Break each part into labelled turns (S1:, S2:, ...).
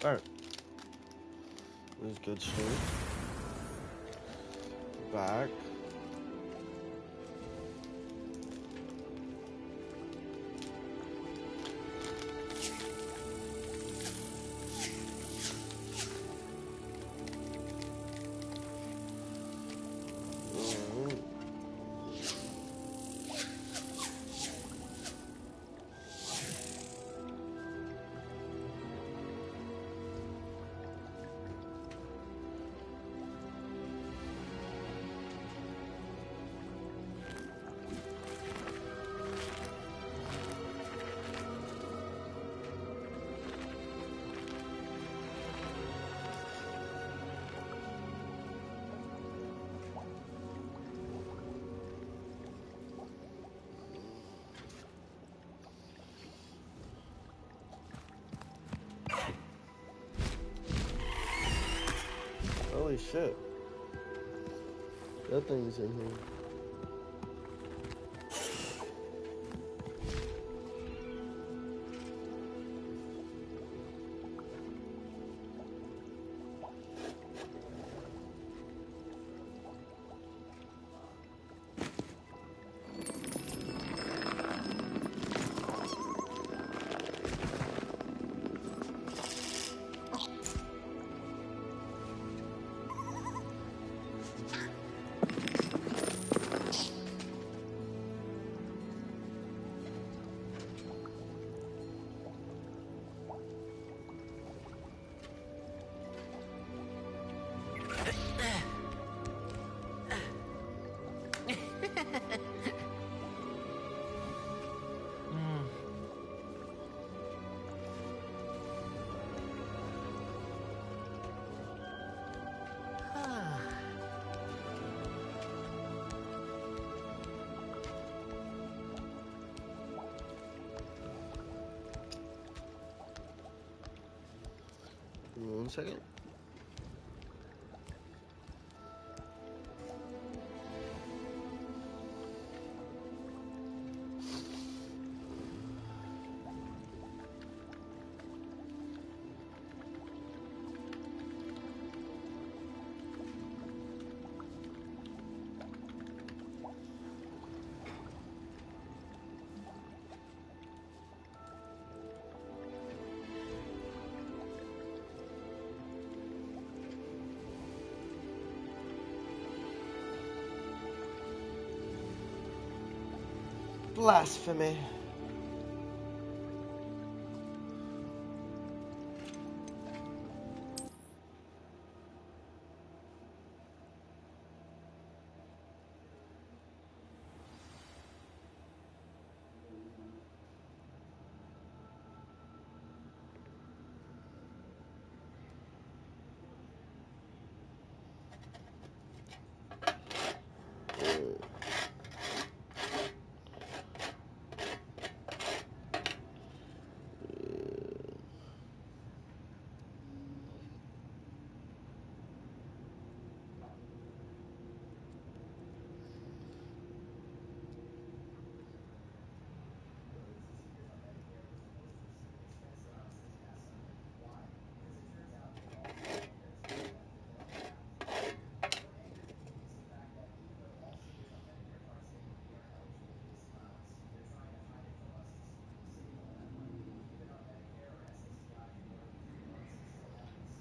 S1: Alright. This is good stream. Back. Holy shit. That thing's in here. One second. Blasphemy.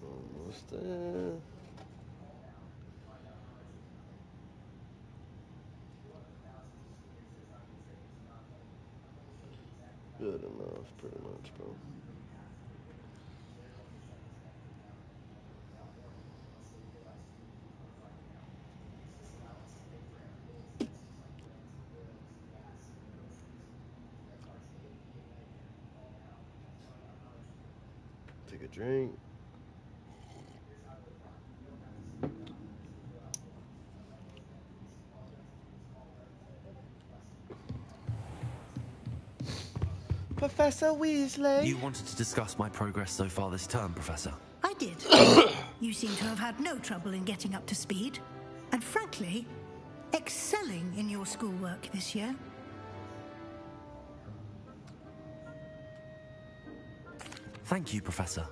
S1: Almost there. Good enough, pretty much, bro. Take a drink. Professor Weasley.
S2: You wanted to discuss my progress so far this term, Professor?
S3: I did. You seem to have had no trouble in getting up to speed. And frankly, excelling in your schoolwork this year.
S2: Thank you, Professor.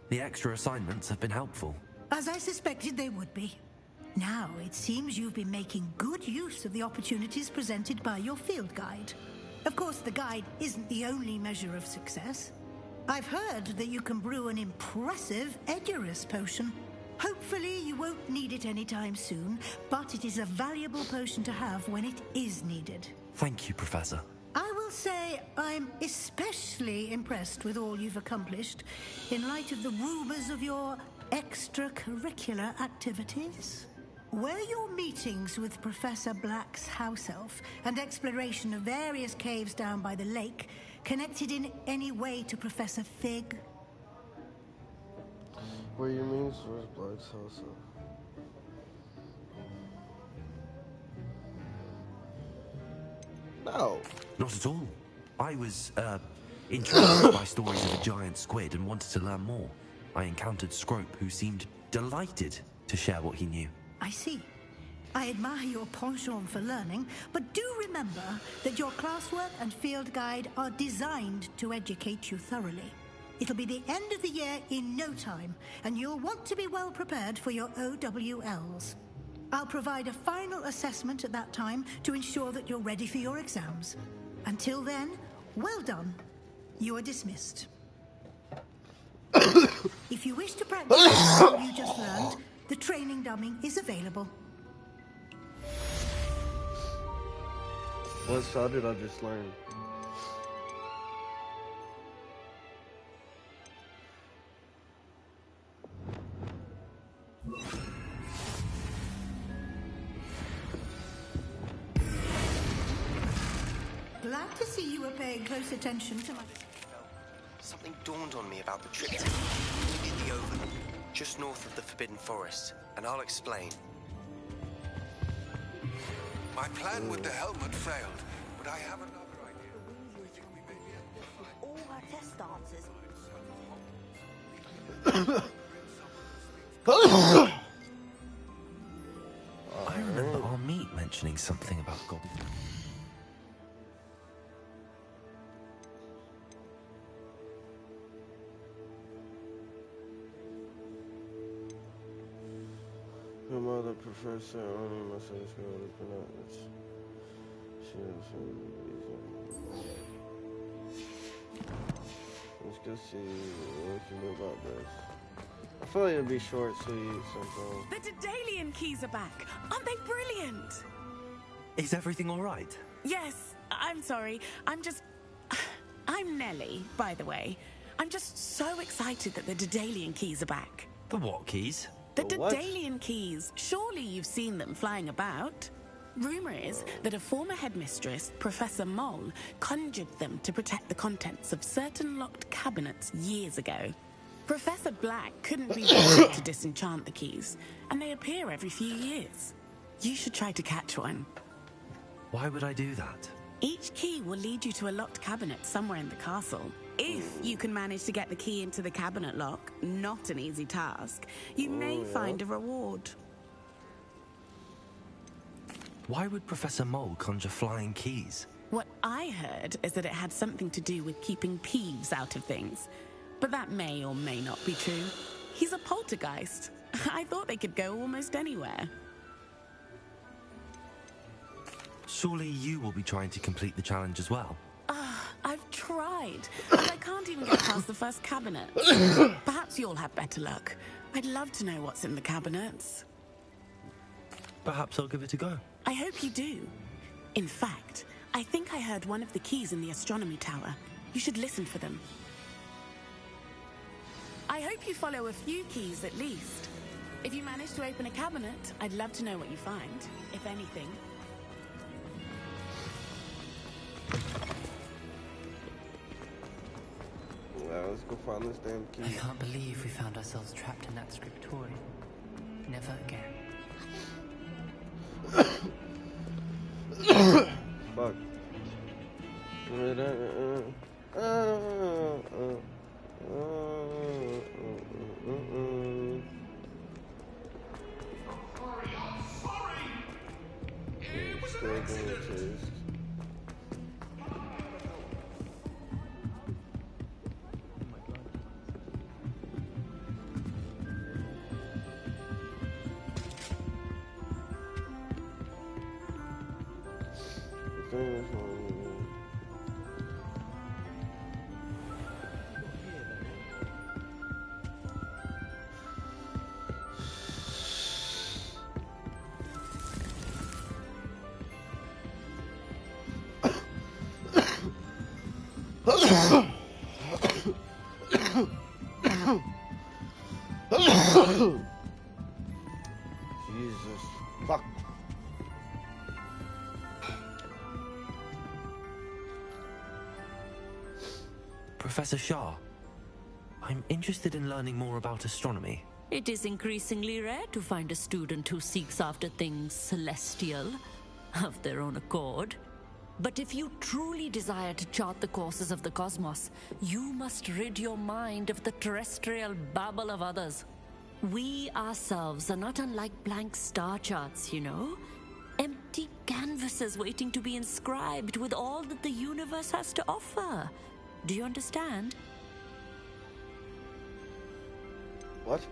S2: The extra assignments have been helpful.
S3: As I suspected they would be. Now, it seems you've been making good use of the opportunities presented by your field guide. Of course, the guide isn't the only measure of success. I've heard that you can brew an impressive Edurus potion. Hopefully, you won't need it anytime soon, but it is a valuable potion to have when it is needed.
S2: Thank you, Professor.
S3: I will say I'm especially impressed with all you've accomplished in light of the rumors of your extracurricular activities. Were your meetings with Professor Black's house elf and exploration of various caves down by the lake connected in any way to Professor Fig?
S1: Where you mean was Black's house? No.
S2: Not at all. I was, intrigued by stories of a giant squid and wanted to learn more. I encountered Scrope, who seemed delighted to share what he knew.
S3: I see. I admire your penchant for learning, but do remember that your classwork and field guide are designed to educate you thoroughly. It'll be the end of the year in no time, and you'll want to be well prepared for your OWLs. I'll provide a final assessment at that time to ensure that you're ready for your exams. Until then, well done. You are dismissed. If you wish to practice what you just learned, the training dummy is available.
S1: What spell did I just learn?
S3: Glad to see you were paying close attention to my...
S4: Something dawned on me about the trip to the Oval, just north of the Forbidden Forest, and I'll explain.
S5: My plan with the helmet failed, but I have another idea. I think we may be able to find
S6: all our test answers.
S2: I remember our meet mentioning something about goblins.
S1: Her mother, Professor, only my son's going to pronounce. She Let's go see what we can do about this. I feel like it'll be short, sweet, something.
S7: The Daedalian keys are back. Aren't they brilliant?
S2: Is everything all right?
S7: Yes, I'm sorry. I'm Nellie, by the way. I'm just so excited that the Daedalian keys are back.
S2: The what keys?
S7: The
S1: The what?
S7: Daedalian keys. Surely you've seen them flying about. Rumour is that a former headmistress, Professor Moll, conjured them to protect the contents of certain locked cabinets years ago. Professor Black couldn't be bothered to disenchant the keys, and they appear every few years. You should try to catch one.
S2: Why would I do that?
S7: Each key will lead you to a locked cabinet somewhere in the castle. If you can manage to get the key into the cabinet lock, not an easy task, you may find a reward.
S2: Why would Professor Mole conjure flying keys?
S7: What I heard is that it had something to do with keeping Peeves out of things. But that may or may not be true. He's a poltergeist. I thought they could go almost anywhere.
S2: Surely you will be trying to complete the challenge as well.
S7: I've tried, but I can't even get past the first cabinet. Perhaps you'll have better luck. I'd love to know what's in the cabinets.
S2: Perhaps I'll give it a go.
S7: I hope you do. In fact, I think I heard one of the keys in the astronomy tower. You should listen for them. I hope you follow a few keys at least. If you manage to open a cabinet, I'd love to know what you find, if anything.
S1: Yeah, let's go find this damn key.
S8: I can't believe we found ourselves trapped in that scriptorium. Never again.
S1: Fuck. Still being chased. Jesus. Fuck.
S2: Professor Shah, I'm interested in learning more about astronomy.
S6: It is increasingly rare to find a student who seeks after things celestial of their own accord. But if you truly desire to chart the courses of the cosmos, you must rid your mind of the terrestrial babble of others. We ourselves are not unlike blank star charts, you know? Empty canvases waiting to be inscribed with all that the universe has to offer. Do you understand?
S1: What?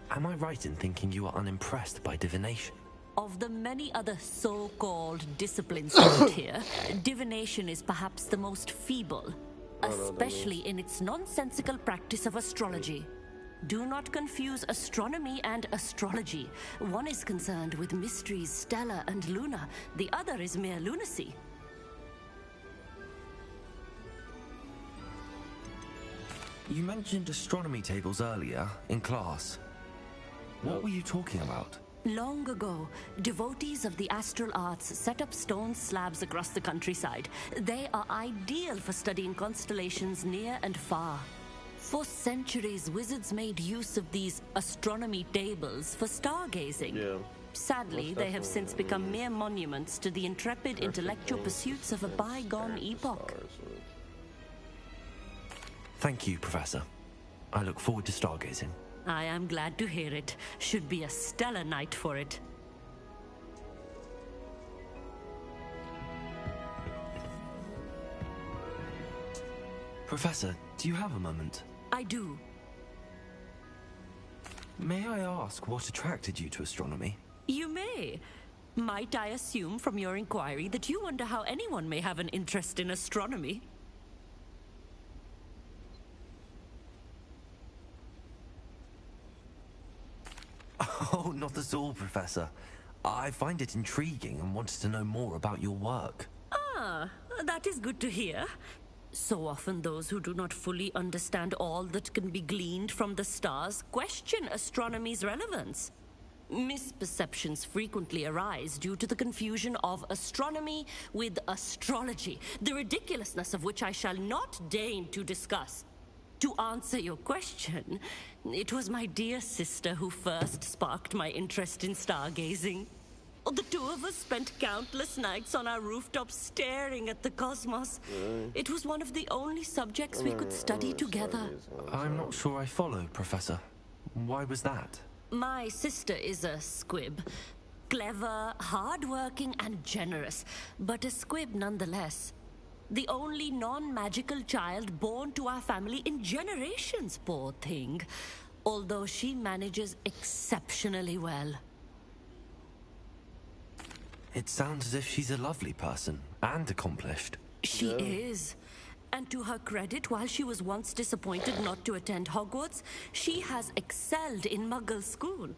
S2: Am I right in thinking you are unimpressed by divination?
S6: Of the many other so-called disciplines taught here, divination is perhaps the most feeble, especially in its nonsensical practice of astrology. Do not confuse astronomy and astrology. One is concerned with mysteries stellar and lunar, the other is mere lunacy.
S2: You mentioned astronomy tables earlier in class. What were you talking about?
S6: Long ago, devotees of the astral arts set up stone slabs across the countryside. They are ideal for studying constellations near and far. For centuries, wizards made use of these astronomy tables for stargazing.
S1: Yeah.
S6: Sadly, they have since become mere monuments to the intrepid intellectual pursuits of a bygone epoch.
S2: Thank you, Professor. I look forward to stargazing.
S6: I am glad to hear it. Should be a stellar night for it.
S2: Professor, do you have a moment?
S6: I do.
S2: May I ask what attracted you to astronomy?
S6: You may. Might I assume from your inquiry that you wonder how anyone may have an interest in astronomy?
S2: Oh, not at all, Professor. I find it intriguing and wanted to know more about your work.
S6: Ah, that is good to hear. So often those who do not fully understand all that can be gleaned from the stars question astronomy's relevance. Misperceptions frequently arise due to the confusion of astronomy with astrology, the ridiculousness of which I shall not deign to discuss. To answer your question, it was my dear sister who first sparked my interest in stargazing. The two of us spent countless nights on our rooftop staring at the cosmos. It was one of the only subjects we could study together.
S2: I'm not sure I follow, Professor. Why was that?
S6: My sister is a squib. Clever, hardworking, and generous, but a squib nonetheless. The only non-magical child born to our family in generations, poor thing. Although she manages exceptionally well.
S2: It sounds as if she's a lovely person and accomplished.
S6: She is. And to her credit, while she was once disappointed not to attend Hogwarts, she has excelled in Muggle school.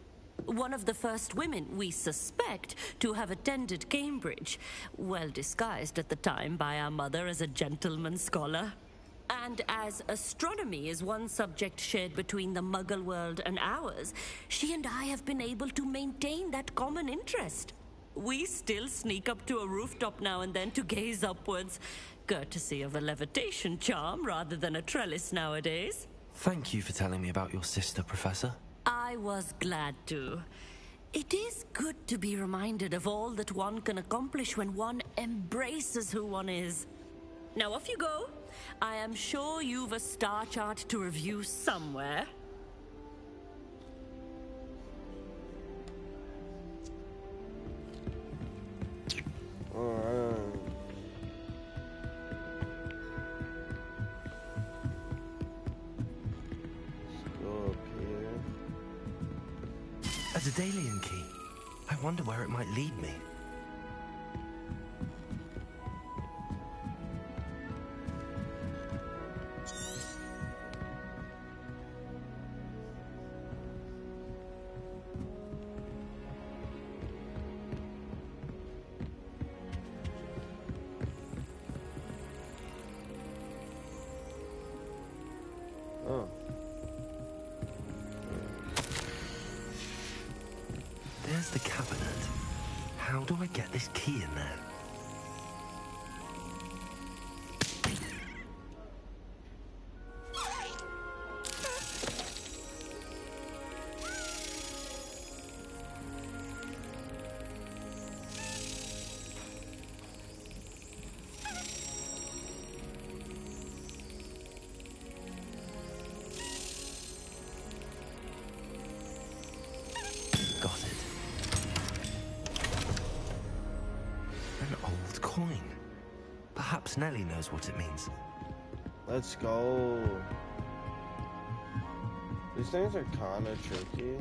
S6: One of the first women, we suspect, to have attended Cambridge, well disguised at the time by our mother as a gentleman scholar. And as astronomy is one subject shared between the Muggle world and ours, she and I have been able to maintain that common interest. We still sneak up to a rooftop now and then to gaze upwards, courtesy of a levitation charm rather than a trellis nowadays.
S2: Thank you for telling me about your sister, Professor.
S6: I was glad to. It is good to be reminded of all that one can accomplish when one embraces who one is. Now off you go. I am sure you've a star chart to review somewhere.
S1: Alright. Let's go up here.
S2: A Daedalian key. I wonder where it might lead me. do I get this key in there? Got it. An old coin. Perhaps Nellie knows what it means.
S1: Let's go. These things are kind of tricky.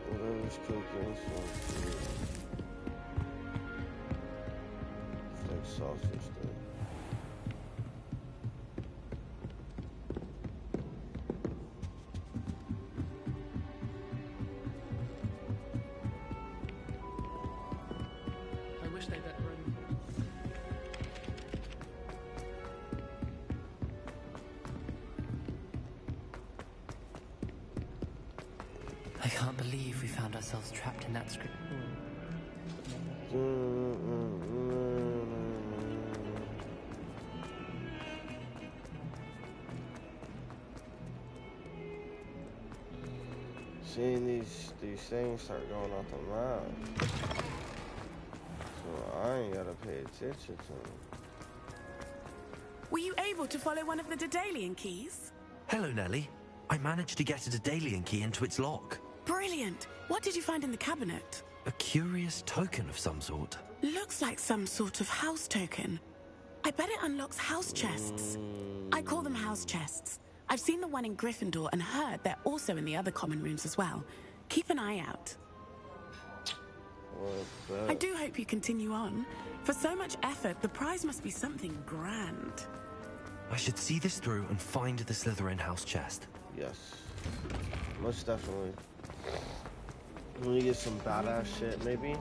S1: Whatever's cooking, so it's like sausage thing.
S9: I wish they'd let room.
S8: I can't believe we found ourselves trapped in that script.
S1: Seeing these things start going off the map, so I ain't gotta pay attention to them.
S7: Were you able to follow one of the Daedalian keys?
S2: Hello, Nellie. I managed to get a Daedalian key into its lock.
S7: Brilliant. What did you find in the cabinet?
S2: A curious token of some sort.
S7: Looks like some sort of house token. I bet it unlocks house chests. I call them house chests. I've seen the one in Gryffindor and heard they're also in the other common rooms as well. Keep an eye out.
S1: What's that?
S7: I do hope you continue on. For so much effort, the prize must be something grand.
S2: I should see this through and find the Slytherin house chest.
S1: Yes, most definitely. When you get some badass shit, maybe. I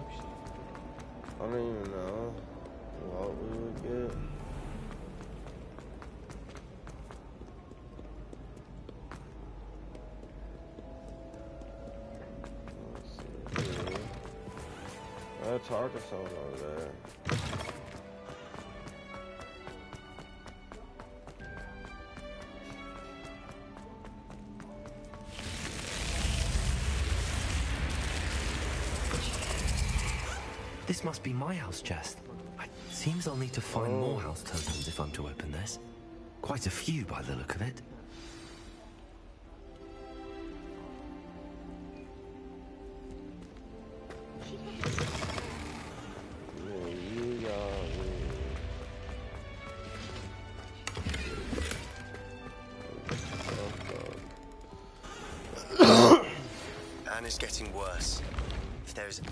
S1: don't even know what we would get. Let's see here. That's hard to someone over there.
S2: This must be my house chest. It seems I'll need to find more house tokens if I'm to open this. Quite a few by the look of it.
S4: Anna's getting worse. If there's any...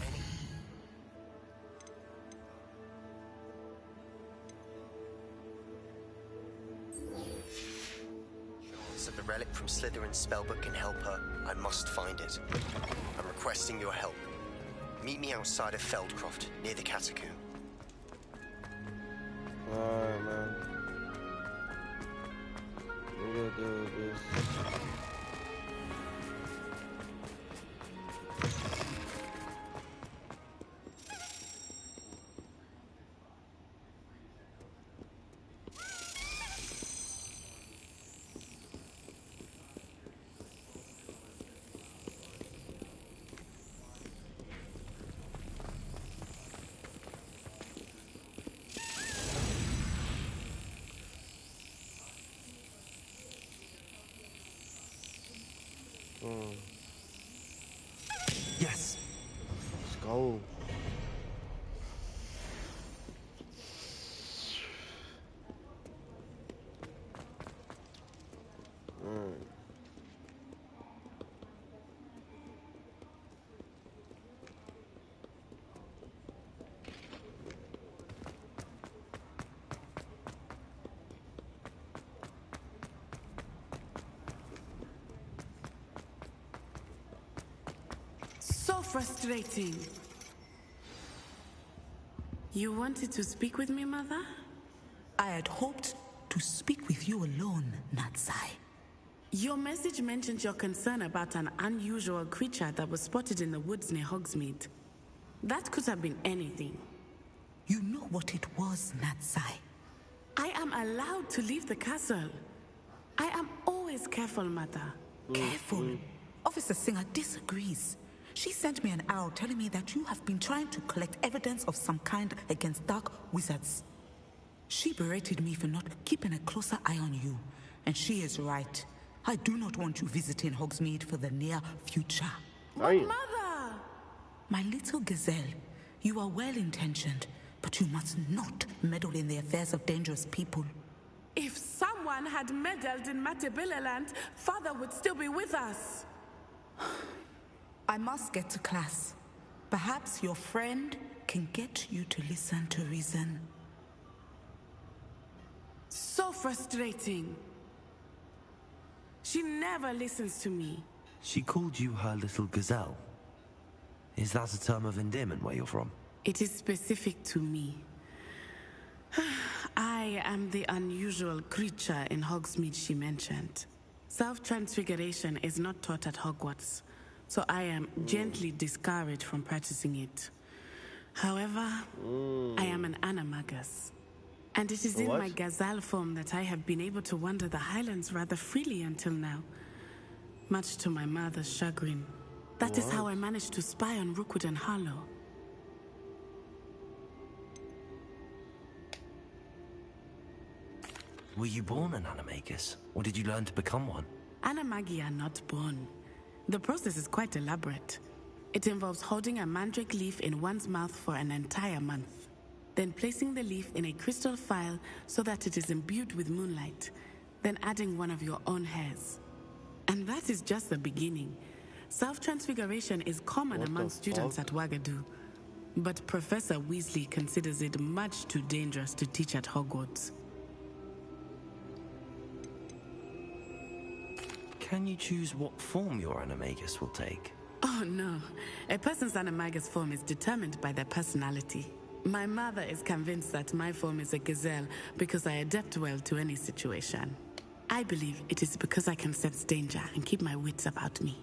S4: So the relic from Slytherin's spellbook can help her. I must find it. I'm requesting your help. Meet me outside of Feldcroft, near the catacomb.
S1: Alright, man. We gotta do this.
S2: Yes.
S1: Let's go.
S7: So frustrating. You wanted to speak with me, Mother?
S10: I had hoped to speak with you alone, Natsai.
S7: Your message mentioned your concern about an unusual creature that was spotted in the woods near Hogsmeade. That could have been anything.
S9: You know what it was, Natsai.
S7: I am allowed to leave the castle. I am always careful, Mother.
S9: Careful. Officer Singer disagrees. She sent me an owl telling me that you have been trying to collect evidence of some kind against dark wizards. She berated me for not keeping a closer eye on you, and she is right. I do not want you visiting Hogsmeade for the near future.
S7: But Mother!
S9: My little gazelle, you are well-intentioned, but you must not meddle in the affairs of dangerous people.
S7: If someone had meddled in Matabeleland, Father would still be with us.
S9: I must get to class. Perhaps your friend can get you to listen to reason.
S7: So frustrating. She never listens to me.
S2: She called you her little gazelle. Is that a term of endearment where you're from?
S7: It is specific to me. I am the unusual creature in Hogsmeade she mentioned. Self-transfiguration is not taught at Hogwarts, so I am gently discouraged from practicing it. However, I am an animagus. And it is in my gazelle form that I have been able to wander the Highlands rather freely until now. Much to my mother's chagrin. That is how I managed to spy on Rookwood and Harlow.
S2: Were you born an animagus, or did you learn to become one?
S7: Animagi are not born. The process is quite elaborate. It involves holding a mandrake leaf in one's mouth for an entire month, then placing the leaf in a crystal phial so that it is imbued with moonlight, then adding one of your own hairs. And that is just the beginning. Self-transfiguration is common among students at Wagadu, but Professor Weasley considers it much too dangerous to teach at Hogwarts.
S2: Can you choose what form your animagus will take?
S7: Oh no, a person's animagus form is determined by their personality. My mother is convinced that my form is a gazelle because I adapt well to any situation. I believe it is because I can sense danger and keep my wits about me.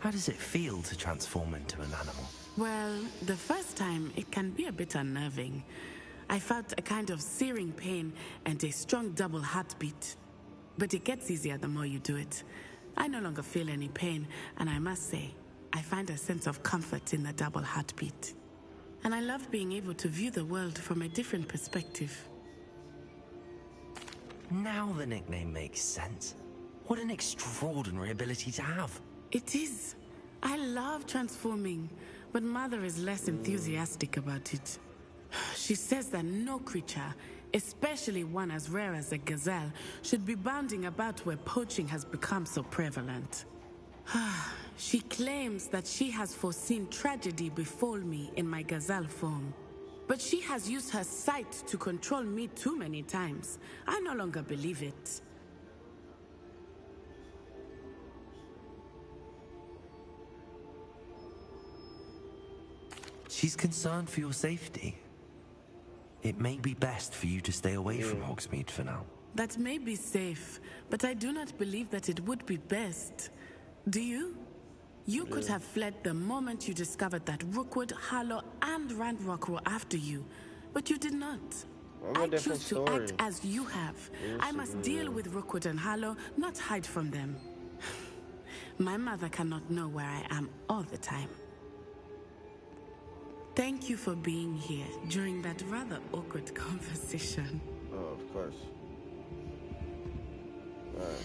S2: How does it feel to transform into an animal?
S7: Well, the first time it can be a bit unnerving. I felt a kind of searing pain and a strong double heartbeat. But it gets easier the more you do it. I no longer feel any pain, and I must say, I find a sense of comfort in the double heartbeat. And I love being able to view the world from a different perspective.
S2: Now the nickname makes sense. What an extraordinary ability to have.
S7: It is. I love transforming, but Mother is less enthusiastic about it. She says that no creature, especially one as rare as a gazelle, should be bounding about where poaching has become so prevalent. She claims that she has foreseen tragedy befall me in my gazelle form. But she has used her sight to control me too many times. I no longer believe it.
S2: She's concerned for your safety. It may be best for you to stay away from Hogsmeade for now.
S7: That may be safe, but I do not believe that it would be best. Do you? You could have fled the moment you discovered that Rookwood, Harlow, and Ranrock were after you, but you did not. I choose to act as you have. I must deal with Rookwood and Harlow, not hide from them. My mother cannot know where I am all the time. Thank you for being here during that rather awkward conversation.
S1: Oh, of course. Alright.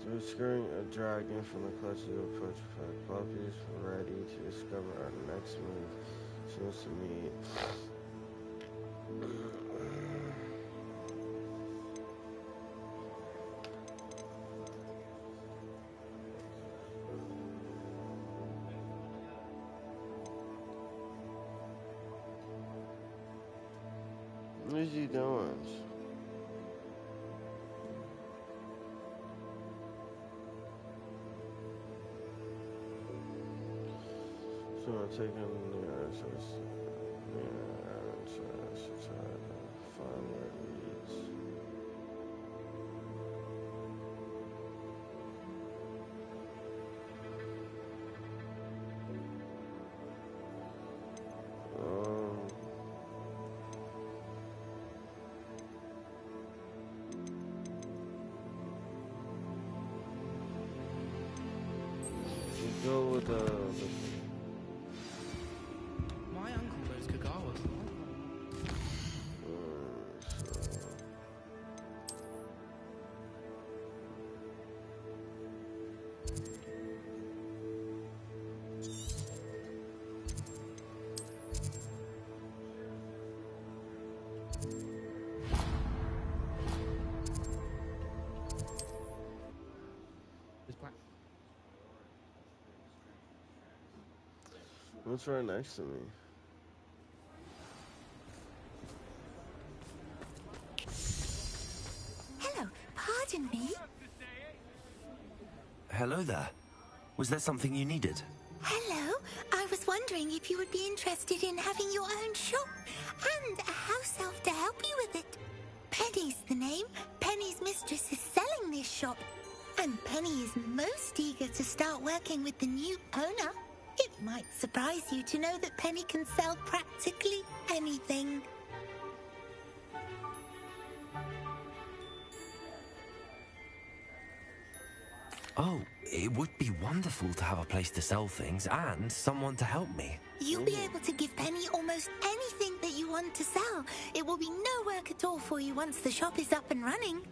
S1: So rescuing a dragon from the clutches of petrified puppies, ready to discover our next move. Seems to me. What is he doing? Do not take on the access. To find where it leads. We go with
S8: My uncle knows Kagawa.
S1: What's right next to me?
S10: Hello, pardon me.
S2: Hello there. Was there something you needed?
S10: Hello, I was wondering if you would be interested in having your own shop and a house elf to help you with it. Penny's the name. Penny's mistress is selling this shop, and Penny is most eager to start working with the new owner. It might surprise you to know that Penny can sell practically anything.
S2: Oh, it would be wonderful to have a place to sell things and someone to help me.
S10: You'll be able to give Penny almost anything that you want to sell. It will be no work at all for you once the shop is up and running.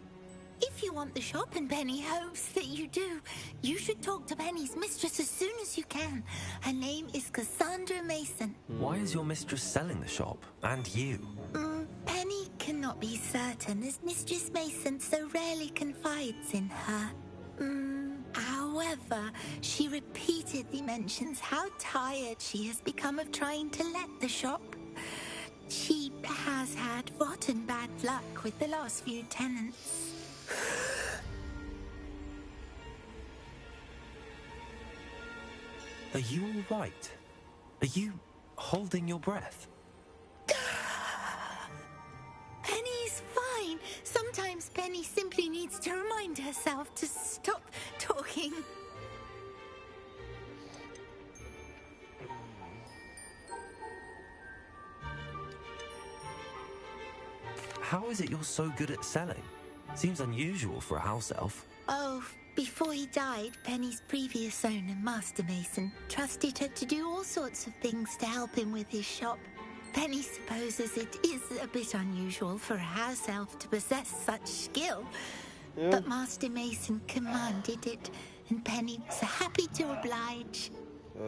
S10: If you want the shop and Penny hopes that you do, you should talk to Penny's mistress as soon as you can. Her name is Cassandra Mason.
S2: Why is your mistress selling the shop? And you?
S10: Penny cannot be certain, as Mistress Mason so rarely confides in her. However, she repeatedly mentions how tired she has become of trying to let the shop. She has had rotten bad luck with the last few tenants.
S2: Are you all right? Are you holding your breath?
S10: Penny's fine. Sometimes Penny simply needs to remind herself to stop talking.
S2: How is it you're so good at selling? Seems unusual for a house elf.
S10: Oh, before he died, Penny's previous owner, Master Mason, trusted her to do all sorts of things to help him with his shop. Penny supposes it is a bit unusual for a house elf to possess such skill, but Master Mason commanded it, and Penny was happy to oblige.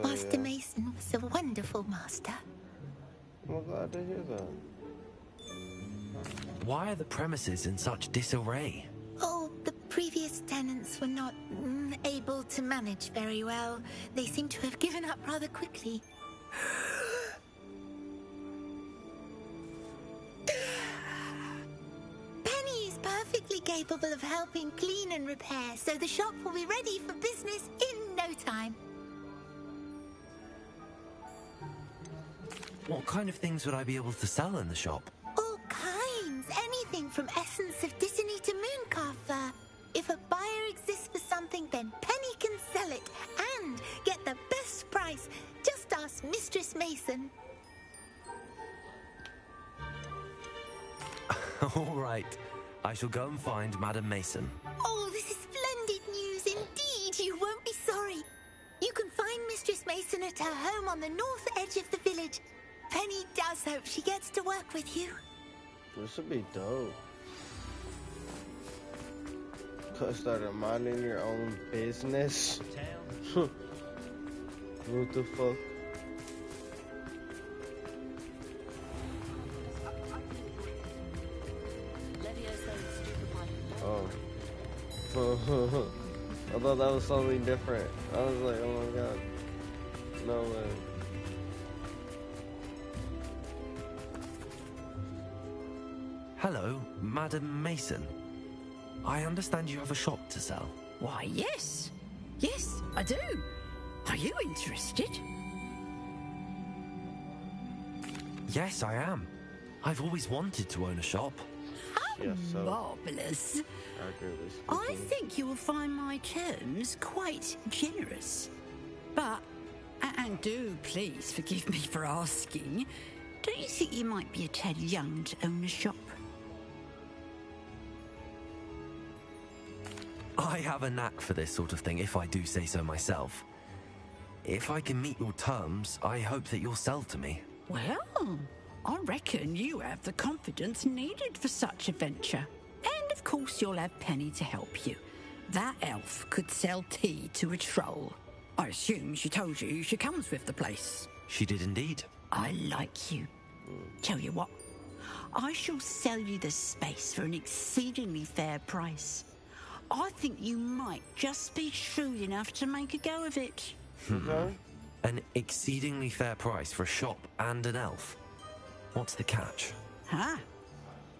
S10: Master Mason was a wonderful master.
S1: I'm glad to hear that.
S2: Why are the premises in such disarray?
S10: Oh, the previous tenants were not able to manage very well. They seem to have given up rather quickly. Penny is perfectly capable of helping clean and repair, so the shop will be ready for business in no time.
S2: What kind of things would I be able to sell in the shop?
S10: All kinds. Anything from essence of Disney to Mooncalf fur. If a buyer exists for something, then Penny can sell it and get the best price. Just ask Mistress Mason.
S2: All right. I shall go and find Madam Mason.
S10: Oh, this is splendid news indeed. You won't be sorry. You can find Mistress Mason at her home on the north edge of the village. Penny does hope she gets to work with you.
S1: This would be dope. Started minding your own business. What the fuck? Oh. I thought that was something different. I was like, oh my god. No way.
S2: Hello, Madam Mason. I understand you have a shop to sell.
S11: Why, yes. Yes, I do. Are you interested?
S2: Yes, I am. I've always wanted to own a shop.
S1: Yeah, so
S11: Marvellous.
S1: accurately
S11: I
S1: speaking.
S11: think you will find my terms quite generous. But, and do please forgive me for asking, don't you think you might be a tad young to own a shop?
S2: I have a knack for this sort of thing, if I do say so myself. If I can meet your terms, I hope that you'll sell to me.
S11: Well, I reckon you have the confidence needed for such a venture. And of course you'll have Penny to help you. That elf could sell tea to a troll. I assume she told you she comes with the place.
S2: She did indeed.
S11: I like you. Tell you what, I shall sell you the space for an exceedingly fair price. I think you might just be shrewd enough to make a go of it.
S1: Okay.
S2: An exceedingly fair price for a shop and an elf. What's the catch?
S11: Huh?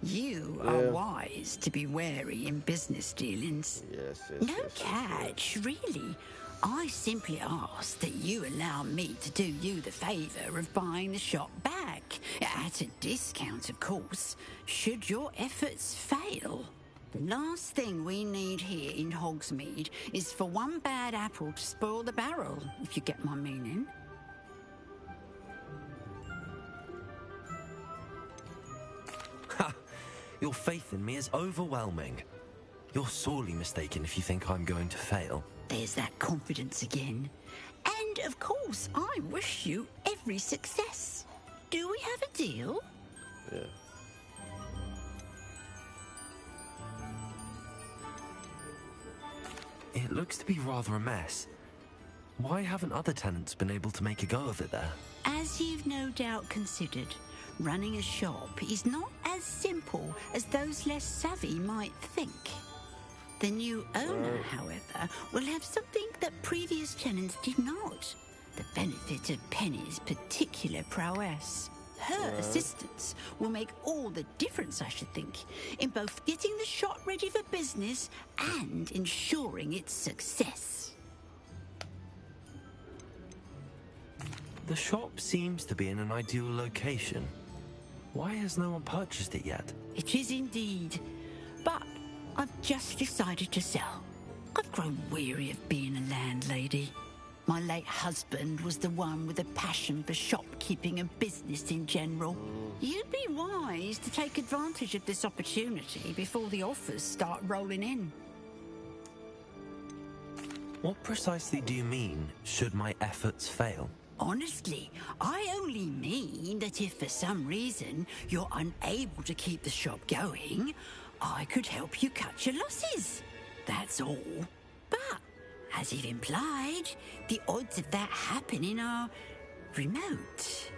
S11: You are wise to be wary in business dealings.
S1: Yes,
S11: No catch, really. I simply ask that you allow me to do you the favour of buying the shop back. At a discount, of course, should your efforts fail. The last thing we need here in Hogsmeade is for one bad apple to spoil the barrel, if you get my meaning.
S2: Ha! Your faith in me is overwhelming. You're sorely mistaken if you think I'm going to fail.
S11: There's that confidence again. And, of course, I wish you every success. Do we have a deal?
S1: Yeah.
S2: It looks to be rather a mess. Why haven't other tenants been able to make a go of it there?
S11: As you've no doubt considered, running a shop is not as simple as those less savvy might think. The new owner, however, will have something that previous tenants did not. The benefit of Penny's particular prowess. Her assistance will make all the difference, I should think, in both getting the shop ready for business and ensuring its success.
S2: The shop seems to be in an ideal location. Why has no one purchased it yet?
S11: It is indeed, but I've just decided to sell. I've grown weary of being a landlady. My late husband was the one with a passion for shopkeeping and business in general. You'd be wise to take advantage of this opportunity before the offers start rolling in.
S2: What precisely do you mean, should my efforts fail?
S11: Honestly, I only mean that if for some reason you're unable to keep the shop going, I could help you cut your losses. That's all. But, as you've implied, the odds of that happening are remote.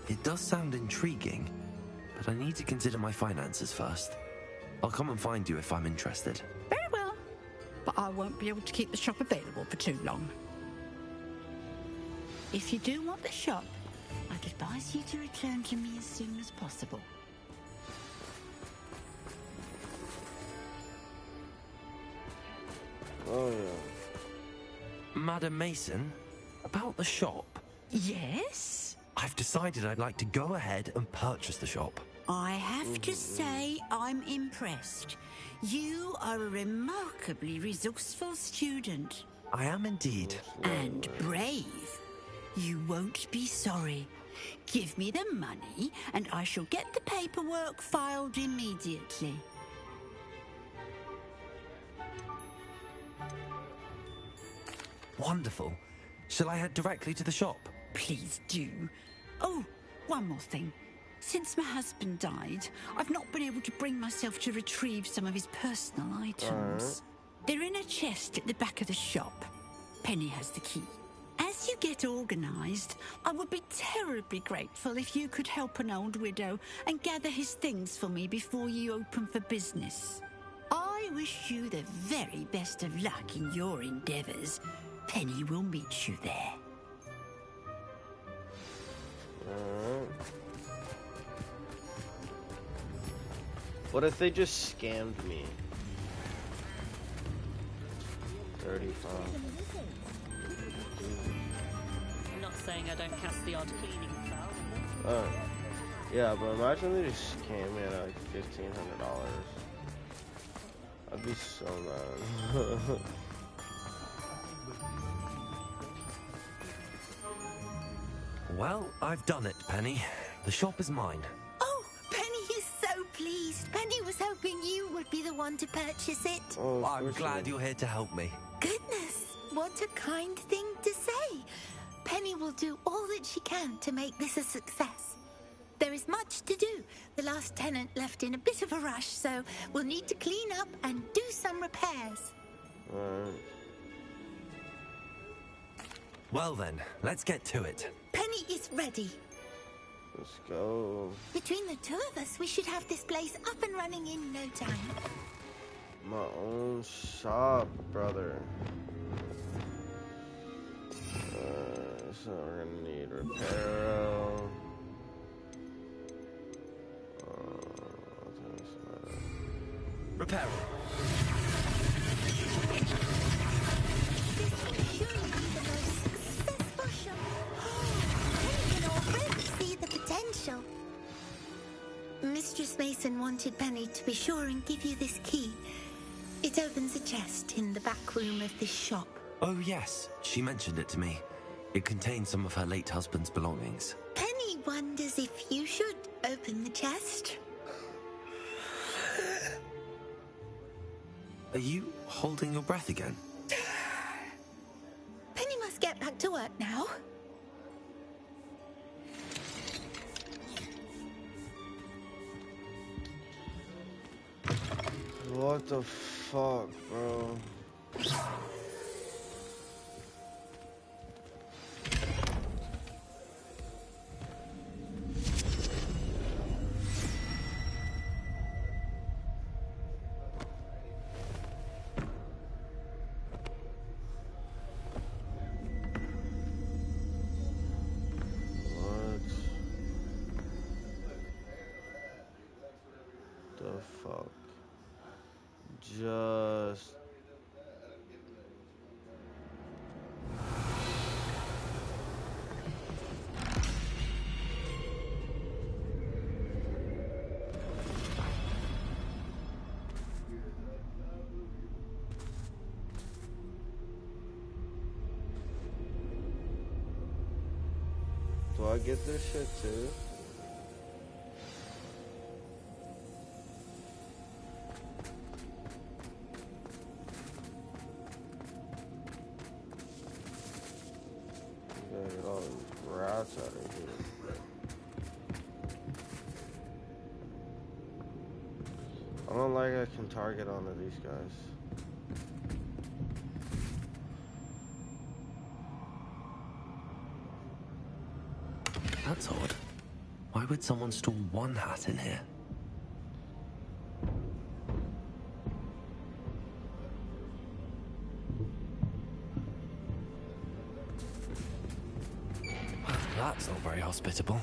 S2: It does sound intriguing, but I need to consider my finances first. I'll come and find you if I'm interested.
S11: Very well, but I won't be able to keep the shop available for too long. If you do want the shop, I'd advise you to return to me as soon as possible.
S1: Oh, yeah.
S2: Madam Mason, about the shop.
S11: Yes?
S2: I've decided I'd like to go ahead and purchase the shop.
S11: I have to say I'm impressed. You are a remarkably resourceful student.
S2: I am indeed.
S11: And brave. You won't be sorry. Give me the money and I shall get the paperwork filed immediately.
S2: Wonderful. Shall I head directly to the shop?
S11: Please do. Oh, one more thing. Since my husband died, I've not been able to bring myself to retrieve some of his personal items. They're in a chest at the back of the shop. Penny has the key. As you get organised, I would be terribly grateful if you could help an old widow and gather his things for me before you open for business. I wish you the very best of luck in your endeavours. Penny will meet you there.
S1: What if they just scammed me? 35.
S6: saying I don't cast the odd cleaning spell.
S1: Yeah, but imagine they just scam me at like $1,500. I'd be so mad.
S2: Well, I've done it, Penny. The shop is mine.
S10: Oh, Penny is so pleased. Penny was hoping you would be the one to purchase it.
S1: Oh,
S2: I'm glad you're here to help me.
S10: Goodness, what a kind thing to say. Penny will do all that she can to make this a success. There is much to do. The last tenant left in a bit of a rush, so we'll need to clean up and do some repairs.
S1: Alright.
S2: Well then, let's get to it.
S10: Penny is ready.
S1: Let's go.
S10: Between the two of us, we should have this place up and running in no time.
S1: My own shop, brother. So we're gonna need Reparo.
S2: Reparo.
S10: This will surely be the most successful shop. Penny can already see the potential. Mistress Mason wanted Penny to be sure and give you this key. It opens a chest in the back room of this shop.
S2: Oh yes, she mentioned it to me. It contains some of her late husband's belongings.
S10: Penny wonders if you should open the chest.
S2: Are you holding your breath again?
S10: Penny must get back to work now.
S1: What the fuck, bro? Just do I get this shit too? Get all these rats out of here. I don't like I can target onto these guys.
S2: That's odd. Why would someone store one hat in here? Well, that's not very hospitable.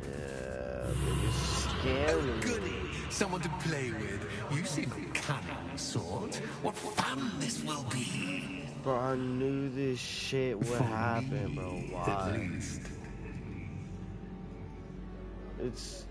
S1: Yeah, they just scared me.
S5: Goody! Someone to play with. You seem a cunning sort. What fun this will be!
S1: Bro, I knew this shit would happen, bro. Why?
S5: At least.
S1: It's...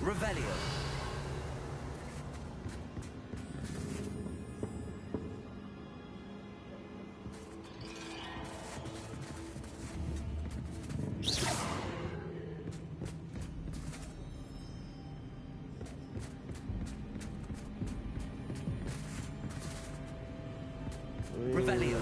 S2: Revelio. Revelio.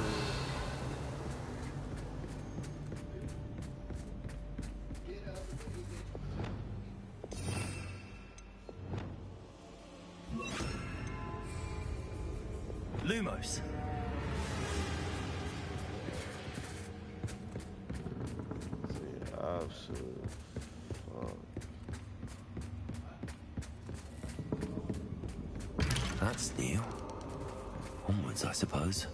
S2: Lumos. That's new. Onwards, I suppose.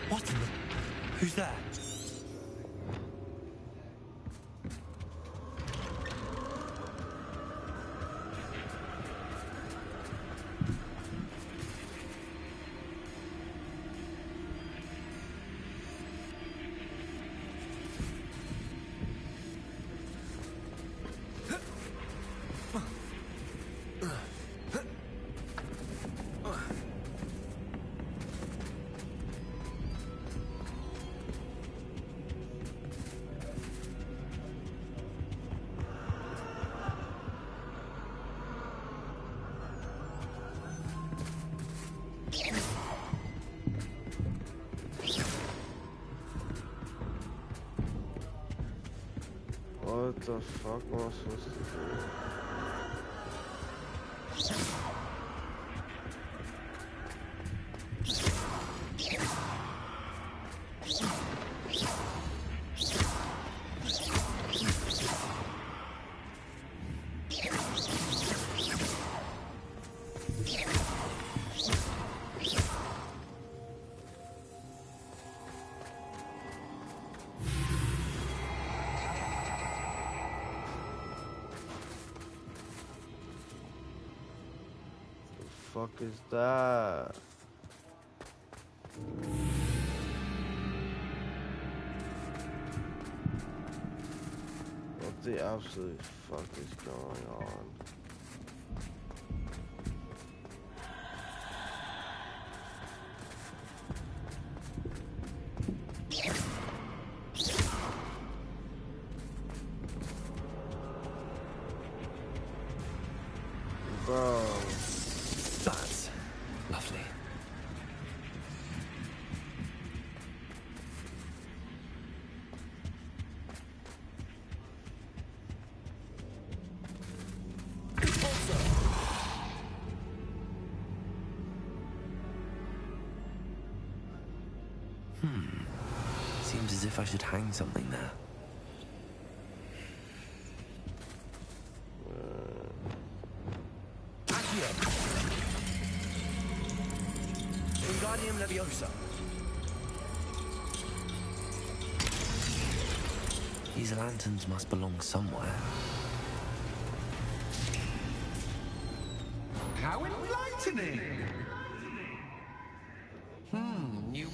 S2: What in the... Who's that?
S1: What the fuck am I supposed to do? Fuck is that? What the absolute fuck is going on? Bro.
S2: That's lovely. Seems as if I should hang something there. Wingardium Leviosa. These lanterns must belong somewhere.
S5: How enlightening! You...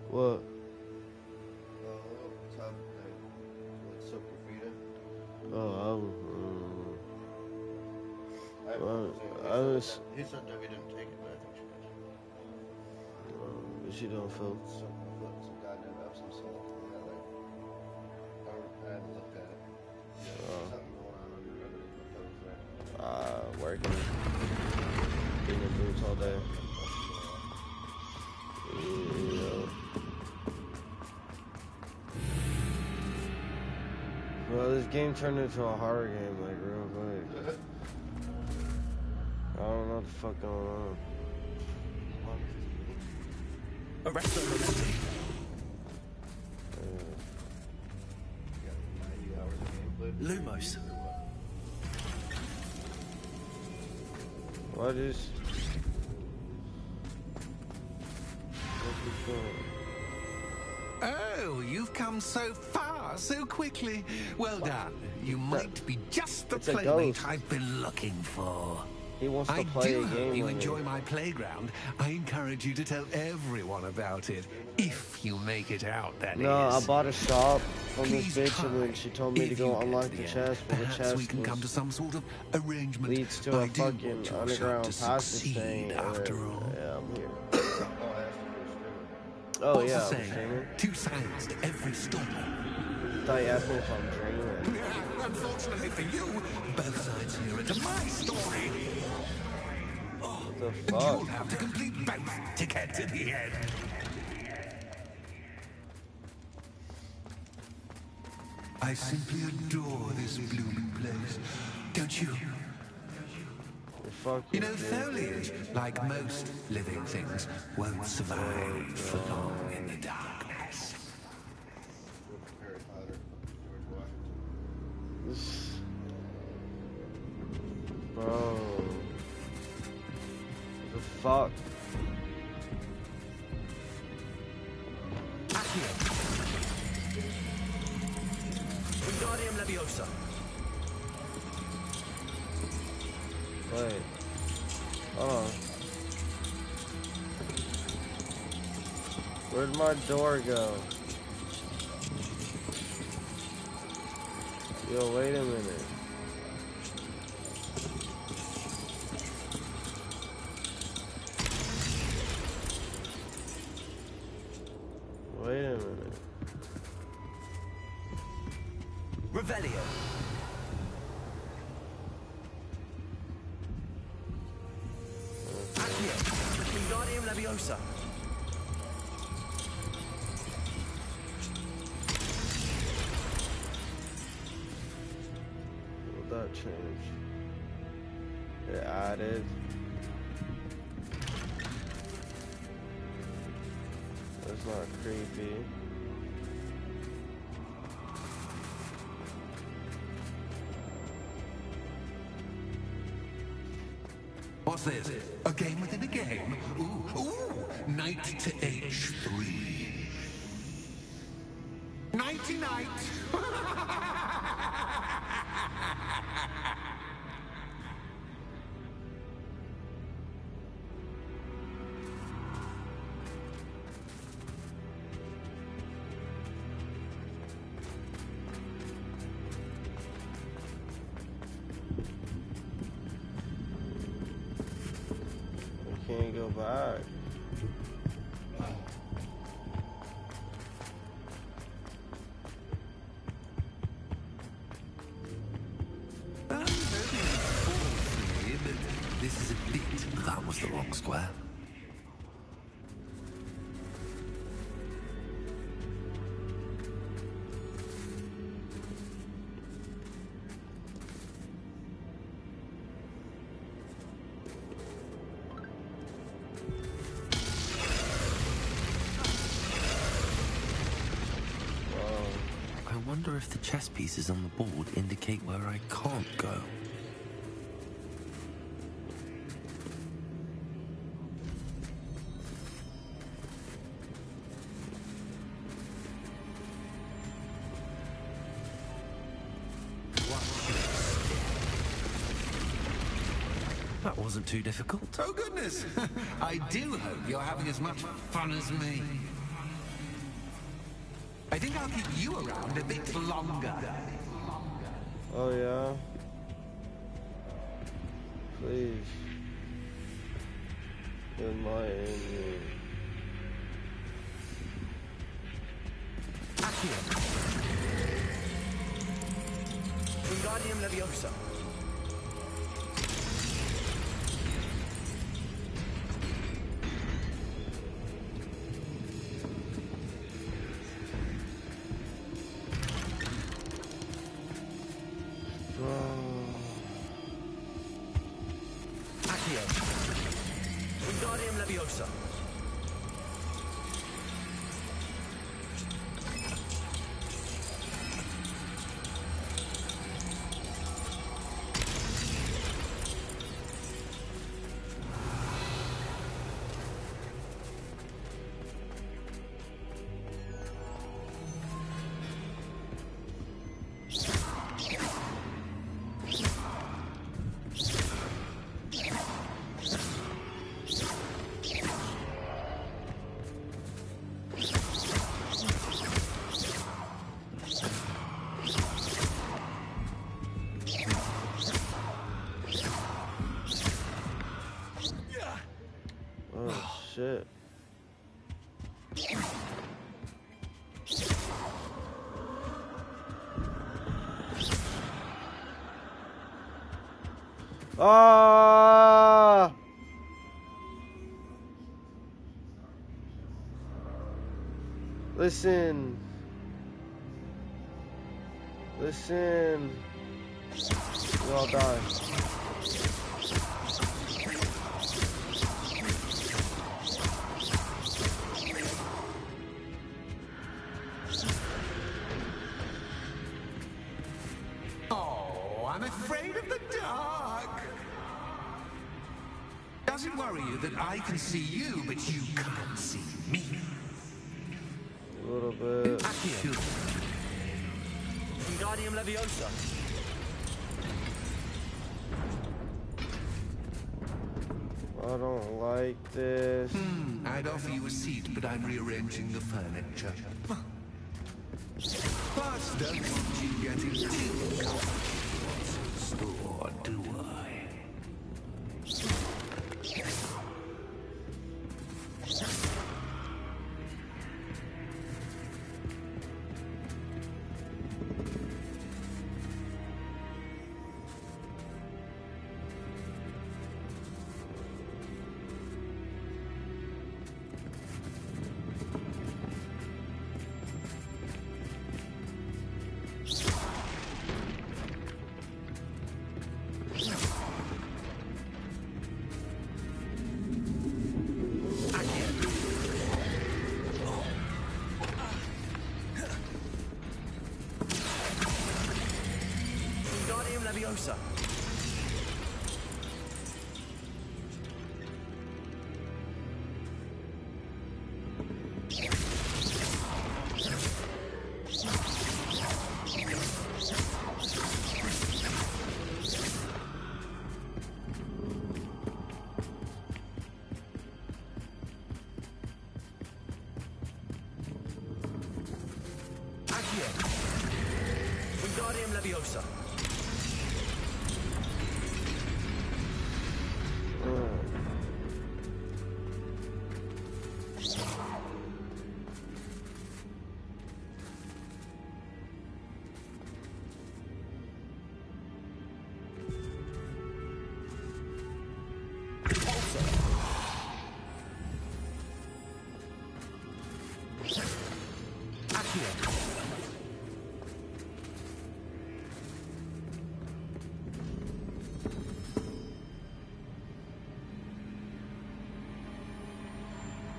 S1: What?
S12: He said that we didn't take it, but I think she did.
S1: What she doing, Phil?
S12: Some guy named Epsom salt. Yeah, like, I haven't looked at it. Yeah, something going on under the
S1: Working. Being in boots all day. Yeah. Well, this game turned into a horror game, like, real quick. I don't know what the fuck going on.
S2: Arrest them. Lumos.
S1: What is...
S5: Oh, you've come so far, so quickly. Well done. You might be just the playmate I've been looking for.
S1: He wants to
S5: I
S1: play
S5: do
S1: a game
S5: hope you
S1: with
S5: enjoy
S1: me.
S5: my playground. I encourage you to tell everyone about it, if you make it out, that is.
S1: No, I bought a shop from
S5: Please
S1: this bitch
S5: try.
S1: and then she told me to
S5: If
S1: go
S5: you get
S1: unlock
S5: to
S1: the
S5: the end,
S1: chest, but the
S5: perhaps
S1: chest
S5: we can come to some sort of arrangement.
S1: leads to a
S5: I do
S1: fucking
S5: want your shop
S1: underground
S5: to
S1: passage
S5: succeed
S1: thing.
S5: after all.
S1: Yeah, I'm here.
S5: Oh,
S1: Oh, yeah, I'm
S5: saying,
S1: streaming.
S5: 2 sides to every story.
S1: I thought you asked me if I'm dreaming.
S5: Unfortunately for you, both sides hear it to my story.
S1: What the
S5: And
S1: fuck?
S5: you'll have to complete both to get to the end. I simply adore this blooming place. Don't you? You know, foliage, like most living things, won't survive for long in the darkness.
S1: fuck?
S2: Wingardium Leviosa.
S1: Wait. Hold on. Where'd my door go? Yo, wait a minute. Wait a minute.
S2: Revelio. Accio. Wingardium Leviosa.
S1: What that change? It added. That's not creepy.
S5: What's this? A game within a game? Ooh, knight to H3. Nighty-night!
S1: Can't go back.
S2: This is a bit. That was the wrong square. I wonder if the chess pieces on the board indicate where I can't go. That wasn't too difficult.
S5: Oh, goodness! I do hope you're having as much fun as me. I think I'll keep you around a bit longer.
S1: Oh, yeah? Please. Enlighten me.
S2: Accio. Wingardium Leviosa. Accio. Wingardium Leviosa.
S1: Oh, shit. Ah! Listen. Listen. We all die.
S5: Oh, I'm afraid of the dark. does it worry you that I can see you, but you can't see me?
S1: A little bit.
S2: Accio. Wingardium Leviosa.
S1: I don't like this.
S5: I'd offer you a seat, but I'm rearranging the furniture. Plus, don't want you getting too comfortable. Or do I?
S2: Wingardium Leviosa. Accio. Wingardium Leviosa.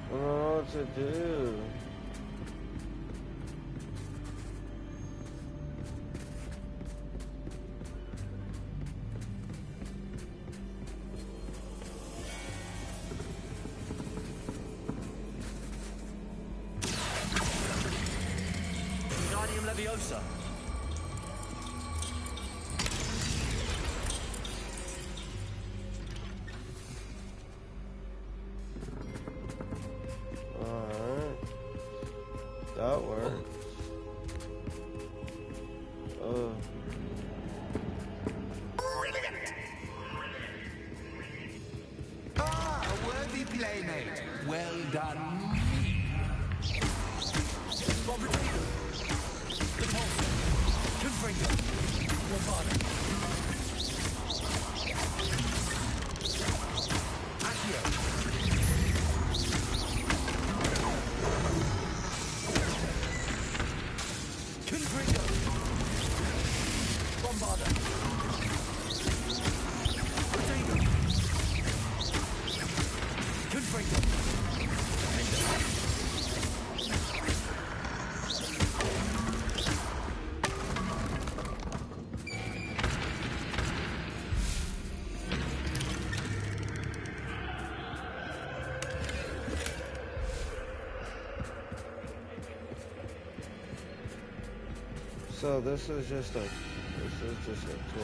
S1: I don't know what to do.
S2: Wingardium Leviosa.
S1: Alright. That works.
S5: Ah, a worthy playmate. Well done.
S1: So this is just a tool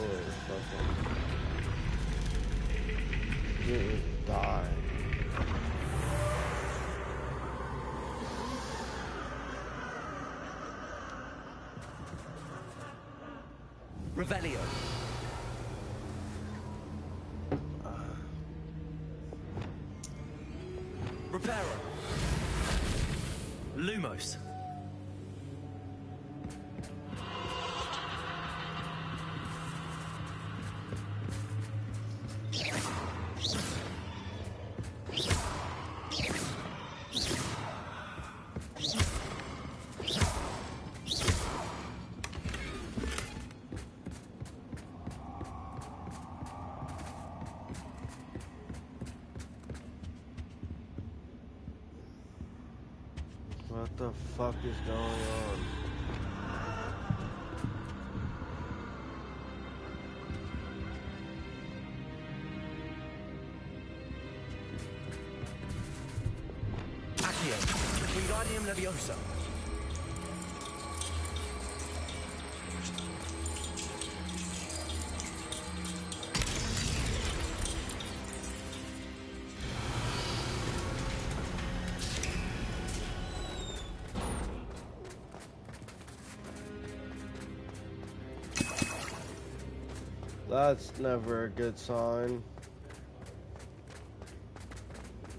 S1: or something. You die.
S2: Revelio. Reparo. Lumos.
S1: What the fuck is going on?
S2: Leviosa.
S1: That's never a good sign.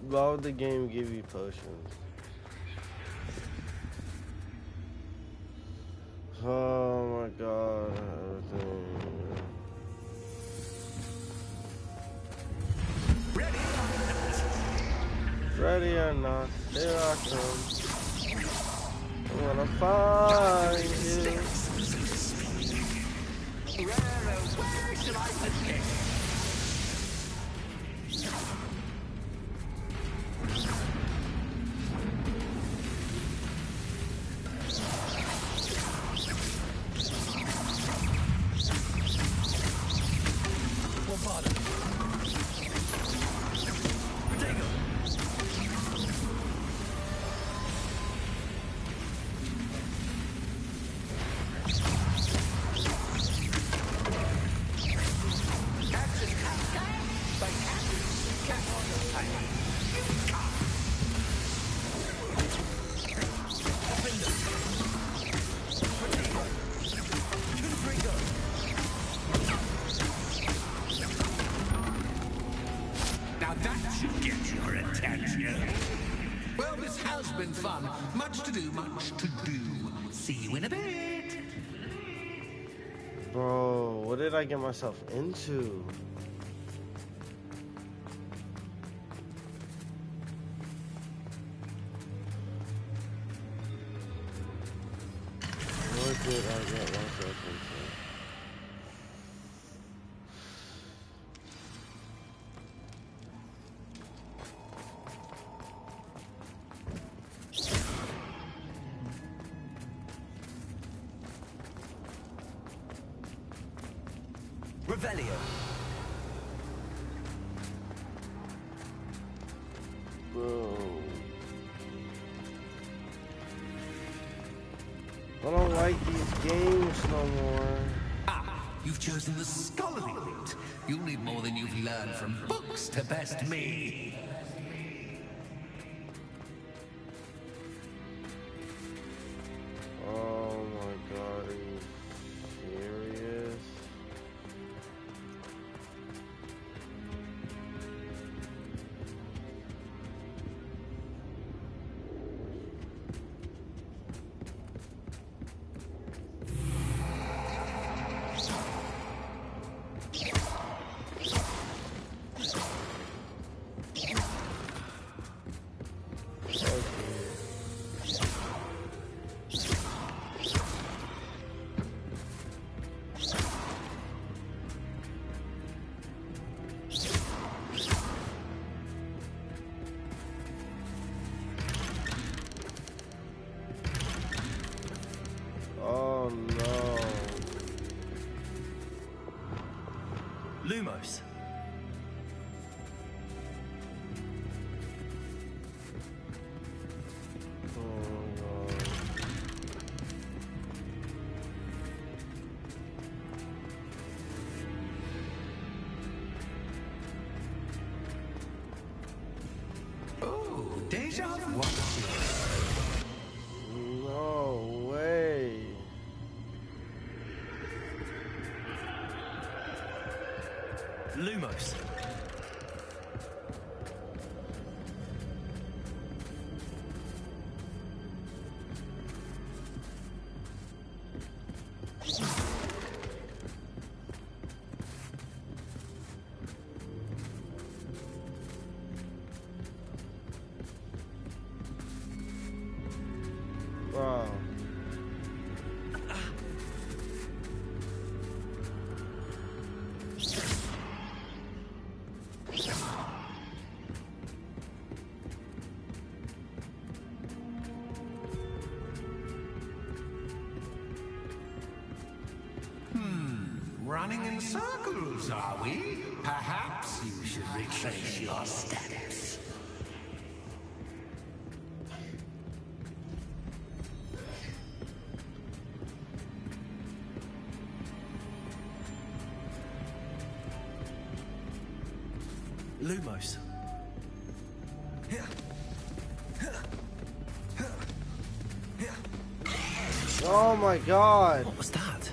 S1: Why would the game give you potions? Oh my god, everything. Ready or not, here I come. I'm gonna find you.
S5: Where shall I begin? Now that should get your attention. Well, this has been fun. Much to do, much to do. See you in a bit.
S1: Bro, what did I get myself into? What did I get myself into?
S2: Revelio.
S1: Bro. I don't like these games no more.
S5: Ah, you've chosen the scholarly route. You'll need more than you've learned from books to best me.
S1: Oh my god, are you serious? Oh no.
S2: Lumos.
S5: Oh, deja vu.
S1: No way.
S2: Lumos.
S1: Wow.
S5: Running in circles, are we? Perhaps you should retrace your steps.
S2: Lumos.
S1: Oh my god!
S2: What was that?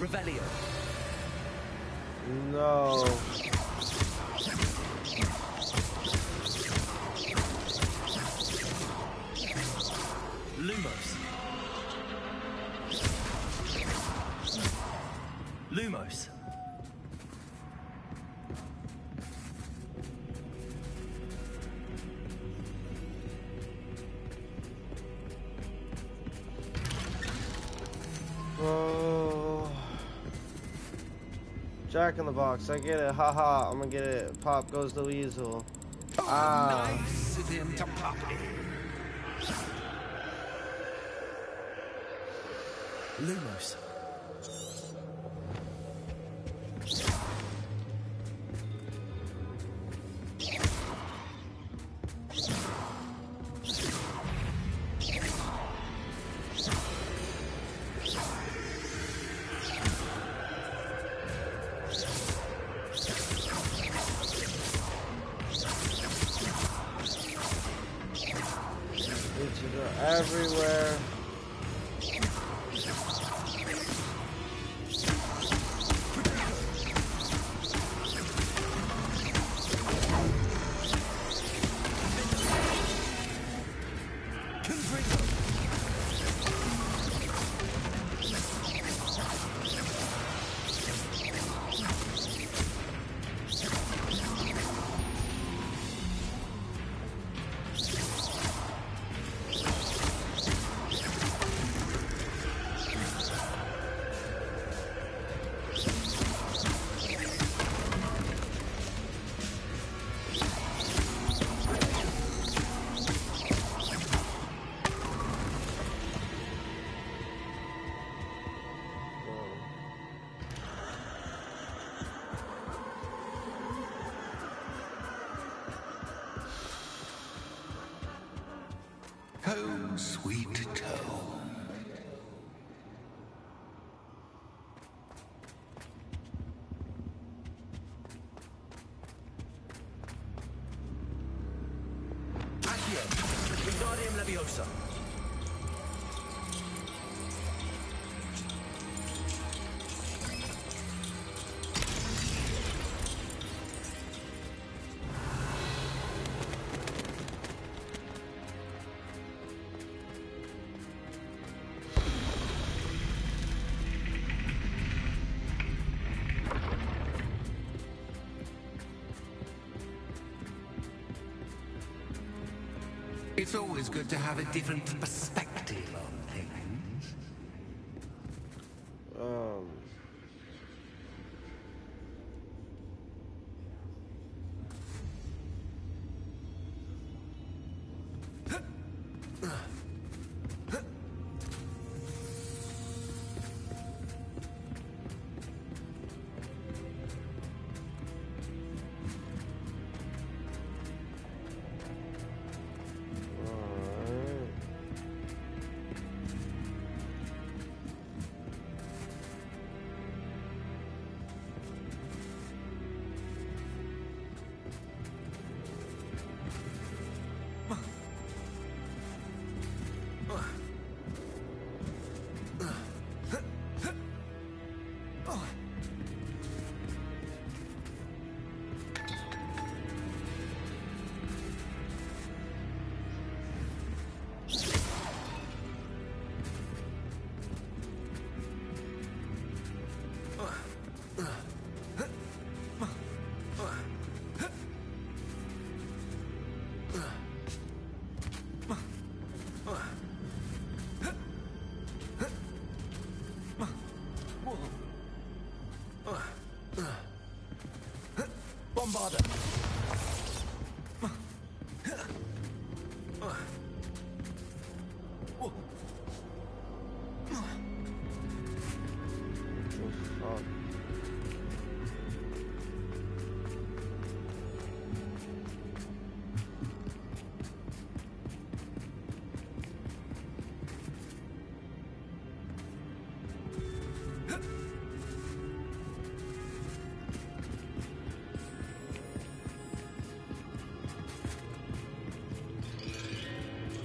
S2: Revelio.
S1: No.
S2: Lumos. Lumos.
S1: Oh. Jack in the Box, I get it, haha, I'm gonna get it. Pop goes the weasel. Ah.
S5: Nice of him to pop in.
S2: Lumos.
S1: Bitches are everywhere.
S5: Home, sweet home.
S2: Accio. Wingardium Leviosa.
S5: It's always good to have a different perspective on things.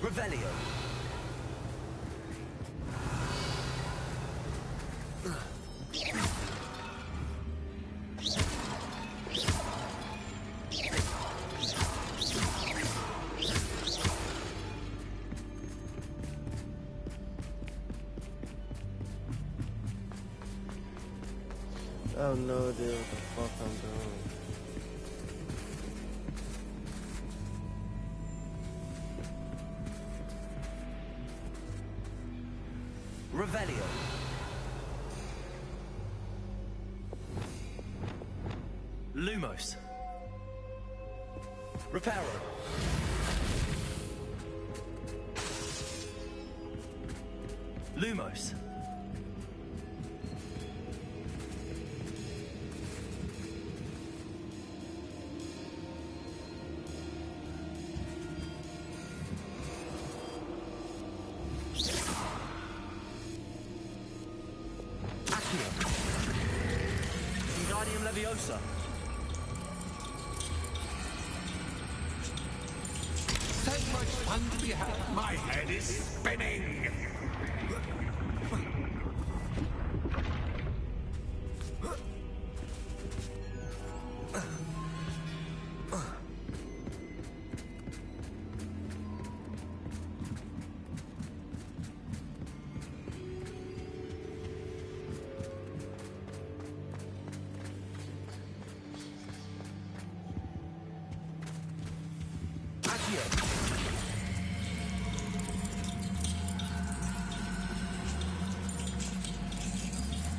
S2: Revelio.
S1: I have no idea what the fuck I'm doing.
S2: Revelio. Lumos. Reparo. Lumos. Wingardium Leviosa.
S5: So much fun to be had. My head is spinning.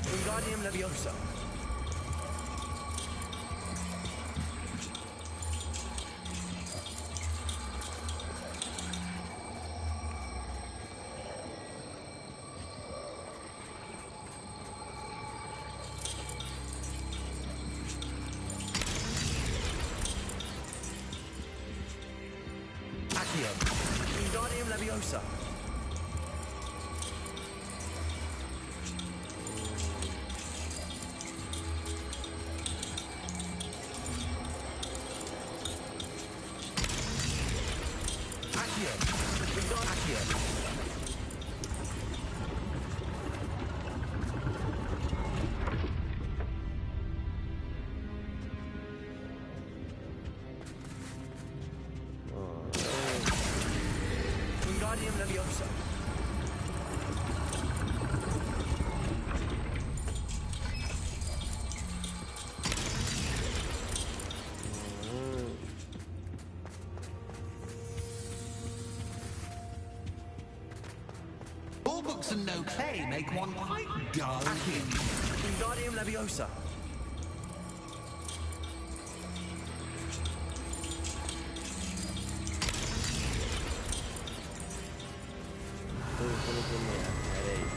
S2: Wingardium Leviosa. Accio. Wingardium Leviosa. Wingardium Leviosa.
S5: All books and no clay make one quite dull.
S2: Wingardium Leviosa.
S1: It's gonna give me a headache.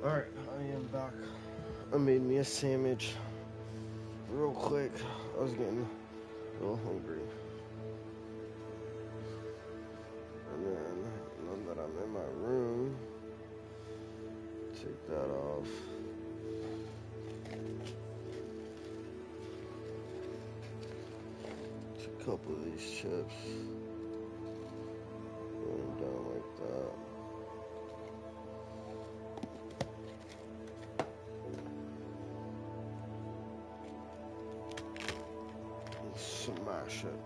S1: Alright, I am back. I made me a sandwich real quick. I was getting a little hungry. And then, now that I'm in my room, take that off. A couple of these chips. Put them down like that. And smash it.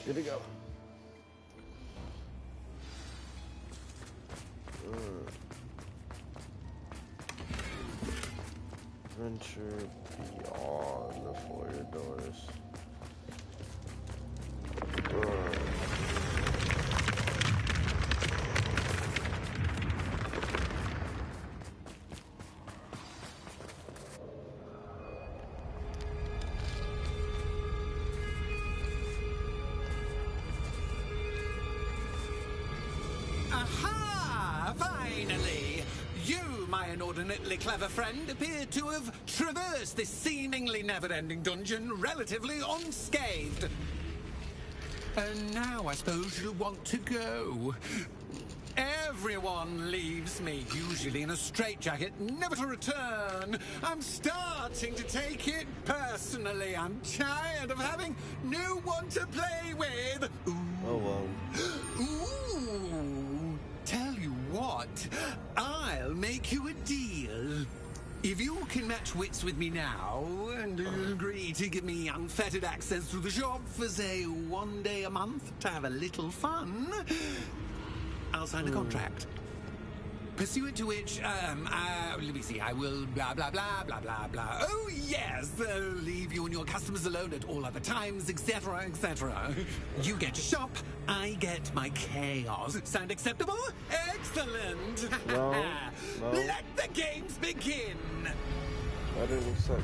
S1: Good to go. Venture beyond the foyer doors.
S5: Aha! Finally! You, my inordinately clever friend, appear to have traversed this seemingly never-ending dungeon relatively unscathed. And now I suppose you want to go. Everyone leaves me, usually in a straitjacket, never to return. I'm starting to take it personally. I'm tired of having no one to play with. Ooh.
S1: Oh, well.
S5: Ooh. Tell you what, I'll make you a deal. If you can match wits with me now and agree to give me unfettered access to the shop for, say, 1 day a month to have a little fun, I'll sign a contract. Pursuant to which, let me see, I will blah, blah, blah, blah, blah, blah. Oh, yes, leave you and your customers alone at all other times, etc., etc. You get to shop, I get my chaos. Sound acceptable? Excellent!
S1: No.
S5: Let the games begin!
S1: That didn't suck.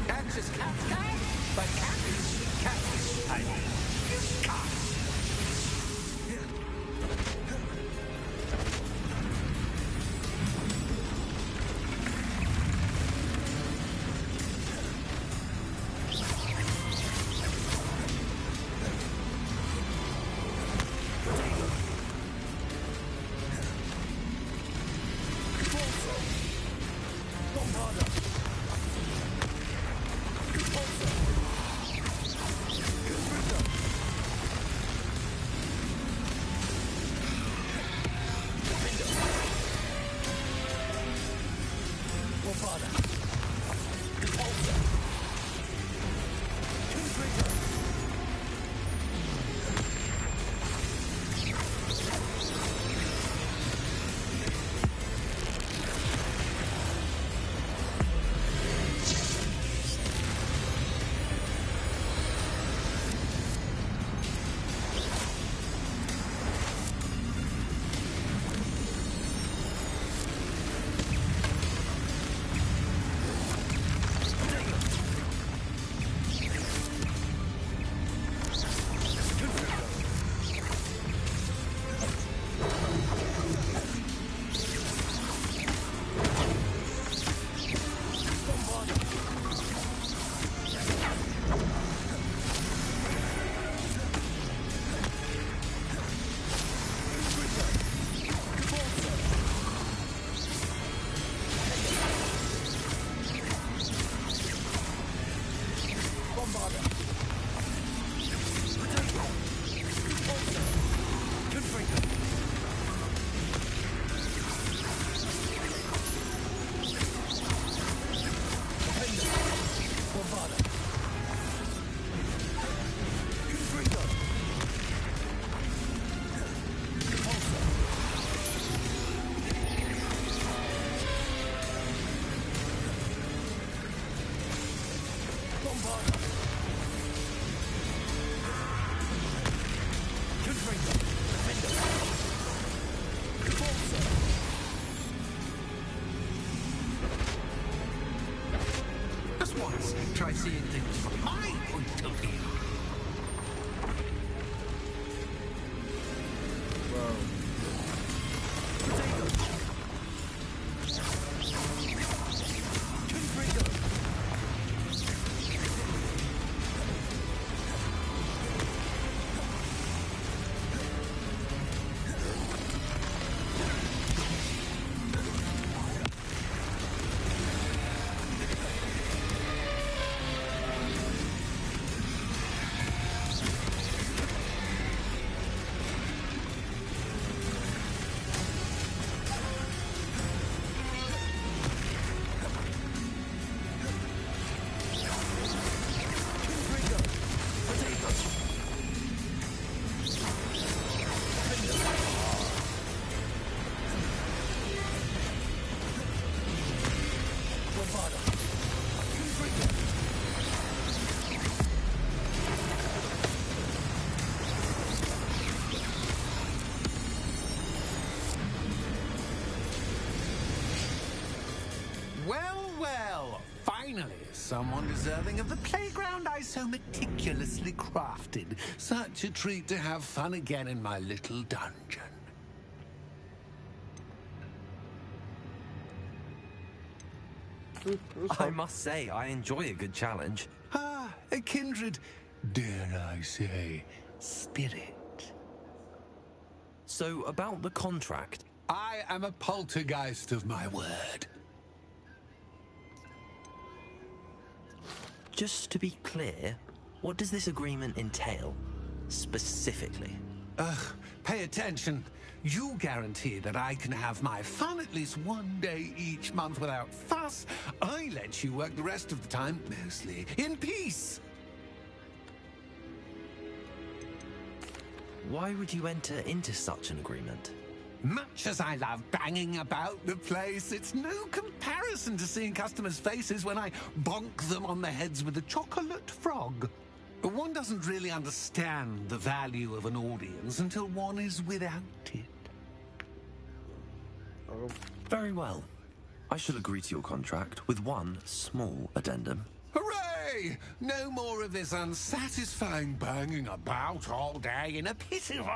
S5: Catch cat, but catfish, I mean. Try seeing things from my point of view. well! Finally, someone deserving of the playground I so meticulously crafted. Such a treat to have fun again in my little dungeon.
S2: I must say, I enjoy a good challenge.
S5: Ah, a kindred, dare I say, spirit.
S2: So, about the contract.
S5: I am a poltergeist of my word.
S2: Just to be clear, what does this agreement entail, specifically?
S5: Pay attention. You guarantee that I can have my fun at least one day each month without fuss. I let you work the rest of the time, mostly in peace.
S2: Why would you enter into such an agreement?
S5: Much as I love banging about the place, it's no comparison to seeing customers' faces when I bonk them on the heads with a chocolate frog. One doesn't really understand the value of an audience until one is without it.
S2: Very well. I shall agree to your contract with one small addendum.
S5: Hooray! No more of this unsatisfying banging about all day in a pitiful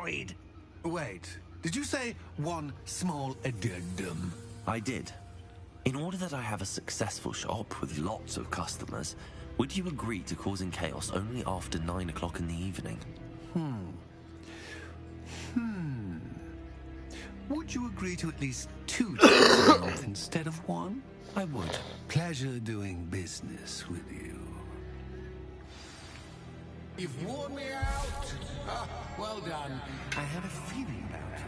S5: void. Wait, did you say one small addendum?
S2: I did. In order that I have a successful shop with lots of customers, would you agree to causing chaos only after 9 o'clock in the evening?
S5: Would you agree to at least 2 days a month instead of 1?
S2: I would.
S5: Pleasure doing business with you. You've worn me out. Well done. I have a feeling about you.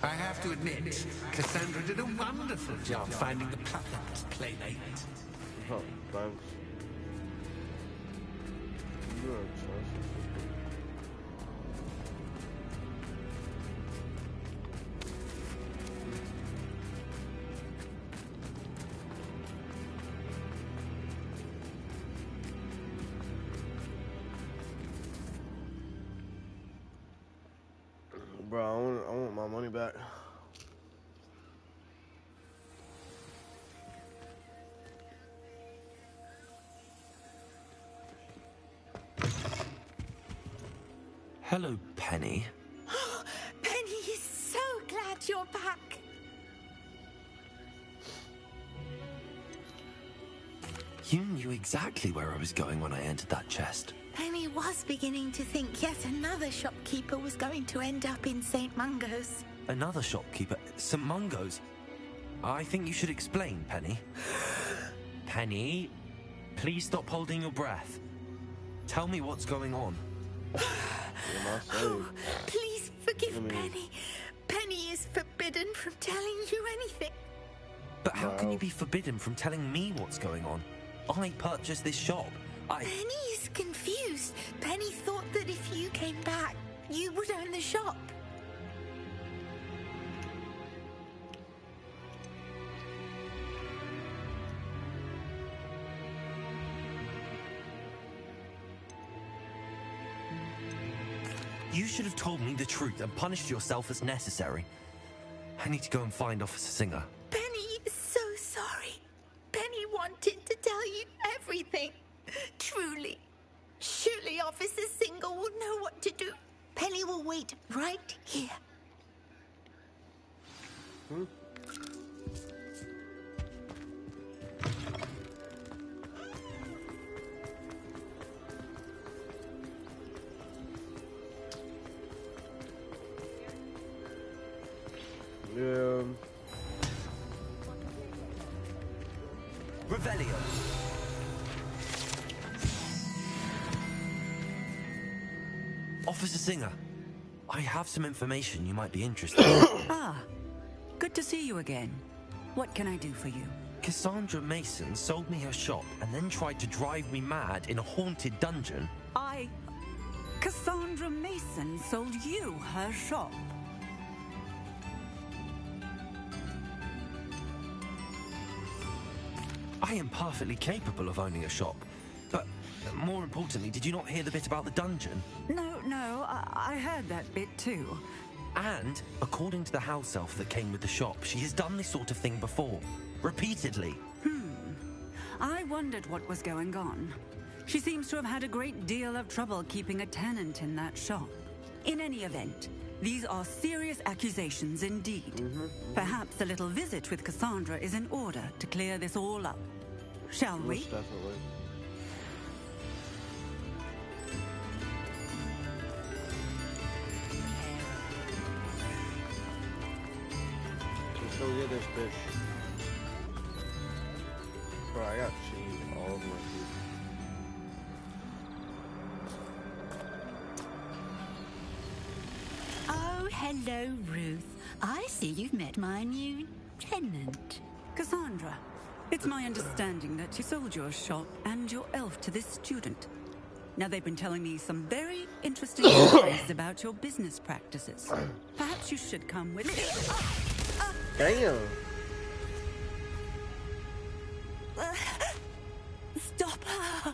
S5: I have to admit, Cassandra did a wonderful job finding the perfect playmate.
S1: Oh, thanks. You're a trust. Bro, I want my money back.
S2: Hello, Penny.
S10: Penny is so glad you're back.
S2: You knew exactly where I was going when I entered that chest.
S10: Penny was beginning to think yet another shopkeeper was going to end up in St. Mungo's.
S2: Another shopkeeper? St. Mungo's? I think you should explain, Penny. Penny, please stop holding your breath. Tell me what's going on.
S10: Oh, please forgive Penny. Penny is forbidden from telling you anything.
S2: But how can you be forbidden from telling me what's going on? I purchased this shop.
S10: Penny is confused. Penny thought that if you came back, you would own the shop.
S2: You should have told me the truth and punished yourself as necessary. I need to go and find Officer Singer.
S10: Penny is so sorry. Penny wanted to tell you everything. Truly. Surely Officer Singer will know what to do. Penny will wait right here.
S1: Yeah.
S2: Revelio. Officer Singer, I have some information you might be interested in.
S13: Ah, good to see you again. What can I do for you?
S2: Cassandra Mason sold me her shop and then tried to drive me mad in a haunted dungeon.
S13: Cassandra Mason sold you her shop?
S2: I am perfectly capable of owning a shop. But more importantly, did you not hear the bit about the dungeon?
S13: No, I heard that bit too.
S2: And, according to the house elf that came with the shop, she has done this sort of thing before. Repeatedly.
S13: I wondered what was going on. She seems to have had a great deal of trouble keeping a tenant in that shop. In any event, these are serious accusations indeed. Perhaps a little visit with Cassandra is in order to clear this all up. Shall we?
S1: Most definitely. Let's go get this bitch. Bro, I got cheese all over my feet.
S11: Oh, hello, Ruth. I see you've met my new tenant.
S13: Cassandra, it's my understanding that you sold your shop and your elf to this student. Now, they've been telling me some very interesting stories about your business practices. Perhaps you should come with me.
S1: Damn.
S11: Stop her.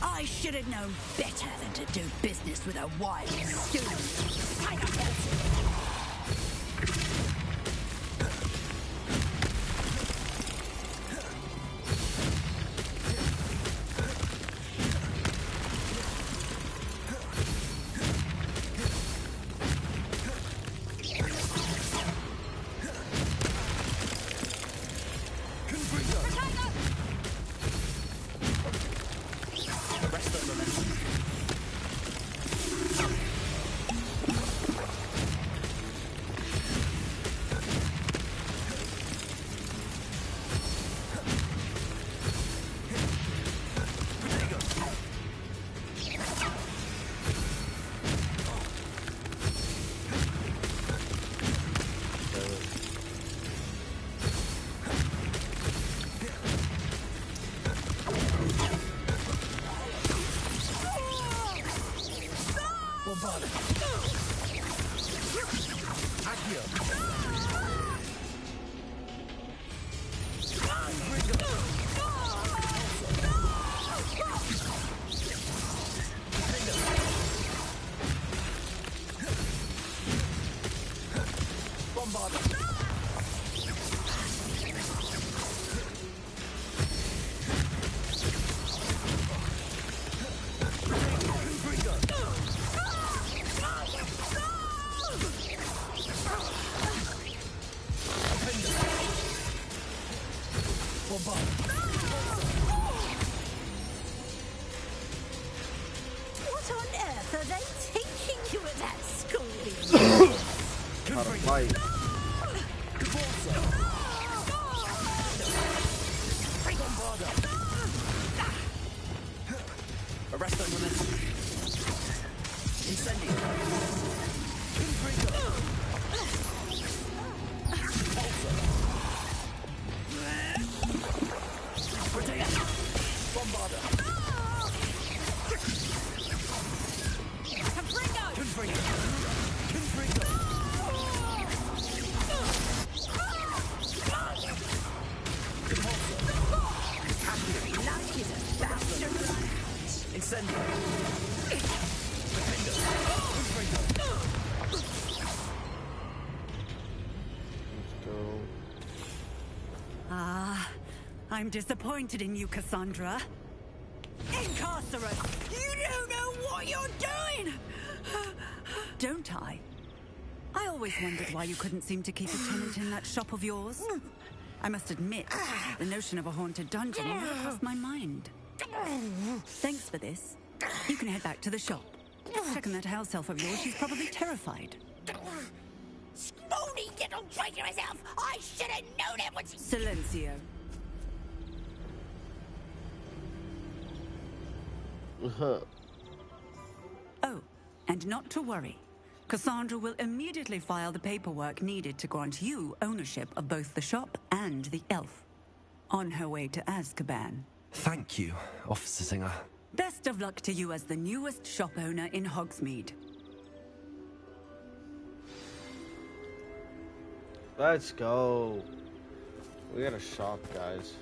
S11: I should have known better than to do business with a wild student. What on earth are they teaching you at that school?
S1: How to fight.
S2: Arrest them with this. Incendio. I'm disappointed in you, Cassandra. Incarcerate! You don't know what you're doing! Don't I? I always wondered why you couldn't seem to keep a tenant in that shop of yours. I must admit, the notion of a haunted dungeon never crossed my mind. Thanks for this. You can head back to the shop. Check on that house elf of yours, she's probably terrified.
S11: Spoony little traitor herself! I should have known it was...
S13: Silencio. Oh, and not to worry. Cassandra will immediately file the paperwork needed to grant you ownership of both the shop and the elf. on her way to Azkaban.
S14: Thank you, Officer Singer.
S13: Best of luck to you as the newest shop owner in Hogsmeade.
S1: Let's go. We got a shop, guys.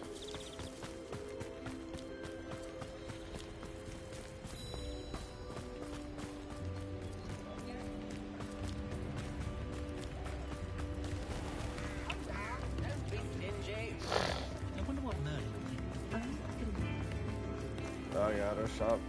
S1: Oh yeah, our shop.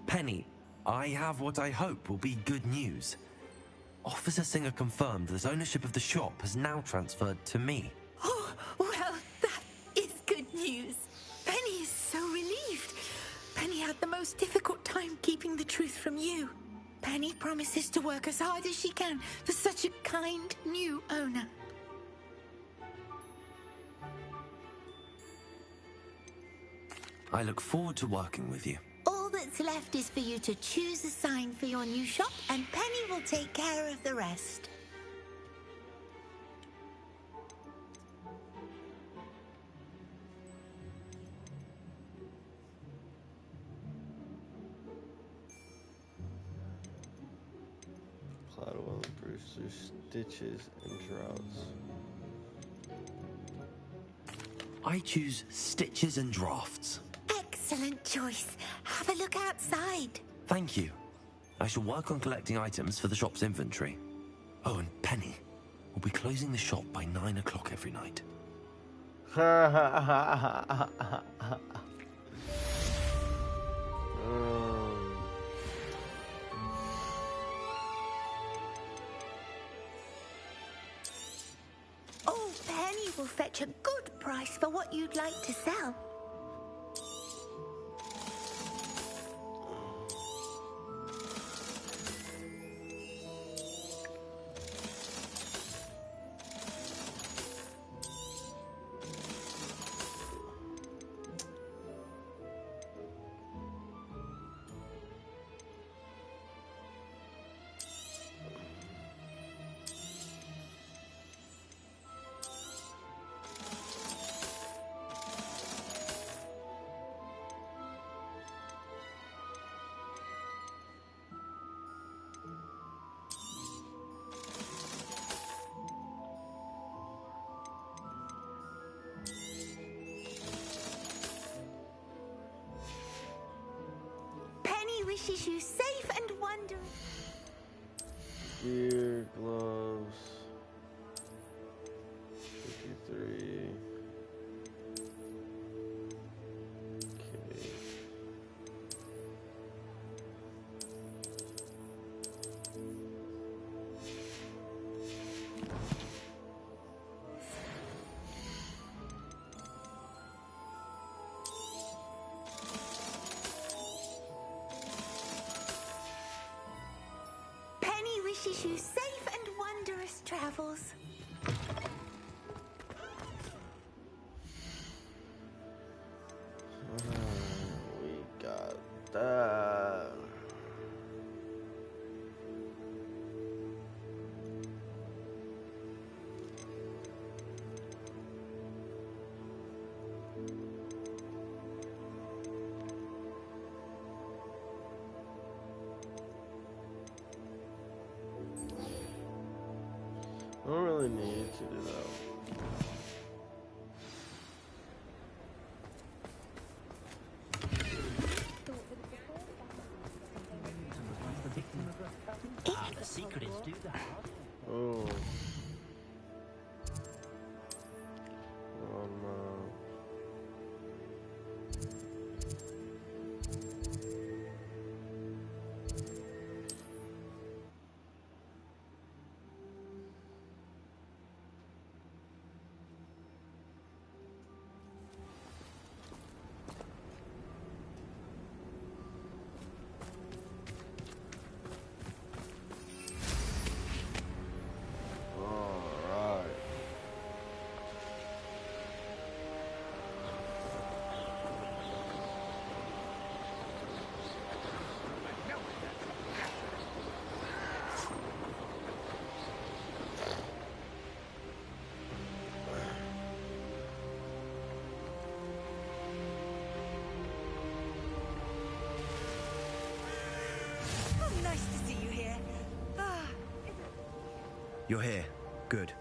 S14: Penny, I have what I hope will be good news. Officer Singer confirmed that ownership of the shop has now transferred to me.
S10: Oh, well, that is good news. Penny is so relieved. Penny had the most difficult time keeping the truth from you. Penny promises to work as hard as she can for such a kind new owner.
S14: I look forward to working with you.
S10: All that's left is for you to choose a sign for your new shop, and Penny will take care of the rest.
S1: Cloud will improve through stitches and droughts.
S14: I choose stitches and drafts.
S10: Excellent choice. Have a look outside.
S14: Thank you. I shall work on collecting items for the shop's inventory. Oh, and Penny, we'll be closing the shop by 9 o'clock every night.
S10: Oh, Penny will fetch a good price for what you'd like to sell. Wishes you safe and wondering.
S1: Gear, gloves. 53. Okay.
S10: Wishes you safe and wondrous travels.
S1: We got that. I don't really need to do that.
S15: The secret is do that.
S1: Oh. Oh no.
S11: Nice to see you here.
S4: You're here. Good.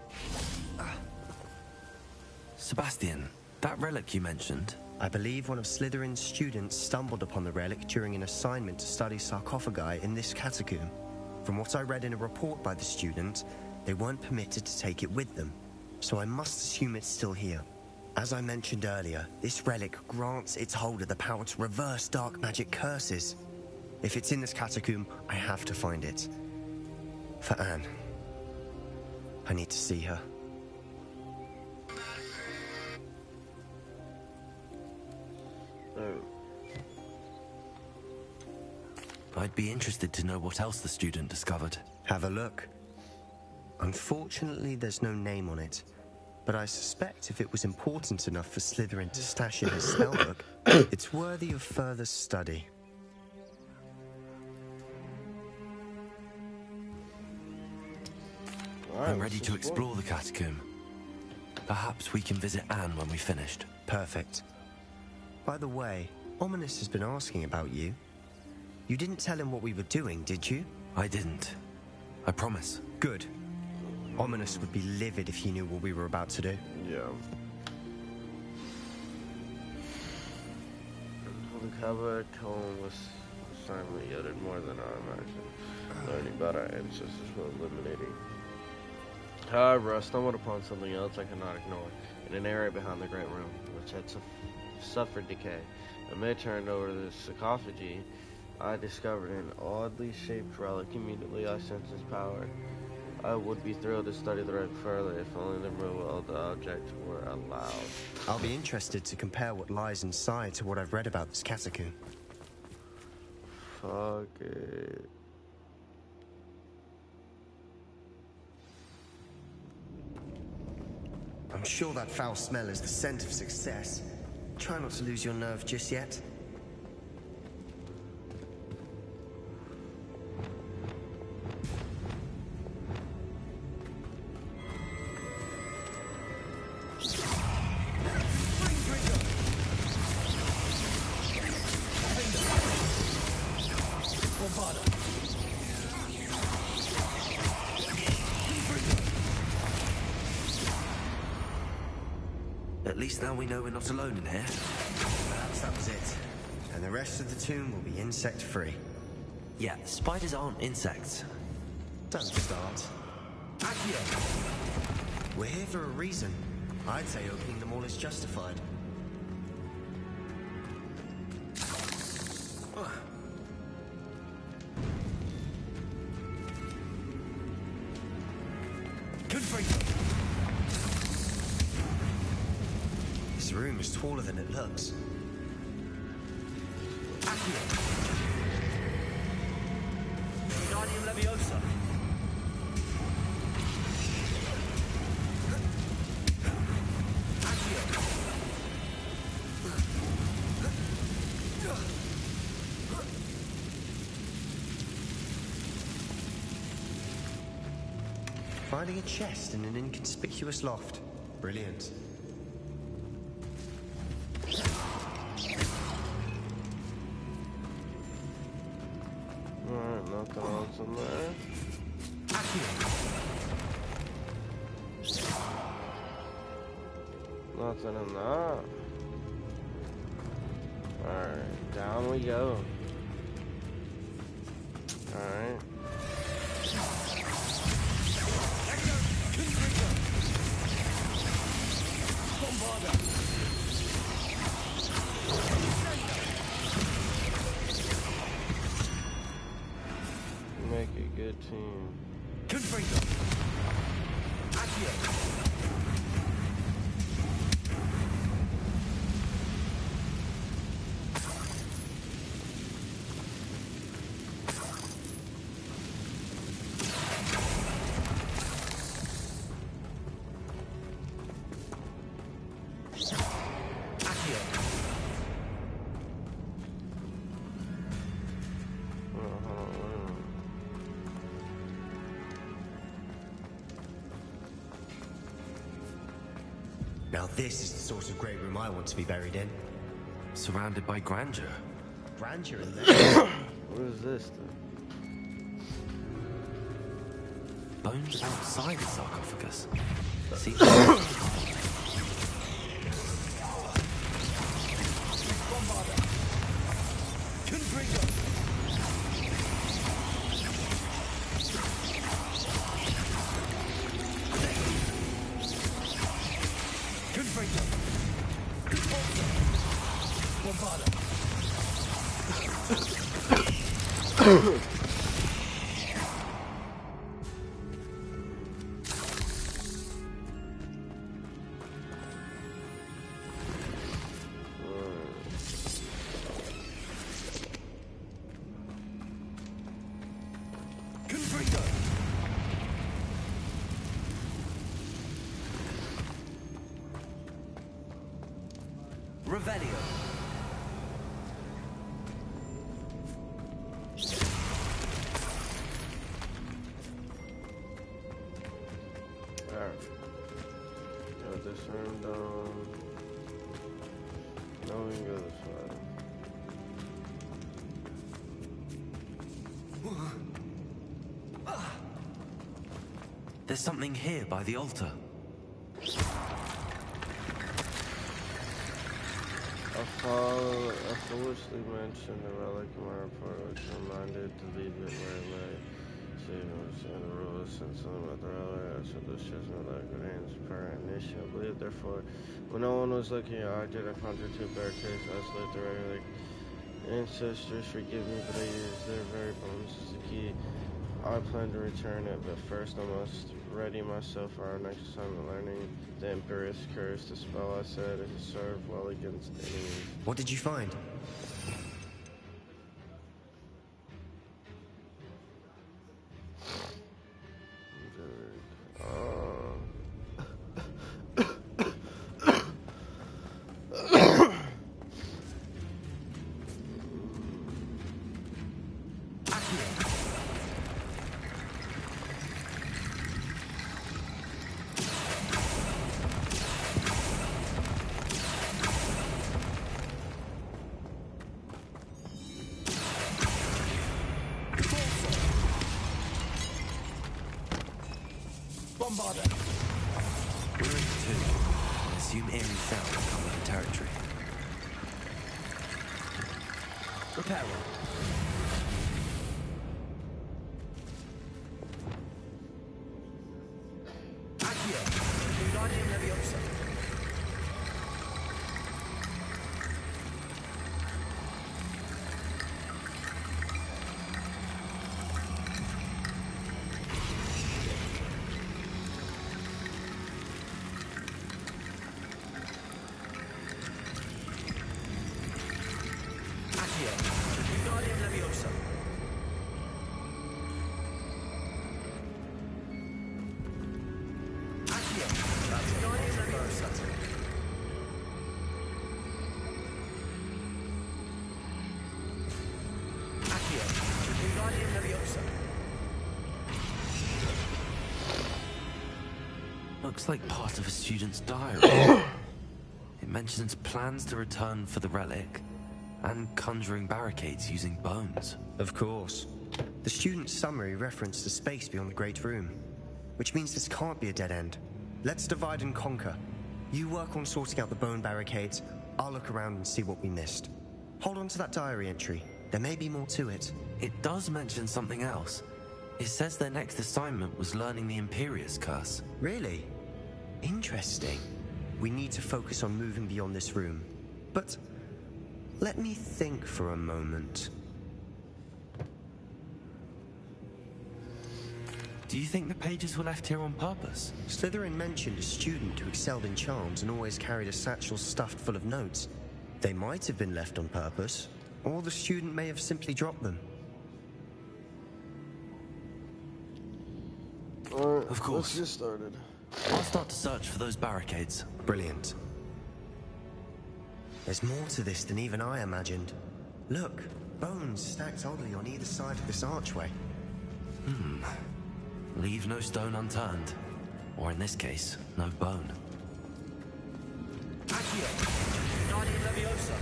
S14: Sebastian, that relic you mentioned.
S4: I believe one of Slytherin's students stumbled upon the relic during an assignment to study sarcophagi in this catacomb. From what I read in a report by the student, they weren't permitted to take it with them, so I must assume it's still here. As I mentioned earlier, this relic grants its holder the power to reverse dark magic curses. If it's in this catacomb, I have to find it. For Anne. I need to see her.
S14: I'd be interested to know what else the student discovered.
S4: Have a look. Unfortunately, there's no name on it, but I suspect if it was important enough for Slytherin to stash in his spellbook, it's worthy of further study.
S14: I'm ready to explore the catacomb. Perhaps we can visit Anne when we've finished.
S4: Perfect. By the way, Ominous has been asking about you. You didn't tell him what we were doing, did you?
S14: I didn't. I promise.
S4: Good. Ominous would be livid if he knew what we were about to do.
S1: Yeah. The cover cone was silently yielded more than I imagined. Learning about our ancestors was illuminating. However, I stumbled upon something else I could not ignore. In an area behind the great room, which had suffered decay, amid turned over the sarcophagi, I discovered an oddly shaped relic. Immediately I sensed its power. I would be thrilled to study the relic further if only the removal of the object were allowed.
S4: I'll be interested to compare what lies inside to what I've read about this catacomb.
S1: Fuck it.
S4: I'm sure that foul smell is the scent of success. Try not to lose your nerve just yet.
S14: At least now we know we're not alone in here.
S4: Perhaps that was it. And the rest of the tomb will be insect-free.
S14: Yeah, spiders aren't insects.
S4: Don't start. Accio! We're here for a reason. I'd say opening them all is justified. This room is taller than it looks.
S15: Wingardium Leviosa.
S4: Finding a chest in an inconspicuous loft. Brilliant.
S1: Alright, nothing else in there. Nothing in that. Alright, down we go. Alright. Make a good team.
S4: Now this is the sort of great room I want to be buried in.
S14: Surrounded by grandeur.
S4: Grandeur in there?
S1: What is this then?
S14: bones outside the sarcophagus. Seems
S16: Revelio.
S1: Alright. Got this room down. Now we can go this way.
S14: there's something here by the altar.
S1: I foolishly mentioned the relic in my report, which reminded to leave it where it lay. Saving was in the rules and something about the relic. I said this shows no like remains per initial. I believe, therefore, when no one was looking, I conjured two barricades. I slit the relic. Ancestors, forgive me, but I used their very bones as the key. I plan to return it, but first I must ready myself for our next assignment, learning the Emperor's curse. The spell I said it served well against enemies.
S4: What did you find?
S14: We're in 2. I assume eerie sound will come with the territory.
S16: Reparo. Accio. Wingardium Leviosa. Wingardium Leviosa. Accio. Wingardium Leviosa. Accio. Wingardium Leviosa.
S14: Looks like part of a student's diary. It mentions plans to return for the relic and conjuring barricades using bones.
S4: Of course. The student's summary referenced the space beyond the Great Room, which means this can't be a dead end. Let's divide and conquer. You work on sorting out the bone barricades, I'll look around and see what we missed. Hold on to that diary entry. There may be more to it.
S14: It does mention something else. It says their next assignment was learning the Imperious Curse.
S4: Really? Interesting. We need to focus on moving beyond this room. But let me think for a moment.
S14: Do you think the pages were left here on purpose?
S4: Slytherin mentioned a student who excelled in charms and always carried a satchel stuffed full of notes. They might have been left on purpose, or the student may have simply dropped them.
S1: Alright,
S14: of course.
S1: Let's get started.
S14: I'll start to search for those barricades.
S4: Brilliant. There's more to this than even I imagined. Look, bones stacked oddly on either side of this archway.
S14: Leave no stone unturned. Or in this case, no bone.
S16: Accio. Wingardium Leviosa.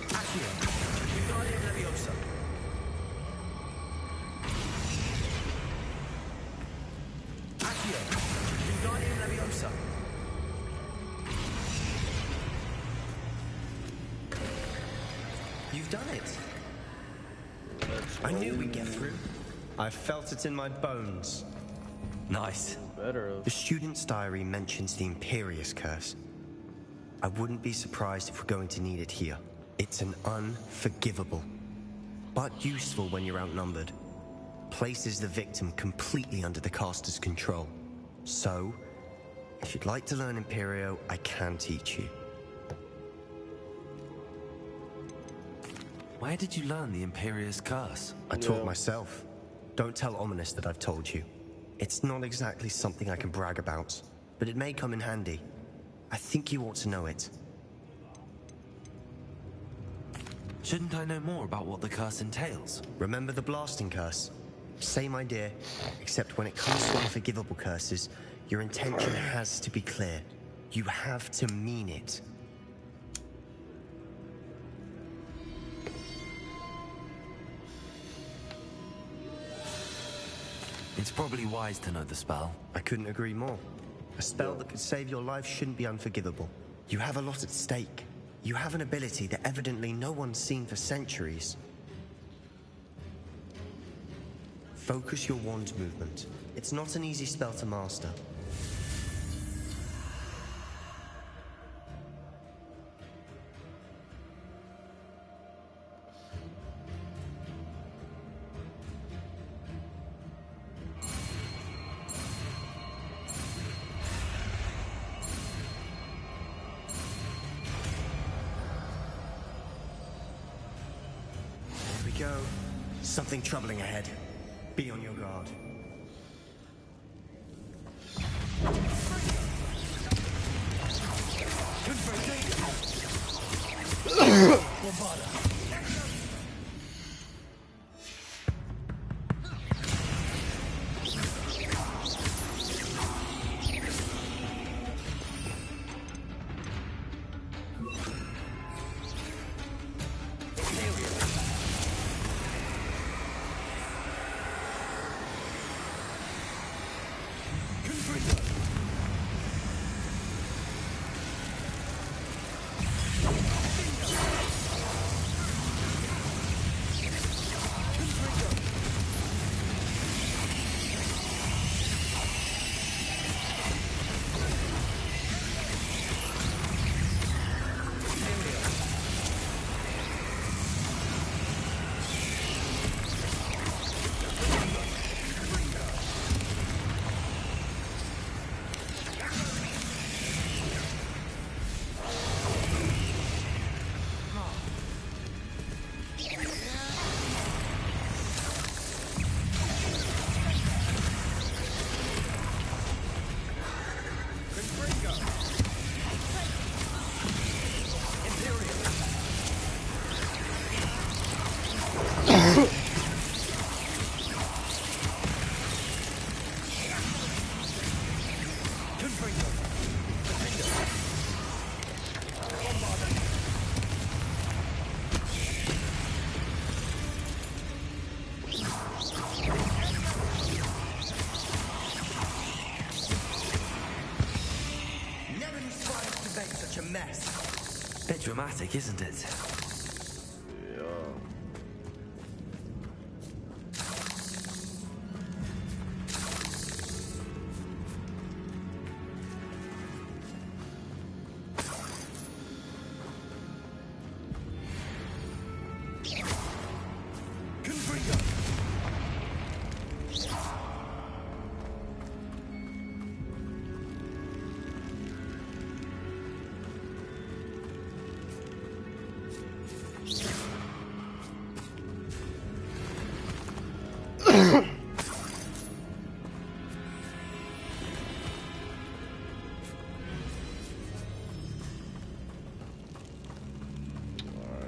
S16: Accio.
S4: You've done it. I knew we'd get through. I felt it in my bones.
S14: Nice.
S4: The student's diary mentions the Imperious Curse. I wouldn't be surprised if we're going to need it here. It's an unforgivable, but useful when you're outnumbered. Places the victim completely under the caster's control. So, if you'd like to learn Imperio, I can teach you.
S14: Where did you learn the Imperious Curse?
S4: I taught myself. Don't tell Ominous that I've told you. It's not exactly something I can brag about, but it may come in handy. I think you ought to know it.
S14: Shouldn't I know more about what the curse entails?
S4: Remember the blasting curse? Same idea, except when it comes to unforgivable curses, your intention has to be clear. You have to mean it.
S14: It's probably wise to know the spell.
S4: I couldn't agree more. A spell that could save your life shouldn't be unforgivable. You have a lot at stake. You have an ability that evidently no one's seen for centuries. Focus your wand movement. It's not an easy spell to master. Go. Something troubling ahead. Be on your guard.
S14: Bit dramatic, isn't it?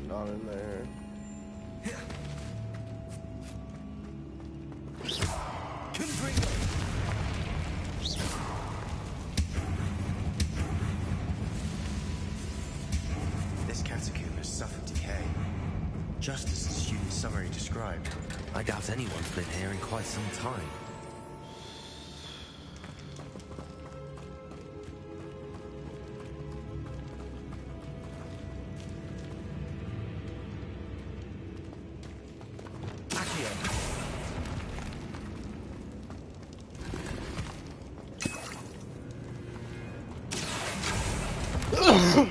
S1: Not in there.
S4: This catacomb has suffered decay, just as the student's summary described.
S14: I doubt anyone's been here in quite some time.
S1: Didn't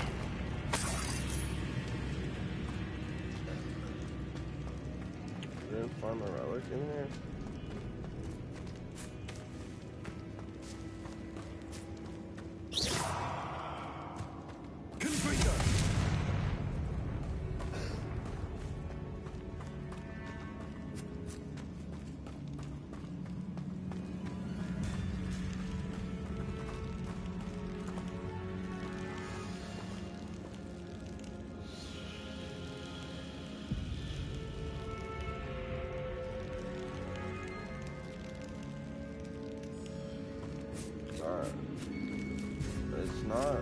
S1: find the relic in here. It's not.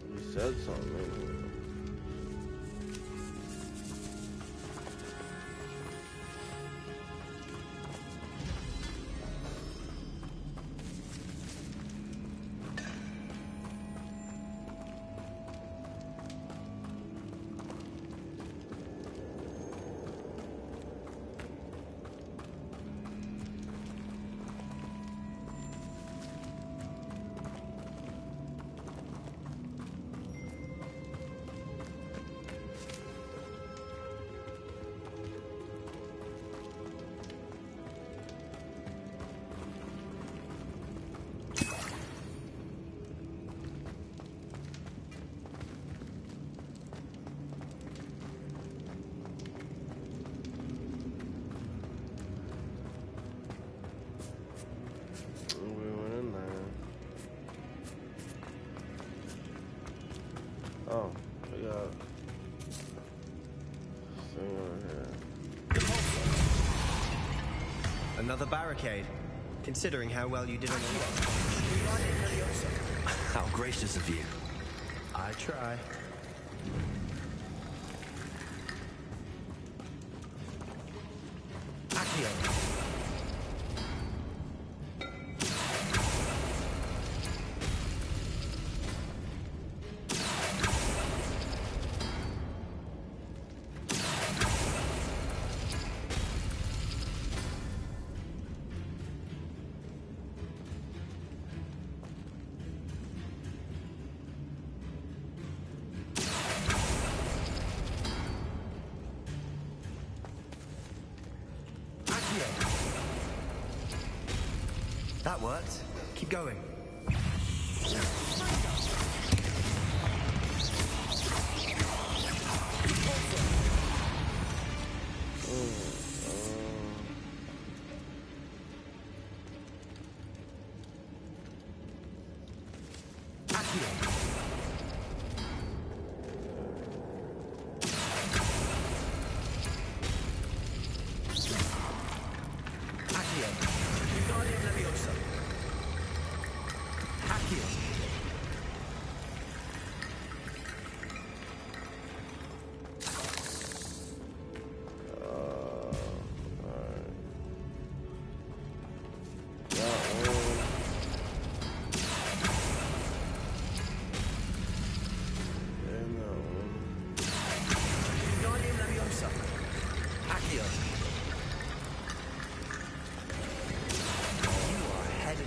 S1: You said something. Oh, we got thing over here.
S4: Another barricade. Considering how well you did on the
S14: How gracious of you.
S4: I try.
S16: Accio.
S4: That worked. Keep going.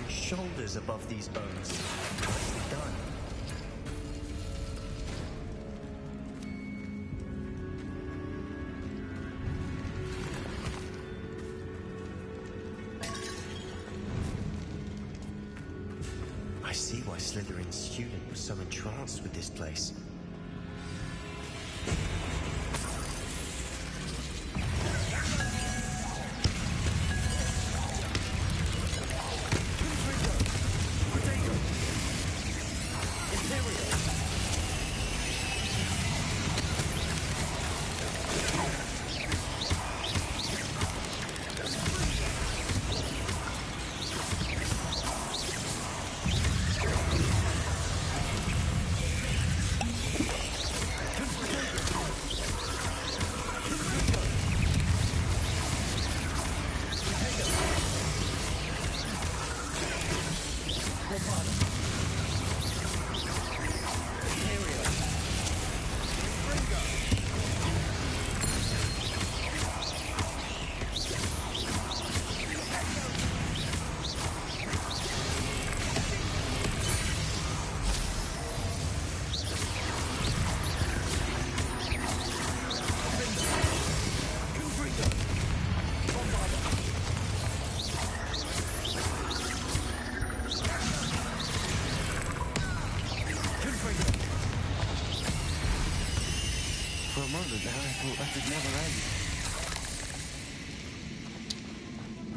S4: Shoulders above these bones. Nicely done. I see why Slytherin's student was so entranced with this place.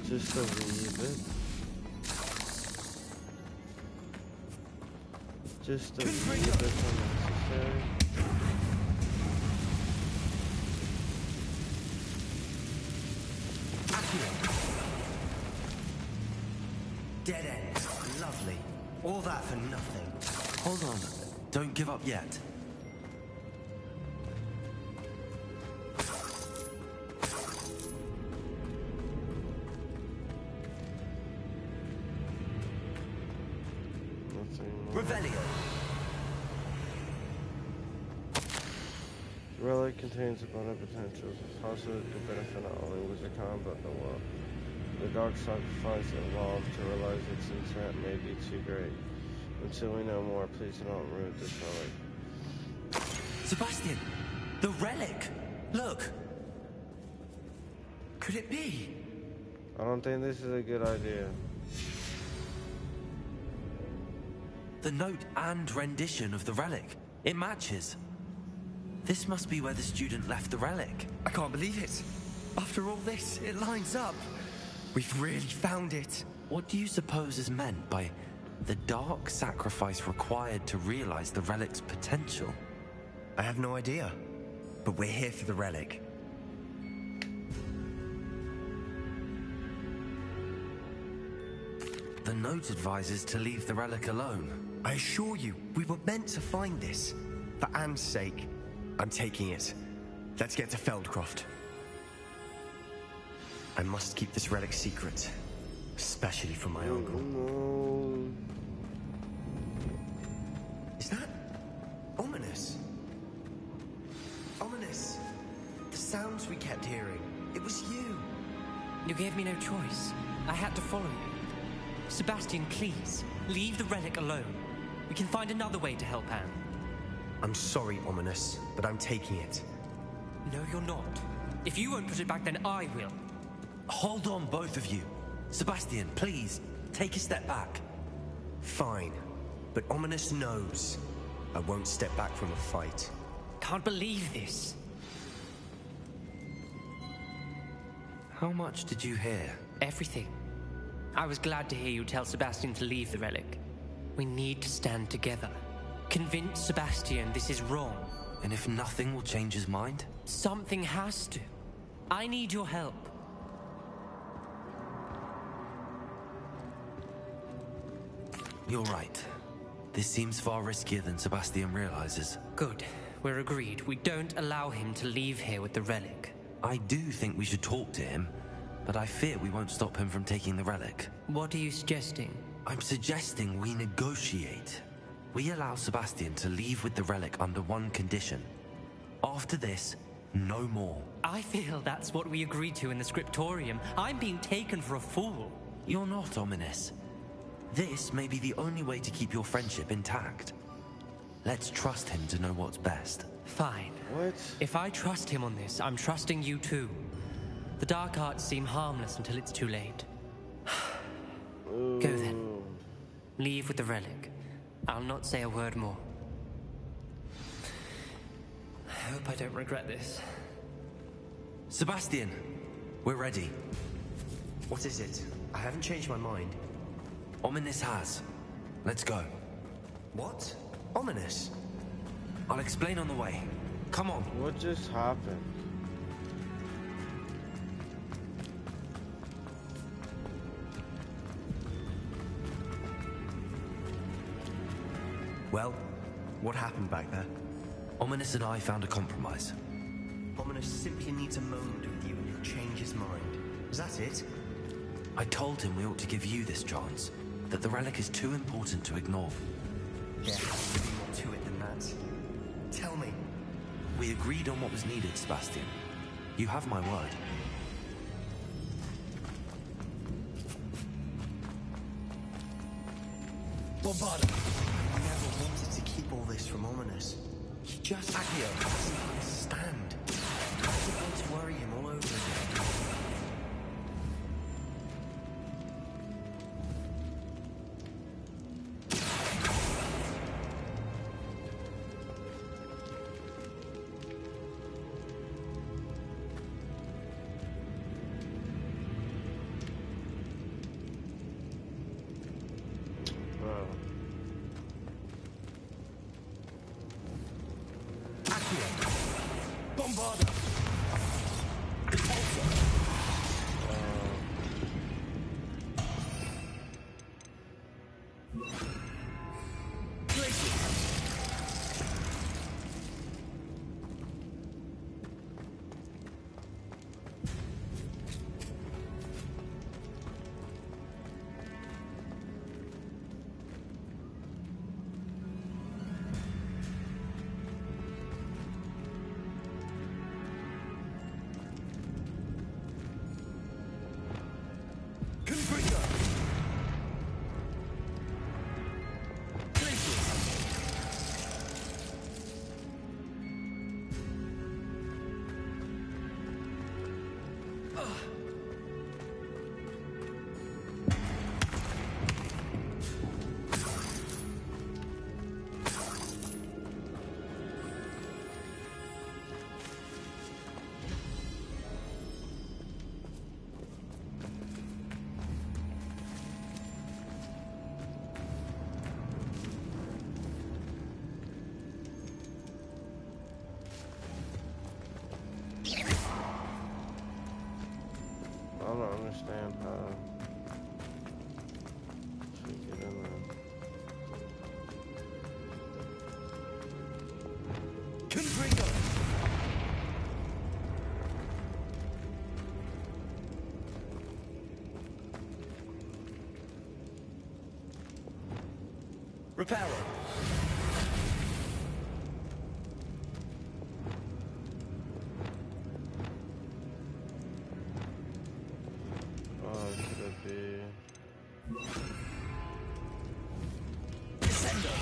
S1: Just a wee bit. Just a wee bit unnecessary.
S4: Dead end. Lovely. All that for nothing.
S14: Hold on. Don't give up yet.
S4: Revelio.
S1: Relic contains abundant potentials. It's also could benefit not only Wizardcon but the world. The dark sacrifice involved to realize its intent may be too great. Until we know more, please don't ruin this relic.
S14: Sebastian! The relic! Look! Could it be?
S1: I don't think this is a good idea.
S14: The note and rendition of the relic. It matches. This must be where the student left the relic.
S4: I can't believe it. After all this, it lines up. We've really found it.
S14: What do you suppose is meant by the dark sacrifice required to realize the relic's potential?
S4: I have no idea. But we're here for the relic.
S14: The note advises to leave the relic alone.
S4: I assure you, we were meant to find this. For Anne's sake, I'm taking it. Let's get to Feldcroft. I must keep this relic secret. Especially from my uncle.
S1: No.
S4: Is that ominous? Ominous. The sounds we kept hearing. It was you.
S8: You gave me no choice. I had to follow you. Sebastian, please, leave the relic alone. We can find another way to help Anne.
S4: I'm sorry, Ominous, but I'm taking it.
S8: No, you're not. If you won't put it back, then I will.
S14: Hold on, both of you. Sebastian, please, take a step back.
S4: Fine, but Ominous knows I won't step back from a fight.
S8: Can't believe this.
S14: How much did you hear?
S8: Everything. I was glad to hear you tell Sebastian to leave the relic. We need to stand together. Convince Sebastian this is wrong.
S14: And if nothing will change his mind?
S8: Something has to. I need your help.
S14: You're right. This seems far riskier than Sebastian realizes.
S8: Good. We're agreed. We don't allow him to leave here with the relic.
S14: I do think we should talk to him, but I fear we won't stop him from taking the relic.
S8: What are you suggesting?
S14: I'm suggesting we negotiate. We allow Sebastian to leave with the relic under one condition. After this, no more.
S8: I feel that's what we agreed to in the scriptorium. I'm being taken for a fool.
S14: You're not, Ominous. This may be the only way to keep your friendship intact. Let's trust him to know what's best.
S8: Fine.
S1: What?
S8: If I trust him on this, I'm trusting you too. The dark arts seem harmless until it's too late. Go then. Leave with the relic. I'll not say a word more. I hope I don't regret this.
S14: Sebastian, we're ready.
S4: What is it? I haven't changed my mind.
S14: Ominous has. Let's go.
S4: What? Ominous?
S14: I'll explain on the way. Come on.
S1: What just happened?
S4: Well, what happened back there?
S14: Ominous and I found a compromise.
S4: Ominous simply needs a moment with you and he'll change his mind. Is that it?
S14: I told him we ought to give you this chance, that the relic is too important to ignore.
S4: Yeah, there's more to it than that. Tell me.
S14: We agreed on what was needed, Sebastian. You have my word.
S4: Bombarda! I never wanted to keep all this from Ominous. He just doesn't understand. I don't want to worry him all over again.
S16: Bombarda. Repulsor.
S1: I don't understand how to get in there.
S16: Confringo. Reparo.
S1: Could it be?
S16: Descendo.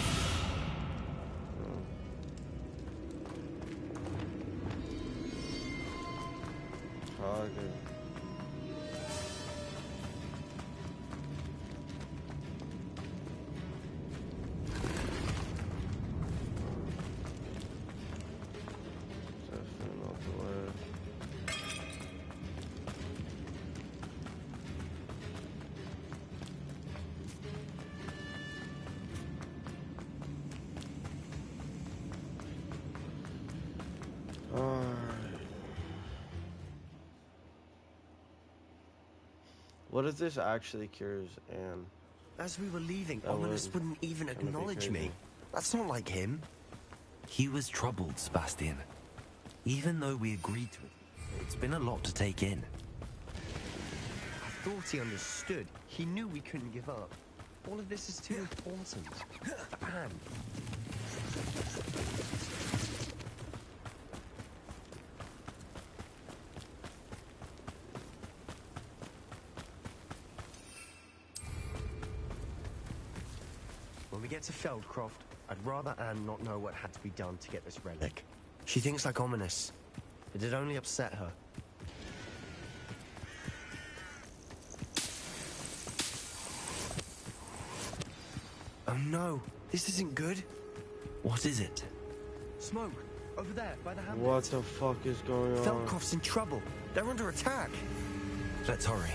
S1: Target. Definitely not the way. What if this actually cures Anne?
S4: As we were leaving,
S1: That
S4: Ominous wouldn't even
S1: kinda be
S4: acknowledge me.
S1: crazy.
S4: That's not like him.
S14: He was troubled, Sebastian. Even though we agreed to it, it's been a lot to take in.
S4: I thought he understood. He knew we couldn't give up. All of this is too important. Anne. When we get to Feldcroft, I'd rather Anne not know what had to be done to get this relic. She thinks like Ominous. It'd only upset her. Oh no, this isn't good.
S14: What is it?
S4: Smoke, over there, by the hamlet.
S1: What the fuck is going on?
S4: Feldcroft's in trouble. They're under attack.
S14: Let's hurry.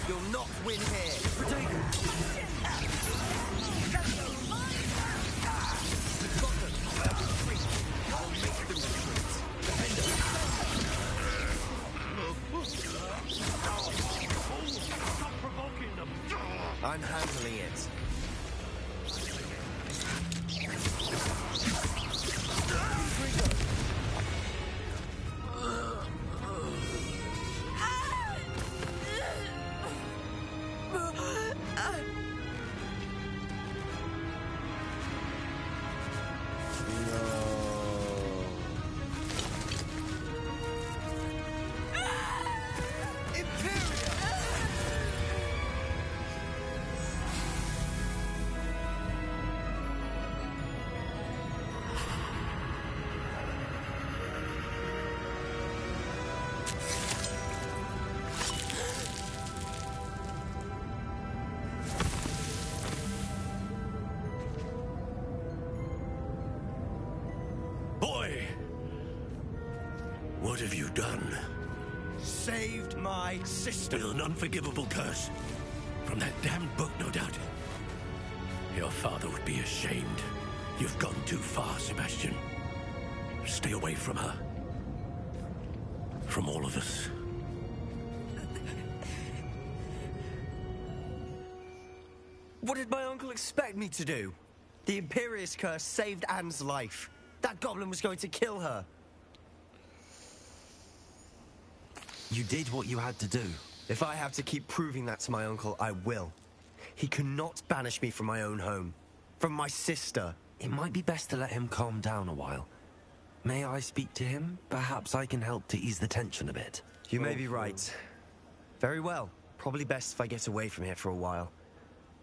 S16: You'll not
S4: win here. I'm handling it.
S16: Boy! What have you done?
S4: Saved my sister.
S16: With an unforgivable curse. From that damned book, no doubt. Your father would be ashamed. You've gone too far, Sebastian. Stay away from her. From all of us.
S4: What did my uncle expect me to do? The Imperious curse saved Anne's life. That goblin was going to kill her.
S14: You did what you had to do.
S4: If I have to keep proving that to my uncle, I will. He cannot banish me from my own home. From my sister.
S14: It might be best to let him calm down a while. May I speak to him? Perhaps I can help to ease the tension a bit.
S4: You may be right. Very well. Probably best if I get away from here for a while.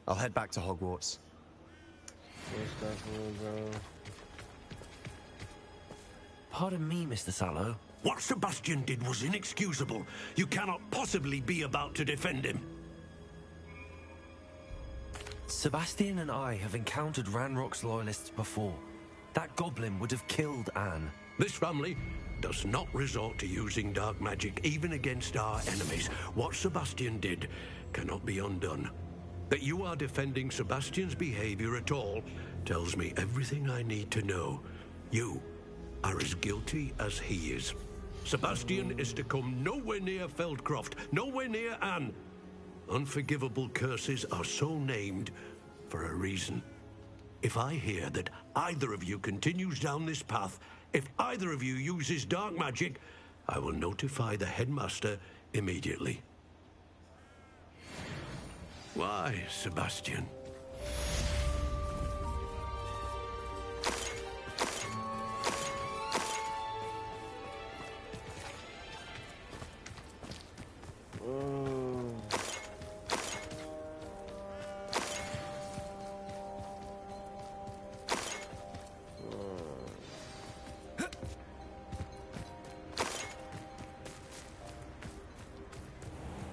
S4: I'll head back to Hogwarts.
S14: Pardon me, Mr. Sallow.
S16: What Sebastian did was inexcusable. You cannot possibly be about to defend him.
S14: Sebastian and I have encountered Ranrock's loyalists before. That goblin would have killed Anne.
S16: This family does not resort to using dark magic even against our enemies. What Sebastian did cannot be undone. That you are defending Sebastian's behavior at all tells me everything I need to know. You are as guilty as he is. Sebastian is to come nowhere near Feldcroft, nowhere near Anne. Unforgivable curses are so named for a reason. If I hear that either of you continues down this path, if either of you uses dark magic, I will notify the headmaster immediately. Why, Sebastian?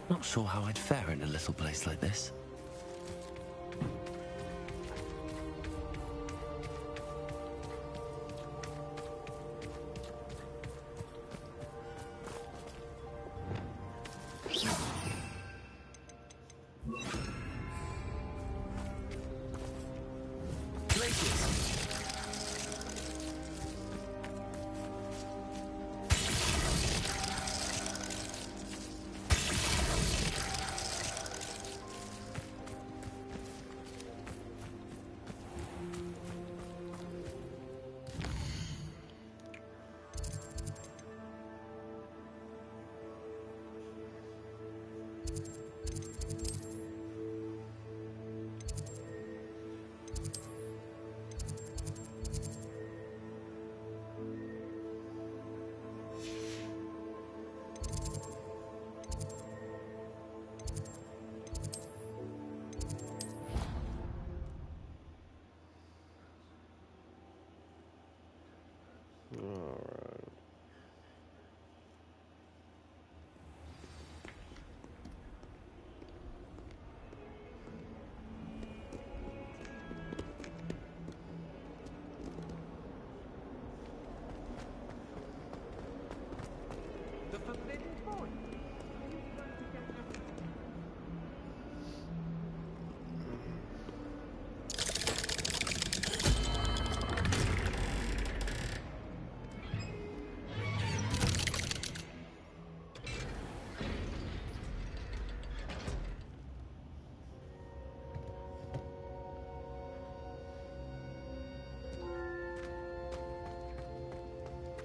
S14: Not sure how I'd fare in a little place like this.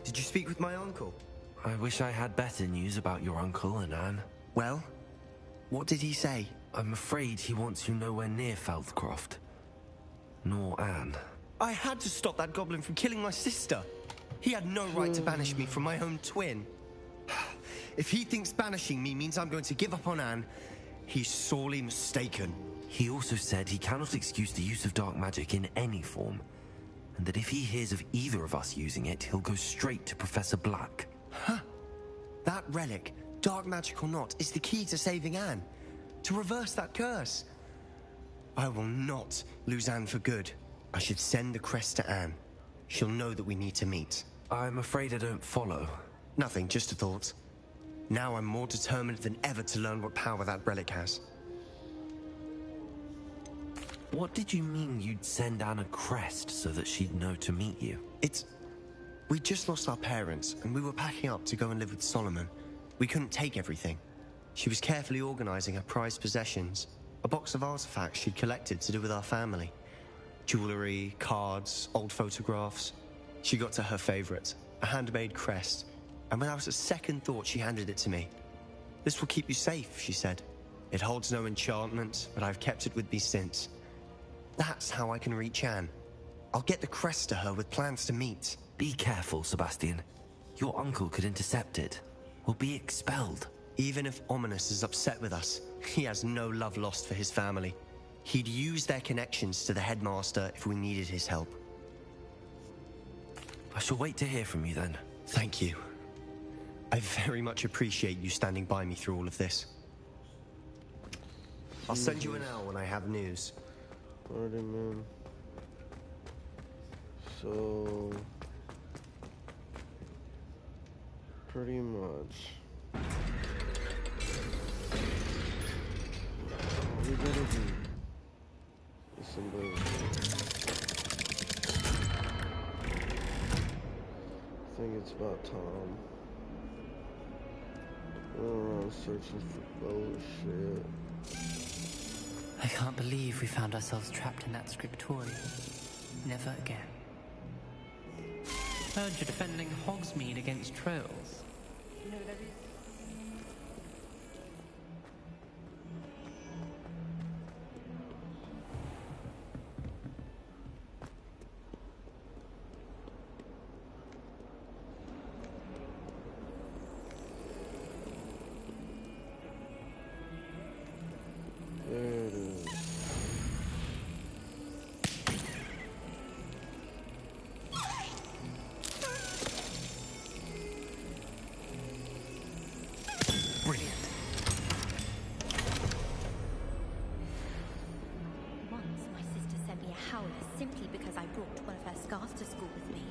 S4: Did you speak with my uncle?
S14: I wish I had better news about your uncle and Anne.
S4: Well, what did he say?
S14: I'm afraid he wants you nowhere near Feldcroft. Nor Anne.
S4: I had to stop that goblin from killing my sister. He had no right to banish me from my own twin. If he thinks banishing me means I'm going to give up on Anne, he's sorely mistaken.
S14: He also said he cannot excuse the use of dark magic in any form, and that if he hears of either of us using it, he'll go straight to Professor Black.
S4: Huh. That relic, dark magic or not, is the key to saving Anne. To reverse that curse. I will not lose Anne for good. I should send the crest to Anne. She'll know that we need to meet.
S14: I'm afraid I don't follow.
S4: Nothing, just a thought. Now I'm more determined than ever to learn what power that relic has.
S14: What did you mean you'd send Anne a crest so that she'd know to meet you?
S4: We just lost our parents, and we were packing up to go and live with Solomon. We couldn't take everything. She was carefully organizing her prized possessions, a box of artifacts she'd collected to do with our family. Jewelry, cards, old photographs. She got to her favorite, a handmade crest, and without a second thought she handed it to me. This will keep you safe, she said. It holds no enchantment, but I've kept it with me since. That's how I can reach Anne. I'll get the crest to her with plans to meet.
S14: Be careful, Sebastian. Your uncle could intercept it, or be expelled.
S4: Even if Ominous is upset with us, he has no love lost for his family. He'd use their connections to the headmaster if we needed his help.
S14: I shall wait to hear from you then.
S4: Thank you. I very much appreciate you standing by me through all of this. I'll send you an hour when I have news.
S1: Alrighty, man. So... pretty much. All we gotta do is somebody. I think it's about time. Oh, searching for bullshit.
S8: I can't believe we found ourselves trapped in that scriptorium. Never again. Heard you're defending Hogsmeade against trolls.
S1: There it is.
S8: Brilliant.
S10: Once, my sister sent me a howler simply because I brought one of her scarves to school with me.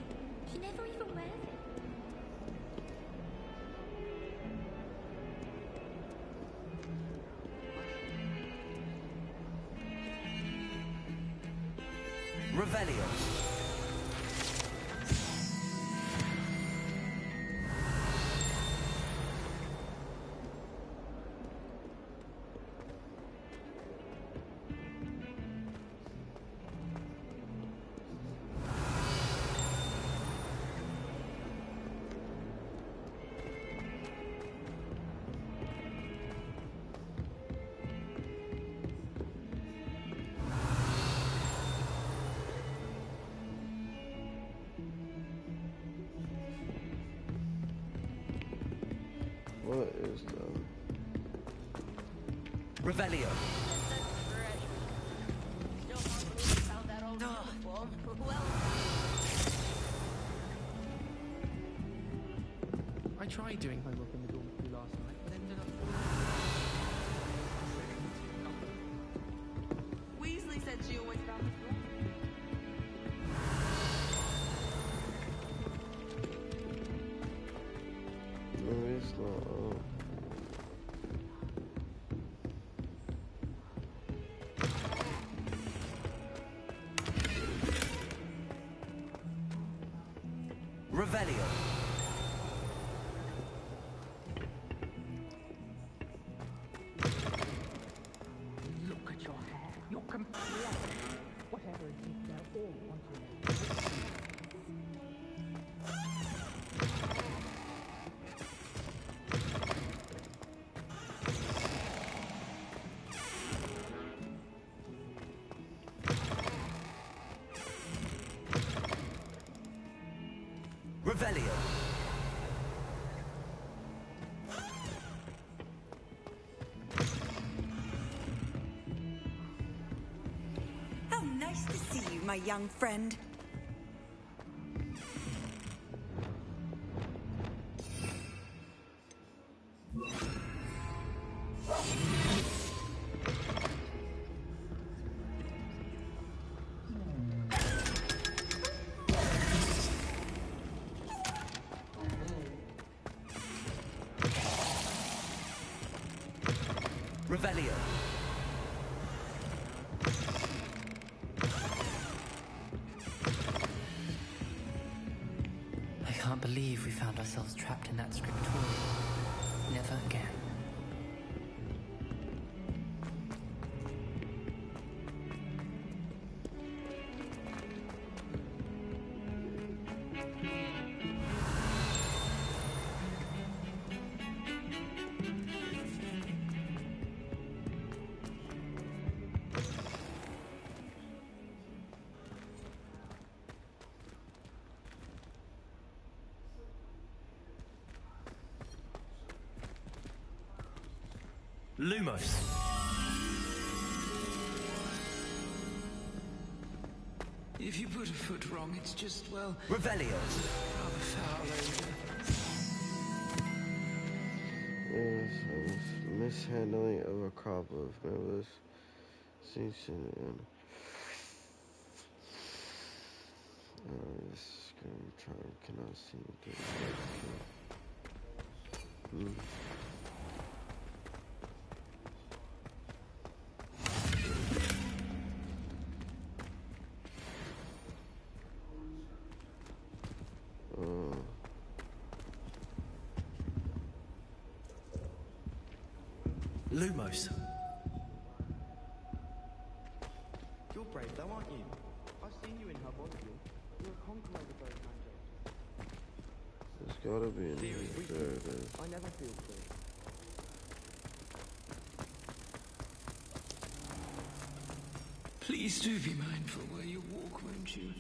S10: She never even wears it.
S4: Revelio.
S1: What is that?
S4: Revelio.
S17: I tried doing homework in the dormitory last night, but ended up...
S18: Weasley said she always found it wrong.
S1: No, it's not.
S4: Revelio.
S18: Look at your hair. You're completely... Whatever it is, they're all wanting it.
S4: Revelio.
S2: How nice to see you, my young friend.
S4: Revelio.
S8: I can't believe we found ourselves trapped in that scriptorium. Never again.
S4: Lumos.
S19: If you put a foot wrong, it's just, well...
S4: Revelio.
S19: Rather foul
S1: Yes, I was mishandling of a crop of members. And this term cannot seem to
S4: Lumos.
S17: You're brave though, aren't you? I've seen you in her body. You're a conqueror of those magic.
S1: There's gotta be an there it is.
S17: I never feel free.
S19: Please do be mindful where you walk, won't you?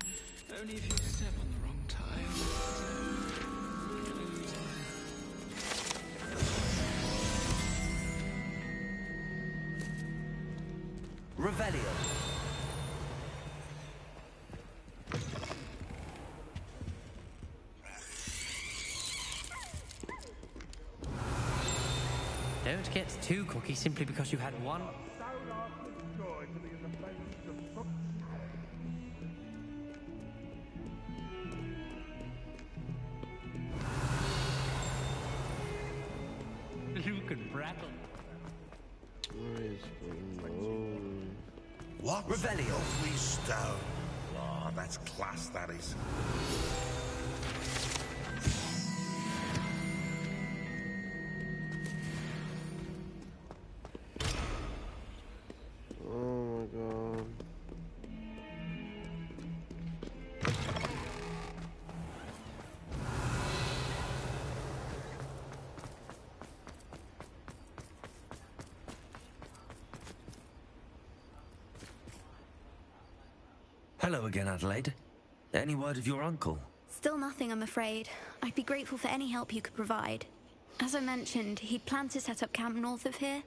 S19: Only if you step on the wrong tile.
S4: Revelio.
S8: Don't get too cocky simply because you had one. Luke and Brattle.
S20: What?
S4: Revelio.
S20: Lovely stone. Oh, that's class, that is.
S1: Oh my god.
S14: Hello again, Adelaide. Any word of your uncle?
S21: Still nothing, I'm afraid. I'd be grateful for any help you could provide. As I mentioned, he'd planned to set up camp north of here.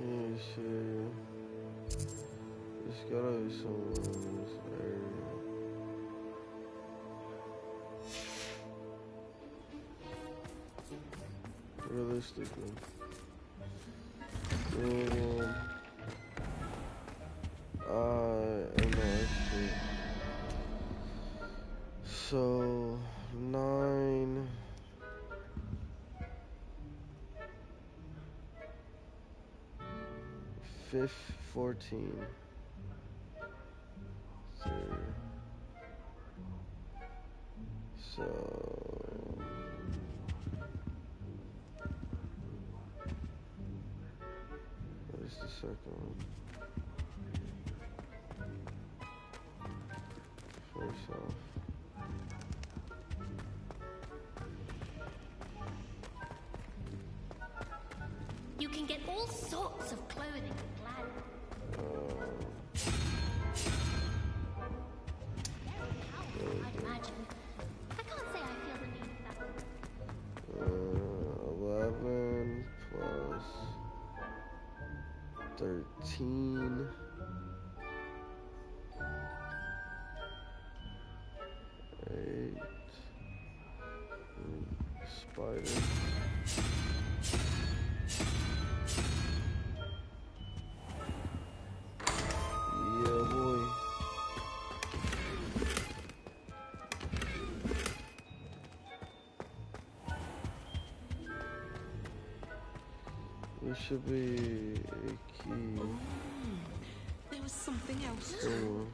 S1: Yeah, sure. There's gotta be someone in this area. Realistically. I don't know actually. So 9 14 so where's the second one? First off,
S3: all sorts of clothing and gladness. Very powerful, I'd imagine. I can't say I feel the need for that.
S1: 11 plus 13. 8. Spider. Yeah, boy. There should be a key.
S9: There was something else.
S1: Oh.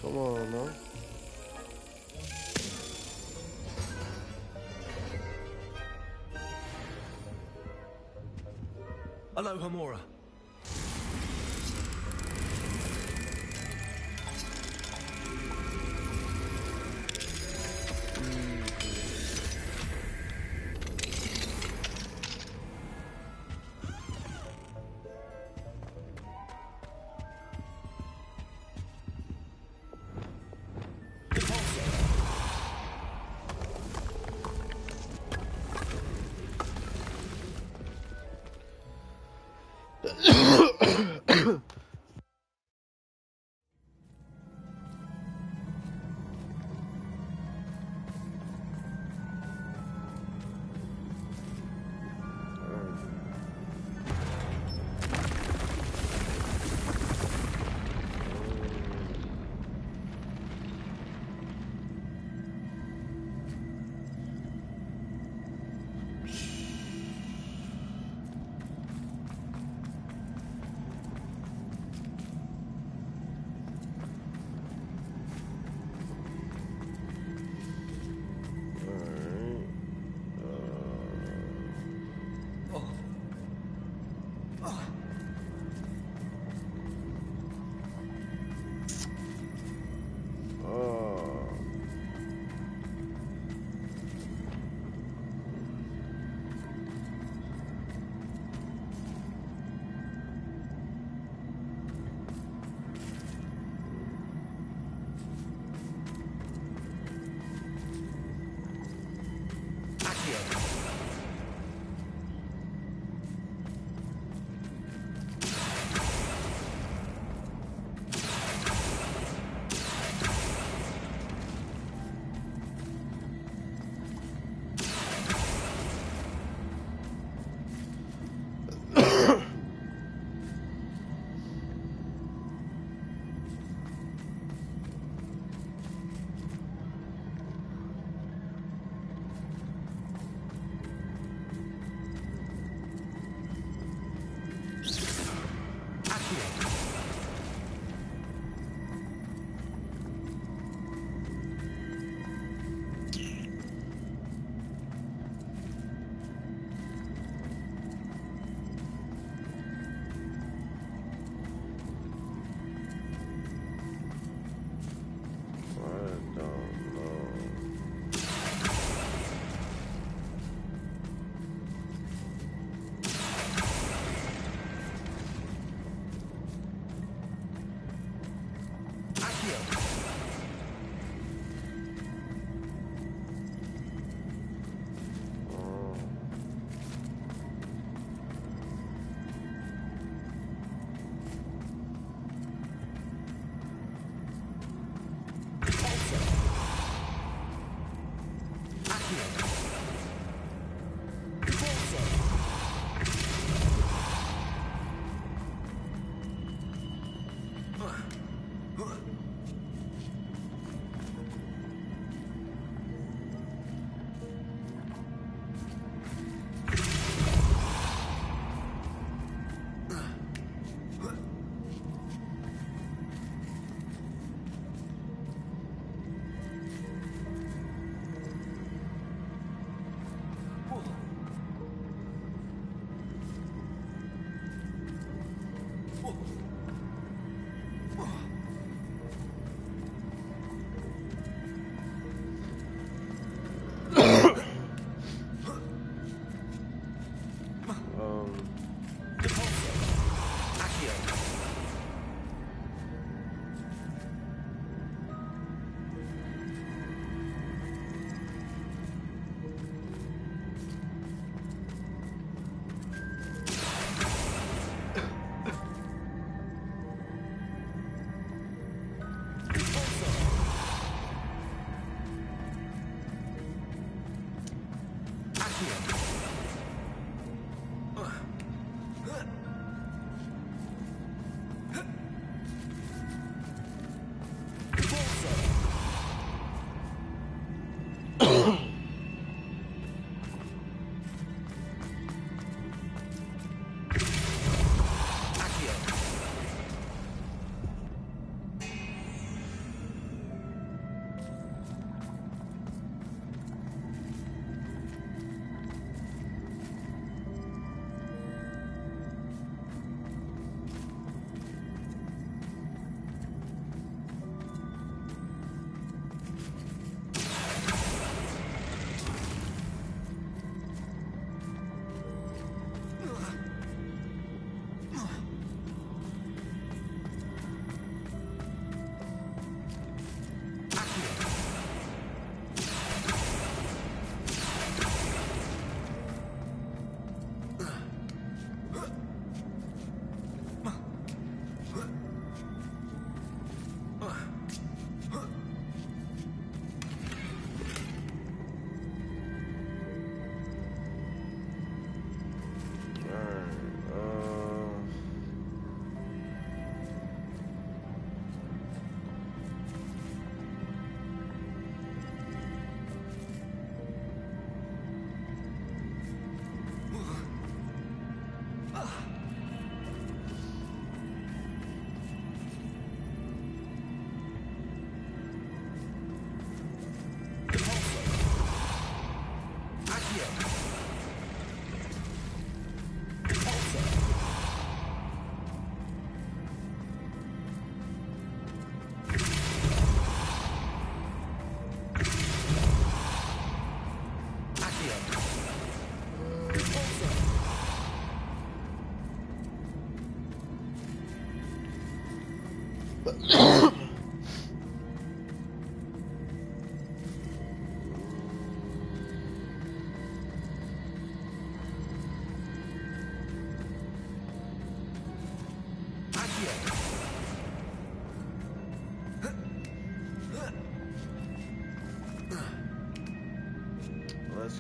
S1: Come on, now.
S14: Hello, Homura.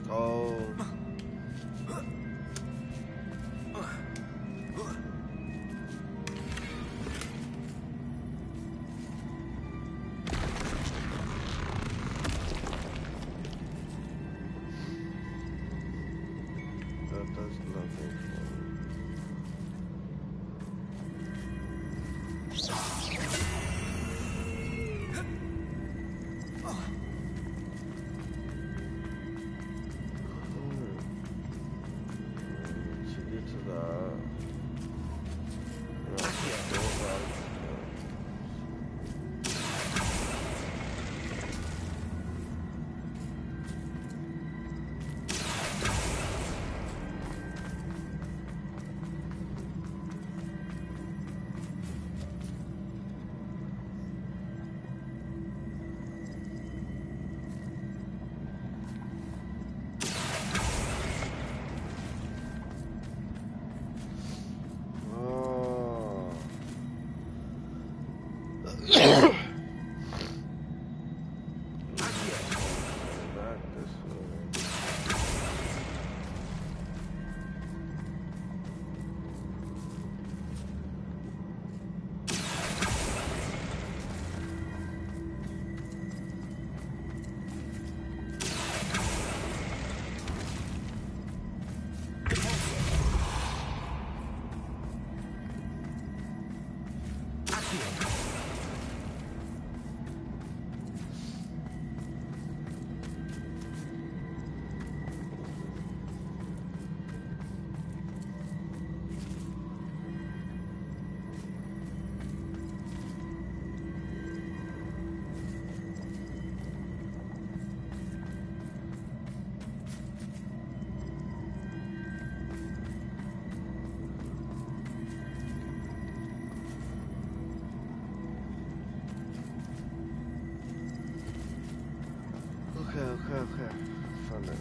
S1: go. That does nothing for me. To get to the Okay. Found it.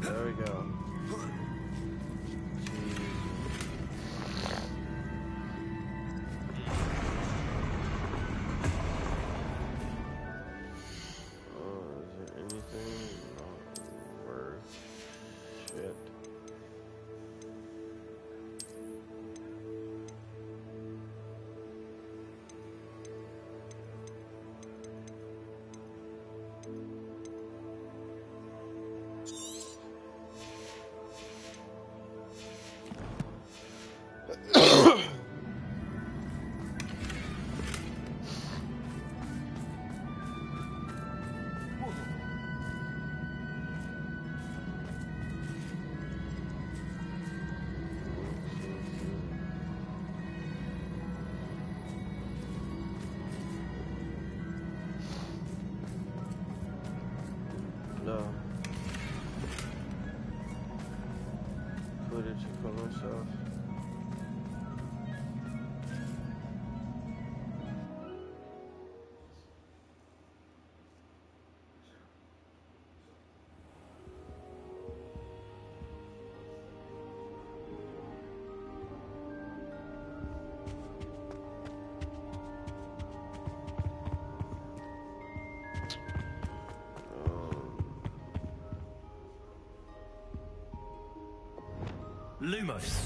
S1: There we go. Is there anything not worth shit? No. Footage for myself.
S8: Lumos.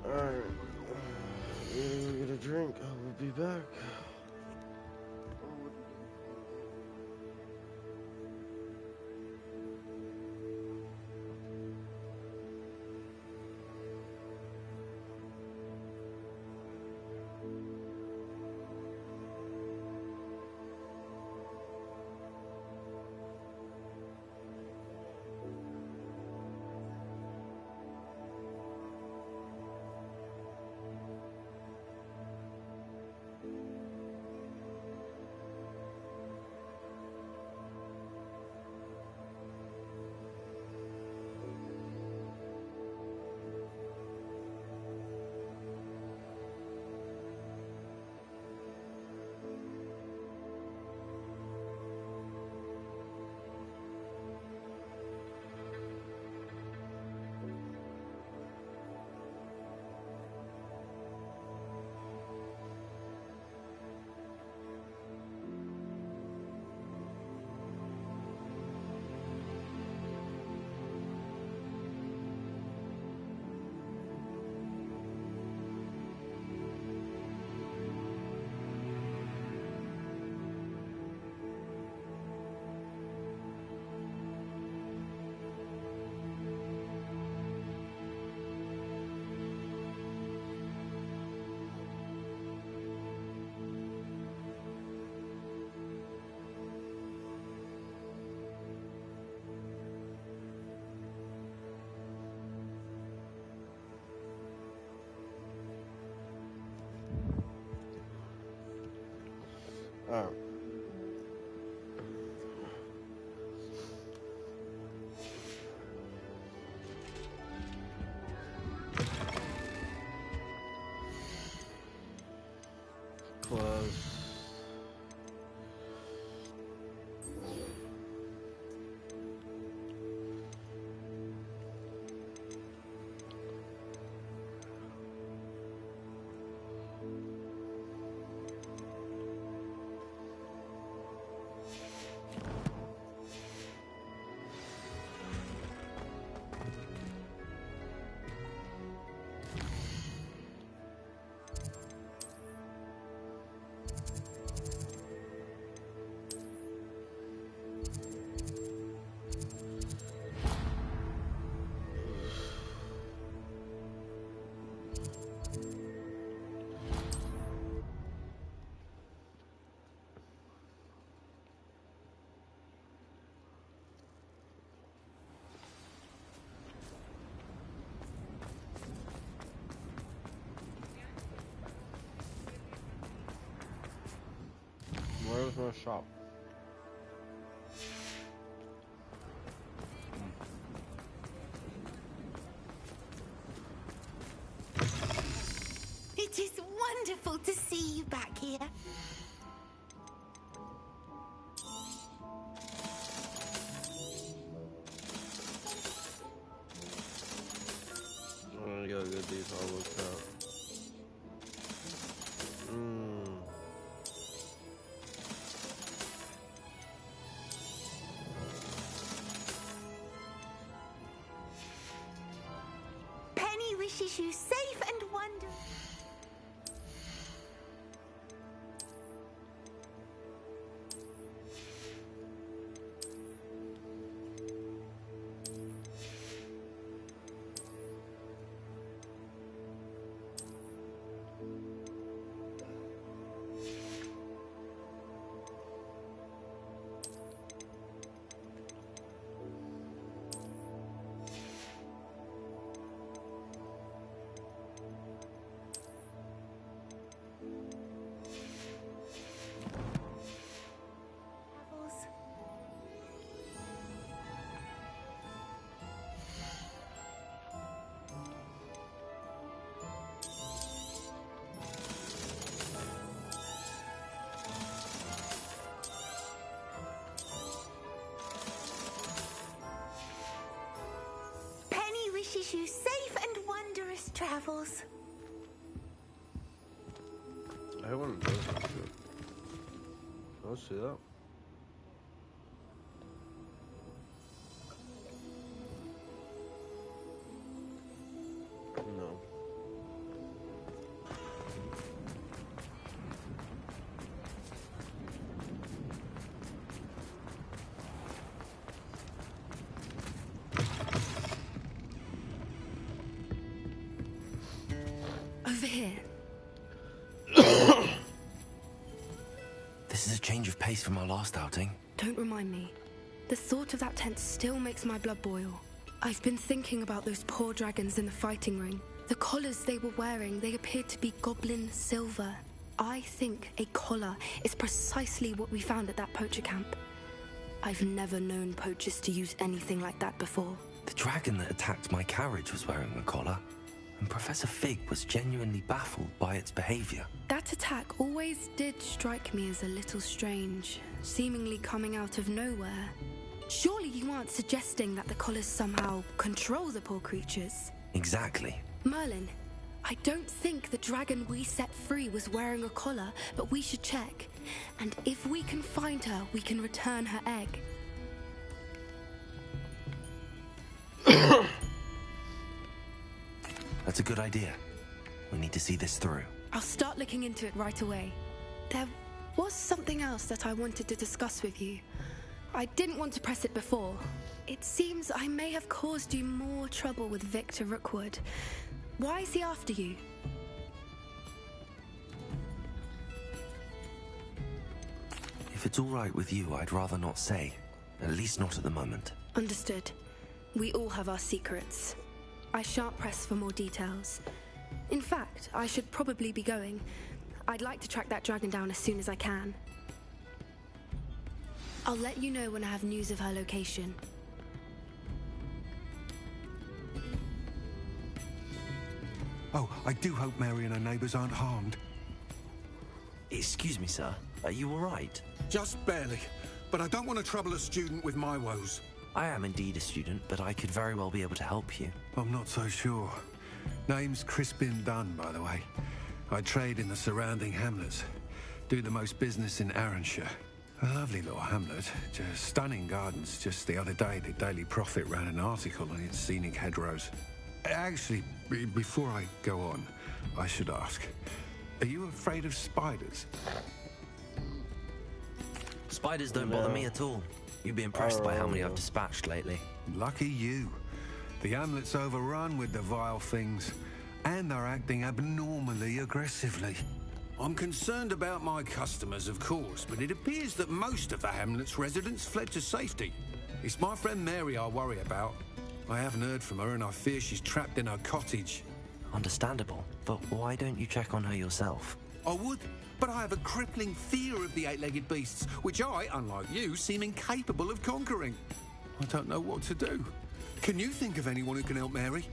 S1: Alright. We'll get a drink. I will be back. Alright. Close. Where's my shop?
S10: It is wonderful to see you back here.
S1: I gotta get these all looked out.
S10: Penny wishes you safe and wonderful. yours?
S1: I want to do something. I'll see that. No.
S7: Over here.
S14: This is a change of pace from our last outing.
S7: Don't remind me. The thought of that tent still makes my blood boil. I've been thinking about those poor dragons in the fighting ring. The collars they were wearing, they appeared to be goblin silver. I think a collar is precisely what we found at that poacher camp. I've never known poachers to use anything like that before.
S14: The dragon that attacked my carriage was wearing a collar, and Professor Fig was genuinely baffled by its behavior.
S7: That attack always did strike me as a little strange, seemingly coming out of nowhere. Surely you aren't suggesting that the collars somehow control the poor creatures?
S14: Exactly.
S7: Merlin, I don't think the dragon we set free was wearing a collar, but we should check. And if we can find her, we can return her egg.
S14: That's a good idea. We need to see this through.
S7: I'll start looking into it right away. There was something else that I wanted to discuss with you. I didn't want to press it before. It seems I may have caused you more trouble with Victor Rookwood. Why is he after you?
S14: If it's all right with you, I'd rather not say. At least not at the moment.
S7: Understood. We all have our secrets. I shan't press for more details. In fact, I should probably be going. I'd like to track that dragon down as soon as I can. I'll let you know when I have news of her location.
S5: Oh, I do hope Mary and her neighbours aren't harmed.
S14: Excuse me, sir. Are you all right?
S5: Just barely. But I don't want to trouble a student with my woes.
S14: I am indeed a student, but I could very well be able to help you.
S5: I'm not so sure. Name's Crispin Dunn, by the way. I trade in the surrounding hamlets. Do the most business in Arranshire. A lovely little hamlet. Just stunning gardens. Just the other day, the Daily Prophet ran an article on its scenic hedgerows. Actually, before I go on, I should ask, are you afraid of spiders?
S14: Spiders don't bother me at all. You'd be impressed by how many I've dispatched lately.
S5: Lucky you. The hamlet's overrun with the vile things, and they're acting abnormally aggressively. I'm concerned about my customers, of course, but it appears that most of the hamlet's residents fled to safety. It's my friend Mary I worry about. I haven't heard from her, and I fear she's trapped in her cottage.
S14: Understandable, but why don't you check on her yourself?
S5: I would, but I have a crippling fear of the eight-legged beasts, which I, unlike you, seem incapable of conquering. I don't know what to do. Can you think of anyone who can help Mary?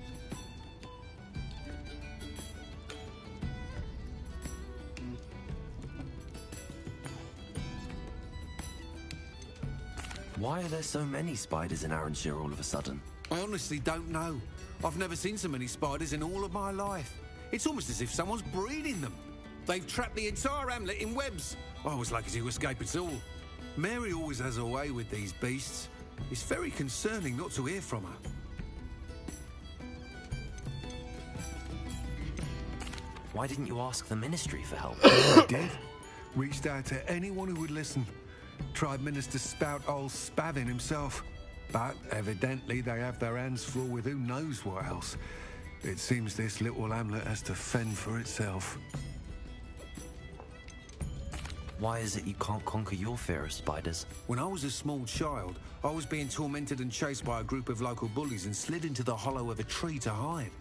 S14: Why are there so many spiders in Arranshire all of a sudden?
S5: I honestly don't know. I've never seen so many spiders in all of my life. It's almost as if someone's breeding them. They've trapped the entire hamlet in webs. I was lucky to escape it all. Mary always has a way with these beasts. It's very concerning not to hear from her.
S14: Why didn't you ask the ministry for help?
S5: I did. Reached out to anyone who would listen. Tried Minister Spout old Spavin himself. But evidently they have their hands full with who knows what else. It seems this little hamlet has to fend for itself.
S14: Why is it you can't conquer your fear of spiders?
S5: When I was a small child, I was being tormented and chased by a group of local bullies and slid into the hollow of a tree to hide.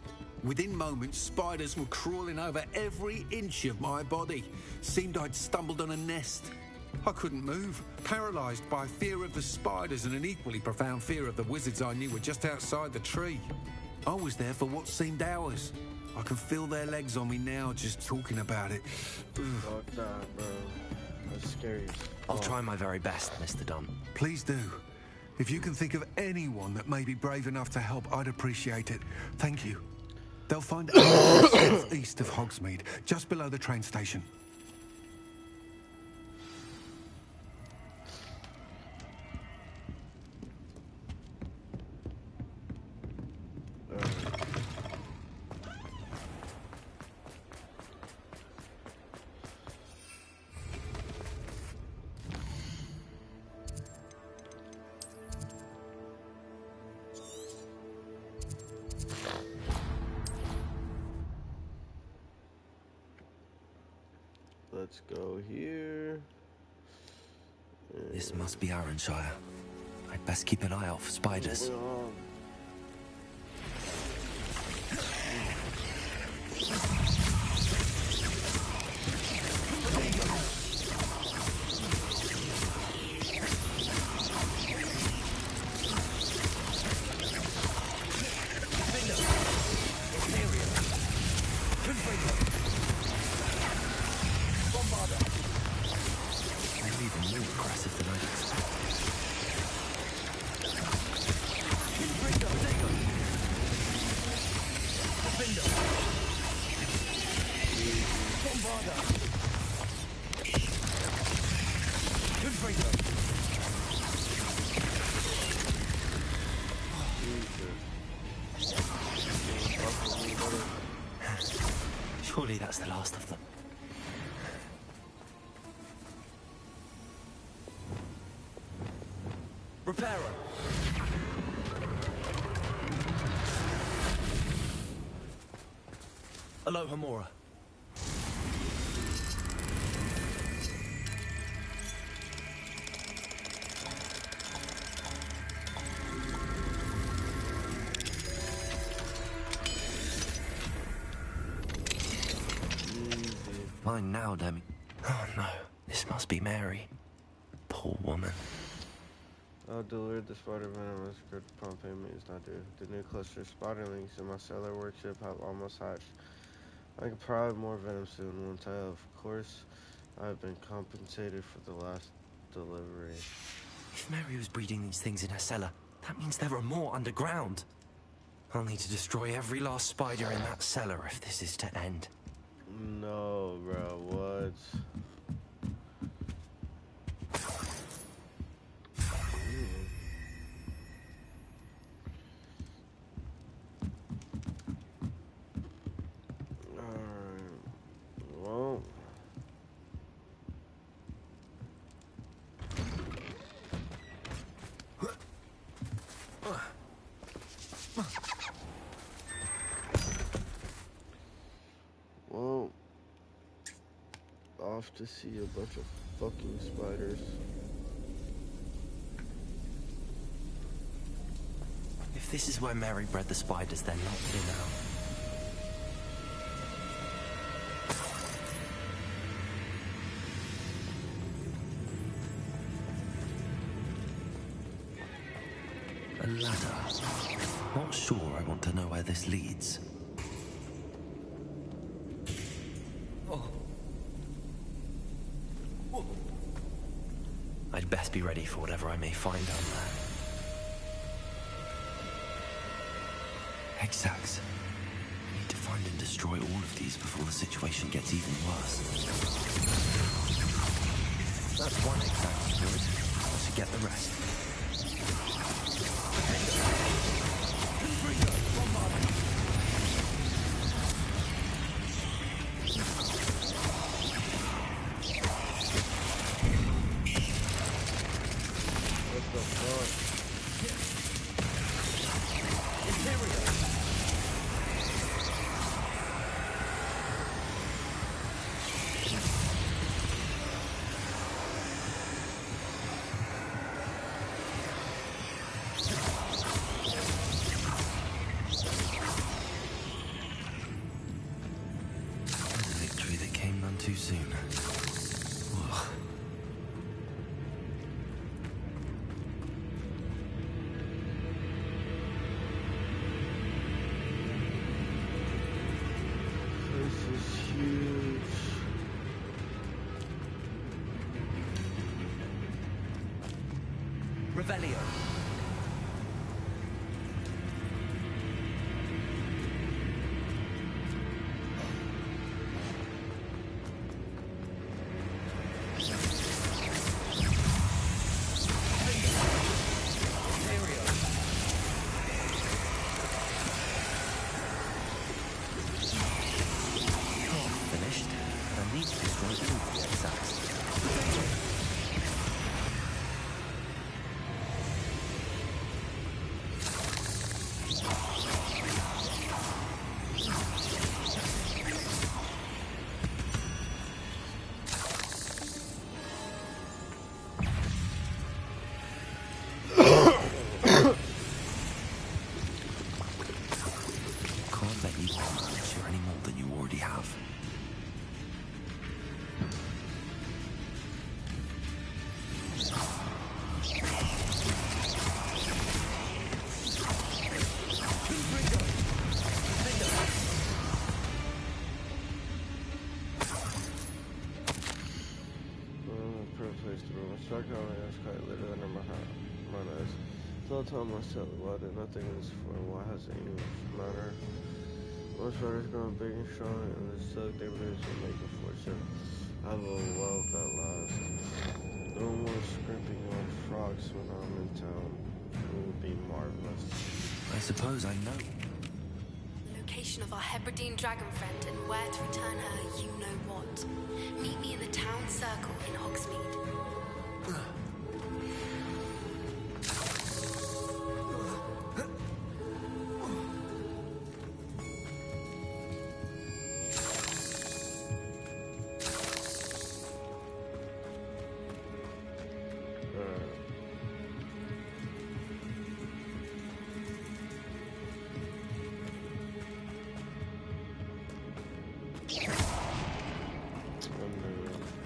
S5: Within moments, spiders were crawling over every inch of my body. Seemed I'd stumbled on a nest. I couldn't move, paralysed by fear of the spiders and an equally profound fear of the wizards I knew were just outside the tree. I was there for what seemed hours. I can feel their legs on me now just talking about it.
S1: Fuck that, bro. That's scary.
S14: I'll try my very best, Mr. Dunn.
S5: Please do. If you can think of anyone that may be brave enough to help, I'd appreciate it. Thank you. They'll find it east of Hogsmeade, just below the train station.
S1: Let's go here.
S14: This must be Arranshire. I'd best keep an eye out for spiders. Surely that's the last of them. Reparo! Aloha Mora. Fine now, Demi. Oh no, this must be Mary. Poor woman.
S1: I'll deliver the spider venom as good prompt payment is not due. The new cluster of spiderlings in my cellar workshop have almost hatched. I can provide more venom soon once I have. Of course, I've been compensated for the last delivery.
S14: If Mary was breeding these things in her cellar, that means there are more underground. I'll need to destroy every last spider in that cellar if this is to end.
S1: No, bro, what? Well, off to see a bunch of fucking spiders.
S14: If this is where Mary bred the spiders, they're not here now. A ladder. Not sure I want to know where this leads. I'd best be ready for whatever I may find down there. Hexags. I need to find and destroy all of these before the situation gets even worse. That's one hexag destroyed. To get the rest. Too soon. Ugh.
S1: This is huge.
S14: Revelio.
S1: I struck out my ass quite literally under my nose. So I told myself, why did nothing in this for? Why has it even matter? Most riders growing big and strong, and the stuck they rich and make a fortune. I have a wealth at last. No more scrimping on frogs when I'm in town. It will be marvelous.
S14: I suppose I know.
S7: Location of our Hebridean dragon friend and where to return her, you know what. Meet me in the town circle in Hogsmeade.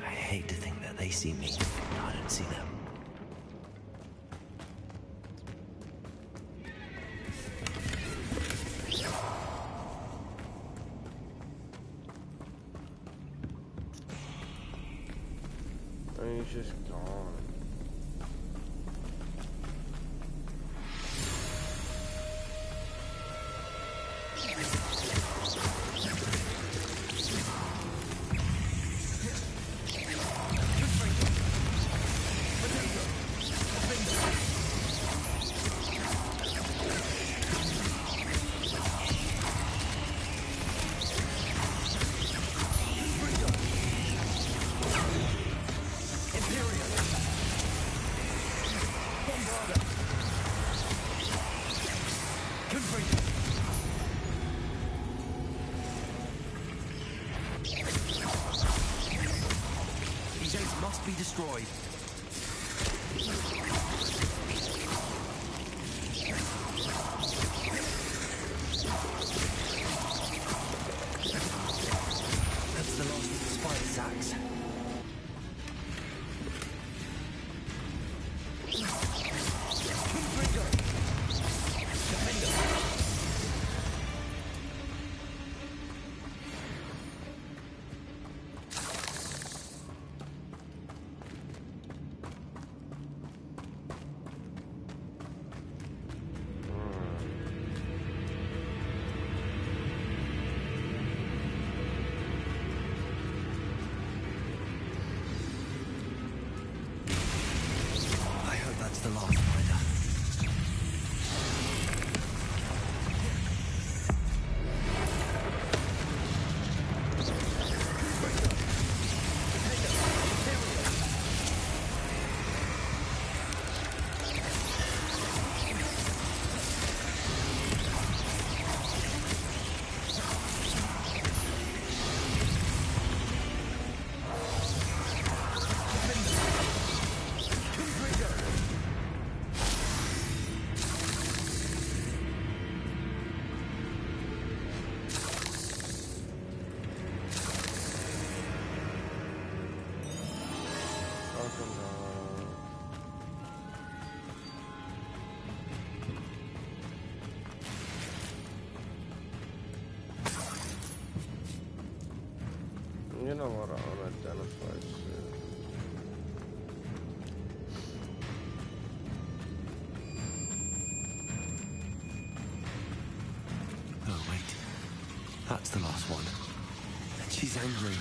S14: I hate to think that they see me. I don't see them.
S1: And he's just gone.
S14: These eggs must be destroyed. That's the last of the spider sacks. The last spider. You know what, unidentified shit. Oh, wait. That's the last one. And she's angry.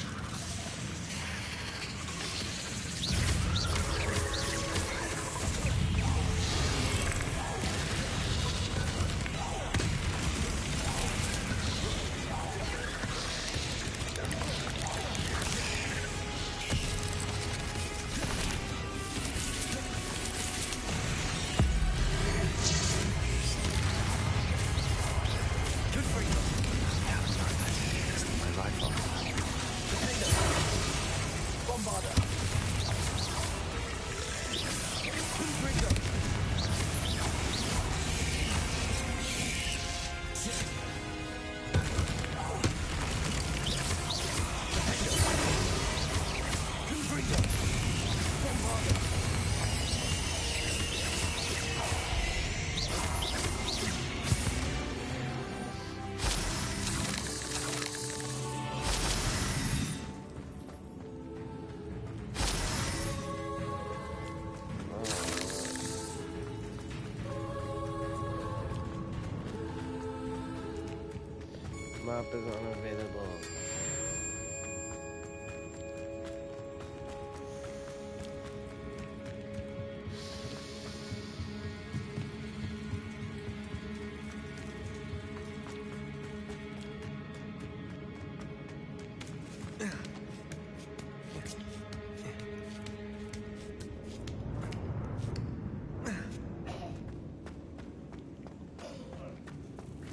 S1: Map is unavailable.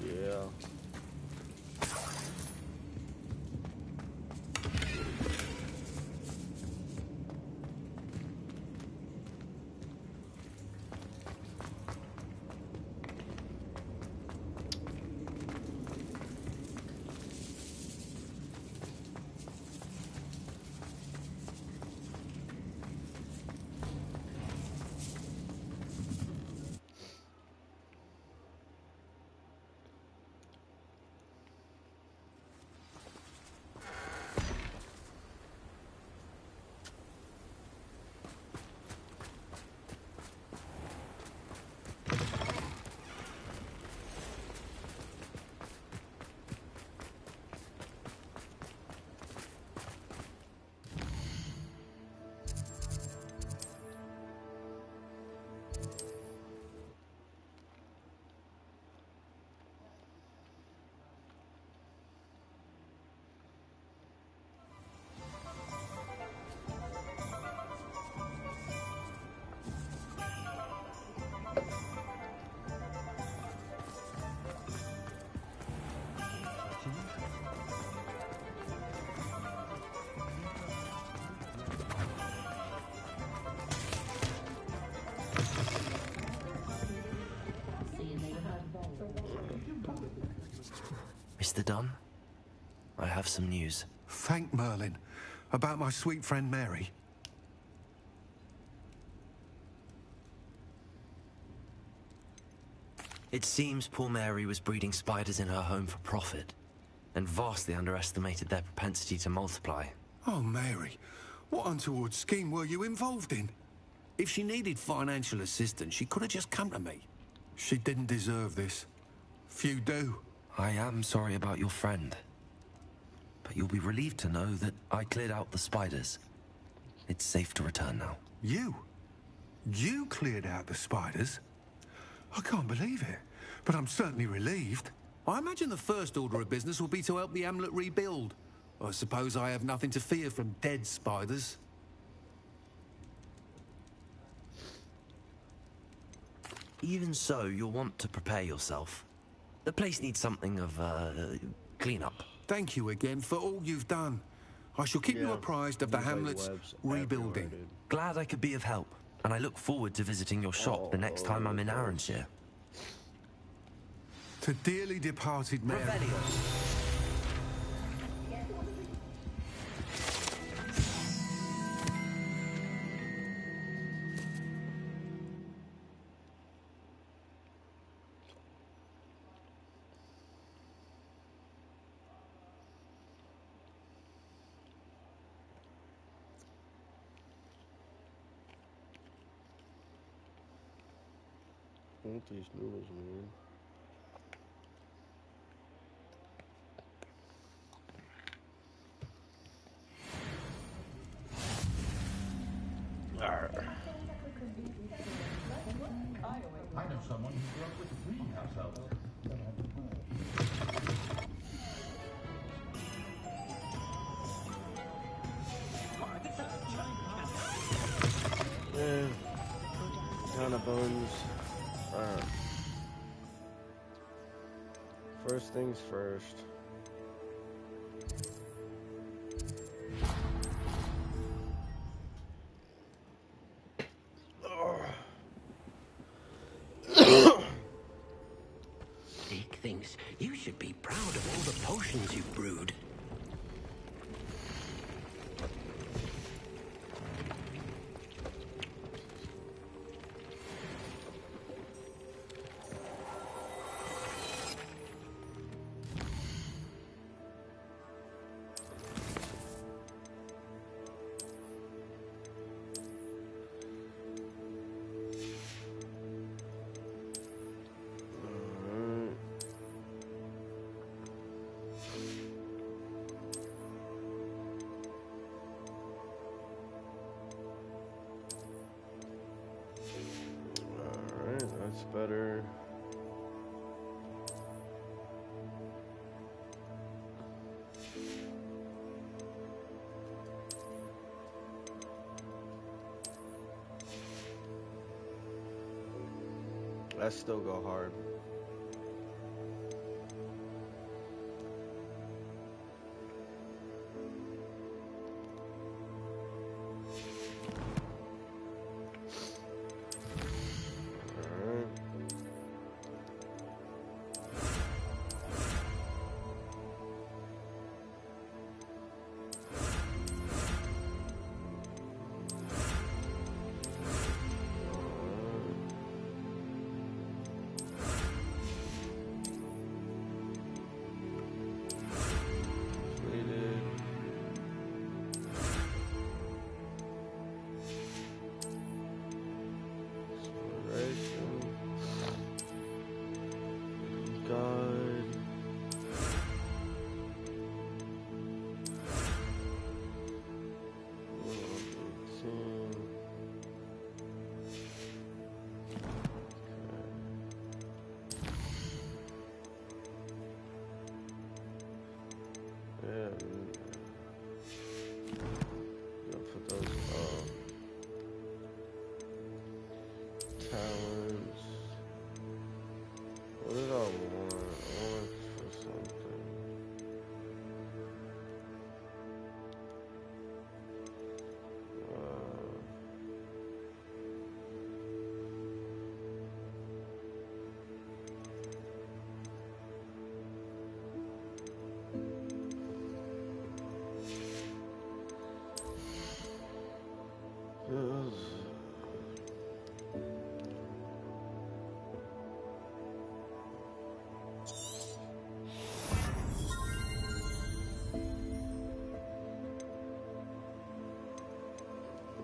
S1: Yeah.
S14: Mr. Dunn, I have some news.
S5: Thank Merlin. About my sweet friend Mary.
S14: It seems poor Mary was breeding spiders in her home for profit, and vastly underestimated their propensity to multiply.
S5: Oh, Mary, what untoward scheme were you involved in? If she needed financial assistance, she could have just come to me. She didn't deserve this. Few do.
S14: I am sorry about your friend, but you'll be relieved to know that I cleared out the spiders. It's safe to return now.
S5: You? You cleared out the spiders? I can't believe it, but I'm certainly relieved. I imagine the first order of business will be to help the Hamlet rebuild. I suppose I have nothing to fear from dead spiders.
S14: Even so, you'll want to prepare yourself. The place needs something of, clean-up.
S5: Thank you again for all you've done. I shall keep you apprised of the Hamlet's rebuilding.
S14: Glad I could be of help, and I look forward to visiting your shop the next time I'm in Arranshire.
S5: To dearly departed Mary.
S1: What these noodles mean?
S6: I know someone who grew up with a green household.
S1: Ton of bones. First things first.
S16: Dick thinks you should be proud of all the potions you've brewed.
S1: That still go hard. Talents. What did I want? I want for something.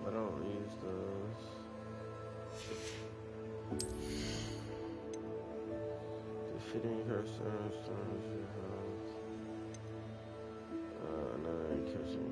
S1: I don't use those. Defeating her son, your health. No, it kills him.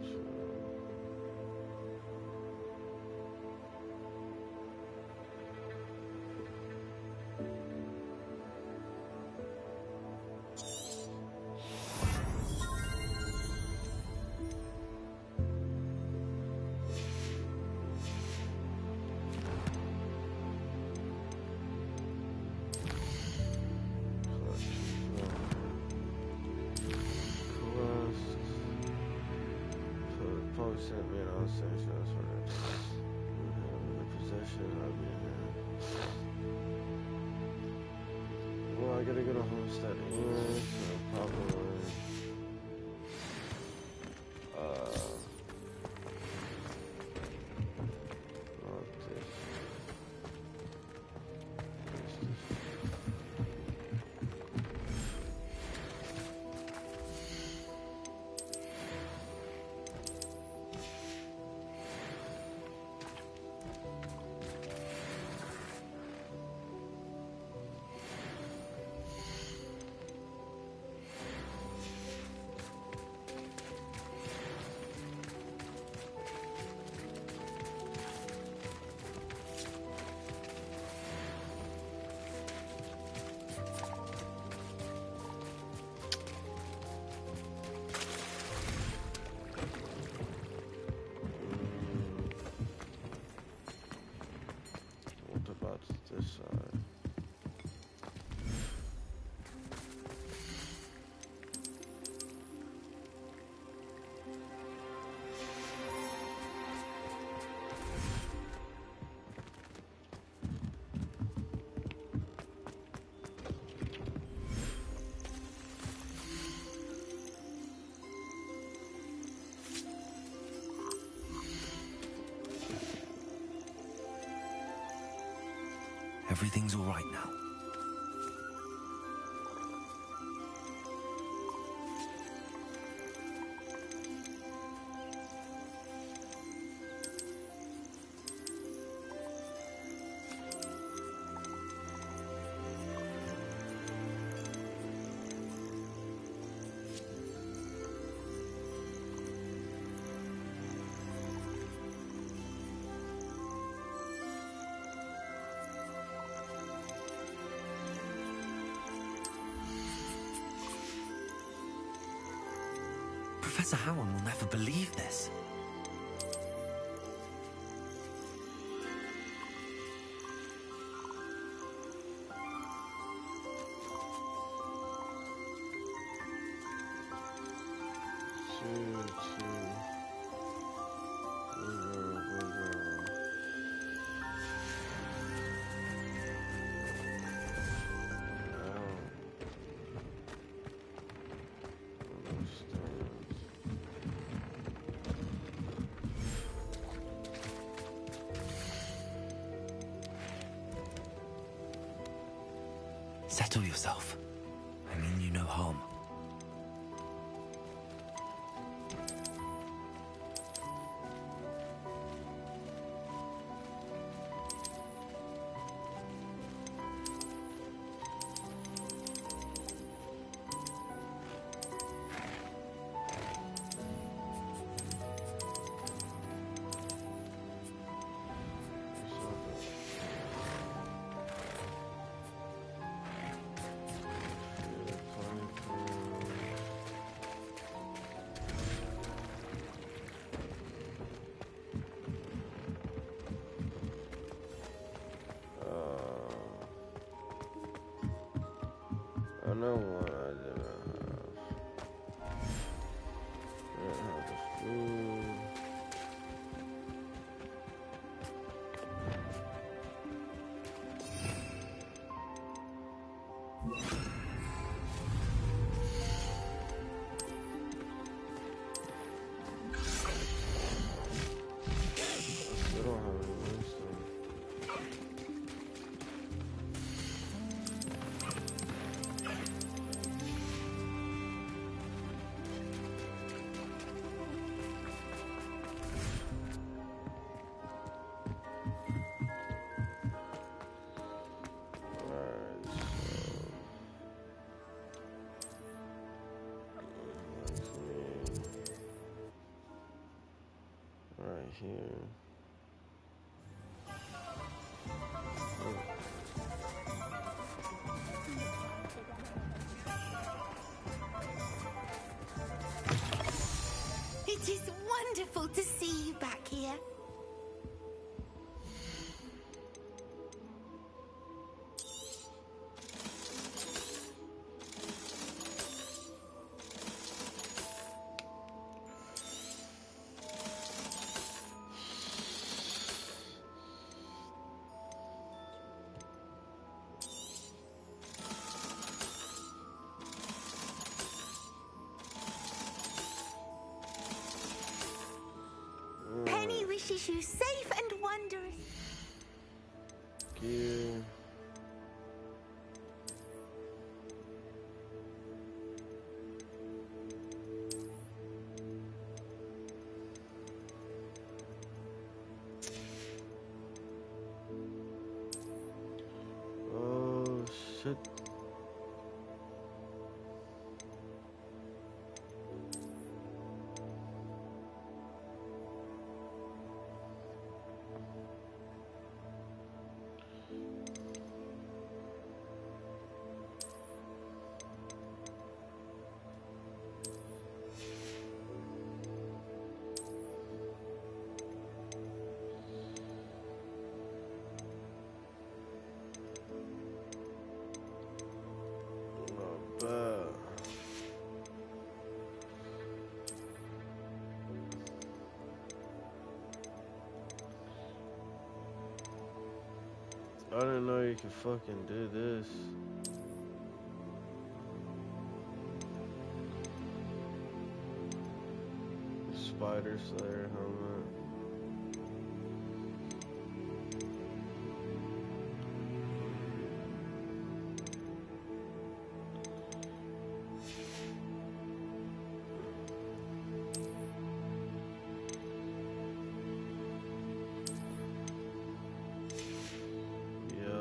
S1: Sent me an all-sanctions for the possession of me. Well, I gotta go to Homestead anyway, so probably not this. This side.
S14: Everything's all right now. Professor Howard will never believe this. Settle yourself. I mean you no harm.
S1: I know what I didn't have. Didn't have the food. I don't have any wisdom. Right here.
S10: It is wonderful to see you back here. Penny wishes you safe and wondrous.
S1: Gear. Oh shit. Not bad. I didn't know you could fucking do this. Spider Slayer helmet. Yeah.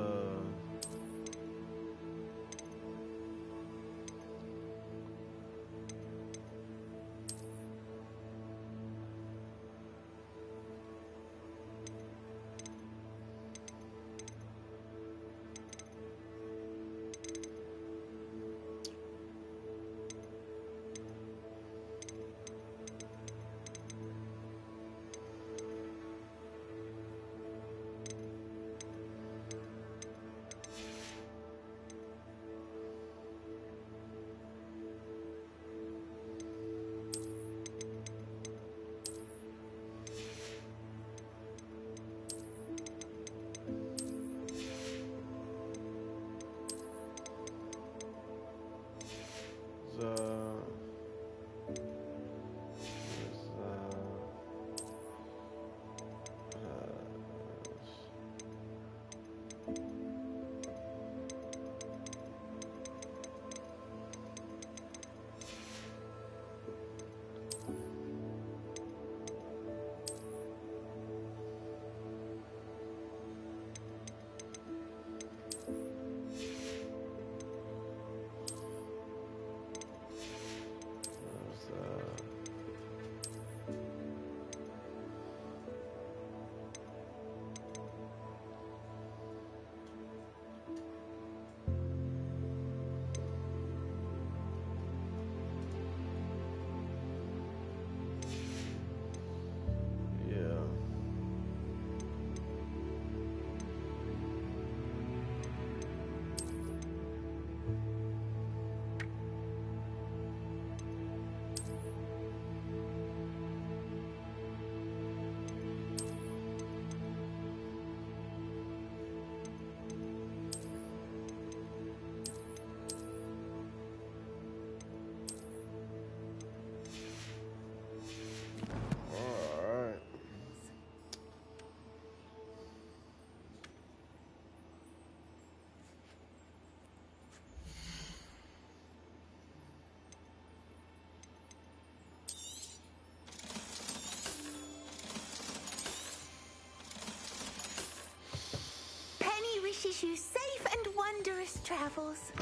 S10: Safe travels.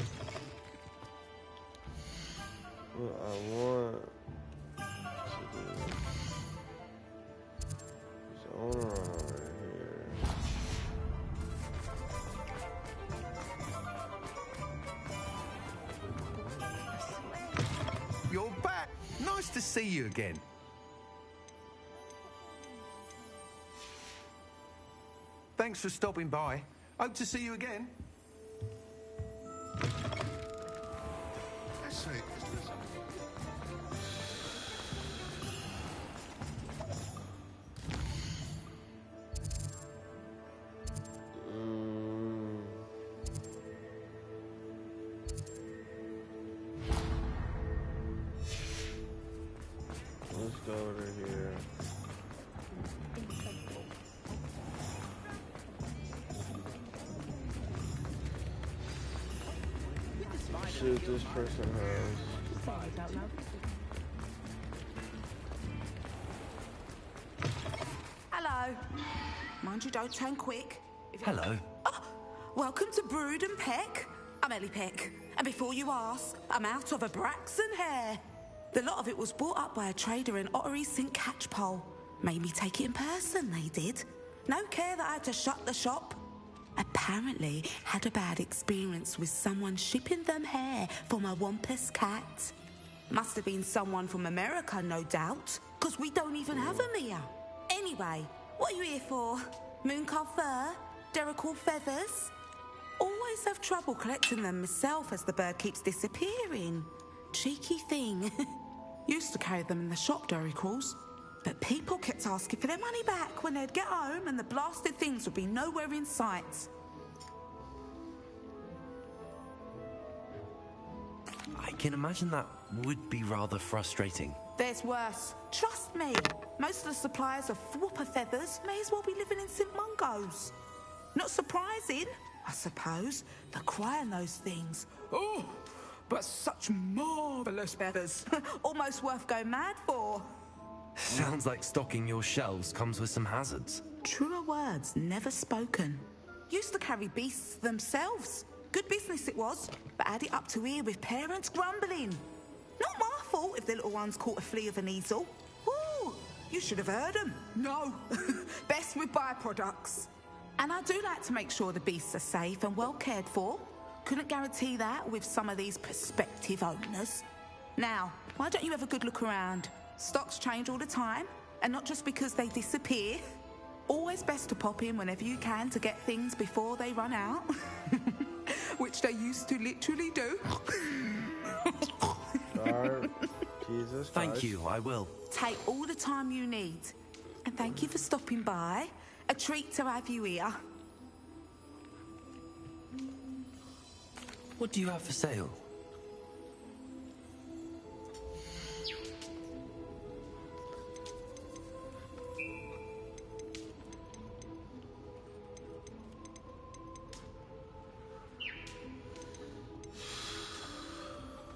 S1: What I want to do is I want to run over here.
S5: You're back. Nice to see you again. Thanks for stopping by. Hope to see you again.
S20: That's it.
S1: Let's go over here. See what this person has.
S9: Hello. Mind you don't turn quick.
S14: Hello.
S9: Welcome to Brood and Peck. I'm Ellie Peck. And before you ask, I'm out of a Braxton hair. The lot of it was bought up by a trader in Ottery St. Catchpole. Made me take it in person, they did. No care that I had to shut the shop. Apparently had a bad experience with someone shipping them hair for my Wampus cat. Must have been someone from America, no doubt, because we don't even have them here. Anyway, what are you here for? Mooncarved fur? Derrickle feathers? Always have trouble collecting them myself as the bird keeps disappearing. Cheeky thing. Used to carry them in the shop, Derricles. But people kept asking for their money back when they'd get home and the blasted things would be nowhere in sight.
S14: I can imagine that would be rather frustrating.
S9: There's worse. Trust me. Most of the suppliers of whooper feathers may as well be living in St. Mungo's. Not surprising, I suppose. The cry on those things. Oh, but such marvellous feathers. Almost worth going mad for.
S14: Sounds like stocking your shelves comes with some hazards.
S9: Truer words never spoken. Used to carry beasts themselves. Good business it was, but add it up to here with parents grumbling. Not my fault if the little ones caught a flea of an easel. Ooh, you should have heard them. No, best with byproducts. And I do like to make sure the beasts are safe and well cared for. Couldn't guarantee that with some of these prospective owners. Now, why don't you have a good look around? Stocks change all the time, and not just because they disappear. Always best to pop in whenever you can to get things before they run out. Which they used to literally do.
S1: Jesus Christ.
S14: Thank you, I will.
S9: Take all the time you need. And thank you for stopping by. A treat to have you here.
S14: What do you have for sale?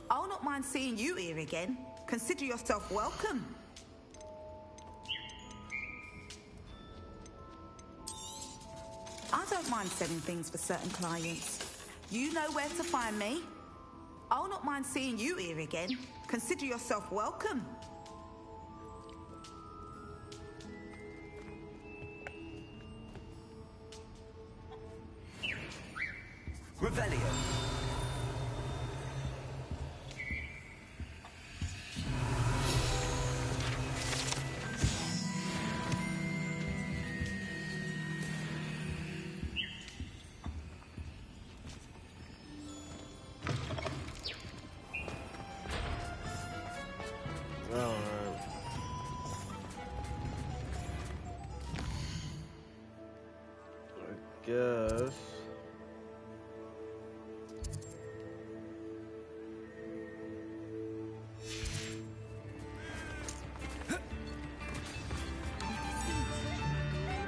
S9: I'll not mind seeing you here again. Consider yourself welcome. I don't mind selling things for certain clients. You know where to find me. I'll not mind seeing you here again. Consider yourself welcome.
S14: Revelio.
S1: Guess.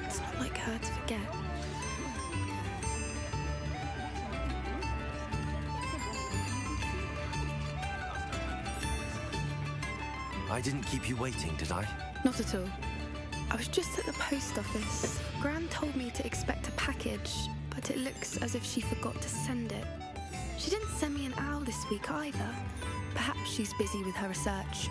S7: It's not like her to forget.
S14: I didn't keep you waiting, did I?
S7: Not at all. I was just at the post office. Gran told me to expect a package, but it looks as if she forgot to send it. She didn't send me an owl this week either. Perhaps she's busy with her research.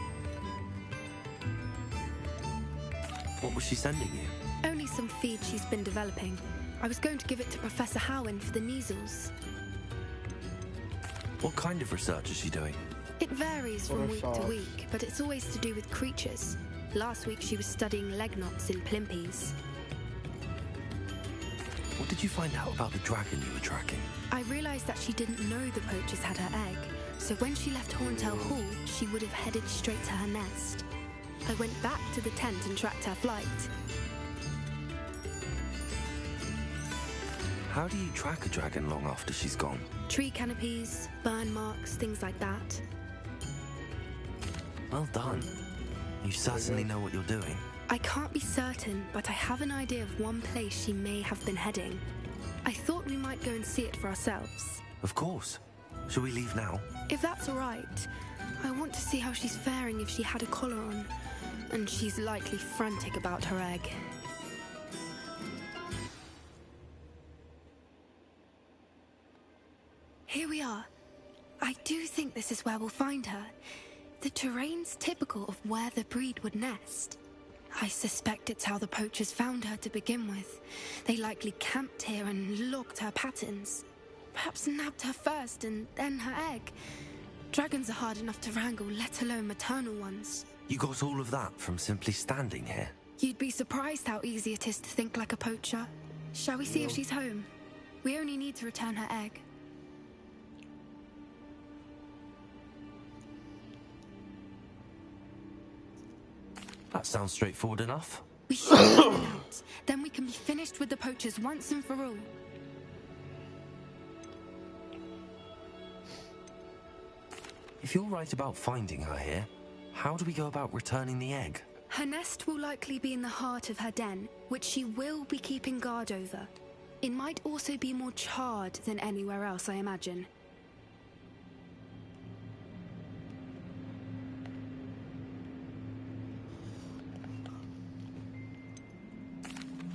S14: What was she sending you?
S7: Only some feed she's been developing. I was going to give it to Professor Howen for the measles.
S14: What kind of research is she doing?
S7: It varies from week to week, but it's always to do with creatures. Last week she was studying leg knots in plimpies.
S14: What did you find out about the dragon you were tracking?
S7: I realized that she didn't know the poachers had her egg, so when she left Horntail Hall, she would have headed straight to her nest. I went back to the tent and tracked her flight.
S14: How do you track a dragon long after she's gone?
S7: Tree canopies, burn marks, things like that.
S14: Well done. You certainly know what you're doing.
S7: I can't be certain, but I have an idea of one place she may have been heading. I thought we might go and see it for ourselves.
S14: Of course. Shall we leave now?
S7: If that's all right. I want to see how she's faring if she had a collar on. And she's likely frantic about her egg. Here we are. I do think this is where we'll find her. The terrain's typical of where the breed would nest. I suspect it's how the poachers found her to begin with. They likely camped here and logged her patterns. Perhaps nabbed her first and then her egg. Dragons are hard enough to wrangle, let alone maternal ones.
S14: You got all of that from simply standing here?
S7: You'd be surprised how easy it is to think like a poacher. Shall we see if she's home? We only need to return her egg.
S14: That sounds straightforward enough.
S7: We should get it out. Then we can be finished with the poachers once and for all.
S14: If you're right about finding her here, how do we go about returning the egg?
S7: Her nest will likely be in the heart of her den, which she will be keeping guard over. It might also be more charred than anywhere else, I imagine.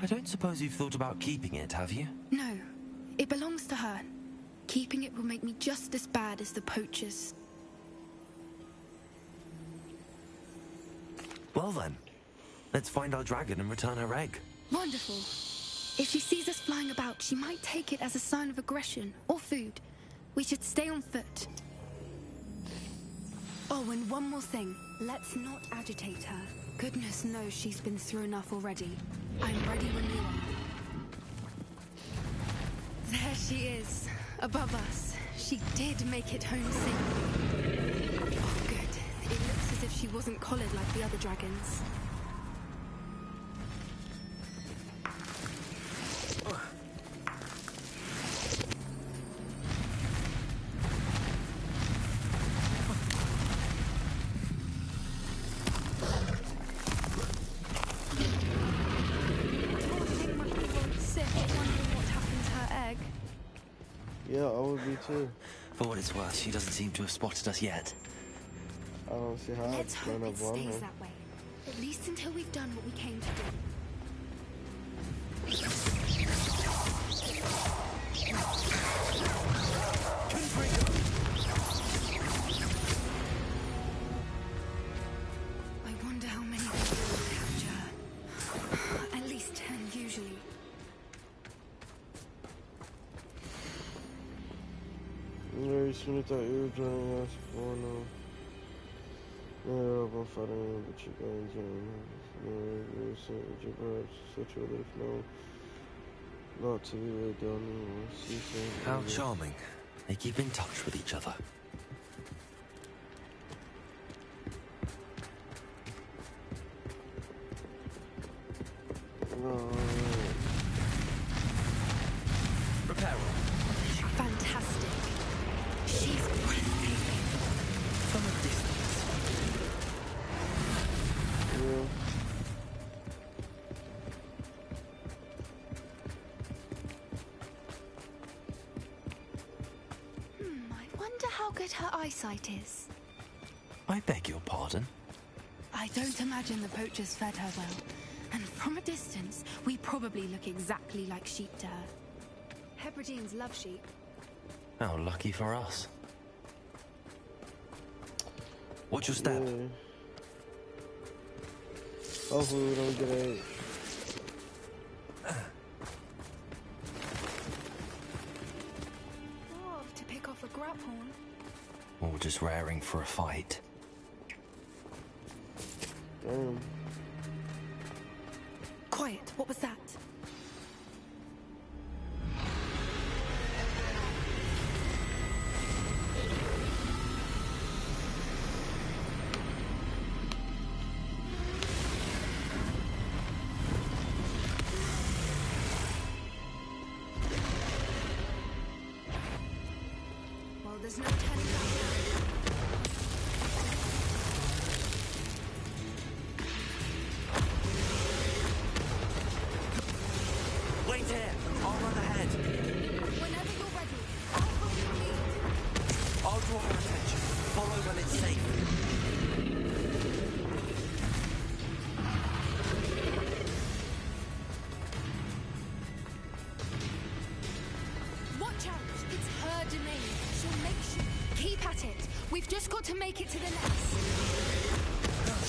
S14: I don't suppose you've thought about keeping it, have you?
S7: No, it belongs to her. Keeping it will make me just as bad as the poachers.
S14: Well then, let's find our dragon and return her egg.
S7: Wonderful. If she sees us flying about, she might take it as a sign of aggression or food. We should stay on foot. Oh, and one more thing. Let's not agitate her. Goodness knows she's been through enough already. I'm ready when you are. There she is, above us. She did make it home safely. Oh, good. It looks as if she wasn't collared like the other dragons.
S1: Yeah, I would be too.
S14: For what it's worth, she doesn't seem to have spotted us yet.
S1: I don't see how
S7: Let's
S1: it's
S7: hope
S1: gonna
S7: it
S1: bomb
S7: stays
S1: her.
S7: that way. At least until we've done what we came to do. I wonder how many we will capture. At least 10 usually.
S1: Very soon I thought you were joining us for no. Yeah, I'm fighting, but you guys you're perhaps such a relief now. Not to be laid down anymore. See something.
S14: How charming. They keep in touch with each other. Prepare her.
S7: Fantastic. She's breathtaking.
S14: From a distance.
S1: Yeah.
S7: I wonder how good her eyesight is.
S14: I beg your pardon?
S7: I don't imagine the poachers fed her well. And from a distance, we probably look exactly like sheep to her. Hebrideans love sheep.
S14: How lucky for us. What's your step?
S1: Yeah. Hopefully we don't get a...
S7: To pick off a grapple.
S14: Or just raring for a fight.
S7: Quiet, what was that? Well, there's no turning back now.
S14: Wait here! I'll run ahead.
S7: Whenever you're ready, I'll follow your lead.
S14: I'll draw her attention. Follow when it's safe.
S7: Watch out! It's her domain. She'll make sure. Keep at it. We've just got to make it to the nest.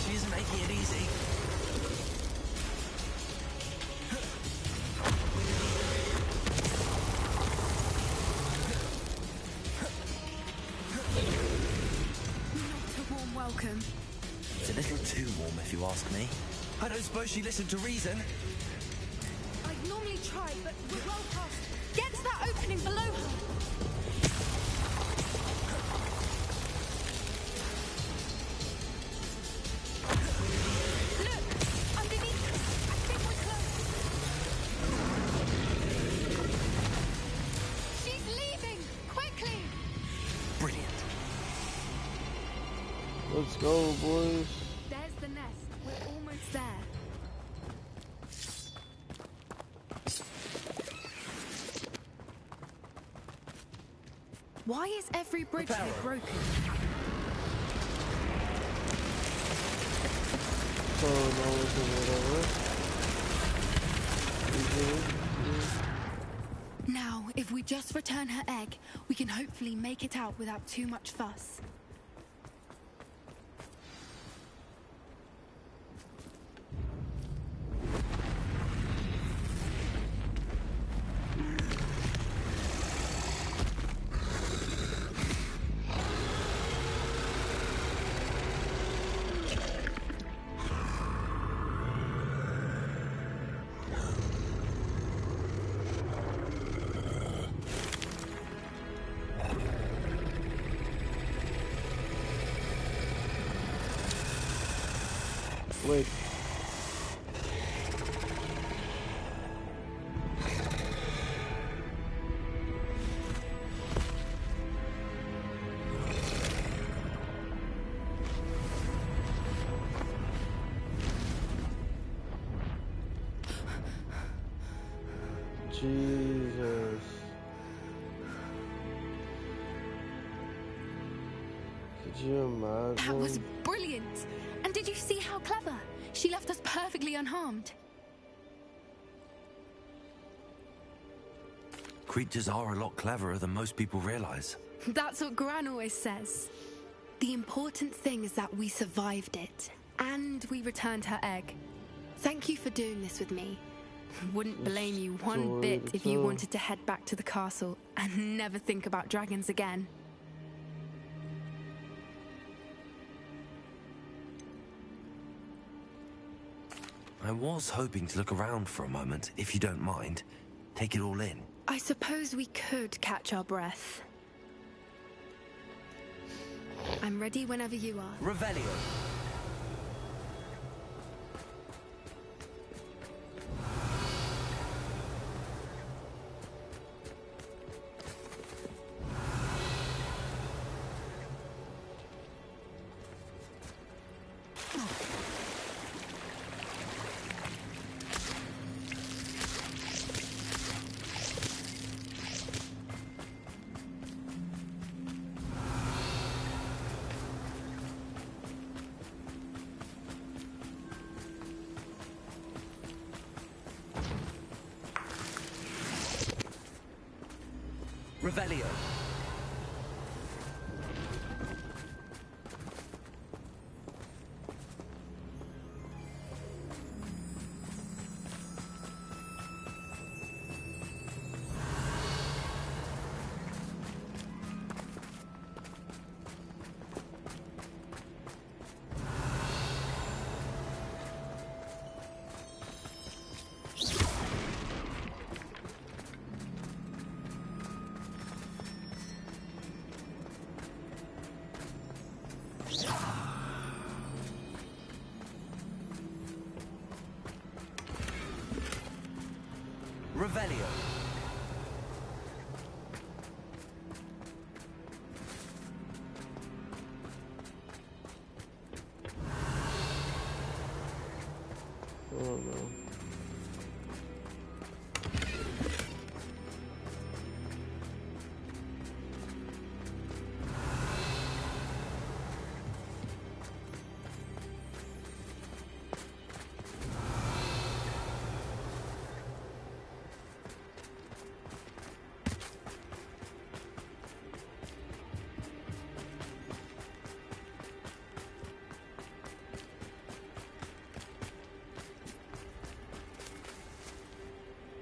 S14: She isn't making it easy.
S7: Not a warm welcome.
S14: It's a little too warm, if you ask me. I don't suppose she listened to reason.
S7: I'd normally try, but we're well past. Get to that opening below her. Look! Underneath her. I think we're close. She's leaving! Quickly!
S14: Brilliant.
S1: Let's go, boys.
S7: There's the nest. We're almost there. Why is every bridge here broken?
S1: So, no, whatever.
S7: Now, if we just return her egg, we can hopefully make it out without too much fuss.
S1: Wait. Jesus. Could you imagine?
S7: That was brilliant! And did you see how clever? She left us perfectly unharmed.
S14: Creatures are a lot cleverer than most people realize.
S7: That's what Gran always says. The important thing is that we survived it. And we returned her egg. Thank you for doing this with me. Wouldn't blame you one bit if you wanted to head back to the castle and never think about dragons again.
S14: I was hoping to look around for a moment, if you don't mind. Take it all in.
S7: I suppose we could catch our breath. I'm ready whenever you are.
S14: Revelio. Revelio. Revelio.
S1: Oh no.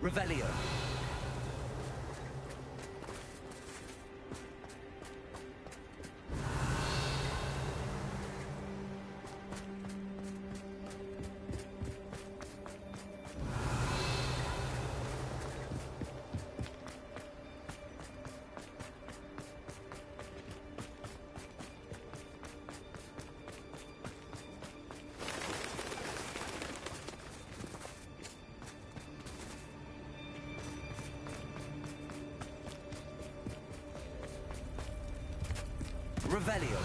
S14: Revelio. Revelio.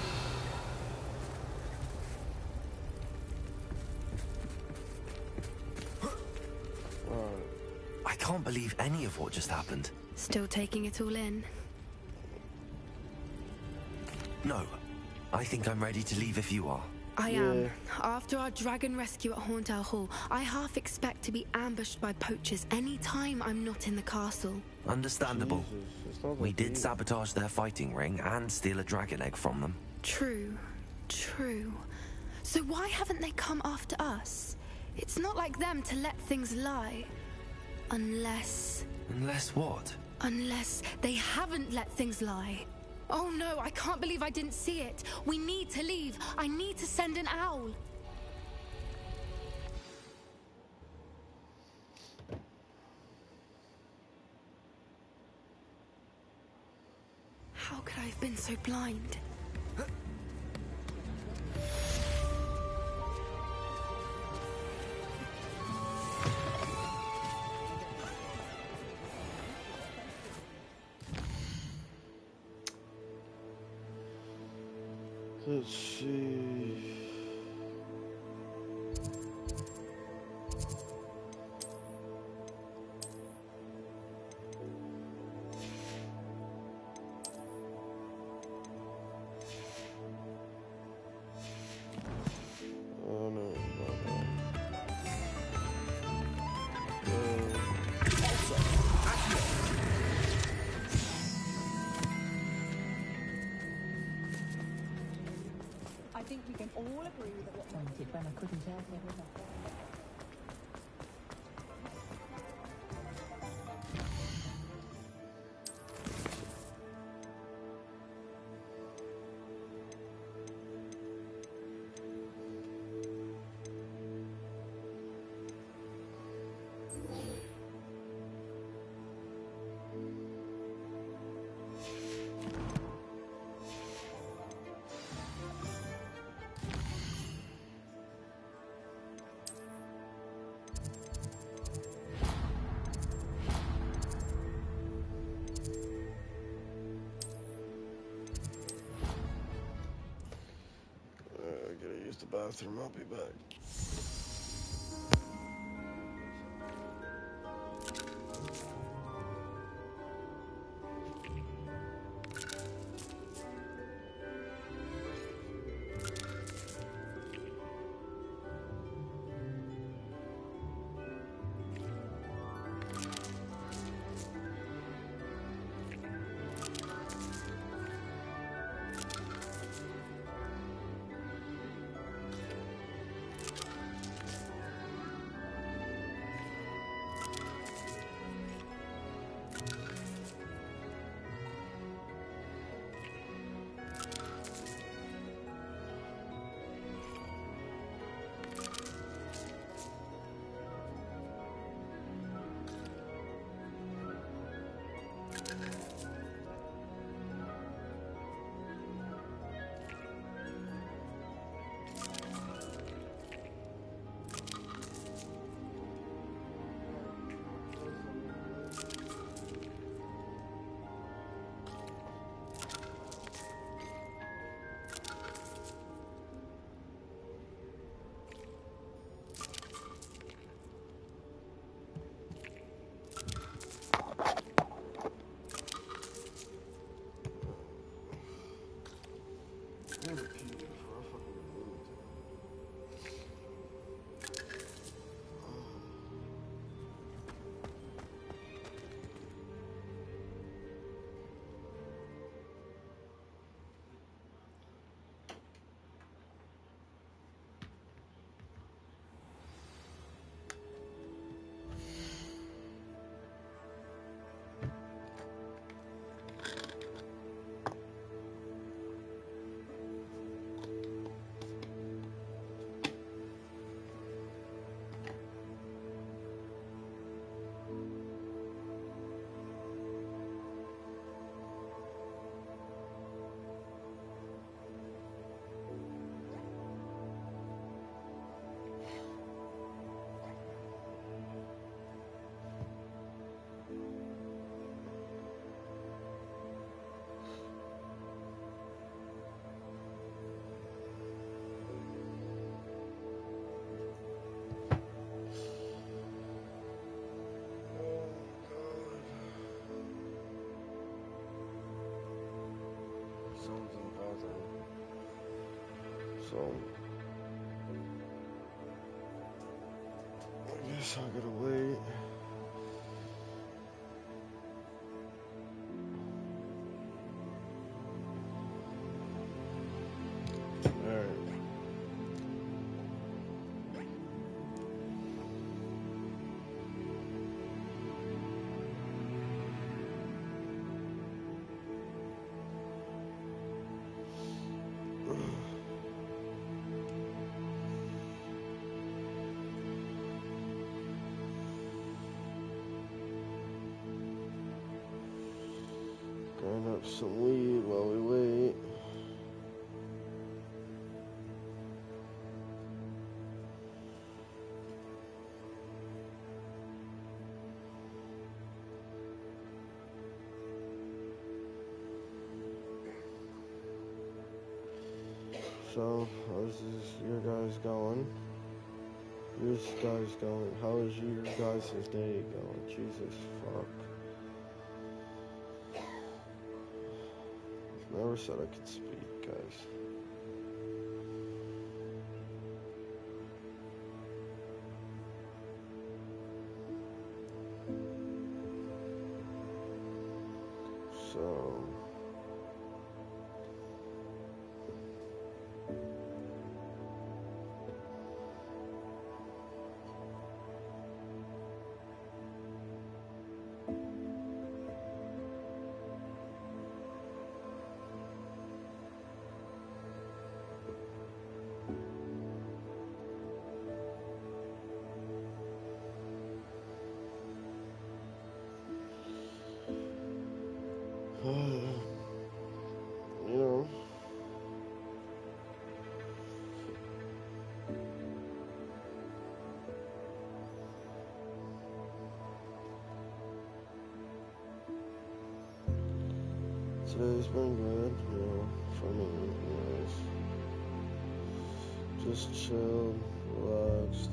S14: I can't believe any of what just happened.
S7: Still taking it all in.
S14: No, I think I'm ready to leave if you are.
S7: I am. After our dragon rescue at Hauntow Hall, I half expect to be ambushed by poachers any time I'm not in the castle.
S14: Understandable. We did sabotage their fighting ring and steal a dragon egg from them.
S7: True. True. So why haven't they come after us? It's not like them to let things lie. Unless...
S14: Unless what?
S7: Unless they haven't let things lie. Oh no, I can't believe I didn't see it. We need to leave. I need to send an owl. How could I have been so blind?
S1: Let's see. Oh no,
S12: I think we can all agree that what pointed when I couldn't help it.
S1: I gotta use the bathroom. I'll be back. nothing. So I guess I gotta wait. Alright. Grind up some weed while we wait. So, how's your guys going? How is your guys' day going? Jesus fuck. Never said I could speak, guys. So you know, today's been good, you know, for me, anyways. Just chilled, relaxed.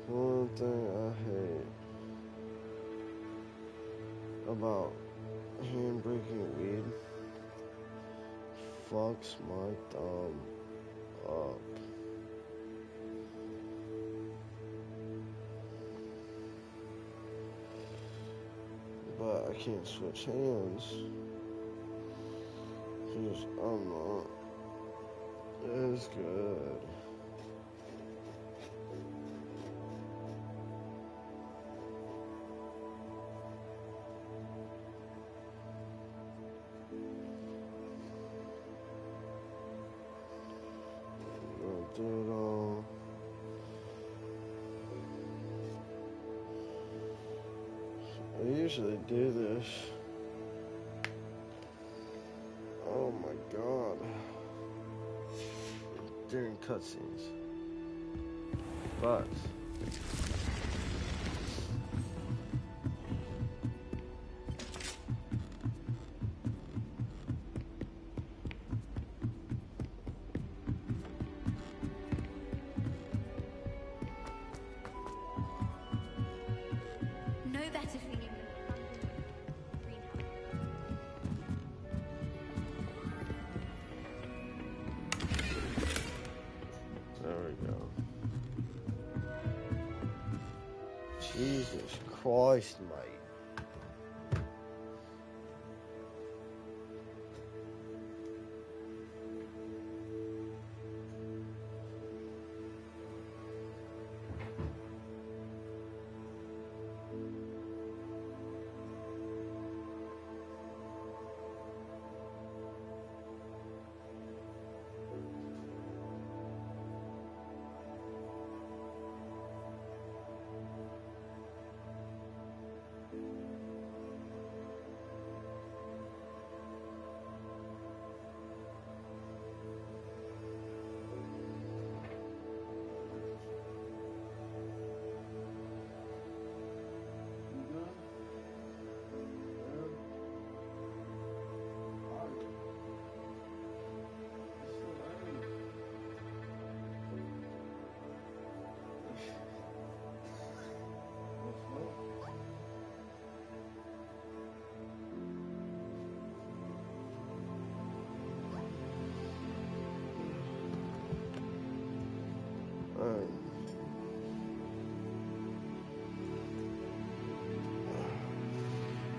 S1: One thing I hate about hand-breaking weed fucks my thumb up. But I can't switch hands because I'm not as good. Do it all. I usually do this. Oh my god. During cutscenes. But
S21: No better feeling than greenhouse.
S1: there we go. Jesus Christ, mate.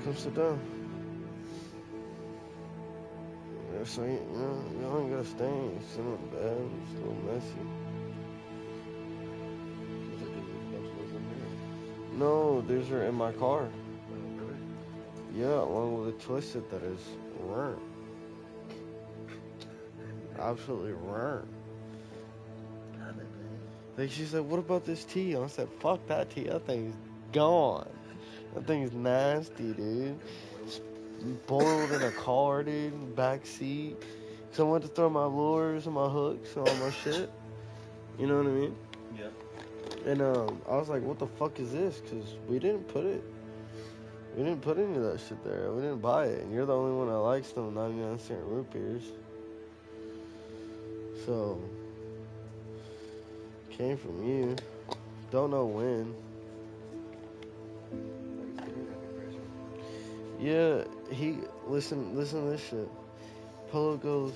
S1: Come sit down. Yeah, so, you know, you ain't gotta stay. You sit on the bed. It's a little messy.
S6: Seems like there's a bunch of those in here.
S1: No, these are in my car.
S6: Oh, really?
S1: Yeah, along with a twisted that is burnt. Absolutely burnt. Like she said, what about this tea? I said, fuck that tea. That thing's gone. That thing's nasty, dude. It's boiled in a car, dude. Back seat. So I went to throw my lures and my hooks and all my shit. You know what I mean?
S6: Yeah.
S1: And I was like, what the fuck is this? Because we didn't put any of that shit there. We didn't buy it. And you're the only one that likes them 99-cent root beers. So, came from you. Don't know when. Yeah, listen to this shit. Polo goes,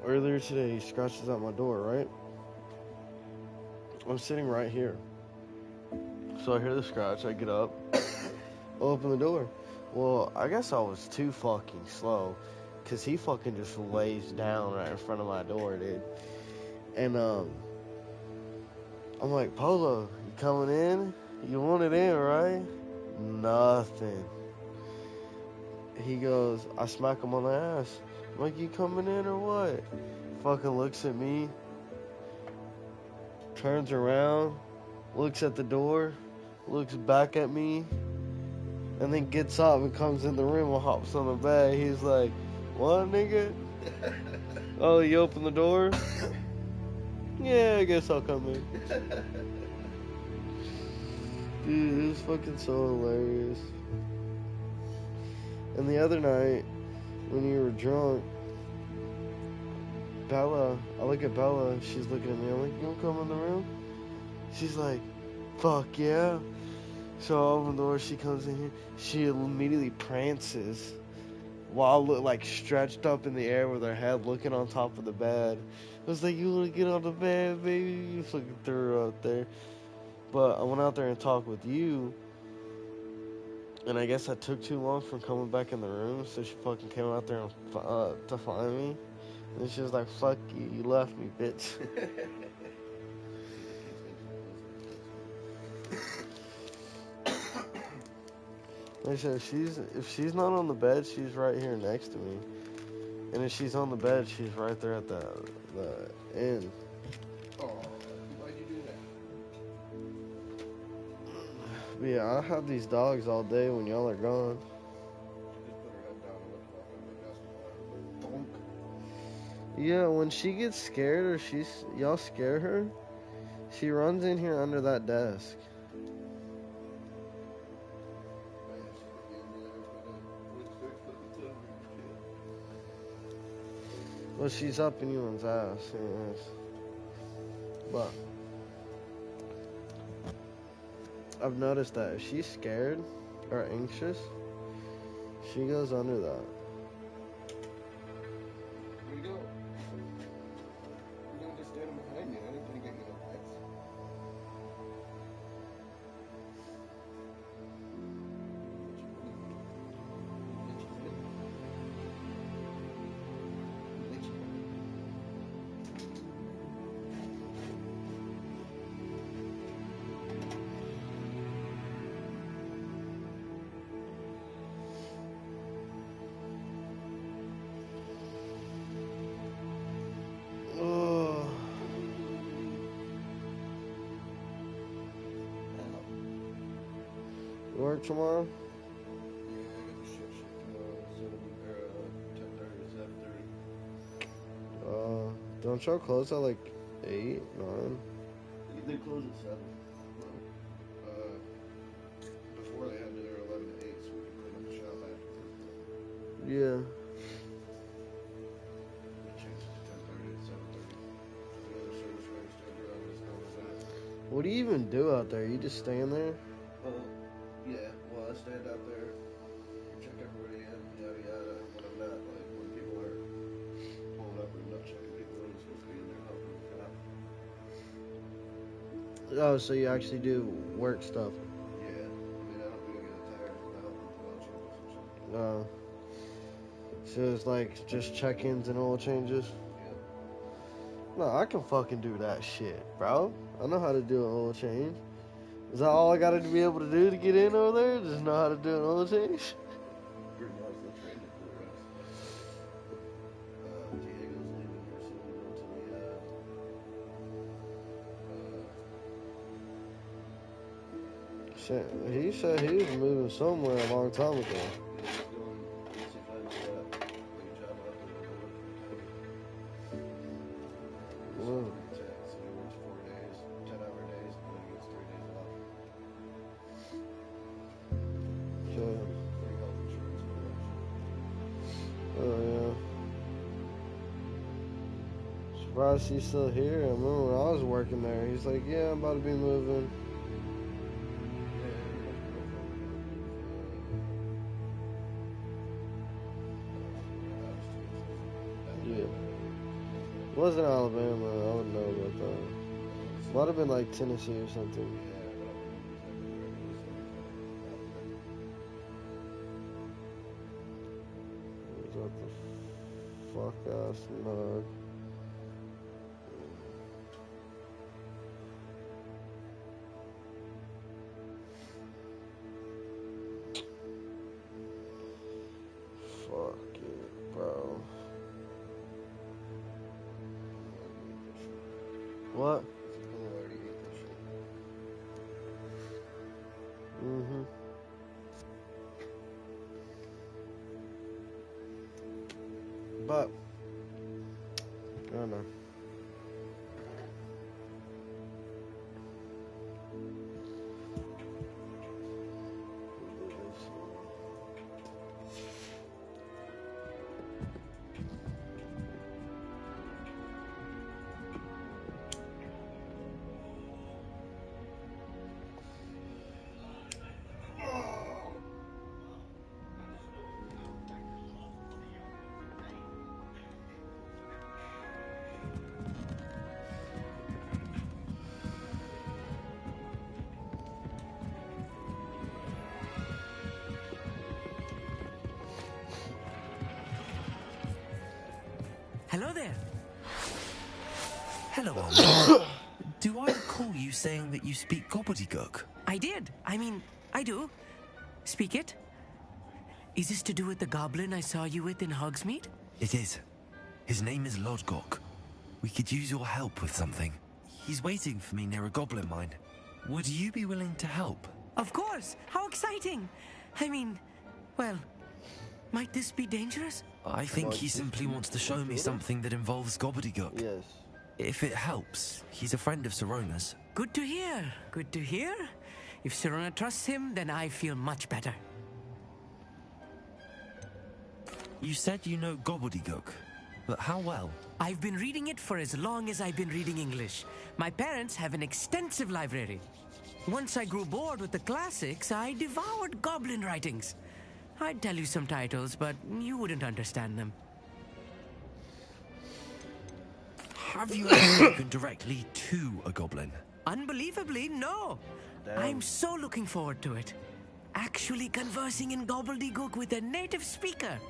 S1: earlier today, he scratches at my door, right? I'm sitting right here. So I hear the scratch, I get up, open the door. Well, I guess I was too fucking slow, because he fucking just lays down right in front of my door, dude. And, I'm like, Polo, you coming in? You want it in, right? Nothing. He goes, I smack him on the ass. I'm like, you coming in or what? Fucking looks at me, turns around, looks at the door, looks back at me, and then gets up and comes in the room and hops on the bed. He's like, what, nigga? Oh, you open the door? Yeah, I guess I'll come in. Dude, it was fucking so hilarious. And the other night, when you were drunk, Bella, I look at Bella, she's looking at me, I'm like, you wanna come in the room? She's like, fuck yeah. So I open the door, she comes in here, she immediately prances while like stretched up in the air with her head looking on top of the bed. I was like, you wanna get on the bed, baby? You fucking threw her out there. But I went out there and talked with you, and I guess I took too long from coming back in the room, so she fucking came out there and, to find me. And she was like, fuck you, you left me, bitch. Like I said, if she's not on the bed, she's right here next to me. And if she's on the bed, she's right there at the end.
S6: Oh, why'd you do that?
S1: But yeah, I have these dogs all day when y'all are gone.
S6: Just put her head down and look off on the desk. Bonk.
S1: Yeah, when she gets scared or y'all scare her, she runs in here under that desk. Well, she's up in anyone's ass, anyways. But I've noticed that if she's scared or anxious, she goes under that.
S6: Where you go? You're just standing behind me. I didn't think you no pets.
S1: Oh. You work tomorrow?
S6: Yeah, I got the shift tomorrow. 10:30 to 7:30.
S1: Don't y'all close at like 8, 9?
S6: They close at 7. Before they had their 11 to 8, so we could clean up the shop after.
S1: Yeah.
S6: It changes to 10:30 to 7:30. Another service register around this time.
S1: What do you even do out there? You just stand there?
S6: Yeah, well, I stand out there, check everybody in, yada yada, and when I'm not, like, when people are pulling up and not checking people in, I'm supposed to be in there helping them out.
S1: Oh, so you actually do work stuff.
S6: Yeah,
S1: So it's like just check-ins and oil changes. No, I can fucking do that shit, bro. I know how to do an oil change. Is that all I gotta be able to do to get in over there? Just know how to do an oil change?
S6: Pretty much, they'll train you for the rest. Diego's leaving here soon to go to the,
S1: Shit, he said he was moving somewhere a long time ago. Whoa.
S6: So he works 4 days, 10-hour days, and then he gets 3 days off.
S1: Okay.
S6: Free health insurance for
S1: Oh, yeah. Surprised he's still here. I remember when I was working there, he's like, yeah, I'm about to be moving. Yeah. It wasn't Alabama. I wouldn't know about that. Might have been like Tennessee or something. What the fuck ass nug. Fuck it, bro. What? Mm-hmm. But I don't know.
S14: Hello there. Hello, Ollie. Do I recall you saying that you speak gobbledygook?
S8: I did. I mean, I do. Speak it. Is this to do with the goblin I saw you with in Hogsmeade?
S14: It is. His name is Lodgok. We could use your help with something. He's waiting for me near a goblin mine. Would you be willing to help?
S8: Of course. How exciting. I mean, well, might this be dangerous?
S14: I think he simply wants to show me something that involves gobbledygook.
S1: Yes.
S14: If it helps, he's a friend of Sirona's.
S8: Good to hear. Good to hear. If Sirona trusts him, then I feel much better.
S14: You said you know gobbledygook, but how well?
S8: I've been reading it for as long as I've been reading English. My parents have an extensive library. Once I grew bored with the classics, I devoured goblin writings. I'd tell you some titles, but you wouldn't understand them.
S14: Have you ever spoken directly to a goblin?
S8: Unbelievably, no.
S1: Damn.
S8: I'm so looking forward to it. Actually conversing in gobbledygook with a native speaker.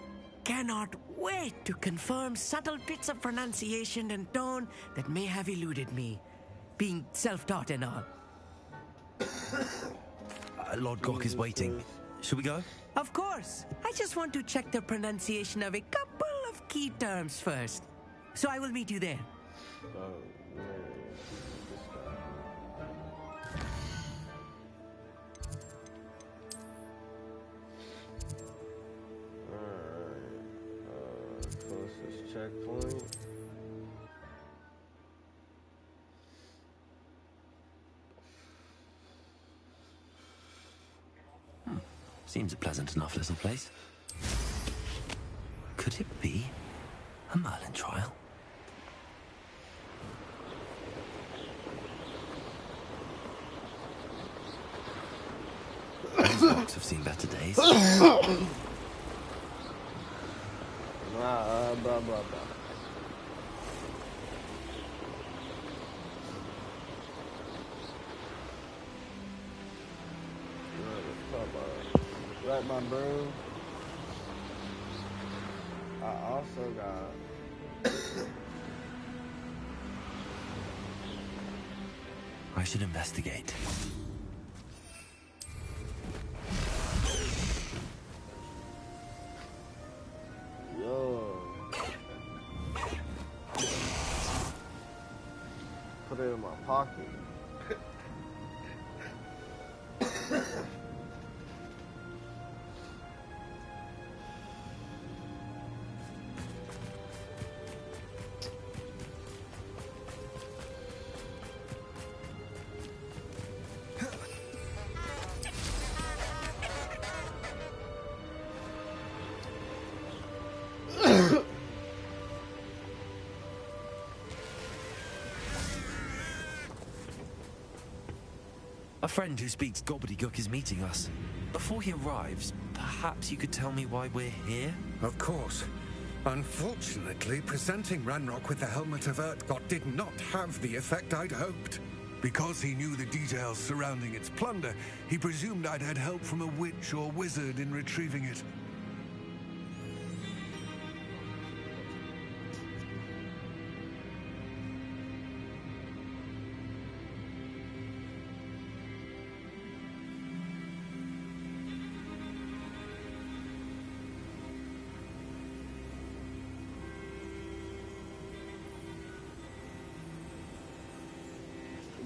S8: Cannot wait to confirm subtle bits of pronunciation and tone that may have eluded me, being self-taught and all.
S14: Lodgok is waiting. Should we go?
S8: Of course. I just want to check the pronunciation of a couple of key terms first. So I will meet you there.
S1: Closest checkpoint.
S14: Seems a pleasant enough little place. Could it be a Merlin trial? These rocks have seen better days.
S1: Blah, blah, blah. Right, my broom. also got...
S14: I should investigate.
S1: Yo. Put it in my pocket.
S14: A friend who speaks gobbledygook is meeting us. Before he arrives, perhaps you could tell me why we're here?
S5: Of course. Unfortunately, presenting Ranrock with the Helmet of Urtkot did not have the effect I'd hoped. Because he knew the details surrounding its plunder, he presumed I'd had help from a witch or wizard in retrieving it.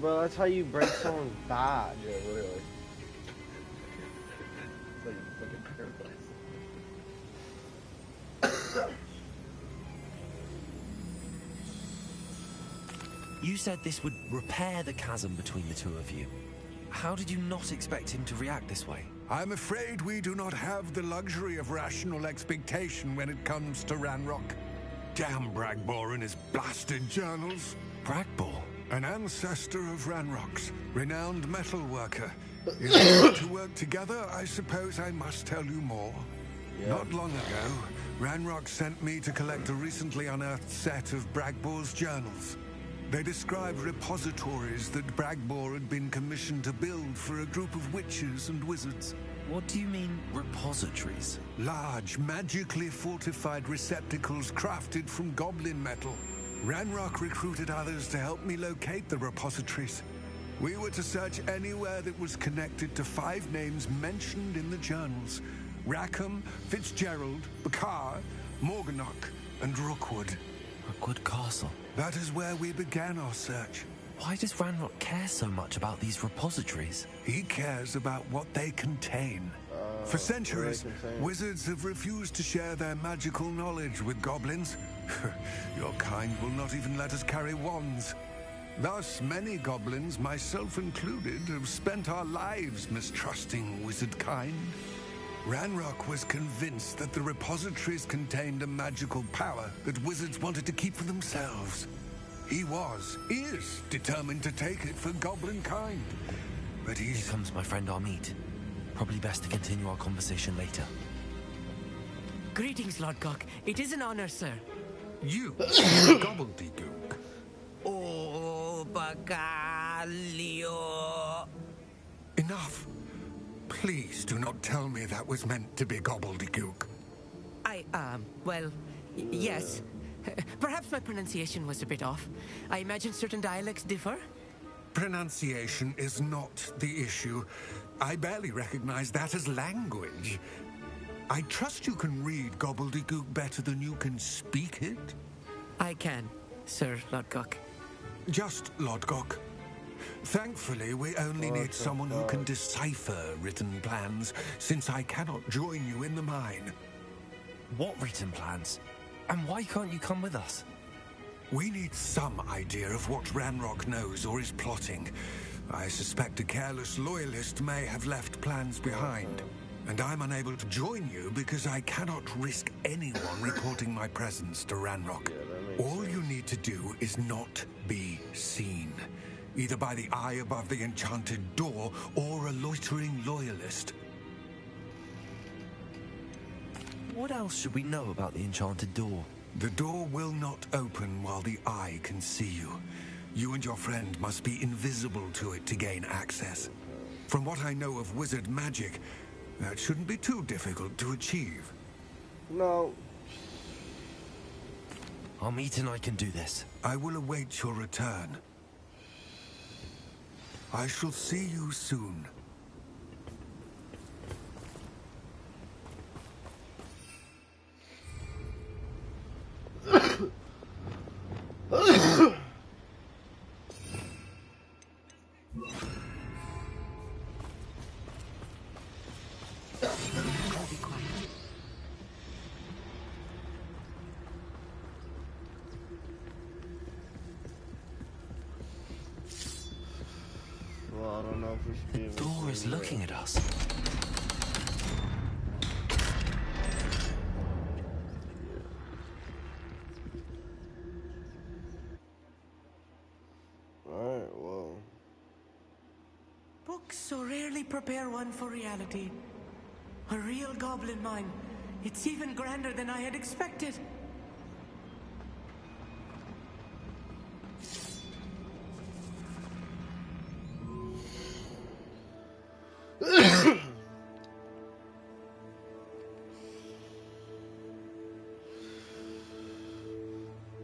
S1: Bro, that's how you break someone's badge.
S6: Yeah, literally. It's like fucking paradise.
S14: You said this would repair the chasm between the two of you. How did you not expect him to react this way?
S5: I'm afraid we do not have the luxury of rational expectation when it comes to Ranrock. Damn Bragbor and his blasted journals.
S14: Bragbor?
S5: An ancestor of Ranrock's, renowned metal worker. In order to work together, I suppose I must tell you more.
S1: Yeah.
S5: Not long ago, Ranrock sent me to collect a recently unearthed set of Bragbor's journals. They described repositories that Bragbor had been commissioned to build for a group of witches and wizards.
S14: What do you mean, repositories?
S5: Large, magically fortified receptacles crafted from goblin metal. Ranrock recruited others to help me locate the repositories. We were to search anywhere that was connected to 5 names mentioned in the journals: Rackham, Fitzgerald, Bakar, Morganach, and Rookwood.
S14: Rookwood Castle?
S5: That is where we began our search.
S14: Why does Ranrock care so much about these repositories?
S5: He cares about what they contain. For centuries, wizards have refused to share their magical knowledge with goblins. Your kind will not even let us carry wands. Thus, many goblins, myself included, have spent our lives mistrusting wizard kind. Ranrock was convinced that the repositories contained a magical power that wizards wanted to keep for themselves. He is determined to take it for goblin kind. But
S14: Here comes my friend Amit. Probably best to continue our conversation later.
S8: Greetings, Lord Gok. It is an honor, sir.
S5: You, gobbledygook.
S8: Oh, Bagalio.
S5: Enough. Please do not tell me that was meant to be gobbledygook.
S8: Yes. Perhaps my pronunciation was a bit off. I imagine certain dialects differ?
S5: Pronunciation is not the issue. I barely recognize that as language. I trust you can read gobbledygook better than you can speak it?
S8: I can, Sir Lodgok.
S5: Just Lodgok. Thankfully, we only need someone who can decipher written plans, since I cannot join you in the mine.
S14: What written plans? And why can't you come with us?
S5: We need some idea of what Ranrock knows or is plotting. I suspect a careless loyalist may have left plans behind. And I'm unable to join you because I cannot risk anyone reporting my presence to Ranrock. All you need to do is not be seen, either by the eye above the enchanted door or a loitering loyalist.
S14: What else should we know about the enchanted door?
S5: The door will not open while the eye can see you. You and your friend must be invisible to it to gain access. From what I know of wizard magic, that shouldn't be too difficult to achieve.
S1: No.
S14: Armit and I can do this.
S13: I will await your return. I shall see you soon.
S1: Well, I don't know if we should be able
S14: The door is looking at us.
S1: Alright, well.
S22: Books so rarely prepare one for reality. A real goblin mine. It's even grander than I had expected.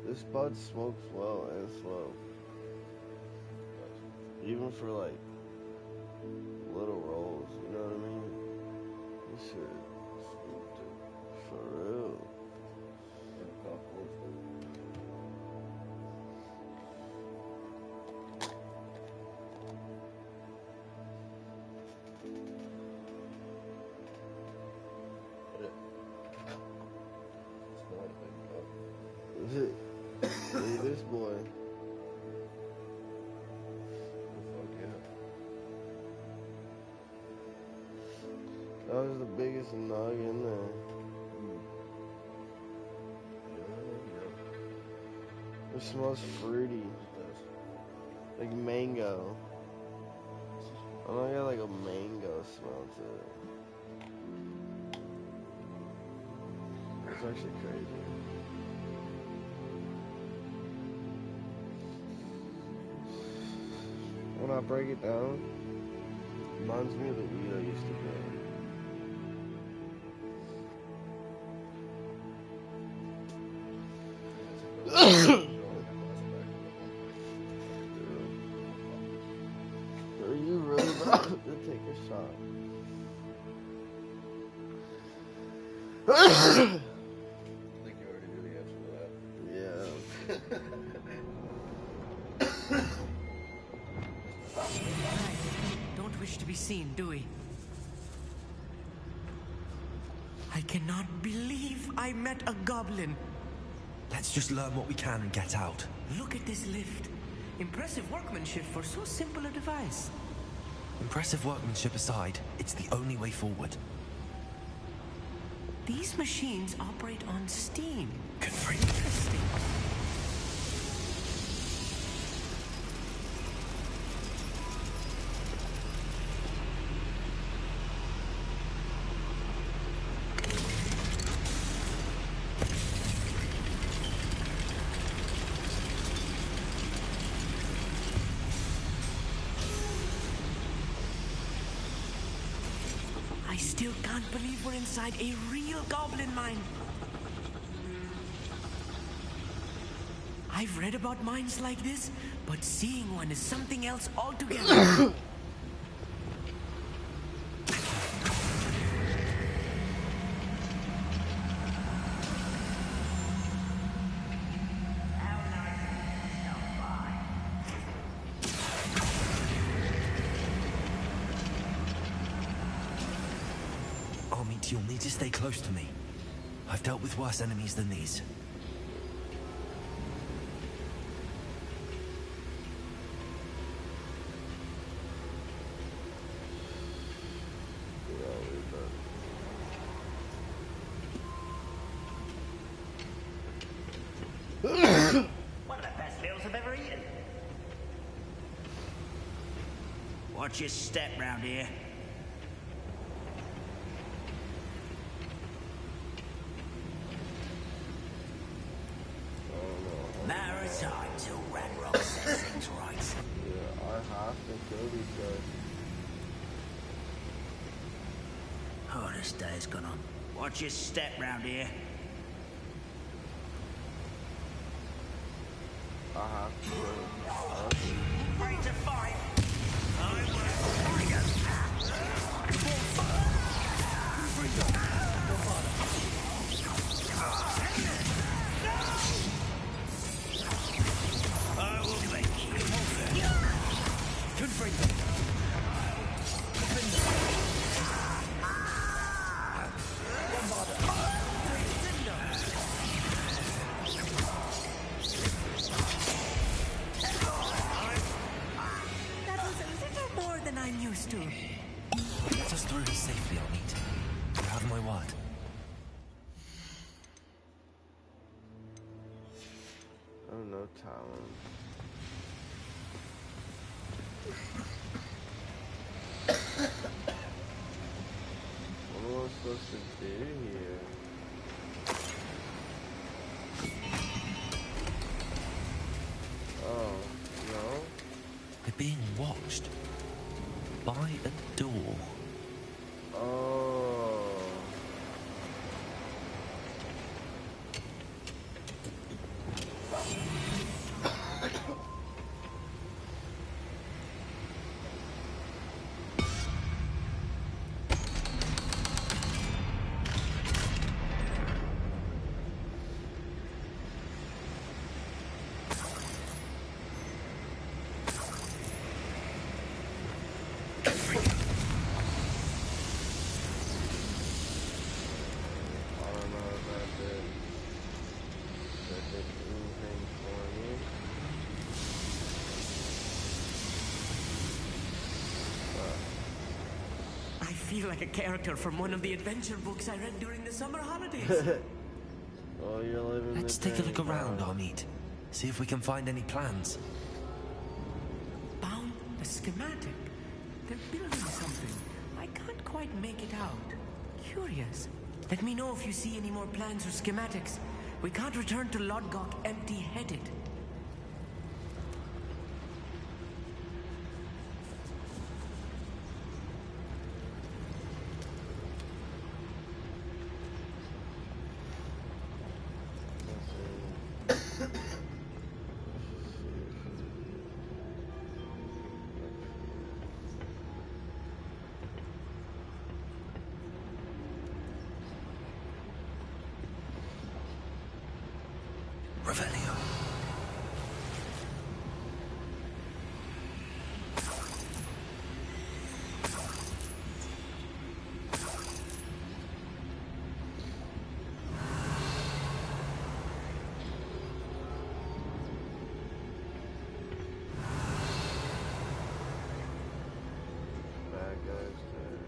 S1: This bud smokes well and slow. Even for like little rolls, you know what I mean? This shit smoked it for real. See this boy. Fuck yeah. That was the biggest nug in there. It smells fruity. Like mango. I don't know, I got like a mango smell to it. It's actually crazy. When I break it down, it reminds me of the weed I used to grow. Are you really about to take a shot?
S6: I think you already knew the answer to that. Yeah.
S22: Don't wish to be seen, do we? I cannot believe I met a goblin.
S14: Let's just learn what we can and get out.
S22: Look at this lift. Impressive workmanship for so simple a device.
S14: Impressive workmanship aside, it's the only way forward.
S22: These machines operate on steam.
S14: Interesting.
S22: I still can't believe we're inside a real goblin mine. I've read about mines like this, but seeing one is something else altogether.
S14: You'll need to stay close to me. I've dealt with worse enemies than these.
S15: One of the best meals I've ever eaten. Watch your step round here. Matter of time till Ranrock sets things right.
S1: Yeah, I have to kill these guys.
S15: Oh, this day's gone on. Watch your step round here.
S1: I have to.
S15: Ready to fight. I will make you.
S22: That was a little more than I'm used to.
S14: Let us through her safely, Amit. You have my word.
S1: Oh no, Talon. What am I supposed to do here? Oh, no?
S14: We're being watched. By a door.
S1: Oh.
S22: I feel like a character from one of the adventure books I read during the summer holidays.
S1: Oh, you're living
S14: Let's
S1: the
S14: take a look
S1: dream,
S14: around,
S1: huh?
S14: Amit. See if we can find any plans.
S22: Found a schematic. They're building something. I can't quite make it out. Curious. Let me know if you see any more plans or schematics. We can't return to Lodgok empty-headed.
S14: Revelio.
S1: Bad guys there.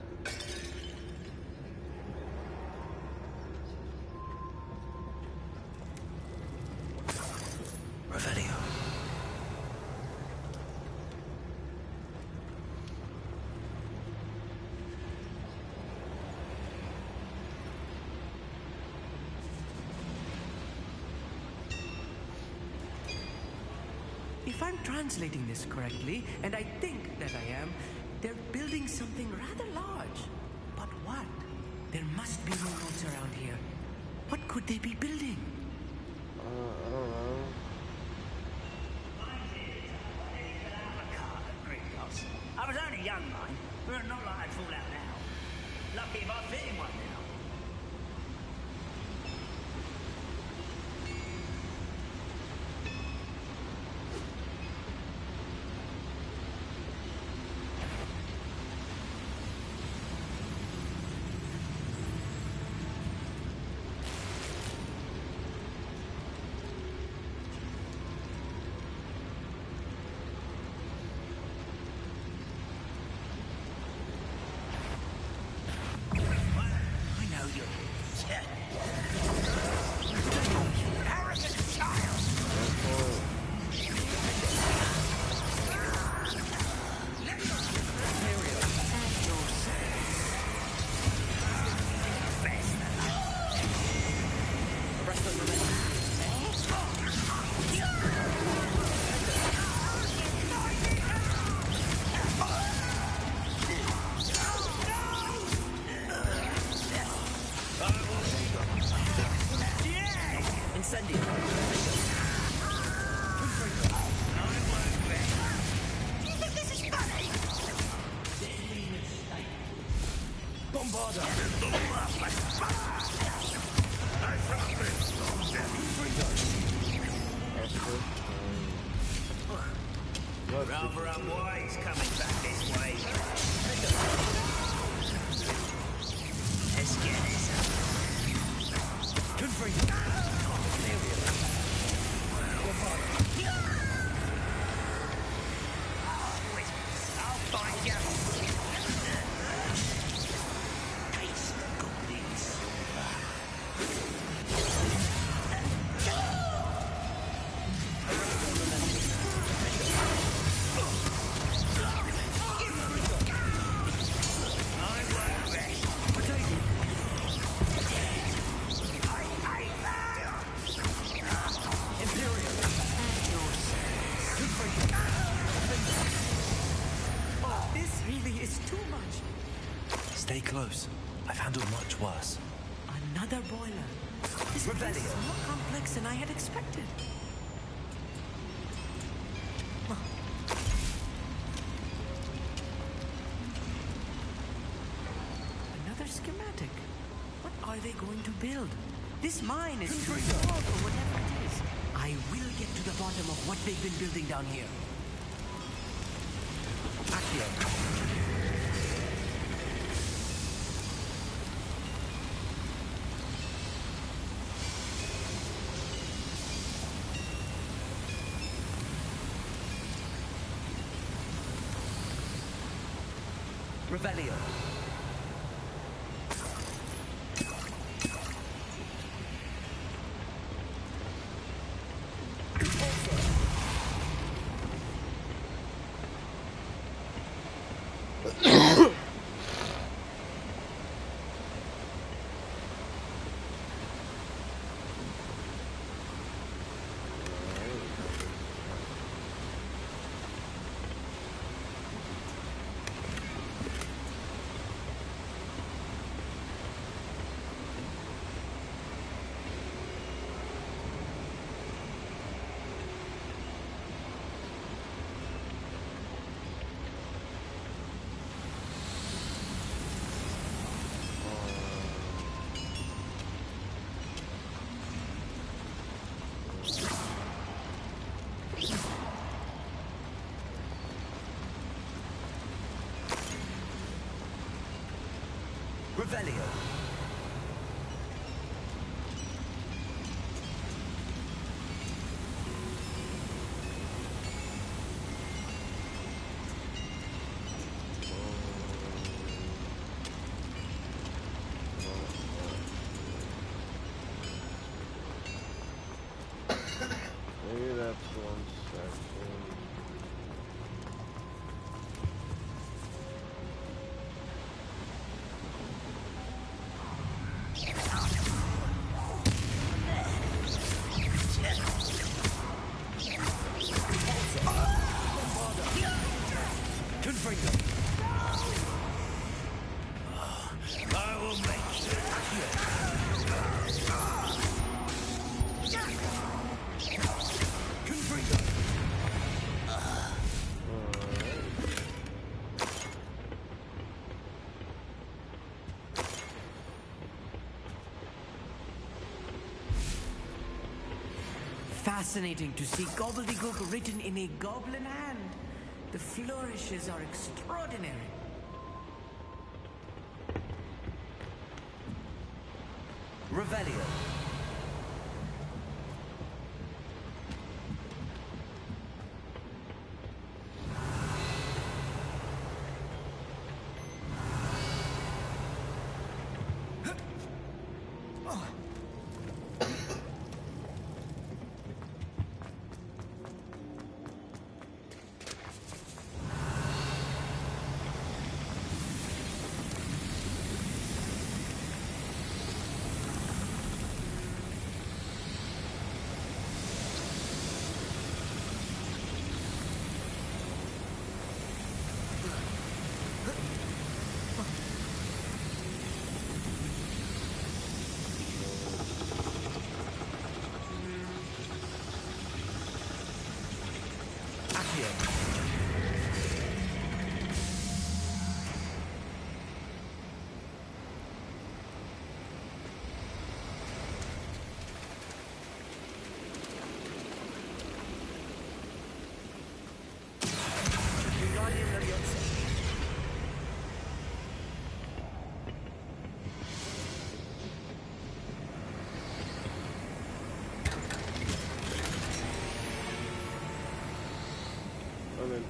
S14: Revelio.
S22: If I'm translating this correctly, and I think that I am, they're building something rather large. But what? There must be no roads around here. What could they be building?
S1: I don't know.
S15: I was only young, mind, but not like I'd fall out now. Lucky if I fit in one now. Rather unwise coming back this way. Let's get this up. Confront. I'll find you. Taste goblin silver.
S14: Stay close. I've handled much worse.
S22: Another boiler. This place is more complex than I had expected. Another schematic. What are they going to build? This mine is too small for whatever it is. I will get to the bottom of what they've been building down here. Accio. Revelio. Revelio.
S1: Maybe that's one section.
S15: I will make you.
S22: Fascinating to see gobbledygook written in a goblin hand. The flourishes are extraordinary. Revelio.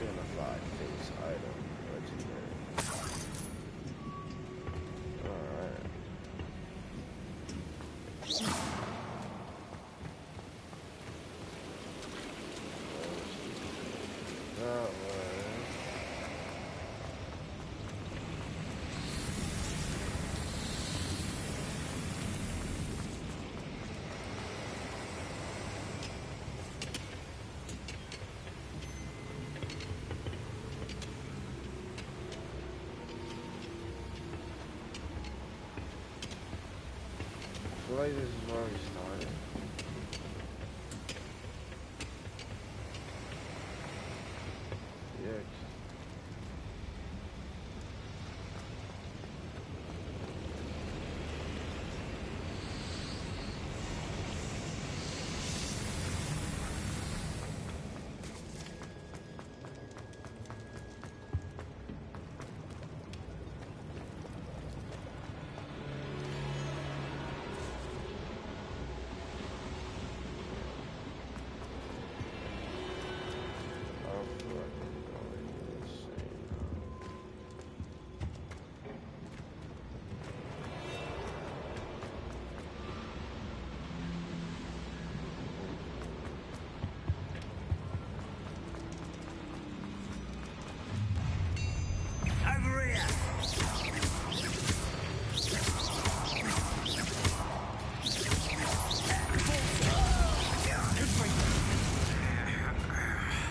S1: Identify face item. Legendary. Alright. That way. I feel like this is where we started. Yeah.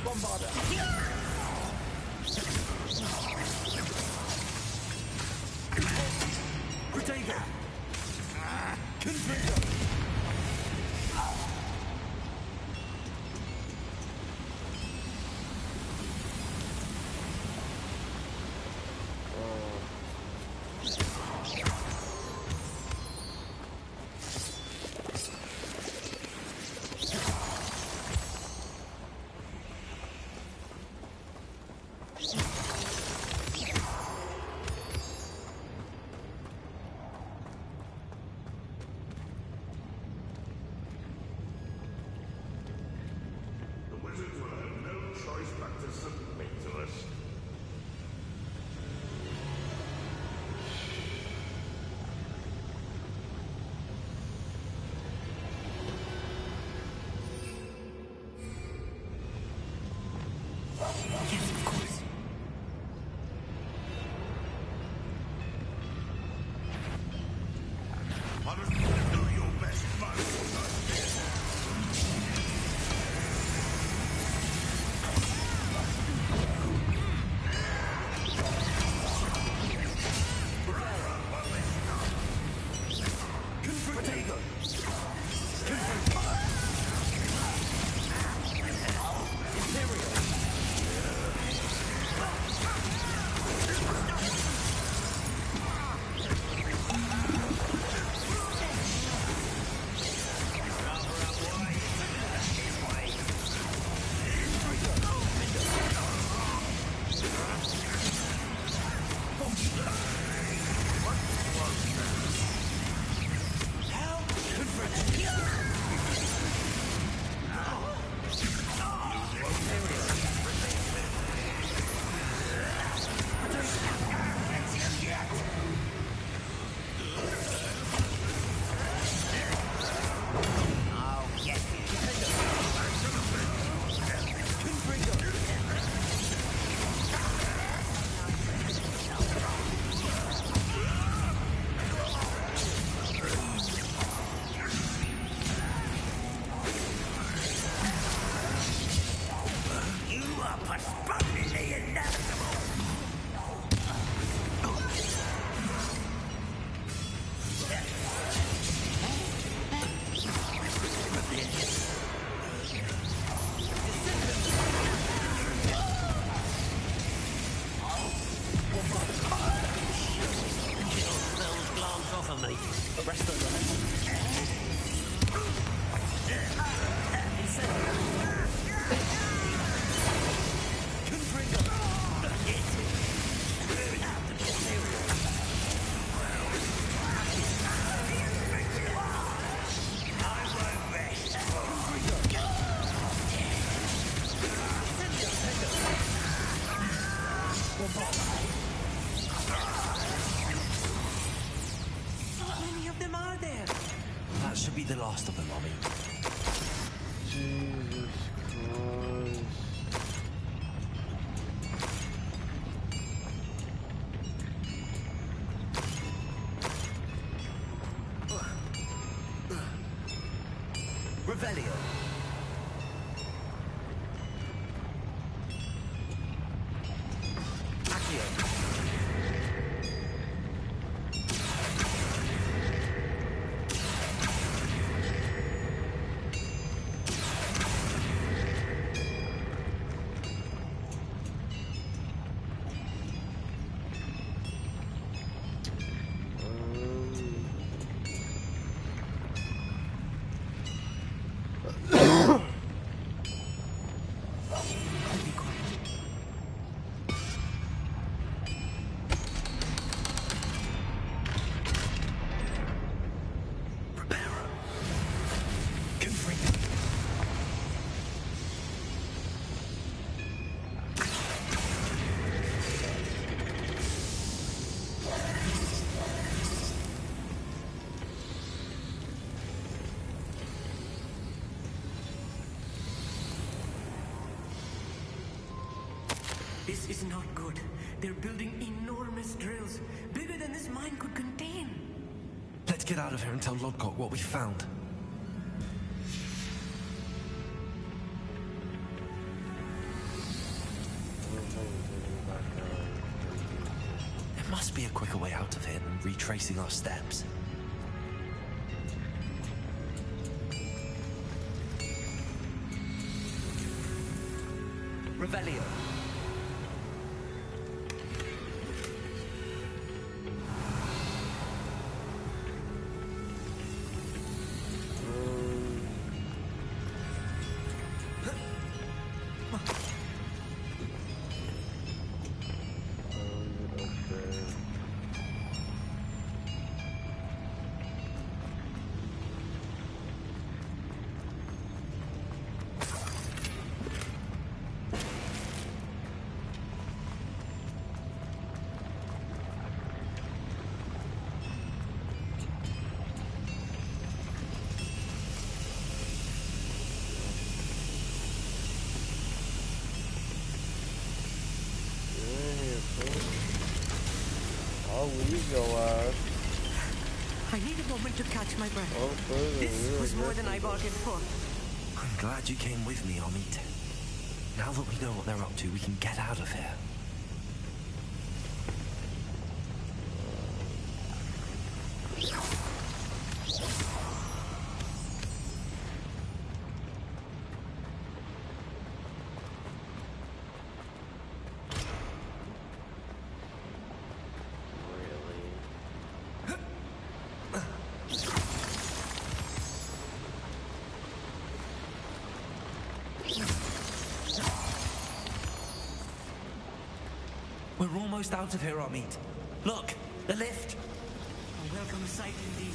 S15: Over here!
S20: The wizards will have no choice but to submit to us.
S22: Yes, of course.
S20: I must know your best fight.
S14: should be the last of them, Mommy.
S1: Jesus Christ.
S14: Revelio.
S22: This is not good. They're building enormous drills, bigger than this mine could contain.
S14: Let's get out of here and tell Lodgok what we found. There must be a quicker way out of here than retracing our steps. Revelio.
S22: I need a moment to catch my breath. This was more than I bargained for.
S14: I'm glad you came with me, Amit. Now that we know what they're up to, we can get out of here. We're almost out of here, Amit. Look, the lift.
S22: A welcome sight indeed.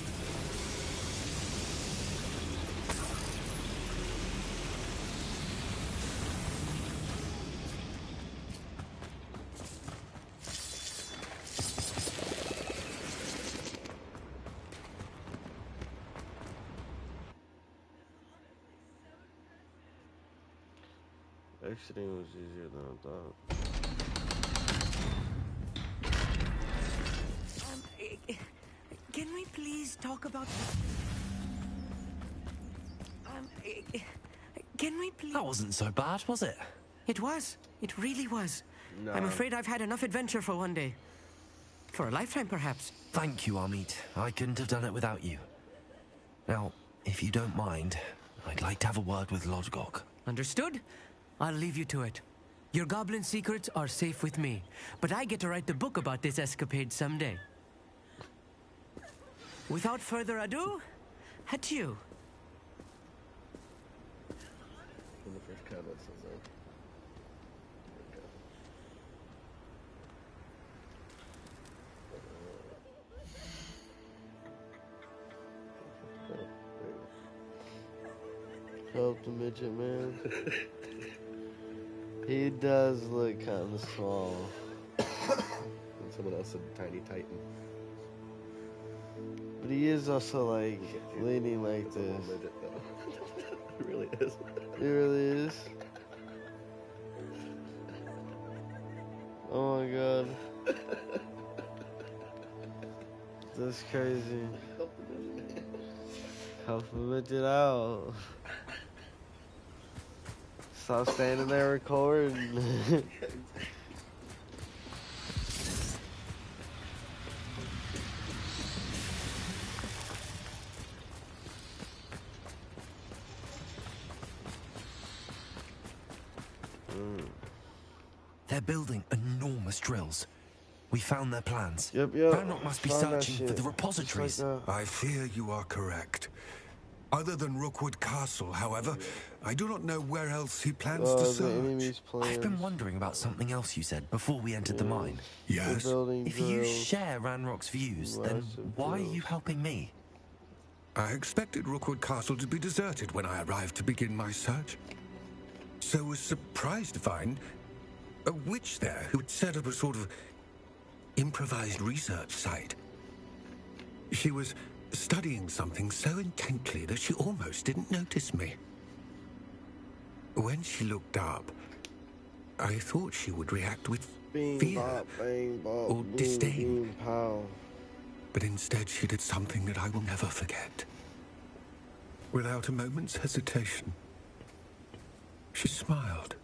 S1: Exiting was easier than I thought.
S22: Can we please talk about... Can we please...
S14: That wasn't so bad, was it?
S22: It was. It really was.
S1: No.
S22: I'm afraid I've had enough adventure for one day. For a lifetime, perhaps.
S14: Thank you, Amit. I couldn't have done it without you. Now, if you don't mind, I'd like to have a word with Lodgok.
S22: Understood? I'll leave you to it. Your goblin secrets are safe with me, but I get to write the book about this escapade someday. Without further ado, adieu.
S1: In the first cut, that says that. Help the midget man. He does look kind of small. And someone else said Tiny Titan. But he is also like leaning like
S6: It's a little
S1: this.
S6: midget, though. It really is.
S1: It really is. Oh my god. That's crazy. Help the midget out. Stop standing there recording.
S14: They're building enormous drills. We found their plans.
S1: Yep.
S14: Ranrock must be
S1: Found that
S14: searching for
S1: shit.
S14: the repositories.
S1: Just like that.
S13: I fear you are correct. Other than Rookwood Castle, however, I do not know where else he plans to
S1: The
S13: search.
S1: enemy's plans.
S14: I've been wondering about something else you said before we entered the mine.
S13: Yes?
S14: If you share Ranrock's views, then why are you helping me?
S13: I expected Rookwood Castle to be deserted when I arrived to begin my search. So was surprised to find a witch there who had set up a sort of improvised research site. She was studying something so intently that she almost didn't notice me. When she looked up, I thought she would react with fear or disdain. But instead she did something that I will never forget. Without a moment's hesitation, she smiled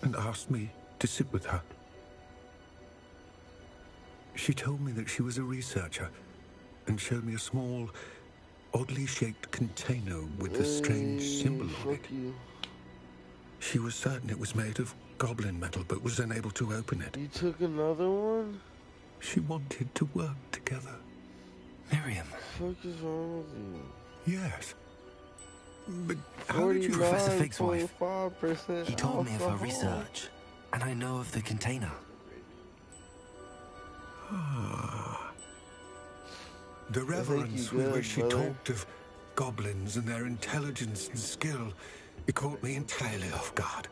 S13: and asked me to sit with her. She told me that she was a researcher and showed me a small, oddly shaped container with a strange symbol on it. She was certain it was made of goblin metal, but was unable to open it.
S1: You took another one?
S13: She wanted to work together.
S14: Miriam.
S1: What the fuck is wrong with you?
S13: Yes. But how did you...
S14: Professor Fig's wife.
S1: 49.5%
S14: He told me of her
S1: alcohol.
S14: research, and I know of the container.
S13: The reverence with
S1: good,
S13: which she
S1: brother.
S13: talked of goblins and their intelligence and skill, it caught me entirely off guard.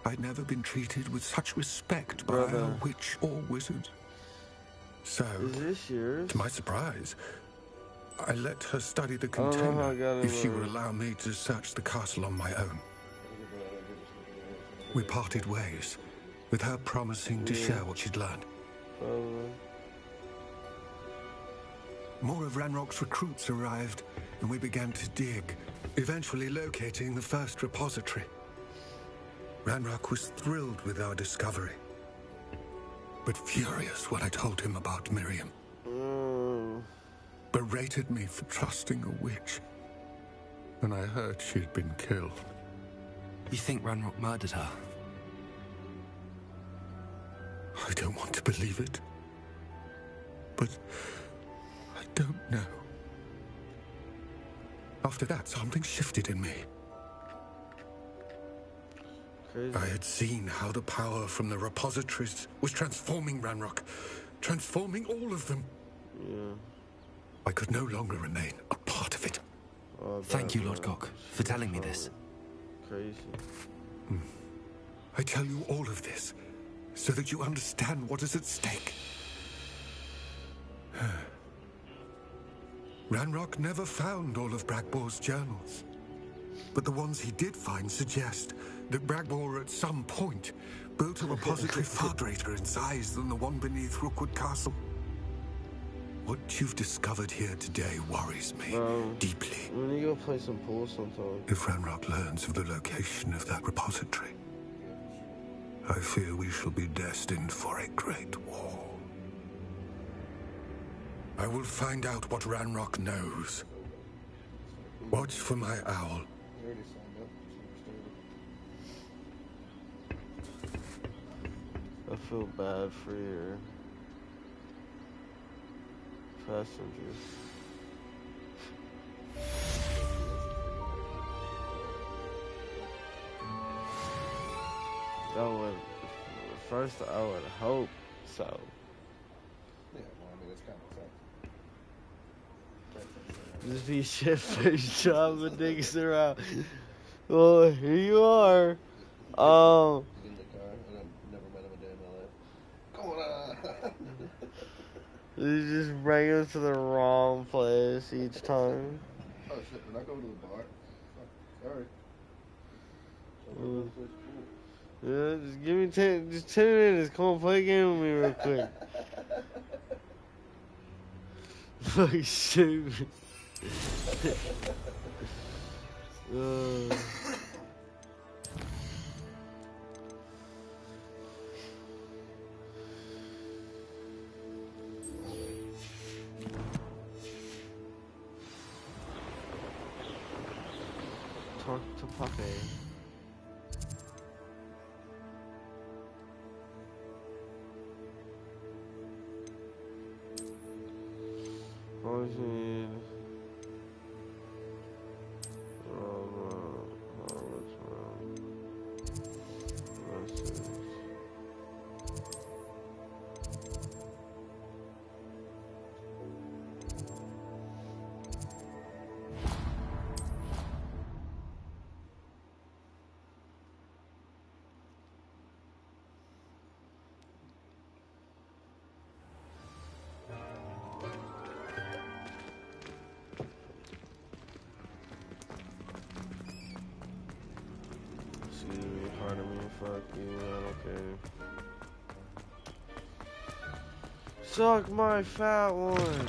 S13: I'd never been treated with such respect by a witch or wizard. So,
S1: Is this yours?
S13: to my surprise, I let her study the
S1: I don't know how I
S13: container
S1: got it
S13: if she would
S1: right.
S13: allow me to search the castle on my own. We parted ways, with her promising to share what she'd learned. More of Ranrock's recruits arrived, and we began to dig, eventually locating the first repository. Ranrock was thrilled with our discovery, but furious when I told him about Miriam. Berated me for trusting a witch, and I heard she'd been killed.
S14: You think Ranrock murdered her?
S13: I don't want to believe it, but I don't know. After that, something shifted in me.
S1: Crazy.
S13: I had seen how the power from the repositories was transforming Ranrock, transforming all of them.
S1: Yeah.
S13: I could no longer remain a part of it.
S14: Thank you, Lord Cock, for telling me this.
S1: Crazy.
S13: I tell you all of this so that you understand what is at stake. Ranrock never found all of Bragbor's journals, but the ones he did find suggest that Bragbor at some point built a repository far greater in size than the one beneath Rookwood Castle. What you've discovered here today worries me deeply.
S1: We need to go play some pool sometime.
S13: If Ranrock learns of the location of that repository, I fear we shall be destined for a great war. I will find out what Ranrock knows. Watch for my owl.
S1: I feel bad for your passengers. First I would hope so.
S6: Yeah, well, I mean, it's kind of tough.
S1: Just be shit faced dropping niggas around. Well, here you are.
S6: In the car, and I've never met him a day in my life. Going on.
S1: You just bring him to the wrong place each time.
S6: Oh shit, did I go to the bar? Oh, sorry.
S1: Yeah, just give me 10 minutes. Come on, play a game with me real quick. Fucking stupid. Talk to Puppy. Pardon me, fuck you, I don't care. Suck my fat one!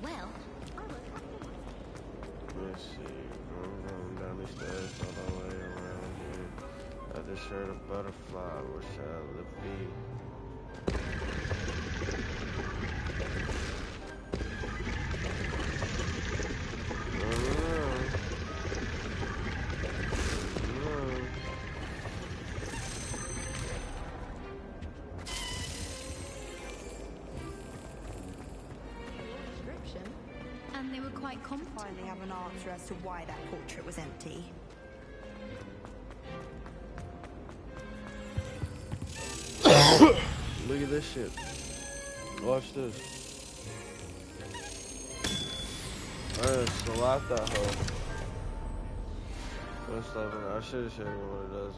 S3: Well,
S1: Let's see, I'm going down these stairs all the way around here. I just heard a butterfly, where shall it be?
S2: Description. And they were quite confident. Finally have an answer as to why that portrait was empty.
S1: Look at this shit. Watch this. I just slapped that hoe. What's up? I should have shown you what it does.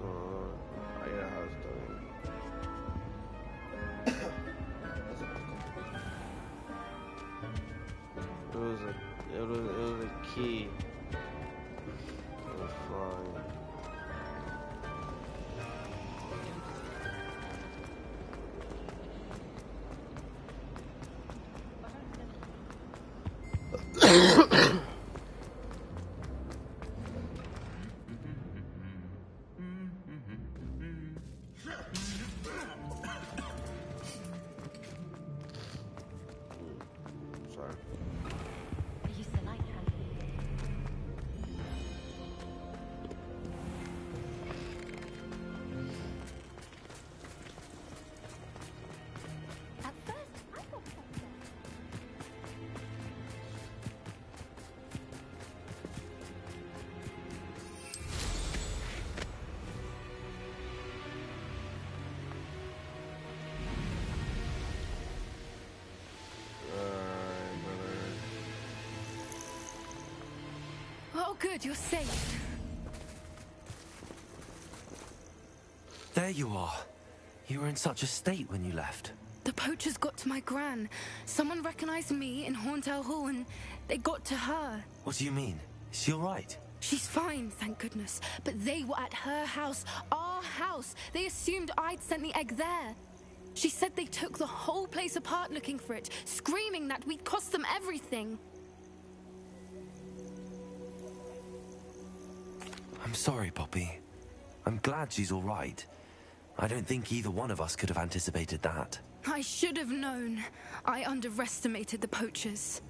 S1: I get how it's done. It was a key. It was flying. Sorry.
S3: I used to like her. At first, I thought something.
S7: Oh, good, you're safe.
S14: There you are. You were in such a state when you left.
S7: The poachers got to my gran. Someone recognized me in Horntail Hall and they got to her.
S14: What do you mean? Is she alright?
S7: She's fine, thank goodness. But they were at her house, our house. They assumed I'd sent the egg there. She said they took the whole place apart looking for it, screaming that we'd cost them everything.
S14: I'm sorry, Poppy. I'm glad she's alright. I don't think either one of us could have anticipated that.
S7: I should have known. I underestimated the poachers.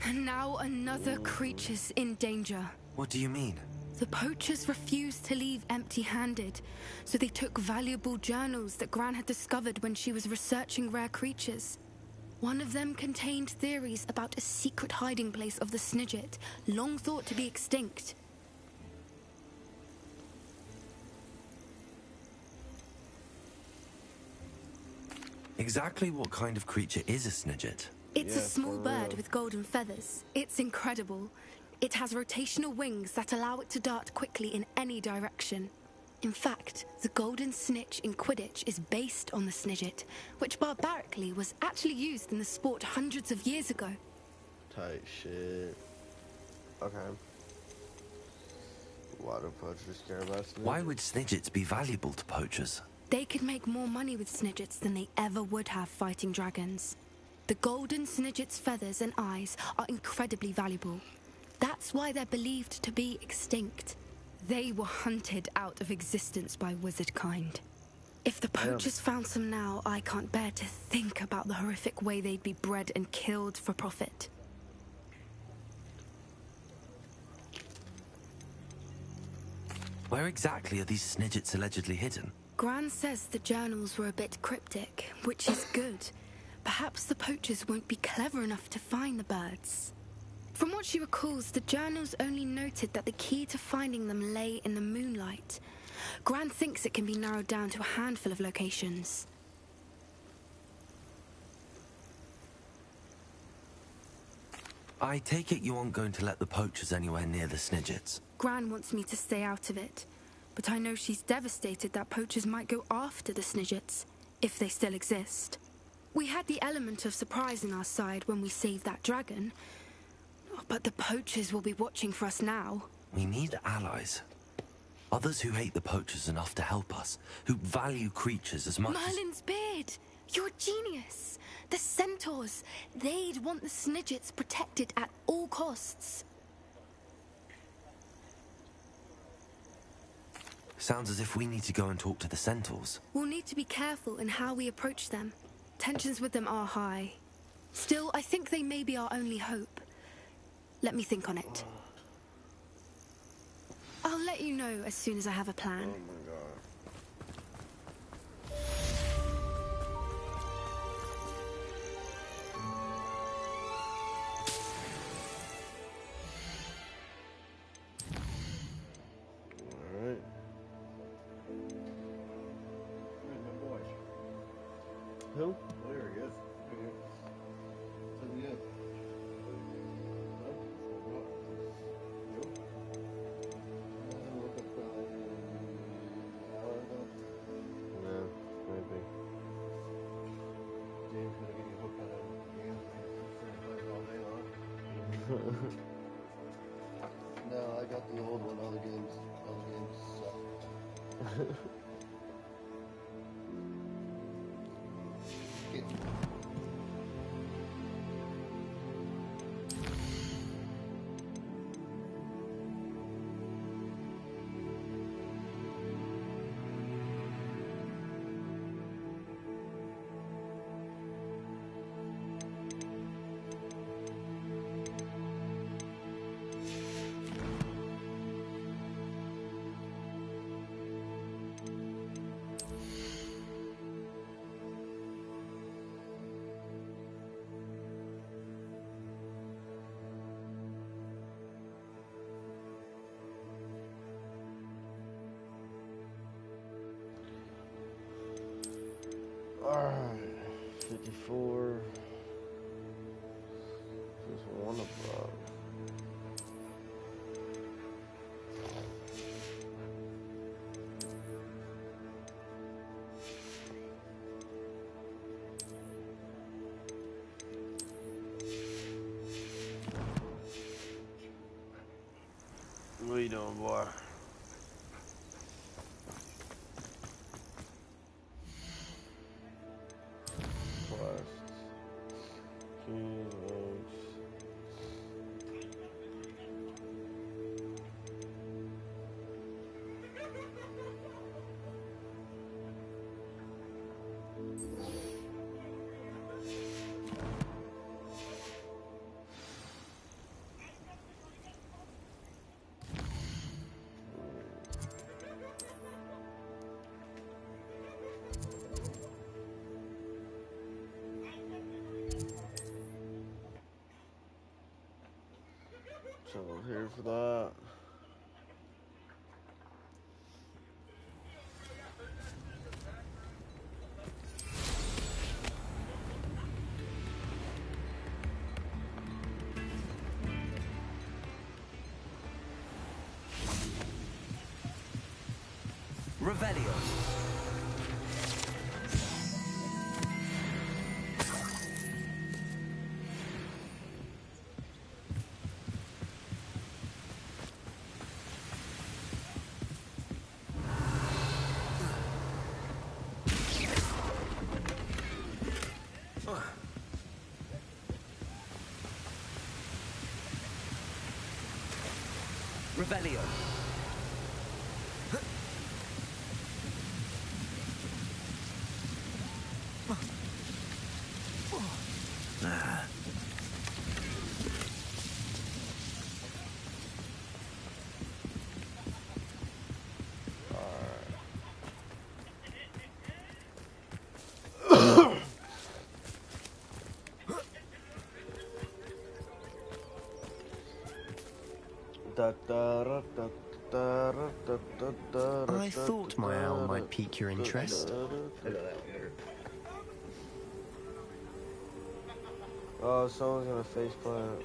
S7: And now another creature's in danger.
S14: What do you mean?
S7: The poachers refused to leave empty-handed, so they took valuable journals that Gran had discovered when she was researching rare creatures. One of them contained theories about a secret hiding place of the Snidget, long thought to be extinct.
S14: Exactly what kind of creature is a snidget?
S7: It's a small bird with golden feathers. It's incredible. It has rotational wings that allow it to dart quickly in any direction. In fact, the golden snitch in Quidditch is based on the snidget, which barbarically was actually used in the sport hundreds of years ago.
S1: Tight shit. Okay. Why do poachers care about snidgets?
S14: Why would snidgets be valuable to poachers?
S7: They could make more money with snidgets than they ever would have fighting dragons. The golden snidget's feathers and eyes are incredibly valuable. That's why they're believed to be extinct. They were hunted out of existence by wizard kind. If the poachers found some now, I can't bear to think about the horrific way they'd be bred and killed for profit.
S14: Where exactly are these snidgets allegedly hidden?
S7: Gran says the journals were a bit cryptic, which is good. Perhaps the poachers won't be clever enough to find the birds. From what she recalls, the journals only noted that the key to finding them lay in the moonlight. Gran thinks it can be narrowed down to a handful of locations.
S14: I take it you aren't going to let the poachers anywhere near the snidgets.
S7: Gran wants me to stay out of it, but I know she's devastated that poachers might go after the snidgets, if they still exist. We had the element of surprise on our side when we saved that dragon, but the poachers will be watching for us now.
S14: We need allies. Others who hate the poachers enough to help us, who value creatures as much
S7: Merlin's beard! You're a genius! The centaurs! They'd want the snidgets protected at all costs.
S14: Sounds as if we need to go and talk to the centaurs.
S7: We'll need to be careful in how we approach them. Tensions with them are high. Still, I think they may be our only hope. Let me think on it. I'll let you know as soon as I have a plan.
S1: Oh my god. Alright. Who?
S6: Oh, there he is. Right here.
S1: Yeah, maybe.
S6: James gonna get you hooked on a game and play it all day long. No, I got the old one. All the games suck.
S1: Alright. 54. Just one above. What you doing, boy? So we're here for that.
S8: Revelio. Revelio.
S4: I thought my owl might pique your interest.
S1: Oh, someone's gonna faceplant.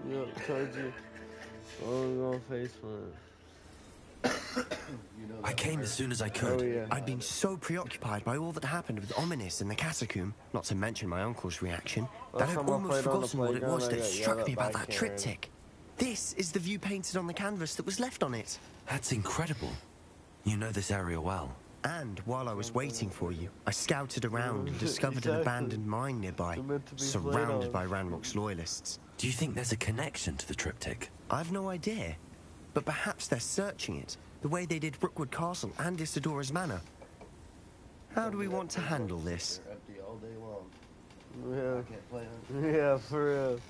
S1: Yep, told you. Someone's gonna faceplant.
S14: I came as soon as I could.
S1: Oh, yeah.
S4: I'd been so preoccupied by all that happened with Ominous in the catacomb, not to mention my uncle's reaction, that I'd almost forgotten what it was that struck me about that triptych. This is the view painted on the canvas that was left on it.
S14: That's incredible. You know this area well.
S4: And while I was waiting for you, I scouted around and discovered an abandoned mine nearby, surrounded by Ranrock's loyalists.
S14: Do you think there's a connection to the triptych?
S4: I've no idea, but perhaps they're searching it, the way they did Rookwood Castle and Isidora's Manor. How do we want to handle this?
S6: Empty all day long.
S1: Yeah.
S6: I can't play them.
S1: Yeah, for real.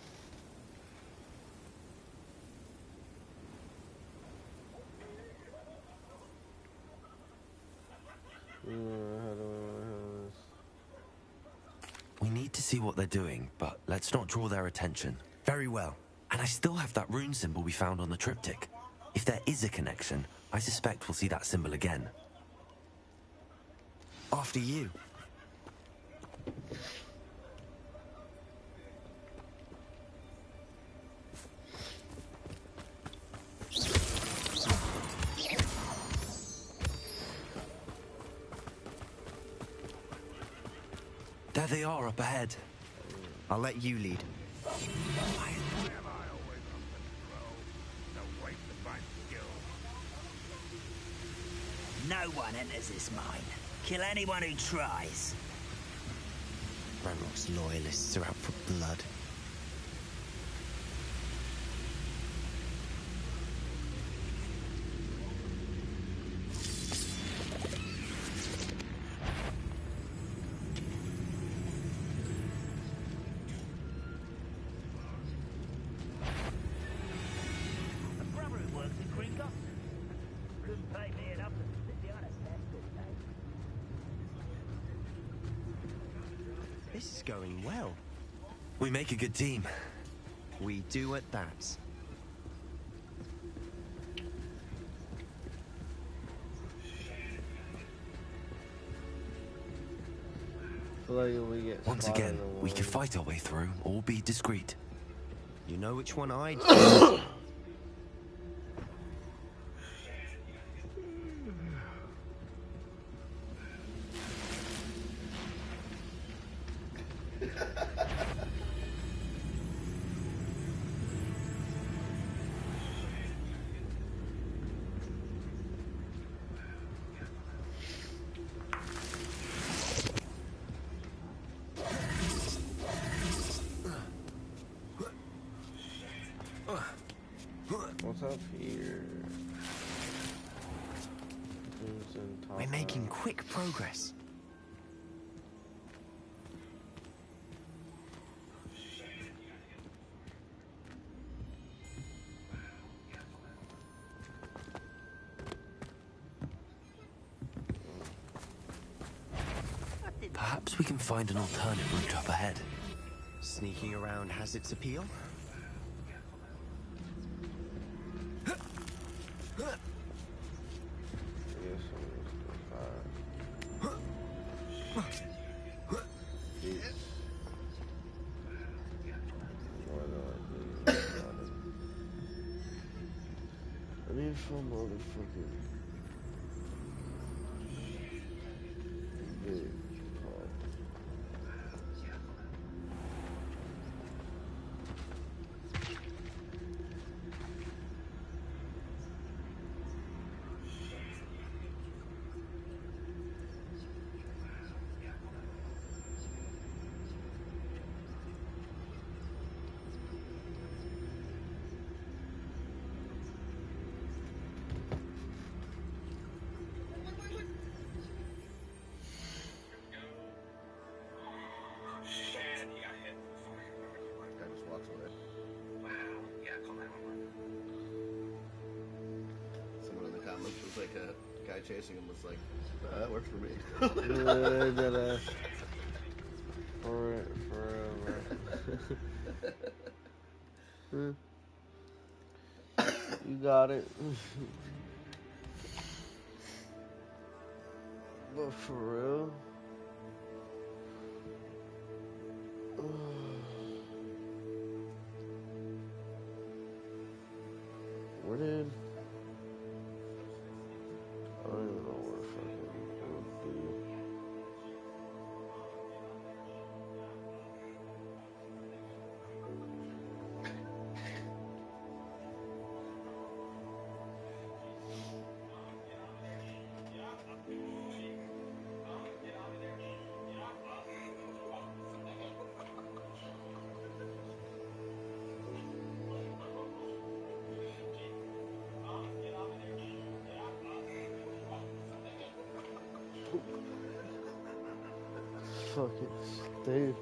S14: We need to see what they're doing, but let's not draw their attention.
S4: Very well.
S14: And I still have that rune symbol we found on the triptych. If there is a connection, I suspect we'll see that symbol again.
S4: After you.
S14: There they are up ahead.
S4: I'll let you lead.
S15: No one enters this mine. Kill anyone who tries.
S4: Ranrock's loyalists are out for blood.
S15: A brother who works in Gringotts. Couldn't pay me enough to be honest, that's good pay.
S4: This is going well.
S14: We make a good team.
S4: We do at that.
S14: Once again, we can fight our way through or be discreet.
S4: You know which one I'd choose.
S1: What's up here?
S4: We're making quick progress.
S14: Perhaps we can find an alternate route up ahead.
S4: Sneaking around has its appeal.
S1: Some motherfucker. Big pipe.
S6: Guy just walks away. Someone in the comments was like a guy chasing him was like, that works for me.
S1: That forever. You got it. But for real? Where did... I don't even know where fucking it would be. Fucking Steve.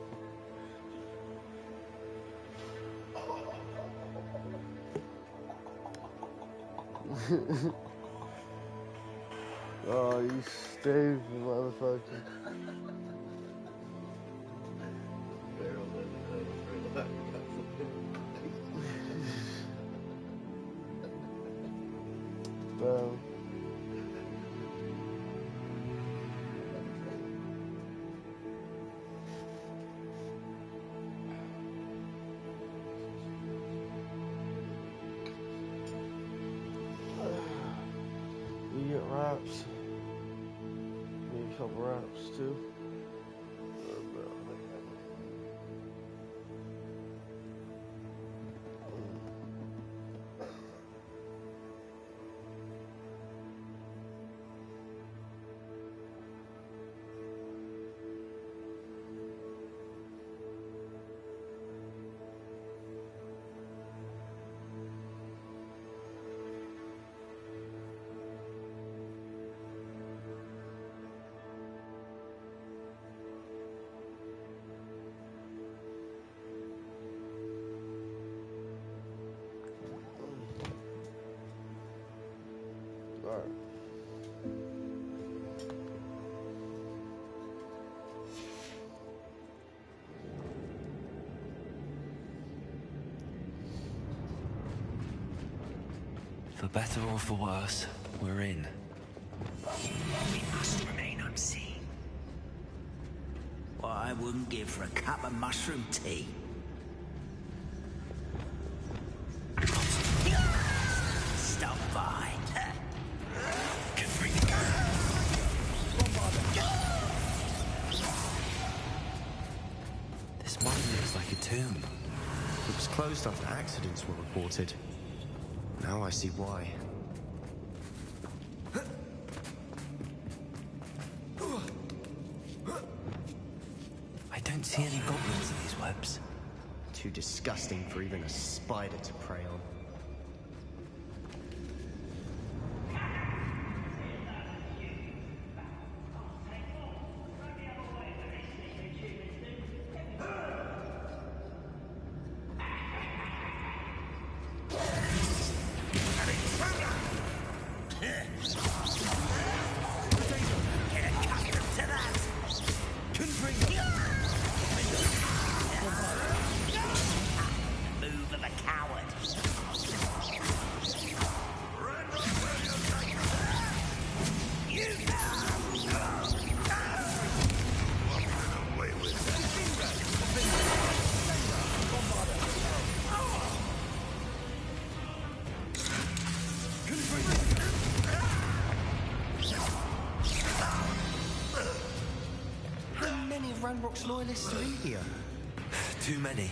S1: Oh, you stupid motherfucker. Bro. You get wraps. Need a couple wraps too. Alright.
S14: For better or for worse, we're in.
S15: We must remain unseen. What I wouldn't give for a cup of mushroom tea. Stop by.
S14: This mine looks like a tomb.
S4: It was closed after accidents were reported. Now I see why.
S14: I don't see any goblins in these webs.
S4: Too disgusting for even a spider to prey on.
S15: Move of a coward.
S4: Ranrock's loyalists are in here?
S14: Too many.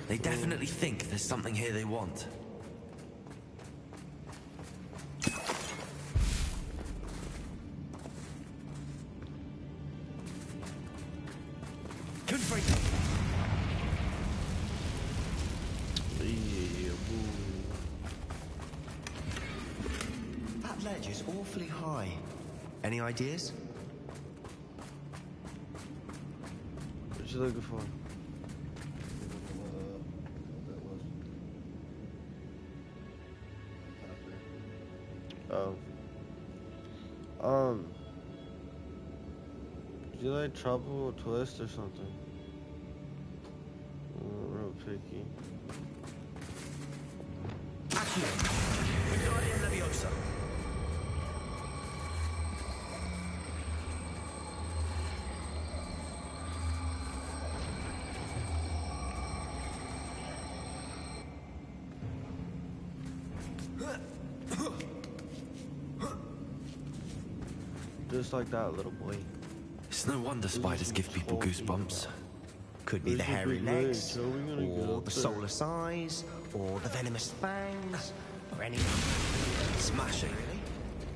S14: They definitely think there's something here they want.
S4: That ledge is awfully high. Any ideas?
S1: What you looking for? Do you like Trouble or Twist or something? Real picky. Just like that, little boy.
S14: It's no wonder spiders give people goosebumps.
S4: Could be the hairy legs, or the soulless eyes, or the venomous fangs, or any...
S14: Smashing.
S4: Really?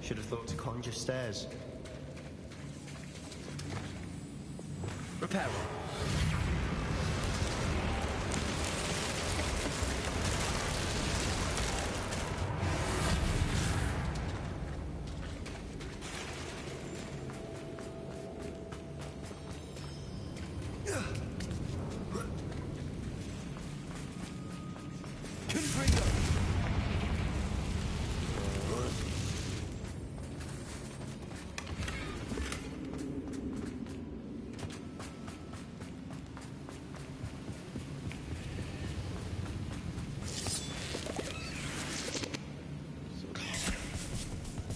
S4: Should have thought to conjure stairs.
S14: Repair.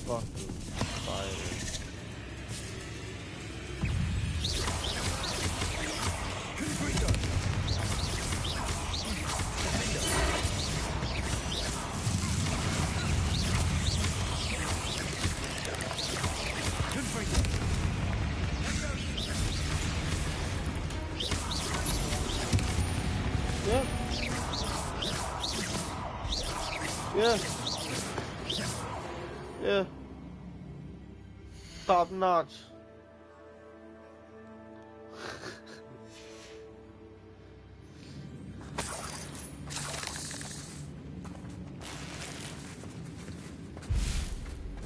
S1: Fucking fire. Yeah. Yeah. Top notch.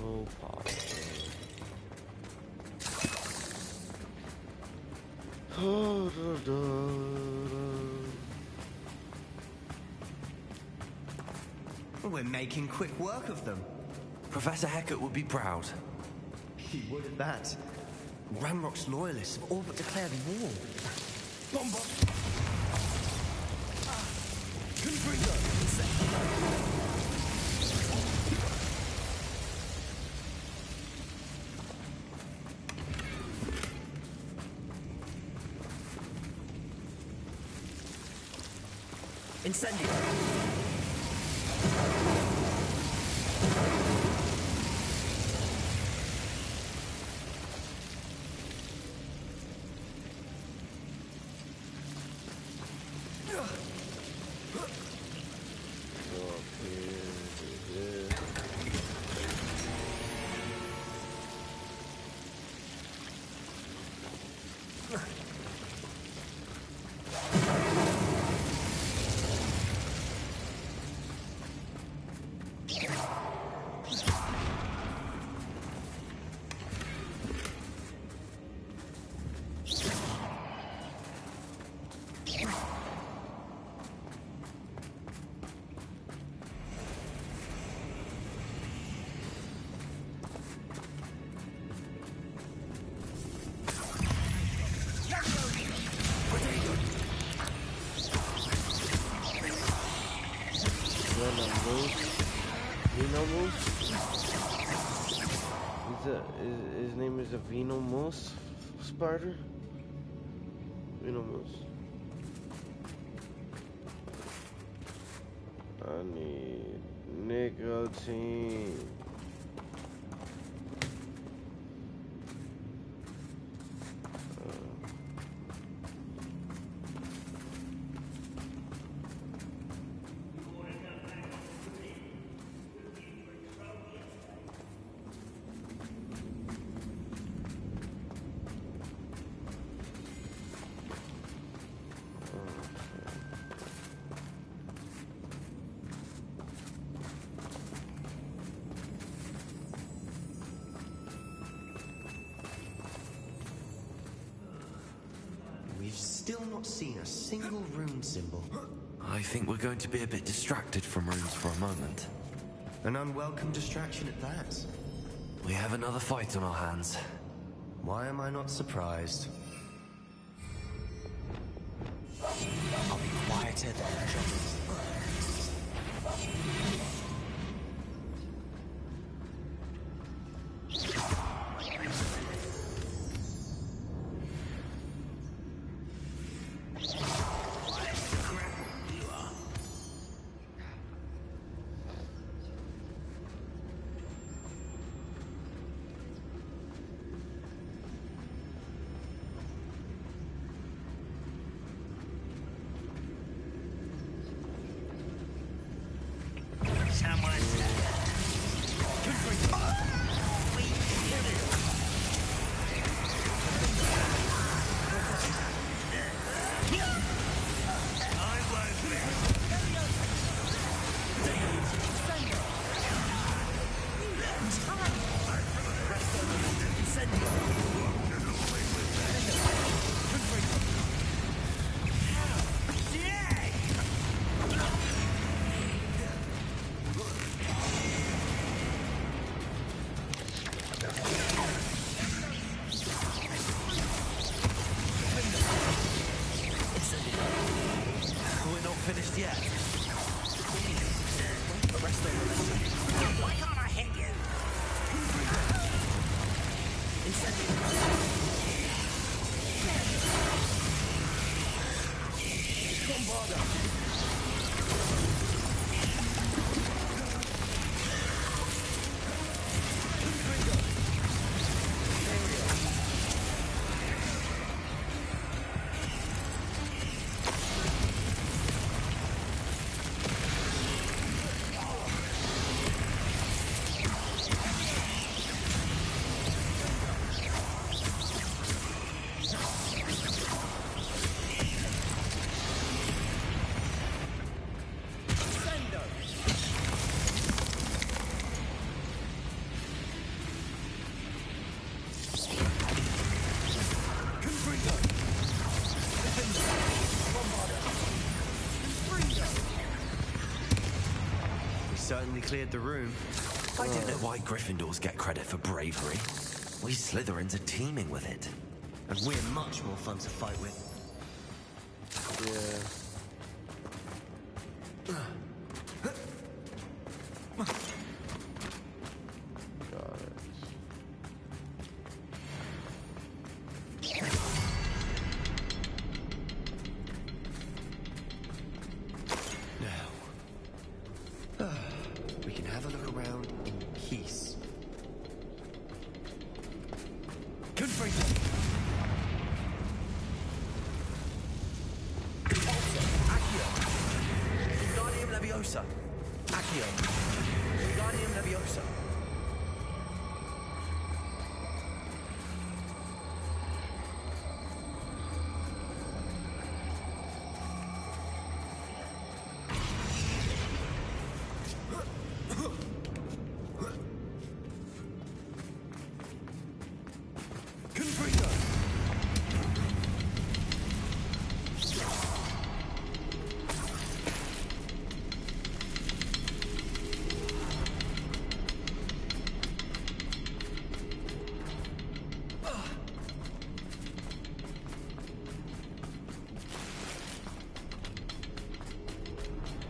S1: Oh, pop.
S4: We're making quick work of them.
S14: Professor Hecat would be proud.
S4: He would at that. Ranrock's loyalists have all but declared war.
S14: Bomba!
S4: Incendio!
S1: His name is a Venomous spider. Venomous. I need nicotine.
S4: still not seen a single rune symbol.
S14: I think we're going to be a bit distracted from runes for a moment.
S4: An unwelcome distraction at that.
S14: We have another fight on our hands.
S4: Why am I not surprised?
S17: I'll be quieter than joggers.
S4: Certainly cleared the room.
S14: I don't know why Gryffindors get credit for bravery. We Slytherins are teeming with it.
S4: And we're much more fun to fight with.
S1: Yeah.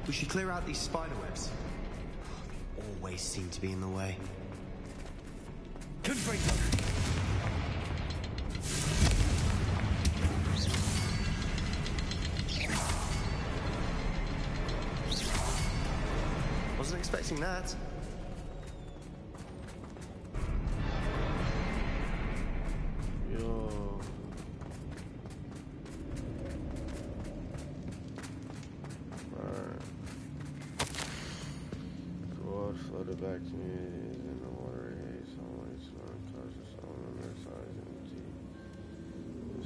S4: We should clear out these spider webs. They always seem to be in the way. Wasn't expecting that.
S1: Back to me in the water, sunlight, sun, causes on their size and deep.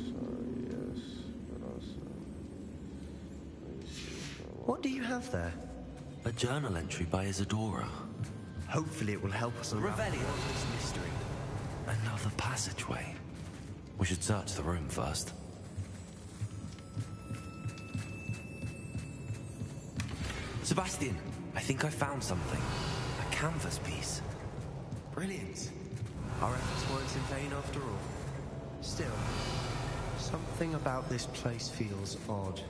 S1: So, yes, but also.
S4: What do you have there?
S14: A journal entry by Isadora.
S4: Hopefully it will help us unravel this mystery.
S14: Another passageway. We should search the room first. Sebastian, I think I found something. A canvas piece.
S4: Brilliant. Our efforts weren't in vain after all. Still, something about this place feels odd.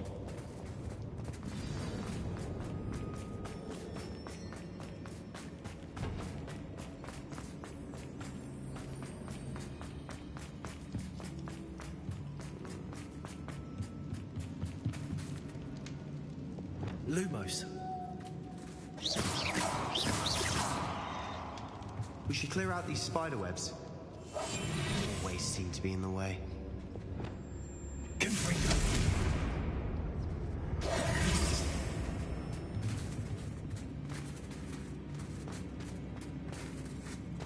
S4: Lumos. We should clear out these spider webs. Always seem to be in the way.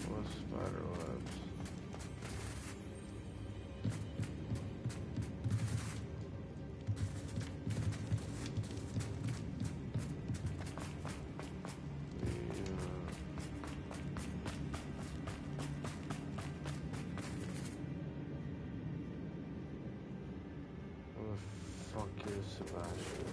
S1: What spider webs? Fuck you, Sebastian.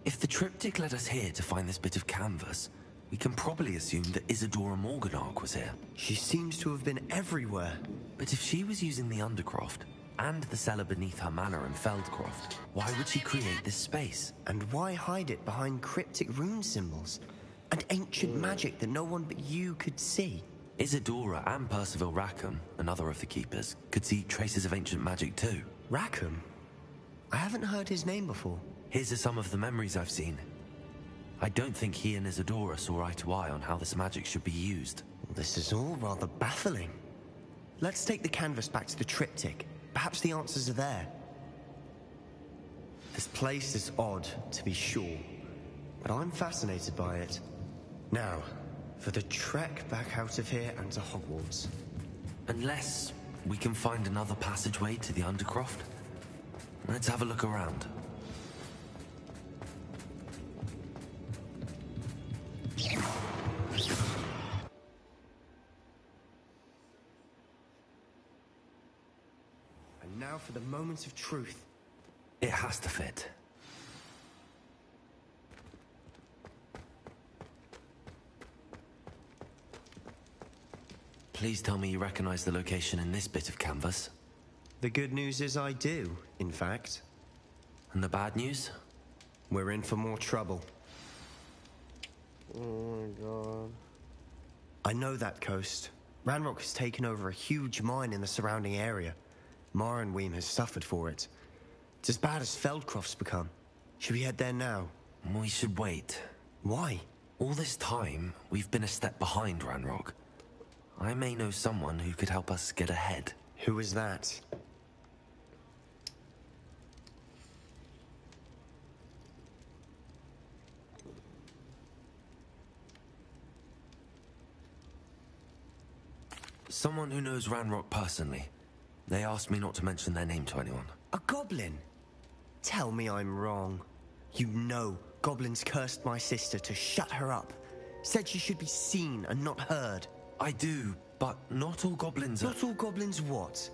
S14: If the triptych led us here to find this bit of canvas, we can probably assume that Isadora Morganark was here.
S4: She seems to have been everywhere.
S14: But if she was using the Undercroft, and the cellar beneath her manor in Feldcroft, why would she create this space?
S4: And why hide it behind cryptic rune symbols? And ancient magic that no one but you could see?
S14: Isadora and Percival Rackham, another of the Keepers, could see traces of ancient magic too.
S4: Rackham? I haven't heard his name before.
S14: His are some of the memories I've seen. I don't think he and Isadora saw eye to eye on how this magic should be used.
S4: This is all rather baffling. Let's take the canvas back to the triptych. Perhaps the answers are there. This place is odd, to be sure, but I'm fascinated by it. Now, for the trek back out of here and to Hogwarts.
S14: Unless we can find another passageway to the Undercroft. Let's have a look around.
S4: And now for the moment of truth.
S14: It has to fit. Please tell me you recognize the location in this bit of canvas.
S4: The good news is I do, in fact.
S14: And the bad news?
S4: We're in for more trouble.
S1: Oh my god.
S4: I know that coast. Ranrock has taken over a huge mine in the surrounding area. Mornweem has suffered for it. It's as bad as Feldcroft's become. Should we head there now?
S14: We should wait.
S4: Why?
S14: All this time, we've been a step behind Ranrock. I may know someone who could help us get ahead.
S4: Who is that?
S14: Someone who knows Ranrock personally. They asked me not to mention their name to anyone.
S4: A goblin? Tell me I'm wrong. You know goblins cursed my sister to shut her up. Said she should be seen and not heard.
S14: I do, but not all goblins are...
S4: Not all goblins what?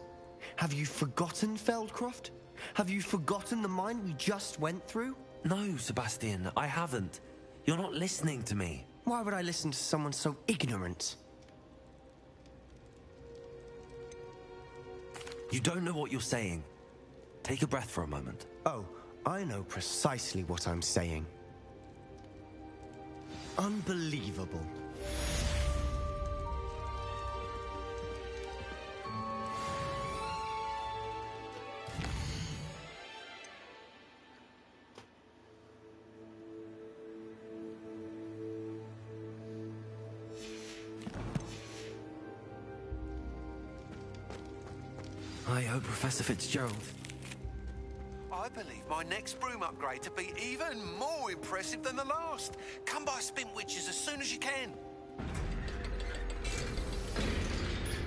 S4: Have you forgotten Feldcroft? Have you forgotten the mine we just went through?
S14: No, Sebastian, I haven't. You're not listening to me.
S4: Why would I listen to someone so ignorant?
S14: You don't know what you're saying. Take a breath for a moment.
S4: Oh, I know precisely what I'm saying. Unbelievable.
S14: I hope Professor Fitzgerald...
S11: I believe my next broom upgrade to be even more impressive than the last. Come by Spin Witches as soon as you can.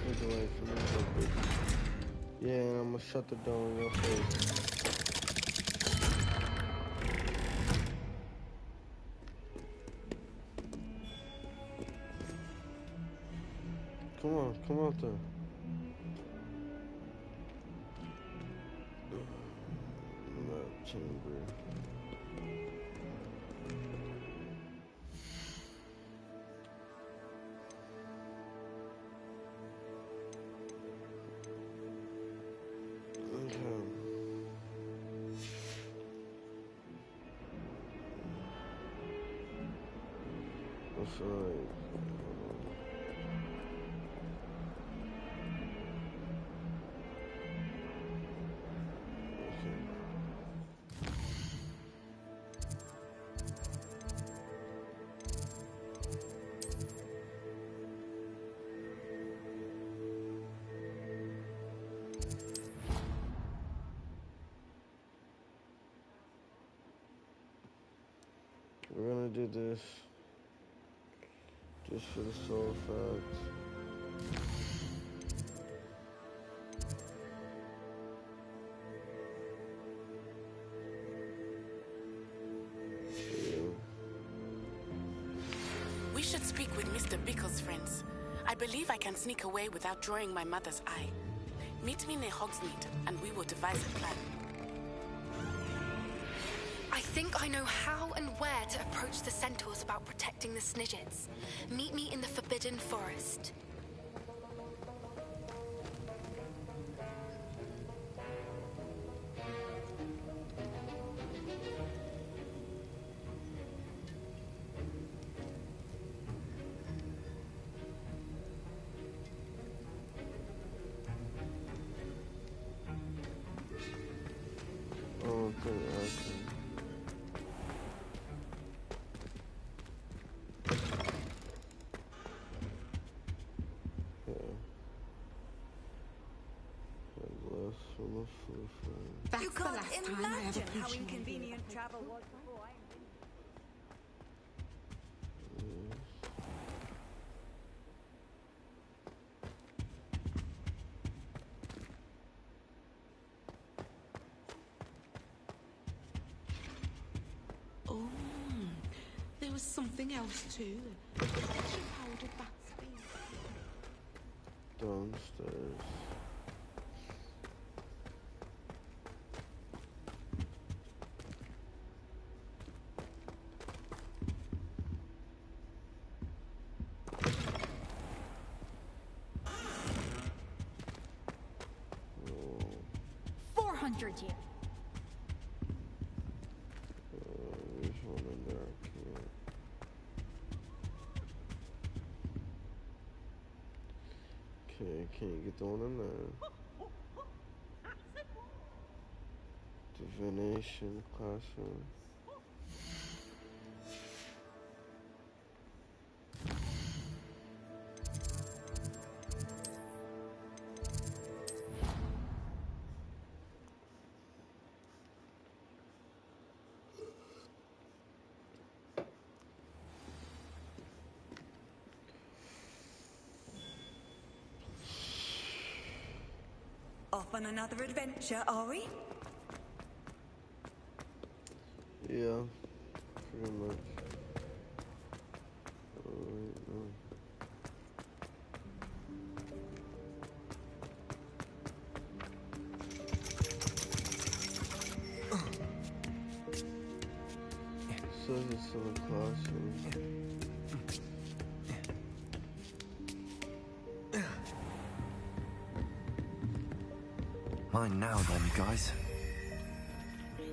S1: Get away from me, little bitch. Yeah, and I'm gonna shut the door in your face. on, come out there. Map chamber. We're gonna do this just for the sole fact.
S18: We should speak with Mr. Bickle's friends. I believe I can sneak away without drawing my mother's eye. Meet me near Hogsmeade, and we will devise a plan.
S7: I think I know how and where to approach the centaurs about protecting the Snidgets. Meet me in the Forbidden Forest.
S1: Oh, okay, okay.
S2: You can't imagine how inconvenient travel was before I...
S9: Oh, there was something else too. How did that space?
S1: Downstairs.
S3: Here.
S1: There's one in there. Okay, can't get the one in there. Divination classroom.
S2: Off on another adventure, are we?
S1: Yeah, pretty much. Oh, wait, no. Says it's in the classroom.
S14: Mine now then, guys.
S1: Okay.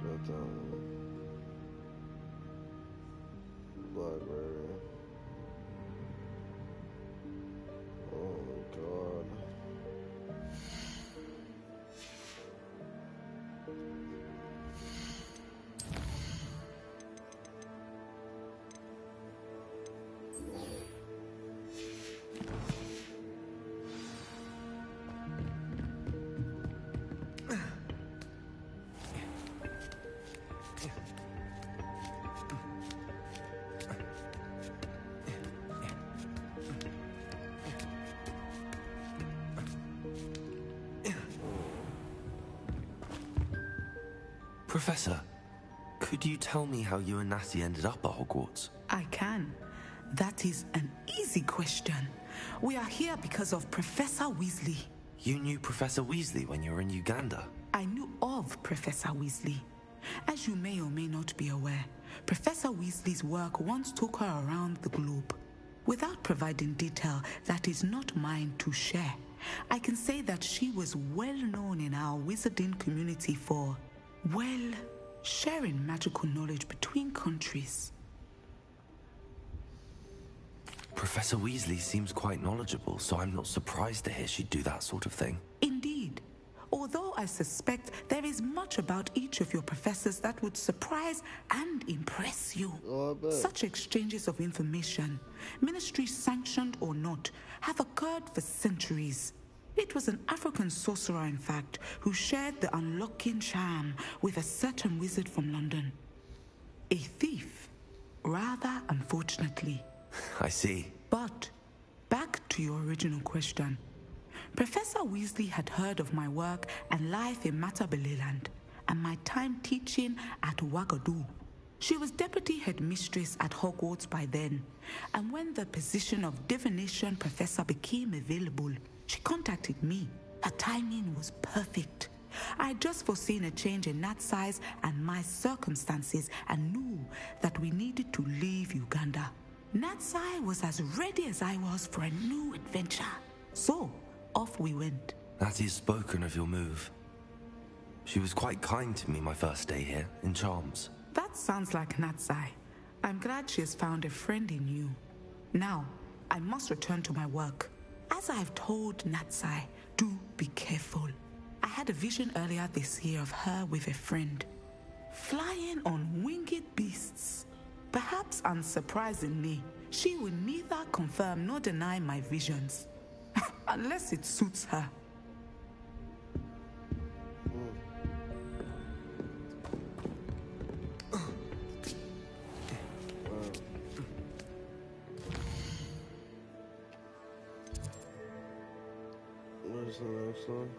S1: Got that one. Library. Oh my god.
S14: Professor, could you tell me how you and Natty ended up at Hogwarts?
S9: I can. That is an easy question. We are here because of Professor Weasley.
S14: You knew Professor Weasley when you were in Uganda?
S9: I knew of Professor Weasley. As you may or may not be aware, Professor Weasley's work once took her around the globe. Without providing detail that is not mine to share, I can say that she was well known in our wizarding community for, well, sharing magical knowledge between countries.
S14: Professor Weasley seems quite knowledgeable, so I'm not surprised to hear she'd do that sort of thing.
S9: Indeed. Although I suspect there is much about each of your professors that would surprise and impress you. Such exchanges of information, ministry sanctioned or not, have occurred for centuries. It was an African sorcerer, in fact, who shared the unlocking charm with a certain wizard from London. A thief, rather unfortunately.
S14: I see.
S9: But back to your original question. Professor Weasley had heard of my work and life in Matabeleland and my time teaching at Wagadu. She was deputy headmistress at Hogwarts by then, and when the position of divination professor became available, she contacted me. Her timing was perfect. I had just foreseen a change in Nat's size and my circumstances and knew that we needed to leave Uganda. Natsai was as ready as I was for a new adventure. So, off we went.
S14: Natty's spoken of your move. She was quite kind to me my first day here, in Charms.
S9: That sounds like Natsai. I'm glad she has found a friend in you. Now, I must return to my work. As I've told Natsai, do be careful. I had a vision earlier this year of her with a friend, flying on winged beasts. Perhaps unsurprisingly, she will neither confirm nor deny my visions. Unless it suits her.
S1: Where's the next one?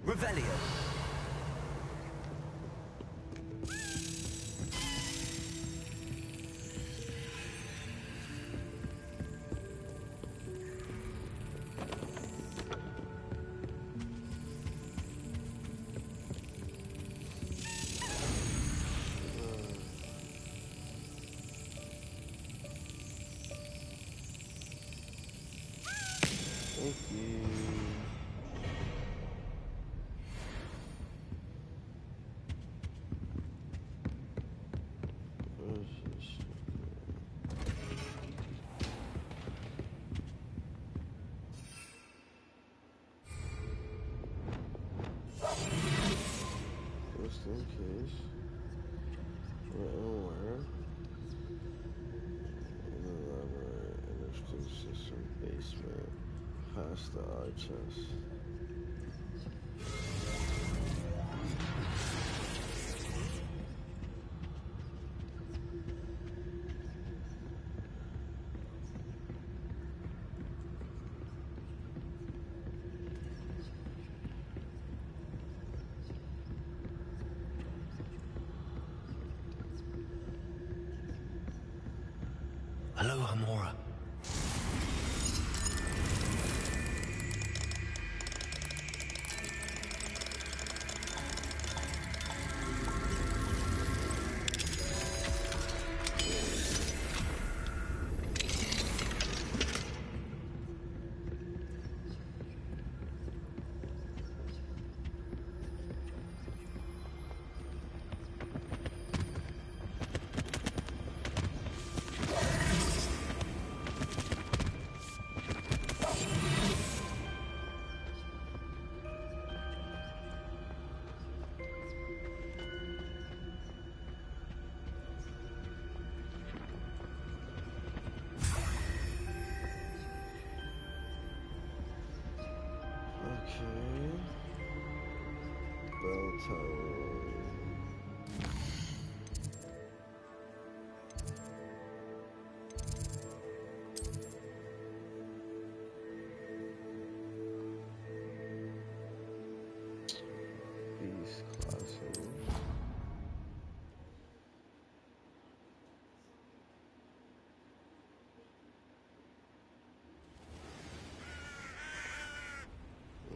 S4: Revelio.
S1: Thank you. Just in case. We're unaware. In the library, interesting system basement. Past the eye chest.
S14: Hello, Hamora.
S1: Beast classes.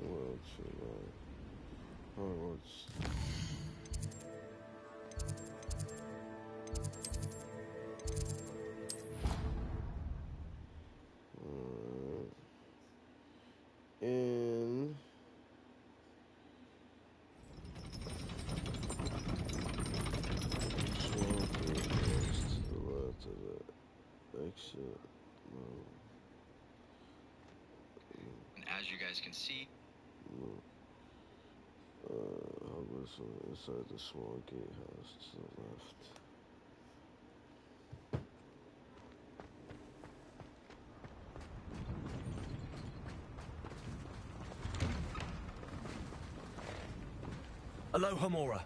S1: World survive. Hogwarts. In swampy next to the left of the exit.
S16: And as you guys can see,
S1: Hogwarts inside the small gatehouse to the left.
S19: Aloha Mora.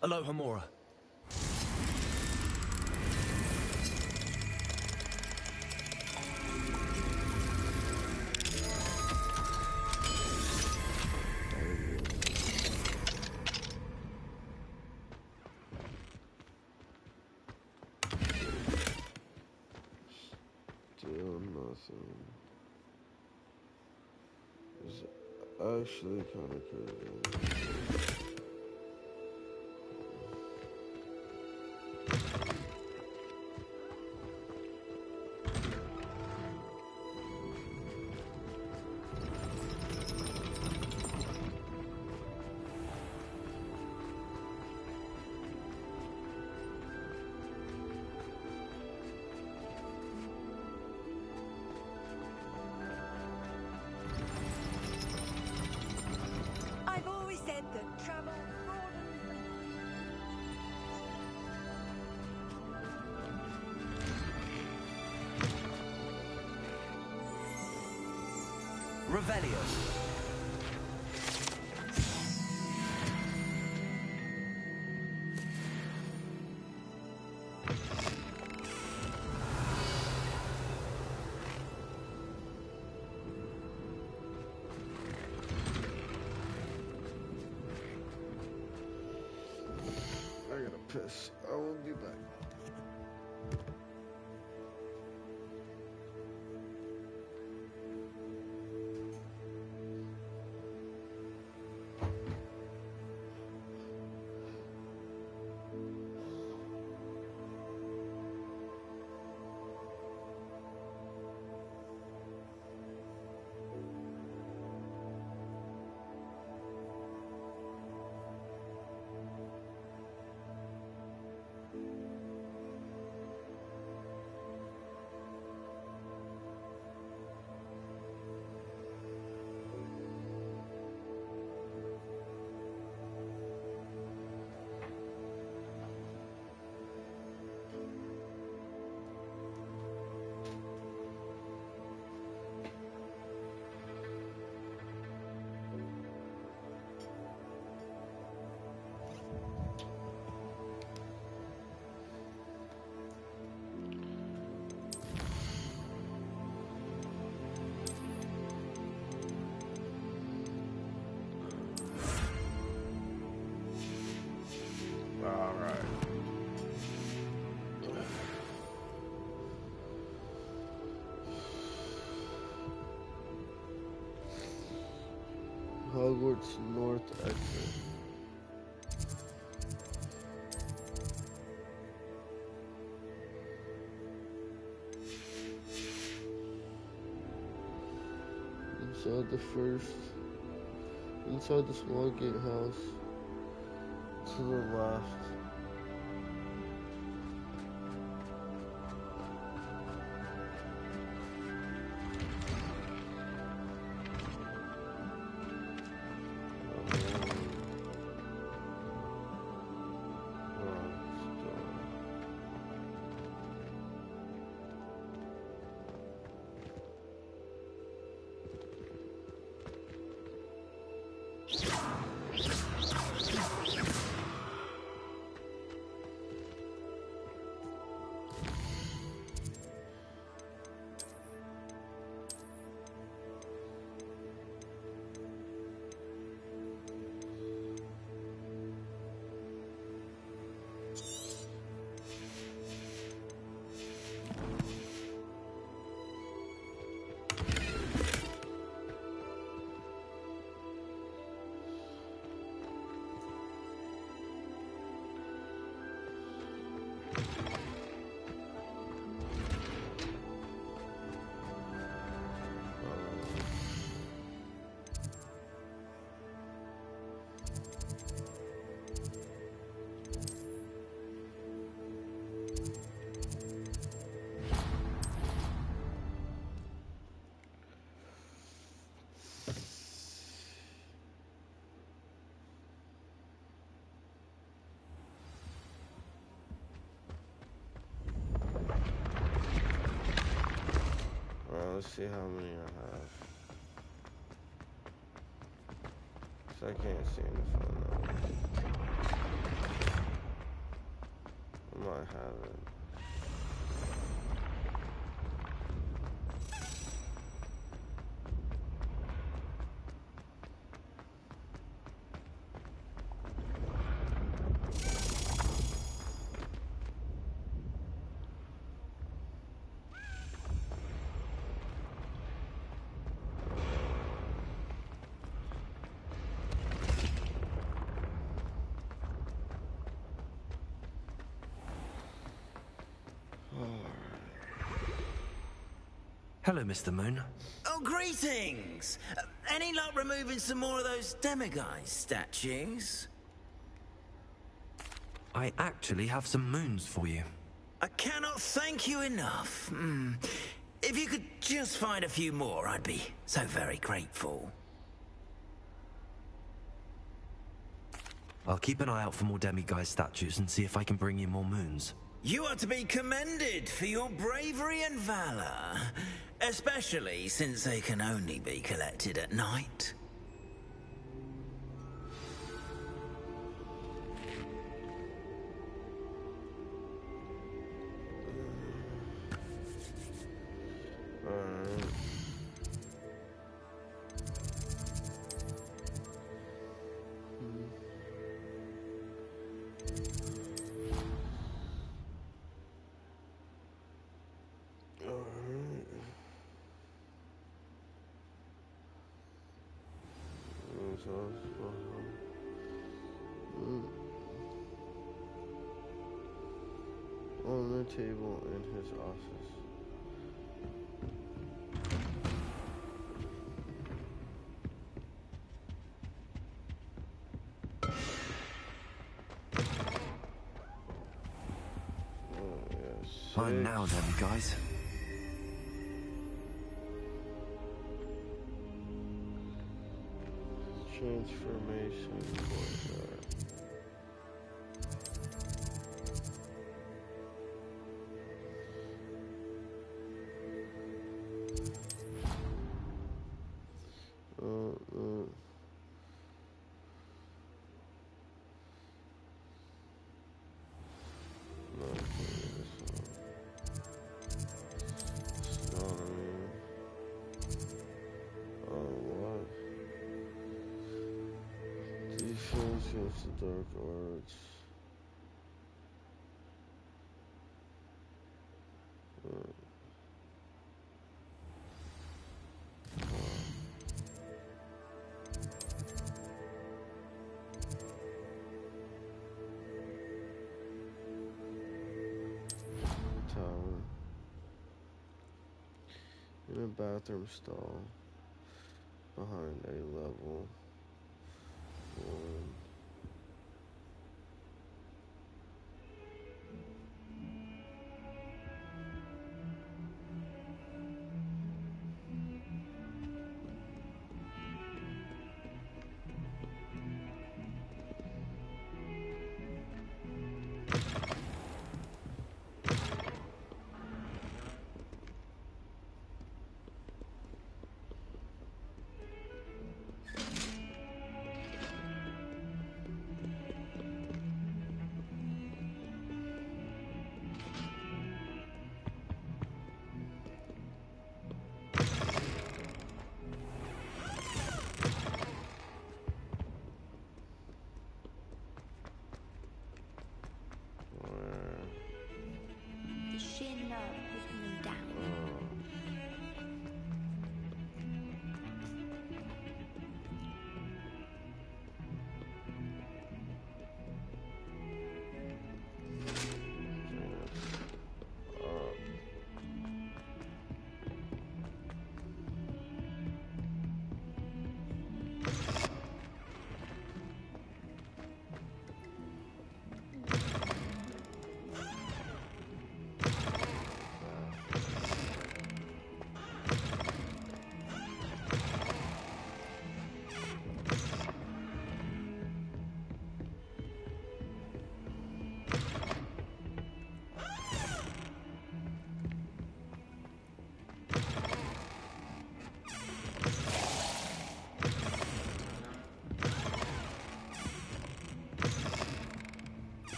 S19: Aloha Mora.
S1: Still nothing. It's actually kind of crazy.
S2: I've always said that travel broadens the
S19: Revelio.
S1: I gotta piss. I will be back. Alright. Hogwarts North exit. Inside the small gatehouse to the left. Let's see how many I have. So I can't see any phone numbers. I might have it.
S19: Hello, Mr. Moon.
S10: Oh, greetings! Any luck removing some more of those demiguise statues?
S19: I actually have some moons for you.
S10: I cannot thank you enough. If you could just find a few more, I'd be so very grateful.
S19: I'll keep an eye out for more demiguise statues and see if I can bring you more moons.
S10: You are to be commended for your bravery and valor, especially since they can only be collected at night.
S1: On the table in his office.
S19: Time now, demiguise.
S1: Transformation courtyard. Against the dark arts. tower. In a bathroom stall. Behind a level 1.
S3: The sheer nerve of holding them down.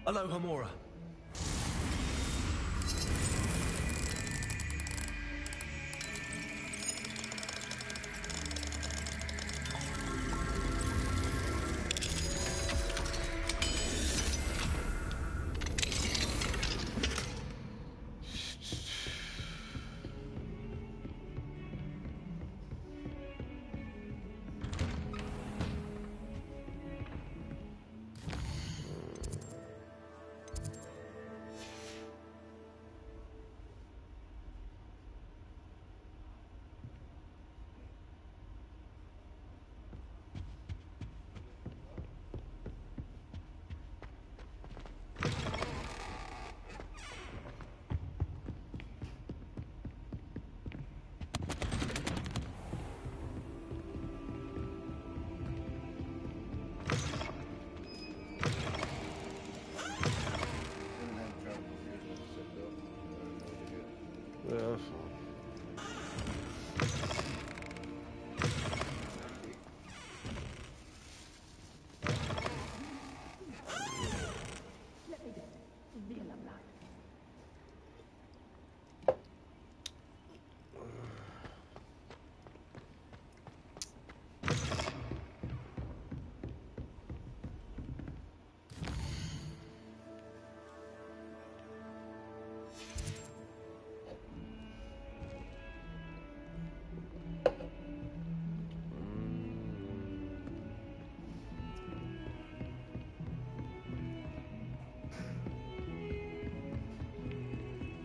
S19: Hello, Hamura.
S1: Yeah.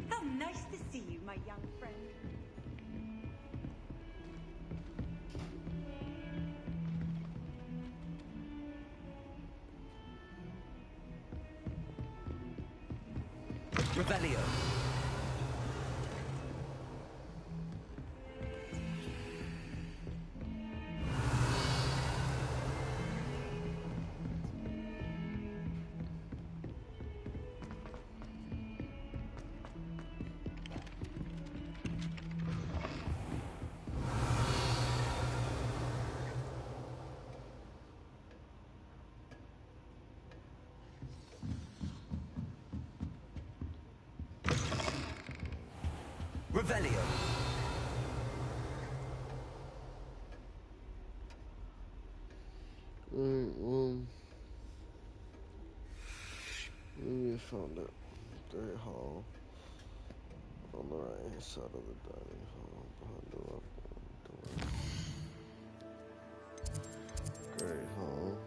S2: How nice to see you, my young friend.
S19: Revelio. Revelio.
S1: We found it. Great hall. On the right hand side of the dining hall, behind the left one. Great Hall.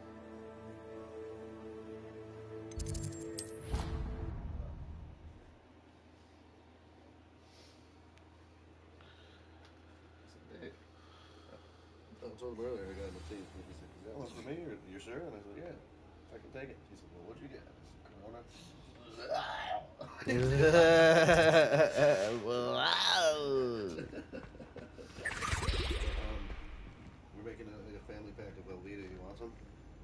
S6: Hey, I told him earlier I got him a cheese. He said, "Is that one for me, or you sure?" And I said, "Yeah, I can take it." He said, "Well, what'd you get?" I said, "Corona."
S1: Wow.
S6: We're making a family pack of Velveeta. You want some?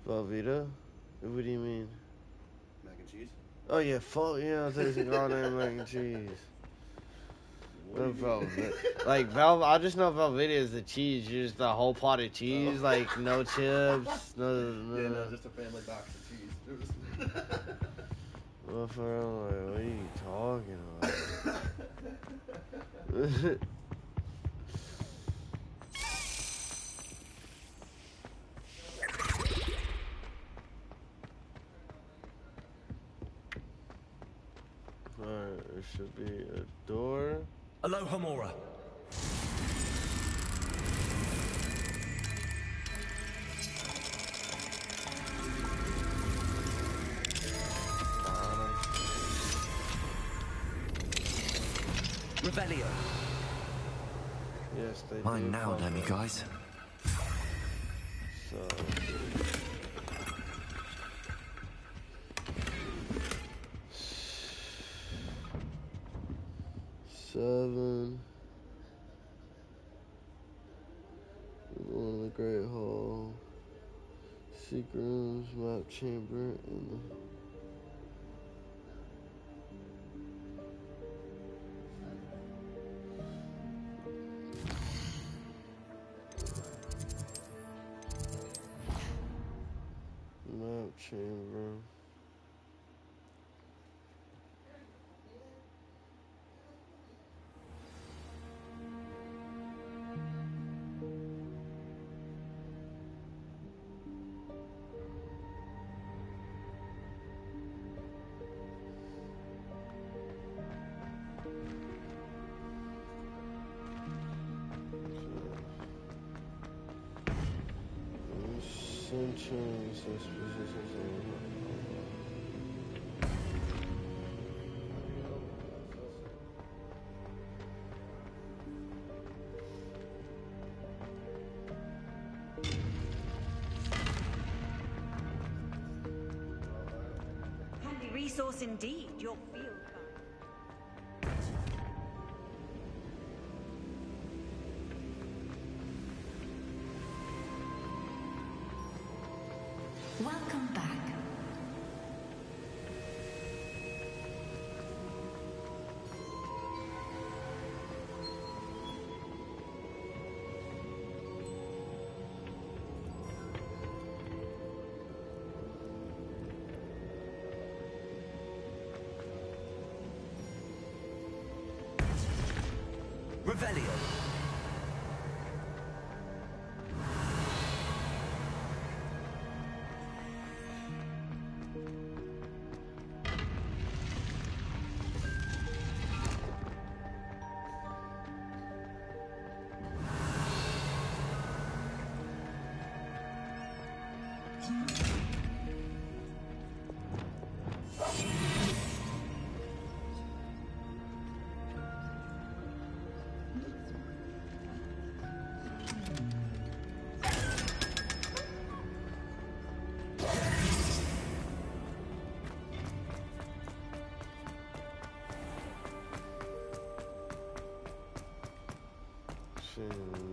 S1: Velveeta? What do you mean?
S6: Mac and cheese?
S1: Oh yeah, fuck yeah, I'll take some all that mac and cheese. No Velvet. Like I just know Velveeta is the cheese, just the whole pot of cheese, like no chips, no.
S6: Yeah, no, just a family box of cheese.
S1: Well, for real, like, what are you talking about? Alright, there should be a door.
S19: Aloha Mora. Revelio.
S1: Yes, they
S19: Mine
S1: did
S19: now,
S1: pop
S19: damn you
S1: up.
S19: guys.
S1: So. Seven. One in the Great Hall. Secret rooms, map chamber, and map chamber. Ascension,
S2: Handy resource indeed, your field guide.
S12: Welcome back.
S19: Revelio.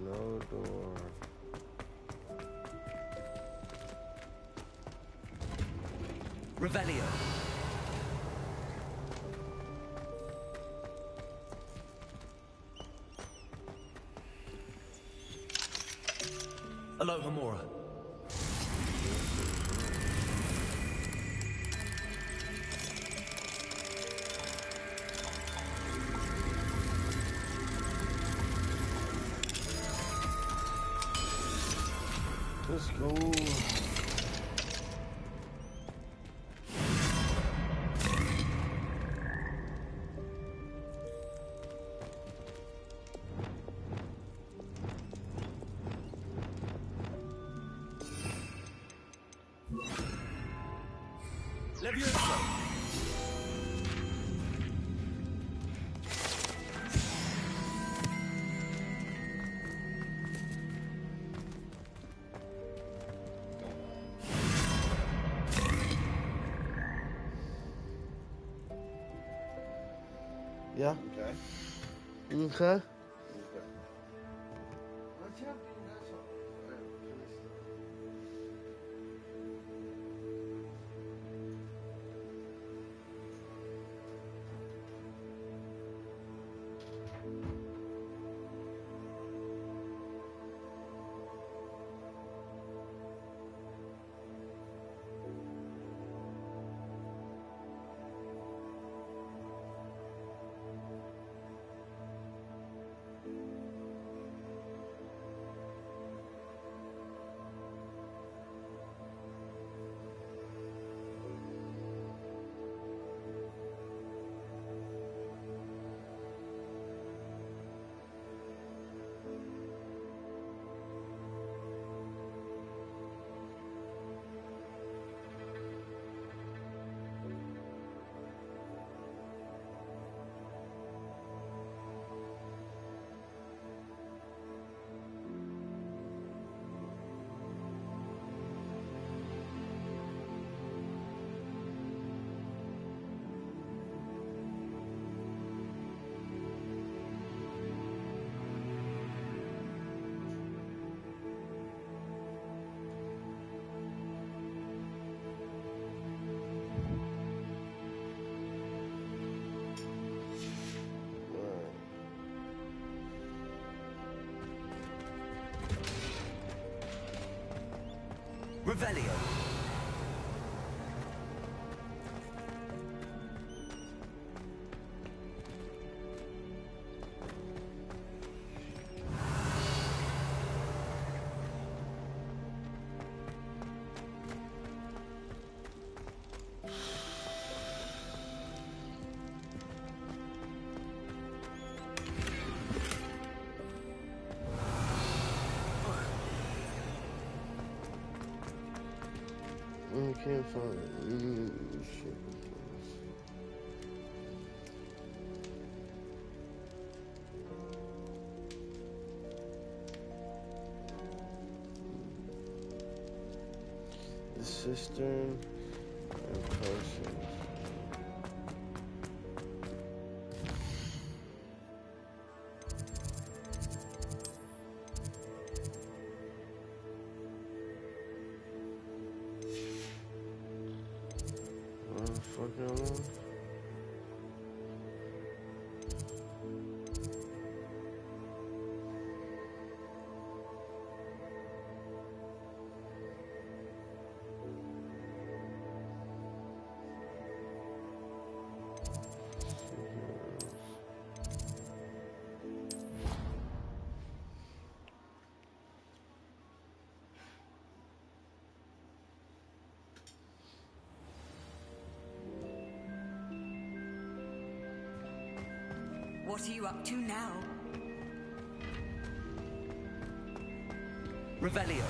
S1: no door.
S19: Revelio. Aloha Mora.
S1: Let's go. Yeah.
S6: Okay.
S1: Okay.
S6: Okay. What's happening? That's all.
S19: Revelio.
S1: I can't find it. Shit. The cistern and potions. Fucking one.
S2: What are you up to now?
S19: Revelio.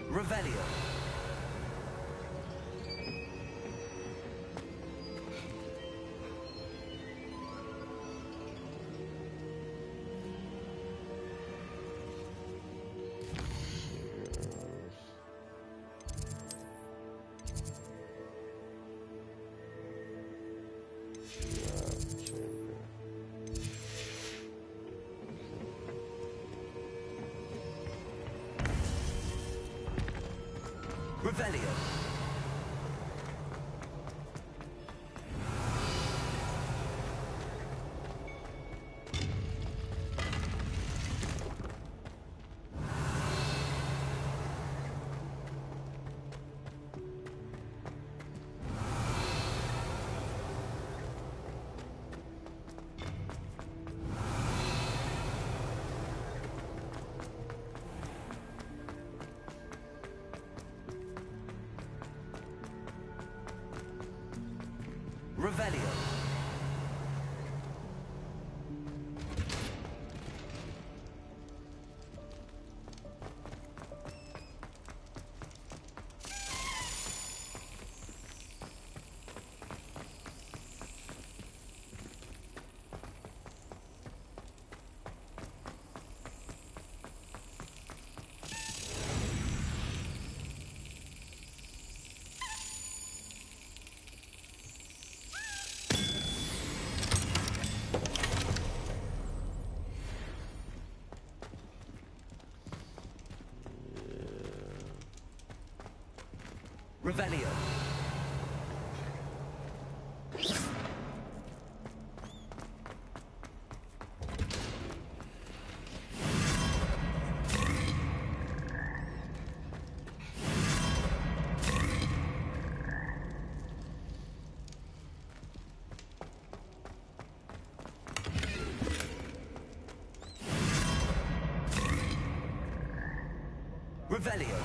S19: Revelio. Revelio. Revelio.
S8: Revelio. Revelio.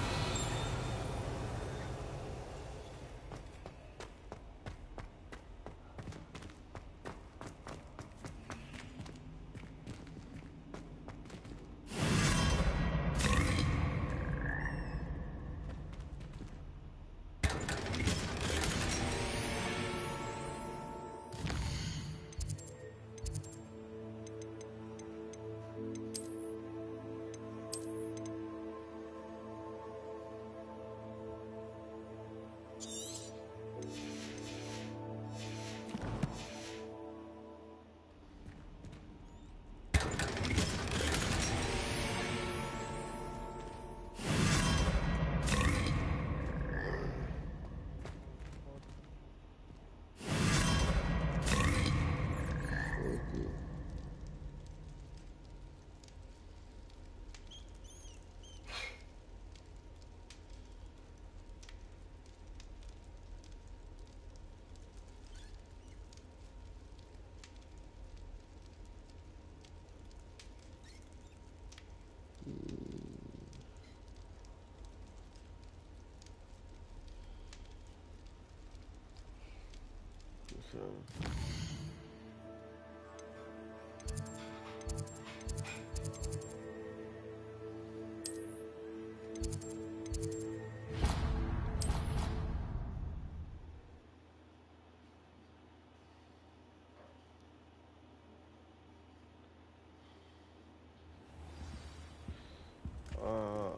S1: So.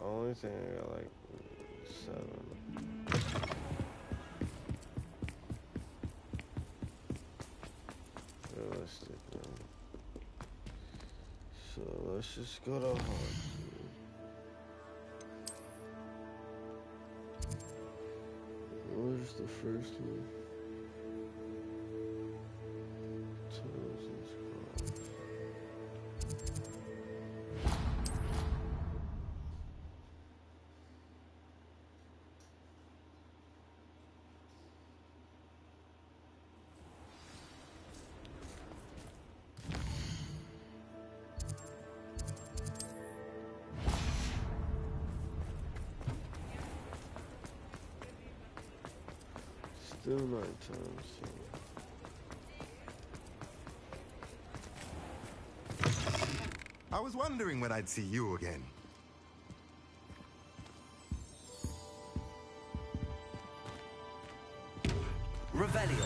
S1: Only thing I got like 7. Realistic, man. So let's just go to Hogwarts. Where's the first one? Toes and scrolls. Still nighttime, so.
S5: I was wondering when I'd see you again.
S8: Revelio.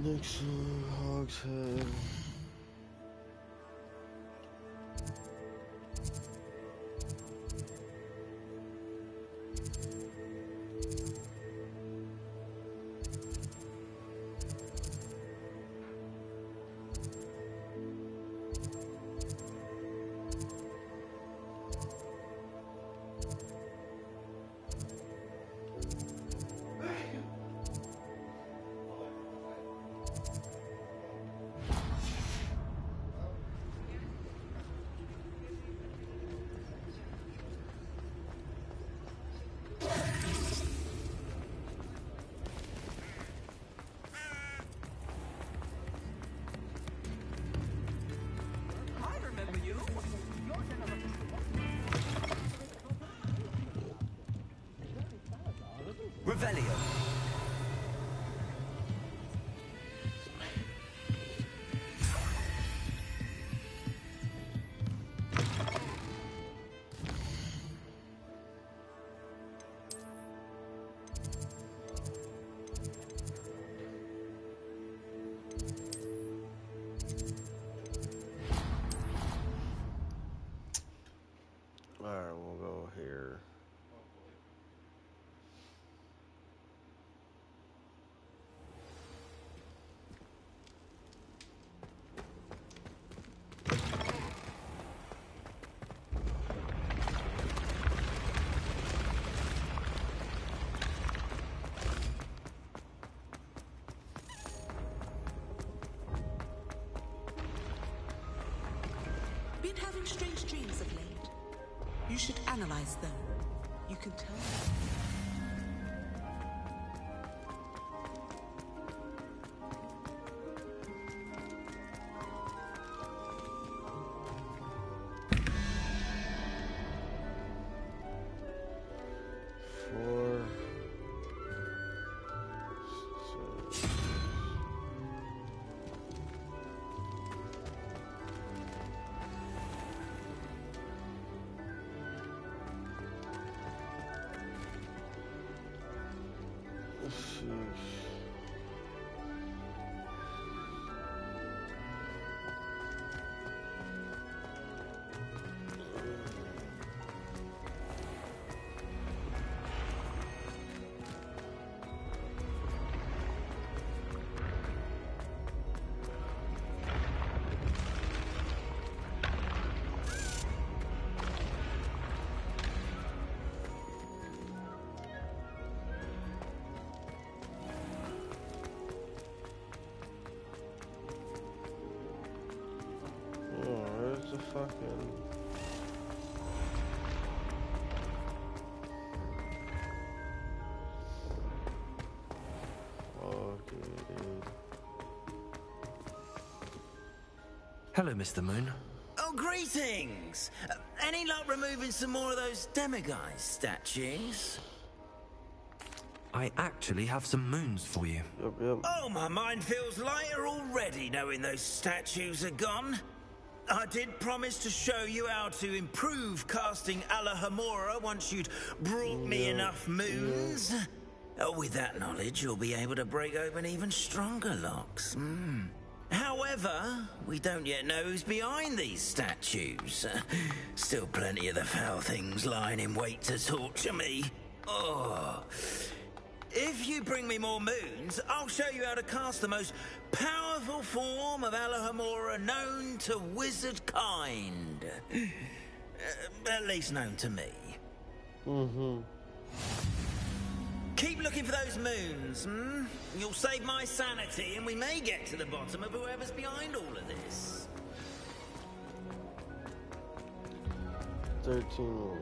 S1: Next one, Hogshead. Revelio.
S9: been having strange dreams of late. You should analyze them. You can tell.
S1: Fucking... Okay, dude.
S19: Hello, Mr. Moon.
S10: Oh, greetings! Any luck removing some more of those demiguise statues?
S19: I actually have some moons for you.
S10: Oh, my mind feels lighter already knowing those statues are gone. I did promise to show you how to improve casting Alohomora once you'd brought me enough moons. With that knowledge, you'll be able to break open even stronger locks. However, we don't yet know who's behind these statues. Still plenty of the foul things lying in wait to torture me. Oh. If you bring me more moons, I'll show you how to cast the most powerful form of Alohomora known to wizard kind. At least known to me. Keep looking for those moons, You'll save my sanity, and we may get to the bottom of whoever's behind all of this.
S1: 13 more.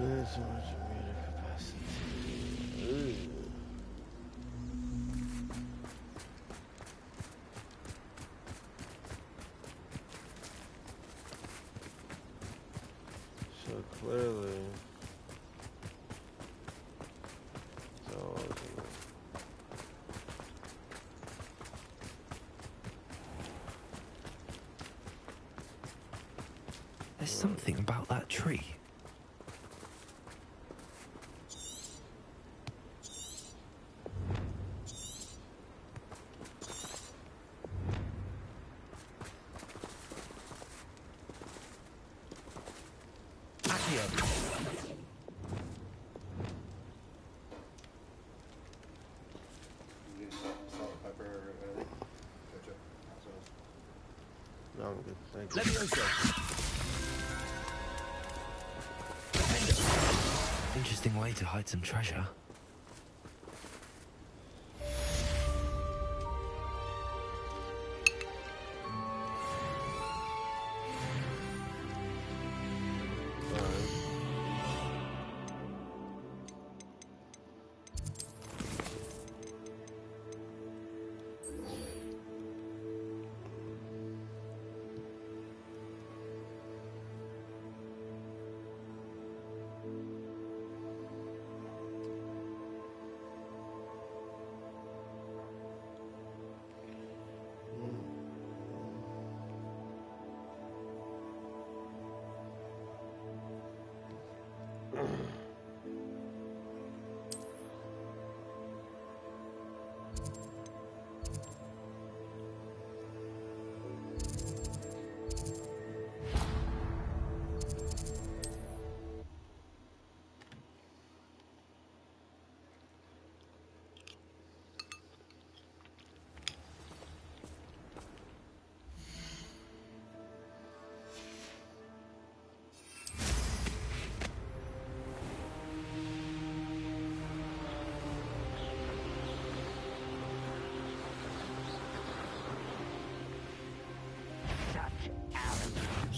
S1: So much meter capacity. Ugh. So clearly,
S19: there's something about that tree.
S6: Salt, pepper, ketchup, sauce.
S1: No, I'm good. Thank you.
S6: Let me also.
S19: Interesting way to hide some treasure.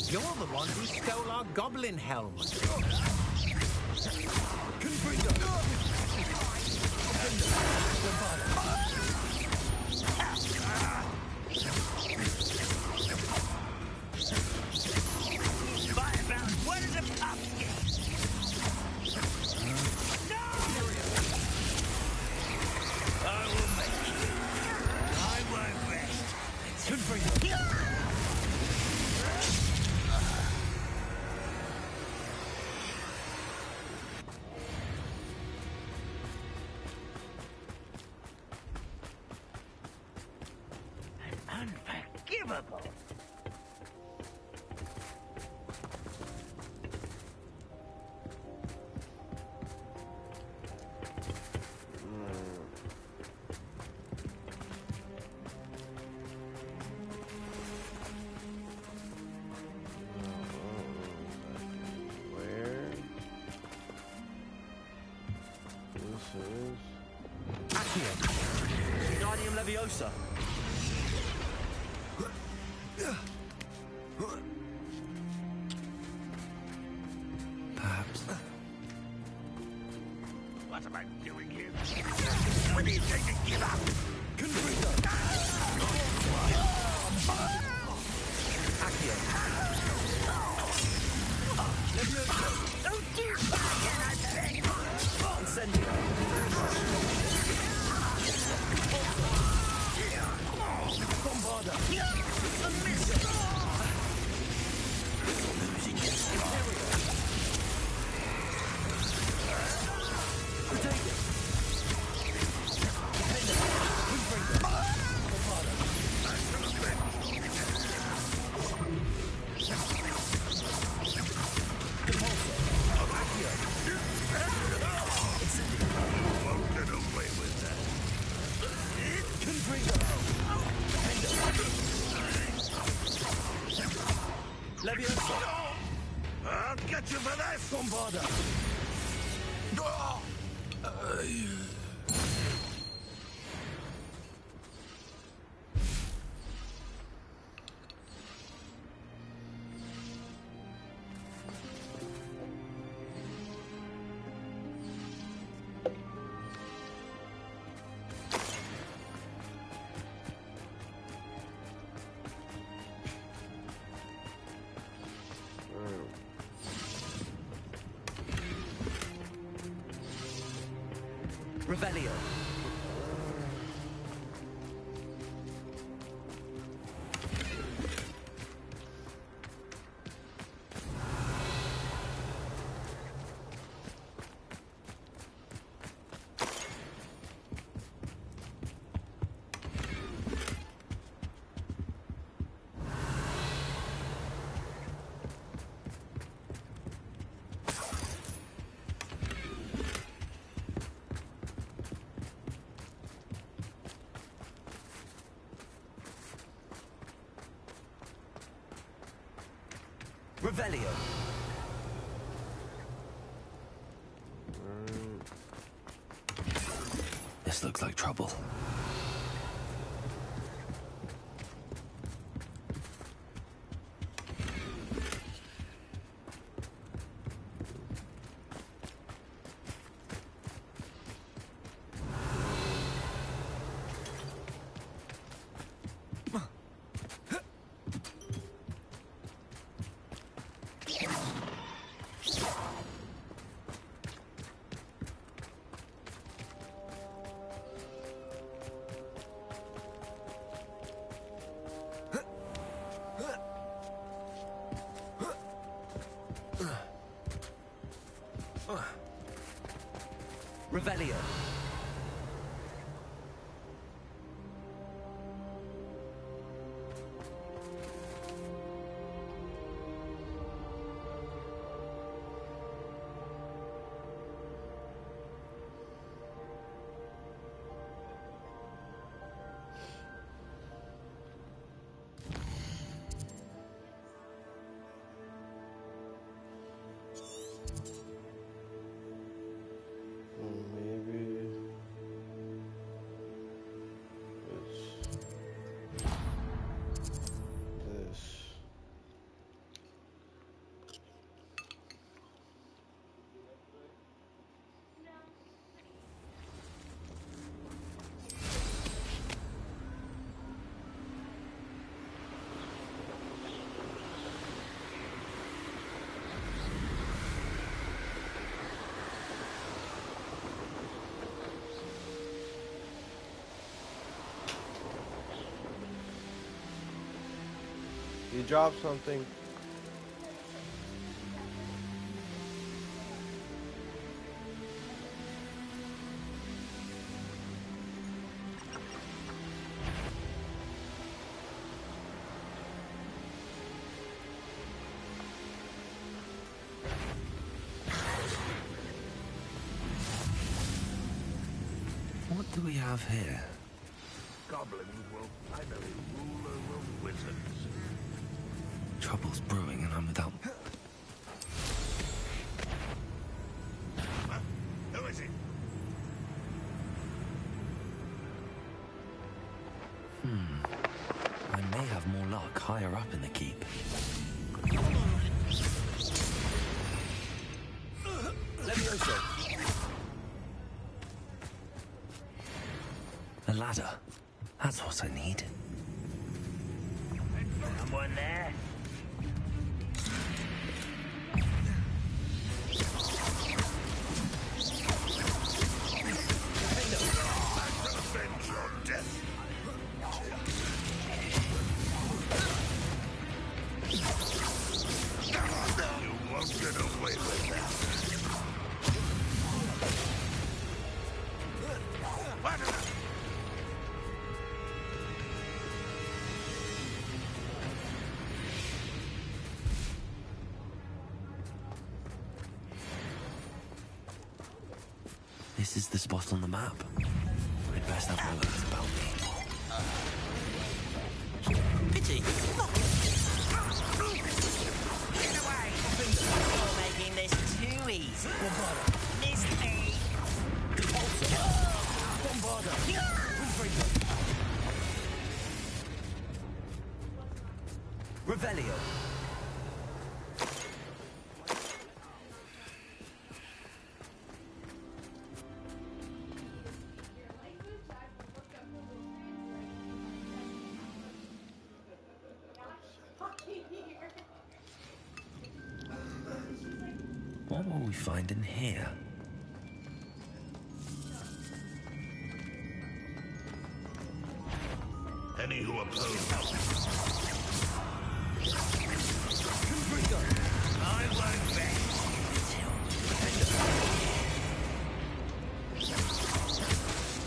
S10: You're the one who stole our goblin helmet.
S15: What is a pumpkin? No! I will make it. I won't rest. Good for you. Unforgivable.
S1: Where? This is.
S17: Accio. Wingardium Leviosa.
S19: Perhaps.
S15: What am I doing here? When do you think to give up?
S17: Accio. Leviosa.
S15: Don't do that, I beg.
S17: Incendio. Bombarda.
S15: A missile. Losing your stride.
S17: Leviosa.
S15: I'll get you for this.
S17: Bombarda.
S8: Revelio. Revelio.
S19: This looks like trouble.
S8: Revelio.
S1: Maybe it's this. You dropped something.
S19: What do we have here?
S15: Goblins will finally rule over wizards.
S19: Trouble's brewing and I'm without...
S15: Who is it?
S19: I may have more luck higher up in the keep.
S8: Levioso.
S19: A ladder. That's what I need.
S15: Someone there? Avenge your death. You won't get away with that.
S19: This is the spot on the map. I'd best have my wits about me.
S20: Pity. Get away! You're making this too easy. Missed me.
S8: Revelio.
S19: What will we find in here?
S21: Any who oppose
S10: I won't rest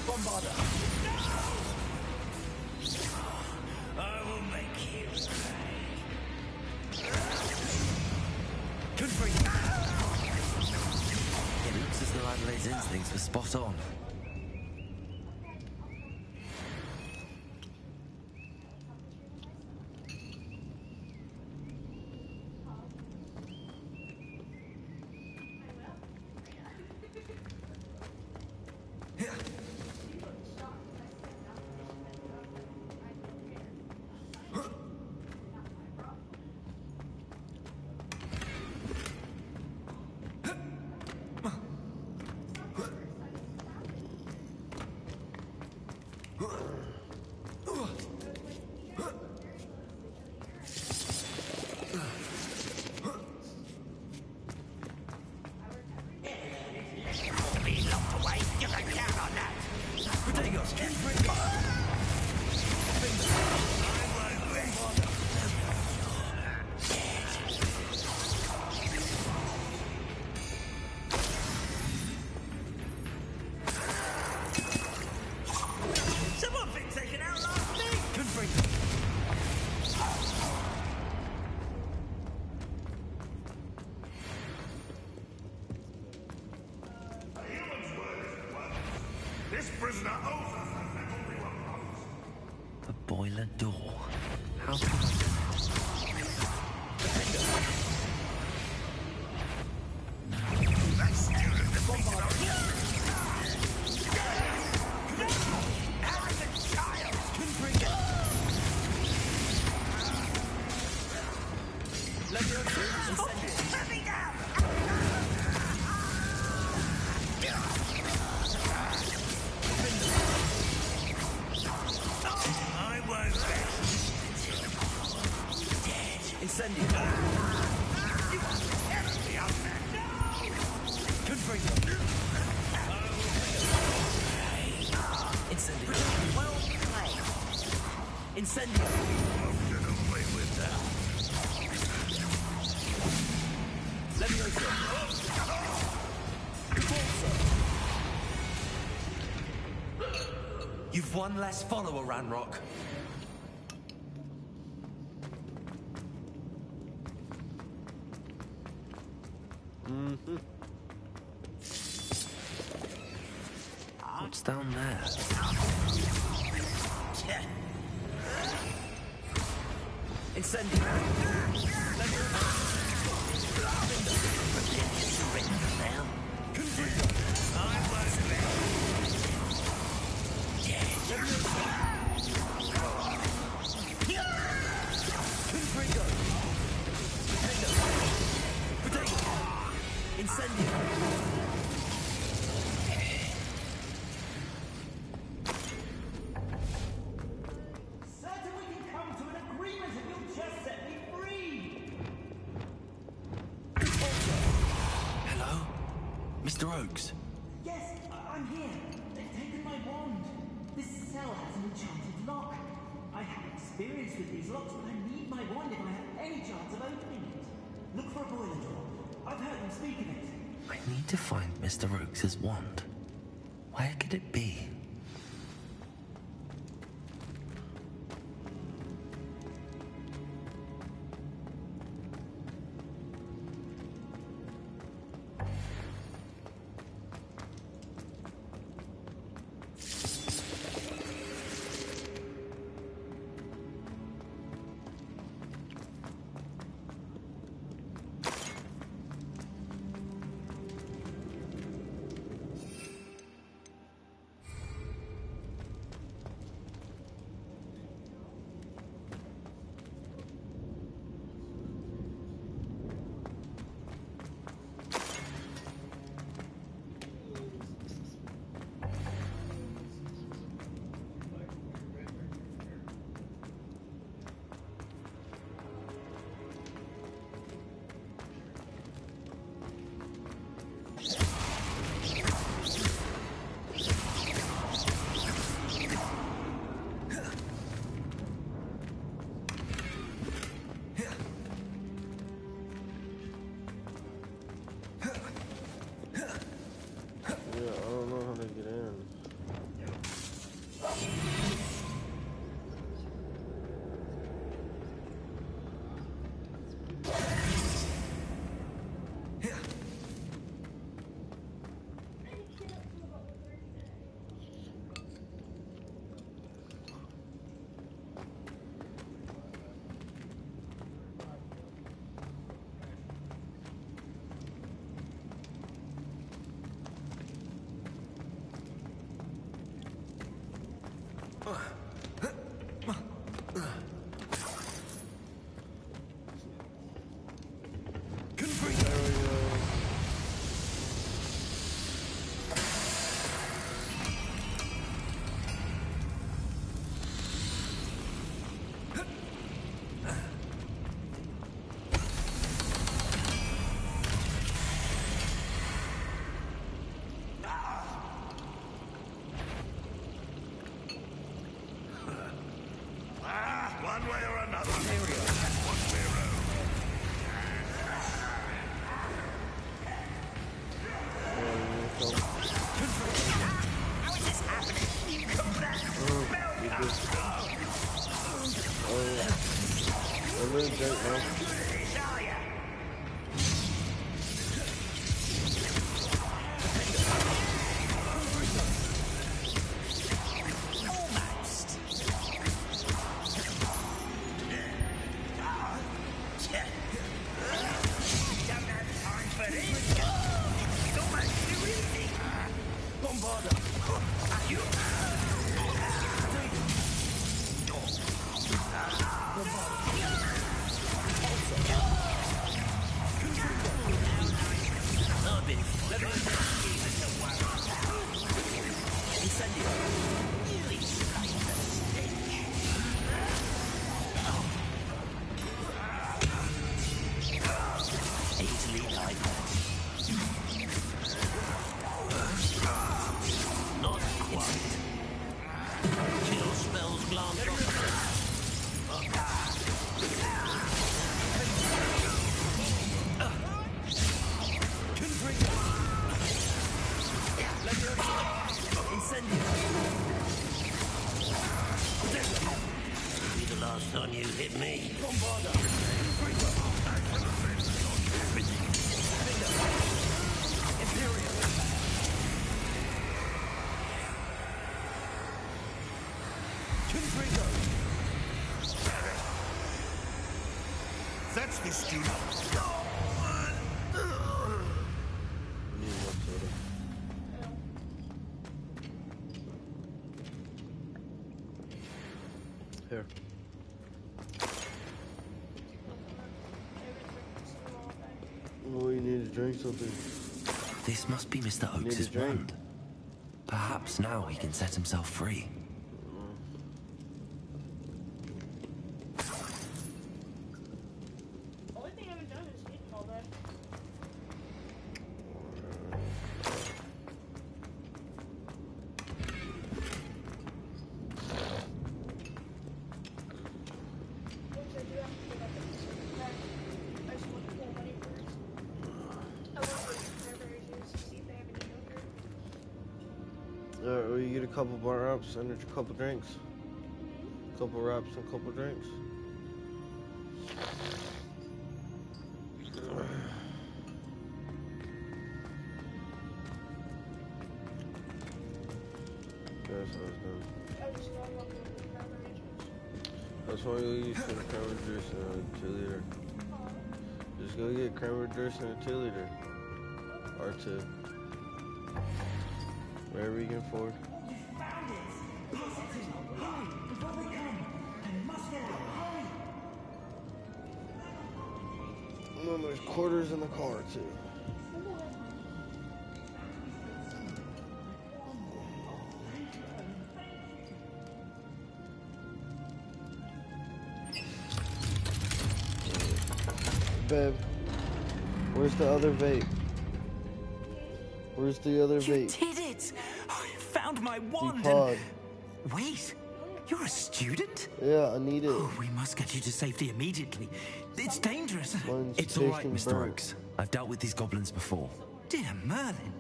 S21: Bombarder.
S10: I will make you
S14: It looks as though Adelaide's instincts were spot on.
S10: Someone been taken out last week.
S21: This prisoner owes us only one promise.
S14: A boiler door. How can I do
S21: That student defeated our
S10: I won't rest.
S21: Incendio. You are terribly outmatched. Confringo. Incendio.
S20: Well played.
S21: Incendio. I'll get away with that.
S19: You've one less follower, Ranrock.
S14: What's down there?
S15: Certain we can come to an agreement and you'll just set me free.
S19: Hello? Mr. Oakes?
S15: Yes, I'm here. They've taken my wand. This cell has an enchanted lock. I have experience with these locks, but I need my wand if I have any chance of opening it. Look for a boiler door. I've heard them speak of it.
S14: I need to find Mr. Oakes' wand. Where could it be?
S1: come.
S20: How is this happening? Call that
S1: I'm gonna drink now.
S21: That's the student.
S1: Here. Oh, you need to drink something.
S19: This must be Mr. Oakes' wand. Perhaps now he can set himself free.
S13: Only thing I haven't done is eaten all day.
S1: Or you get a couple bar wraps and a couple drinks. Couple wraps and couple drinks. That's why you use the cranberry juice in a 2-liter. Just go get cranberry juice in a 2-liter. Or 2. Wherever you can afford.
S15: You found it! Pass it to me! Hurry! Before they come! I must get out! Hurry!
S1: And then there's quarters in the car, too. Babe, where's the other vape? Where's the other vape?
S9: You did it! I found my wand
S1: Pod.
S9: Wait, you're a student?
S1: Yeah, I need it.
S9: Oh, we must get you to safety immediately. It's dangerous.
S19: It's all right, Mr. Oakes. I've dealt with these goblins before.
S9: Dear Merlin,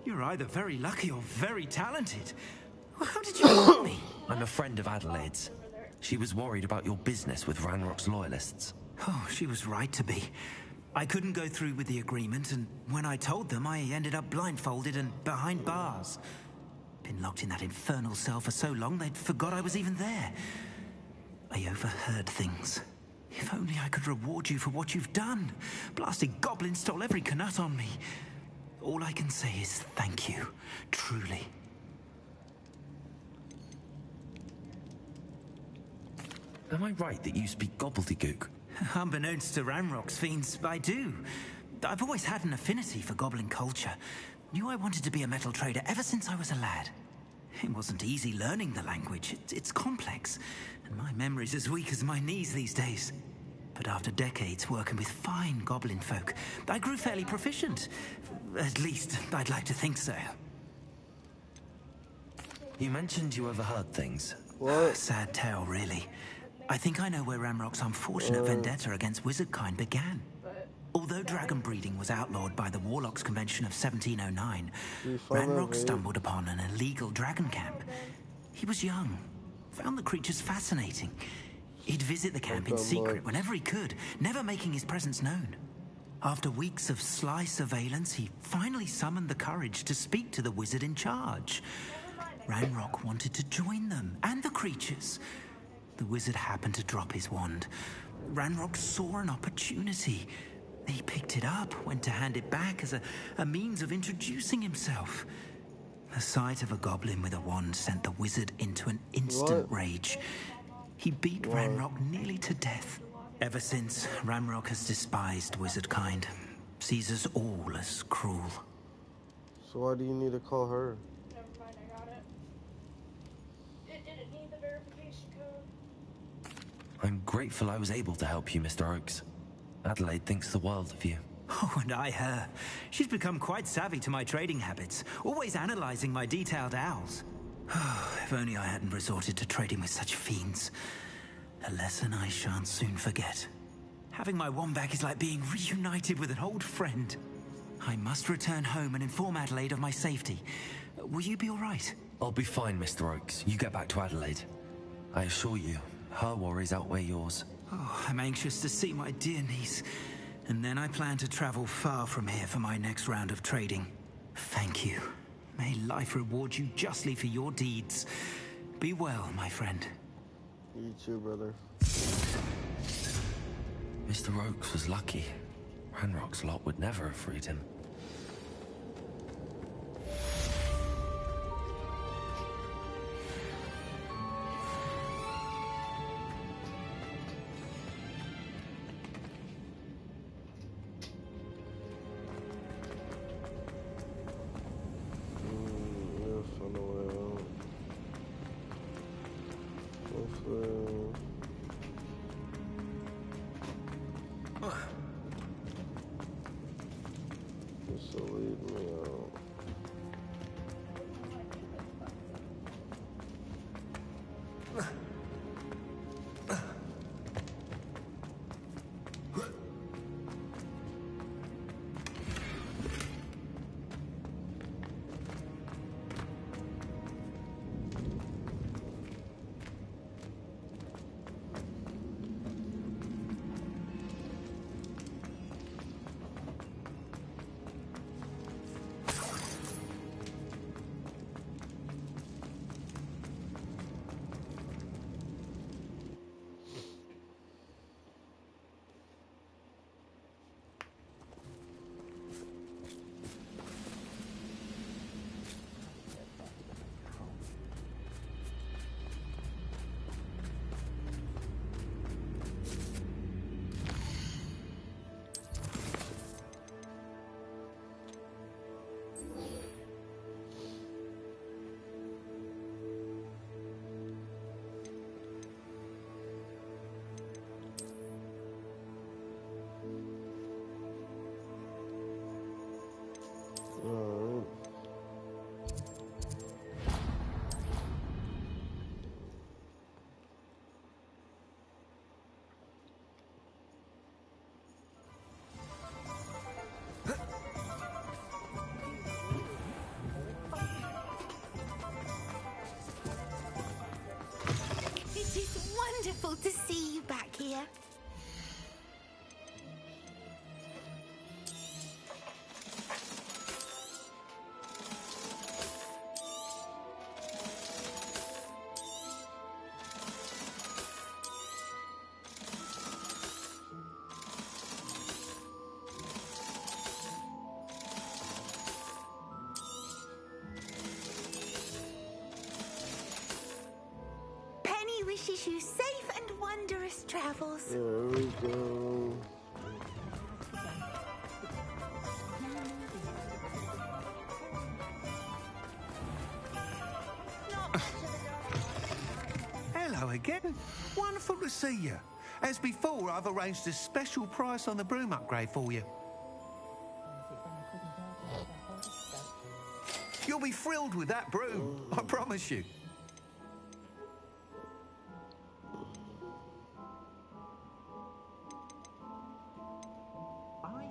S9: you're either very lucky or very talented. Well, how did you find me?
S19: I'm a friend of Adelaide's. She was worried about your business with Ranrock's loyalists.
S9: Oh, she was right to be. I couldn't go through with the agreement, and when I told them, I ended up blindfolded and behind bars. Been locked in that infernal cell for so long, they'd forgot I was even there. I overheard things. If only I could reward you for what you've done. Blasted goblin stole every canut on me. All I can say is thank you, truly.
S19: Am I right that you speak gobbledygook?
S9: Unbeknownst to Ranrock's fiends, I do. I've always had an affinity for goblin culture. Knew I wanted to be a metal trader ever since I was a lad. It wasn't easy learning the language. It's complex, and my memory's as weak as my knees these days. But after decades working with fine goblin folk, I grew fairly proficient. At least, I'd like to think so.
S19: You mentioned you overheard things.
S1: What?
S9: Sad tale, really. I think I know where Ranrock's unfortunate vendetta against wizardkind began.
S15: Although dragon breeding was outlawed by the Warlocks Convention of 1709, Ranrock stumbled upon an illegal dragon camp. He was young, found the creatures fascinating. He'd visit the camp in secret whenever he could, never making his presence known. After weeks of sly surveillance, he finally summoned the courage to speak to the wizard in charge. Ranrock wanted to join them and the creatures. The wizard happened to drop his wand. Ranrock saw an opportunity. He picked it up, went to hand it back as a means of introducing himself. The sight of a goblin with a wand sent the wizard into an instant rage. He beat Ranrock nearly to death. Ever since, Ranrock has despised wizard kind, sees us all as cruel.
S1: So why do you need to call her?
S13: Never mind, I got it. It didn't need the verification code.
S19: I'm grateful I was able to help you, Mr. Oakes. Adelaide thinks the world of you.
S15: Oh, and I her. She's become quite savvy to my trading habits, always analyzing my detailed owls. If only I hadn't resorted to trading with such fiends. A lesson I shan't soon forget. Having my wand back is like being reunited with an old friend. I must return home and inform Adelaide of my safety. Will you be all right?
S19: I'll be fine, Mr. Oakes. You get back to Adelaide. I assure you, her worries outweigh yours.
S15: Oh, I'm anxious to see my dear niece. And then I plan to travel far from here for my next round of trading. Thank you. May life reward you justly for your deeds. Be well, my friend.
S1: You too, brother.
S19: Mr. Oakes was lucky. Ranrock's lot would never have freed him.
S1: This will lead me out.
S11: It is wonderful to see you back here. Penny wishes you safe and wondrous travels.
S1: There we go.
S22: Hello again. Wonderful to see you. As before, I've arranged a special price on the broom upgrade for you. You'll be thrilled with that broom, I promise you.
S15: I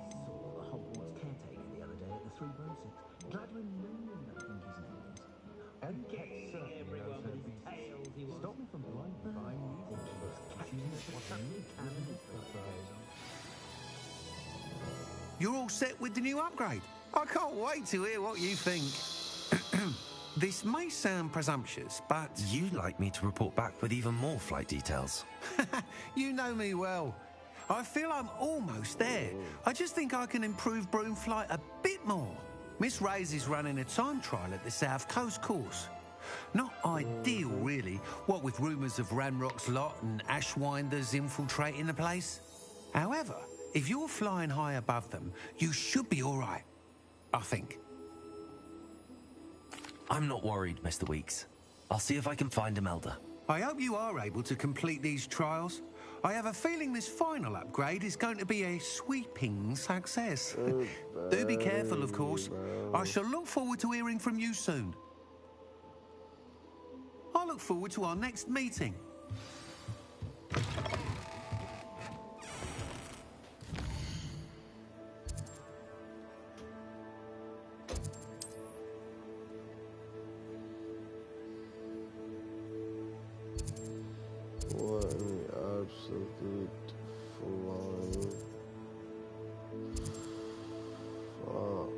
S22: you're all set with the new upgrade. I can't wait to hear what you think. This may sound presumptuous, but...
S19: You'd like me to report back with even more flight details.
S22: You know me well. I feel I'm almost there. I just think I can improve broom flight a bit more. Miss Reyes is running a time trial at the South Coast course. Not ideal, really, what with rumours of Ranrock's lot and Ashwinders infiltrating the place. However, if you're flying high above them, you should be all right, I think.
S19: I'm not worried, Mr. Weeks. I'll see if I can find Imelda.
S22: I hope you are able to complete these trials. I have a feeling this final upgrade is going to be a sweeping success. Do be careful, of course. I shall look forward to hearing from you soon. I look forward to our next meeting.
S1: What in the absolute flying fuck?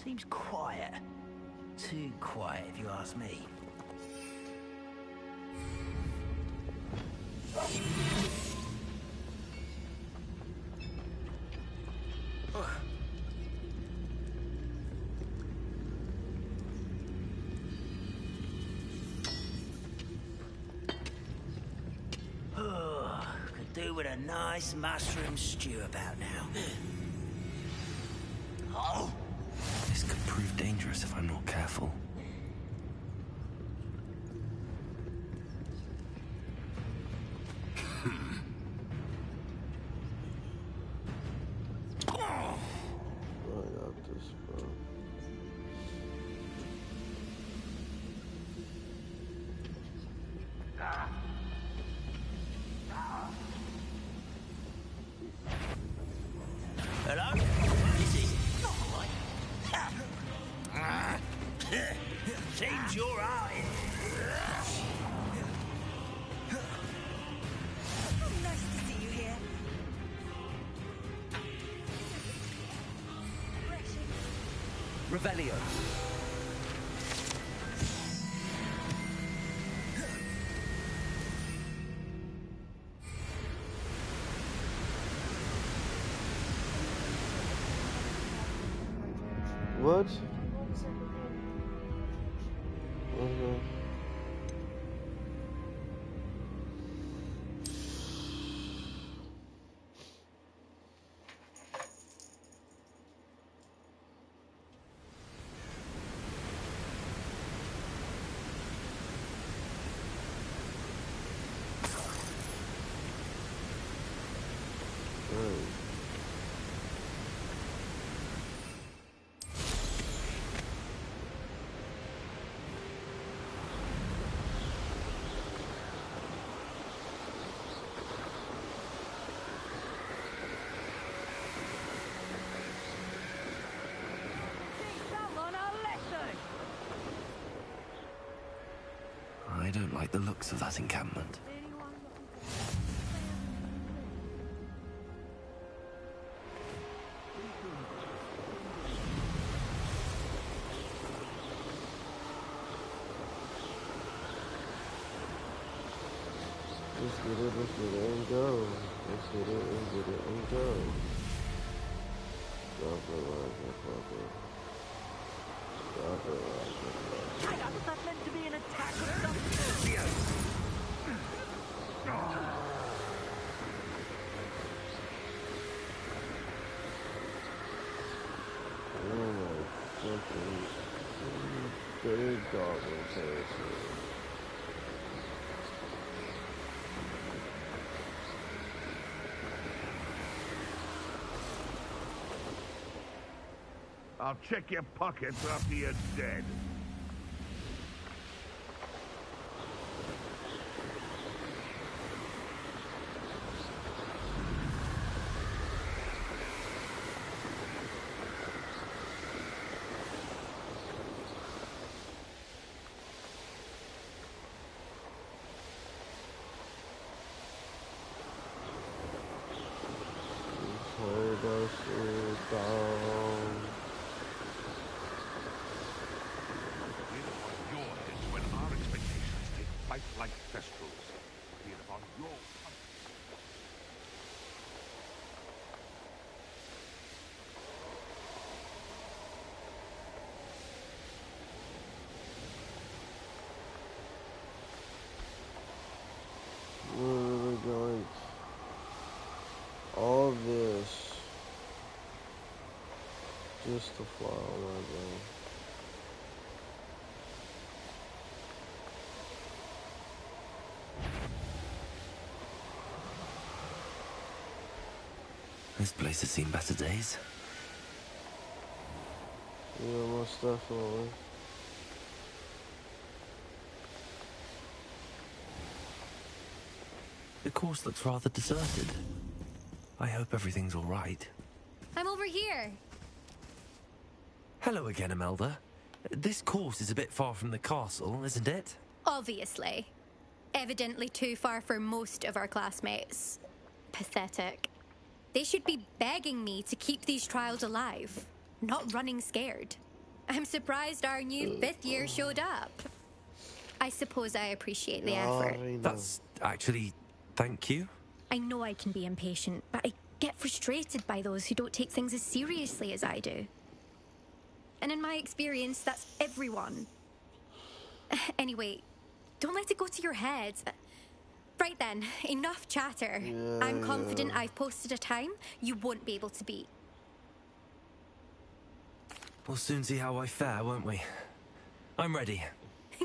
S10: Seems quiet. Too quiet, if you ask me. Could do with a nice mushroom stew about now. Oh!
S14: This could prove dangerous if I'm not careful.
S1: I got this, bro.
S10: Hello? This is not right. Seems you're out.
S2: Nice to see you here.
S19: Revelio.
S1: What? Okay.
S14: I don't like the looks of that encampment.
S1: Let's get it and go. Let's get it and go. Drop it like a puppet. Drop it like a puppet.
S15: Hang on, was that meant to be an attack of some sort?
S1: Oh my fucking big goblin territory.
S21: I'll check your pockets after you're dead. Like thestrals, be it upon your...
S1: Literally going all this just to fly on my brain.
S14: This place has seen better days.
S1: Yeah, most definitely.
S14: The course looks rather deserted. I hope everything's all right.
S3: I'm over here.
S14: Hello again, Imelda. This course is a bit far from the castle, isn't it?
S3: Obviously. Evidently too far for most of our classmates. Pathetic. They should be begging me to keep these trials alive, not running scared. I'm surprised our new 5th year showed up. I suppose I appreciate the effort.
S19: That's actually... thank you.
S3: I know I can be impatient, but I get frustrated by those who don't take things as seriously as I do. And in my experience, that's everyone. Anyway, don't let it go to your head. Right then, enough chatter. I'm confident I've posted a time you won't be able to beat.
S19: We'll soon see how I fare, won't we? I'm ready.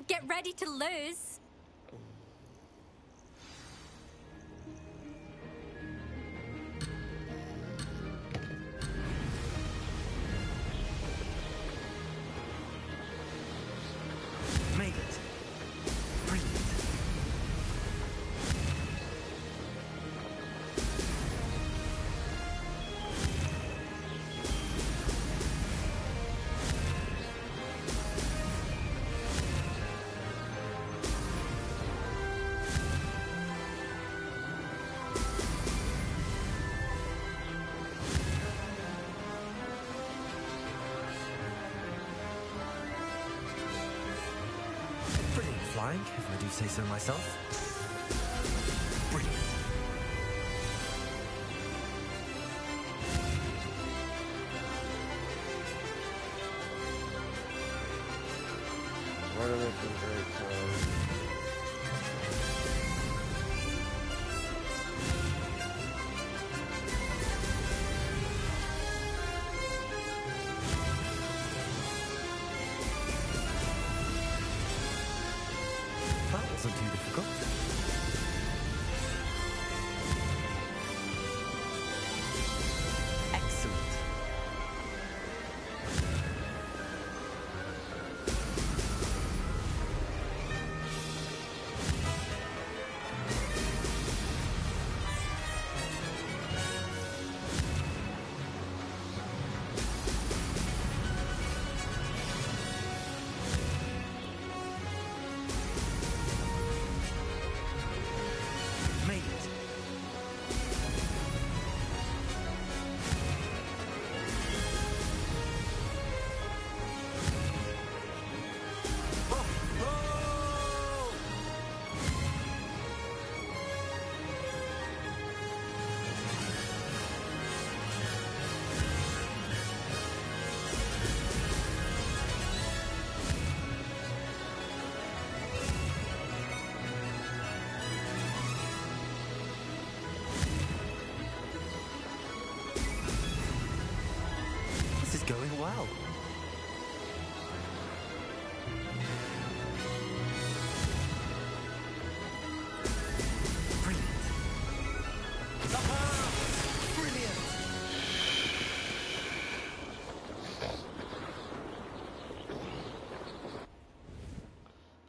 S3: Get ready to lose.
S19: Made it. Brilliant. Brilliant flying, if I do say so myself. Brilliant.
S1: We're making great time.
S19: That wasn't too difficult. Excellent. Made it. This is going well. Brilliant. Brilliant.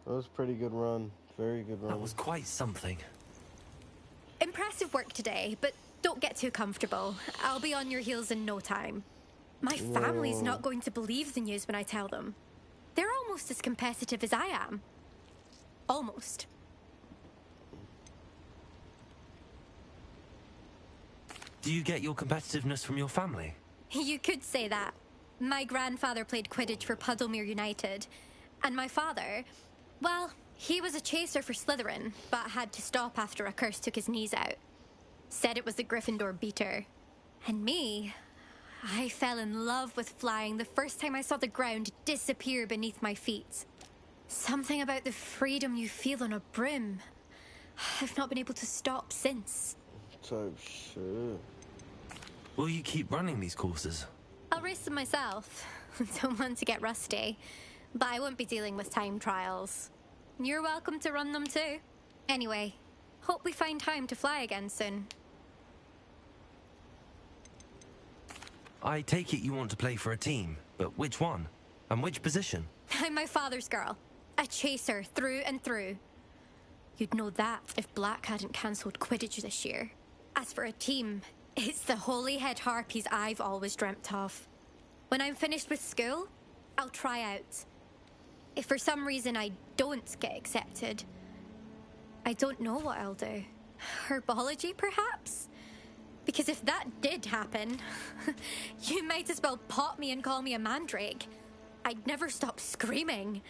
S1: That was a pretty good run. Very good run.
S19: That was quite something.
S3: Impressive work today, but don't get too comfortable. I'll be on your heels in no time. My family's not going to believe the news when I tell them. They're almost as competitive as I am. Almost.
S19: Do you get your competitiveness from your family?
S3: You could say that. My grandfather played Quidditch for Puddlemere United. And my father, well, he was a chaser for Slytherin, but had to stop after a curse took his knees out. Said it was the Gryffindor beater. And me, I fell in love with flying the first time I saw the ground disappear beneath my feet. Something about the freedom you feel on a broom. I've not been able to stop since.
S1: Type shit.
S19: Will you keep running these courses?
S3: I'll race them myself. Don't want to get rusty. But I won't be dealing with time trials. You're welcome to run them too. Anyway, hope we find time to fly again soon.
S19: I take it you want to play for a team, but which one? And which position?
S3: I'm my father's girl. A chaser through and through. You'd know that if Black hadn't cancelled Quidditch this year. As for a team, it's the Holyhead Harpies I've always dreamt of. When I'm finished with school, I'll try out. If for some reason I don't get accepted, I don't know what I'll do. Herbology, perhaps? Because if that did happen, you might as well pot me and call me a mandrake. I'd never stop screaming.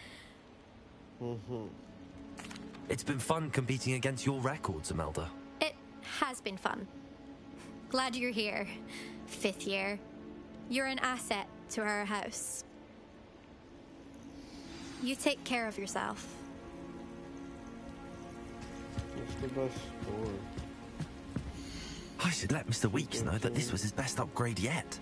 S19: It's been fun competing against your records, Imelda.
S3: It has been fun. Glad you're here. 5th year. You're an asset to our house. You take care of yourself.
S1: What's the best score?
S19: I should let Mr. Weeks know that this was his best upgrade yet.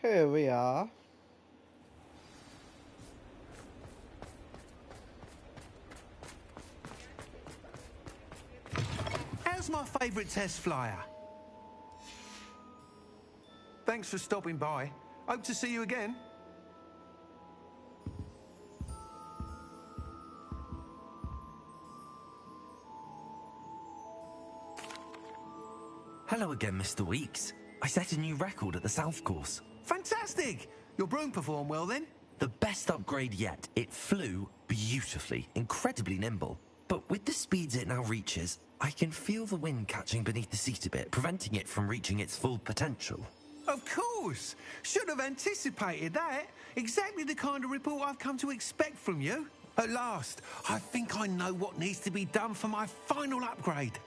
S1: Here we are.
S22: How's my favourite test flyer? Thanks for stopping by. Hope to see you again.
S19: Hello again, Mr. Weeks. I set a new record at the South Course.
S22: Fantastic! Your broom performed well then?
S19: The best upgrade yet. It flew beautifully, incredibly nimble. But with the speeds it now reaches, I can feel the wind catching beneath the seat a bit, preventing it from reaching its full potential.
S22: Of course! Should have anticipated that. Exactly the kind of report I've come to expect from you. At last, I think I know what needs to be done for my final upgrade.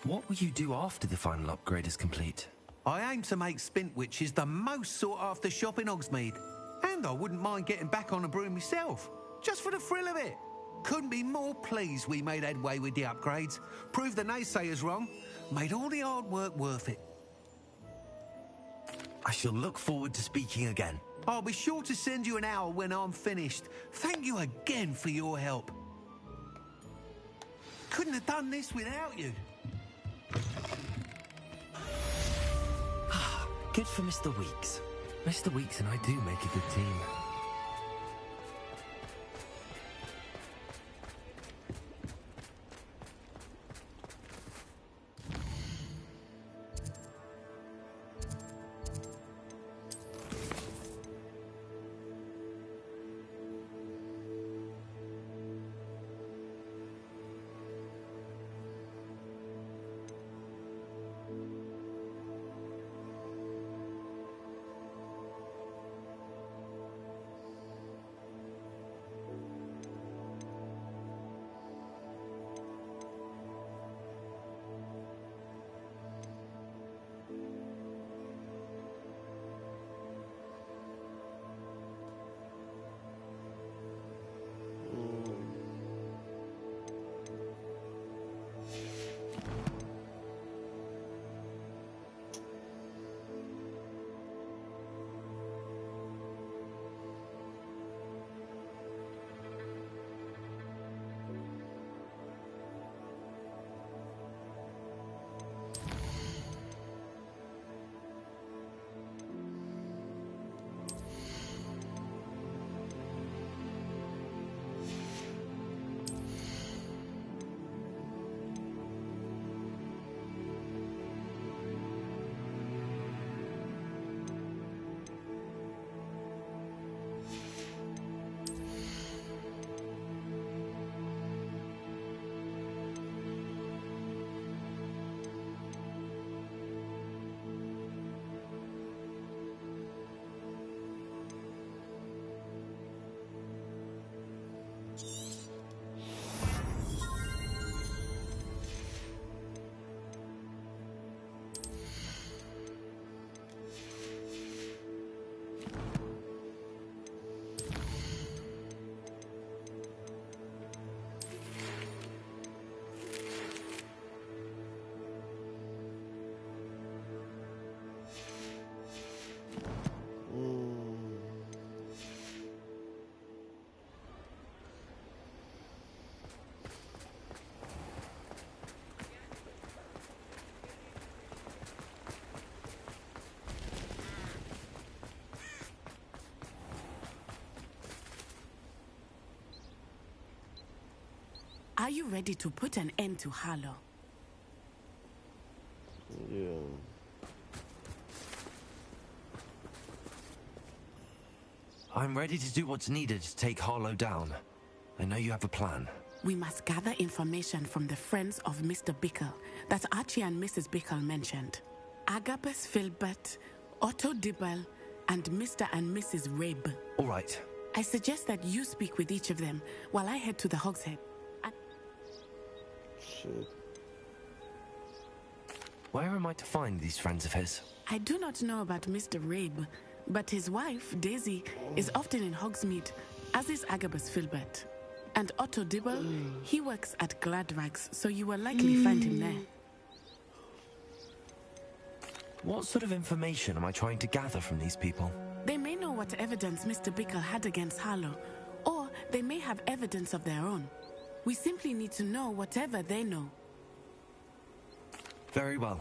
S19: What will you do after the final upgrade is complete?
S22: I aim to make Spintwitches the most sought-after shop in Hogsmeade. And I wouldn't mind getting back on a broom myself, just for the thrill of it. Couldn't be more pleased we made headway with the upgrades. Proved the naysayers wrong. Made all the hard work worth it.
S19: I shall look forward to speaking again.
S22: I'll be sure to send you an hour when I'm finished. Thank you again for your help. Couldn't have done this without you.
S19: Good for Mr. Weeks. Mr. Weeks and I do make a good team.
S7: Are you ready to put an end to Harlow?
S1: Yeah.
S19: I'm ready to do what's needed to take Harlow down. I know you have a plan.
S7: We must gather information from the friends of Mr. Bickle that Archie and Mrs. Bickle mentioned. Agabus Filbert, Otto Dibble, and Mr. and Mrs. Rabe.
S19: All right.
S7: I suggest that you speak with each of them while I head to the Hogshead.
S1: Shit.
S19: Where am I to find these friends of his?
S7: I do not know about Mr. Rabe, but his wife, Daisy, is often in Hogsmeade, as is Agabus Filbert. And Otto Dibble, he works at Gladrags, so you will likely find him there.
S19: What sort of information am I trying to gather from these people?
S7: They may know what evidence Mr. Bickle had against Harlow, or they may have evidence of their own. We simply need to know whatever they know.
S19: Very well.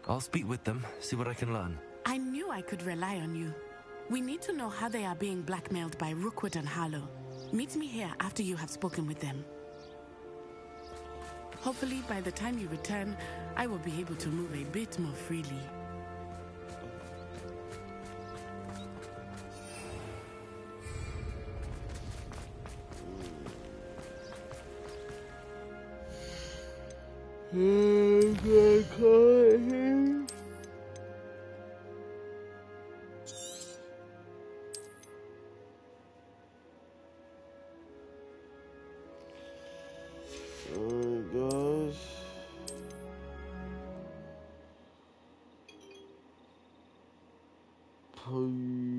S19: I'll speak with them, see what I can learn.
S7: I knew I could rely on you. We need to know how they are being blackmailed by Rookwood and Harlow. Meet me here after you have spoken with them. Hopefully, by the time you return, I will be able to move a bit more freely.
S1: Guys. Please.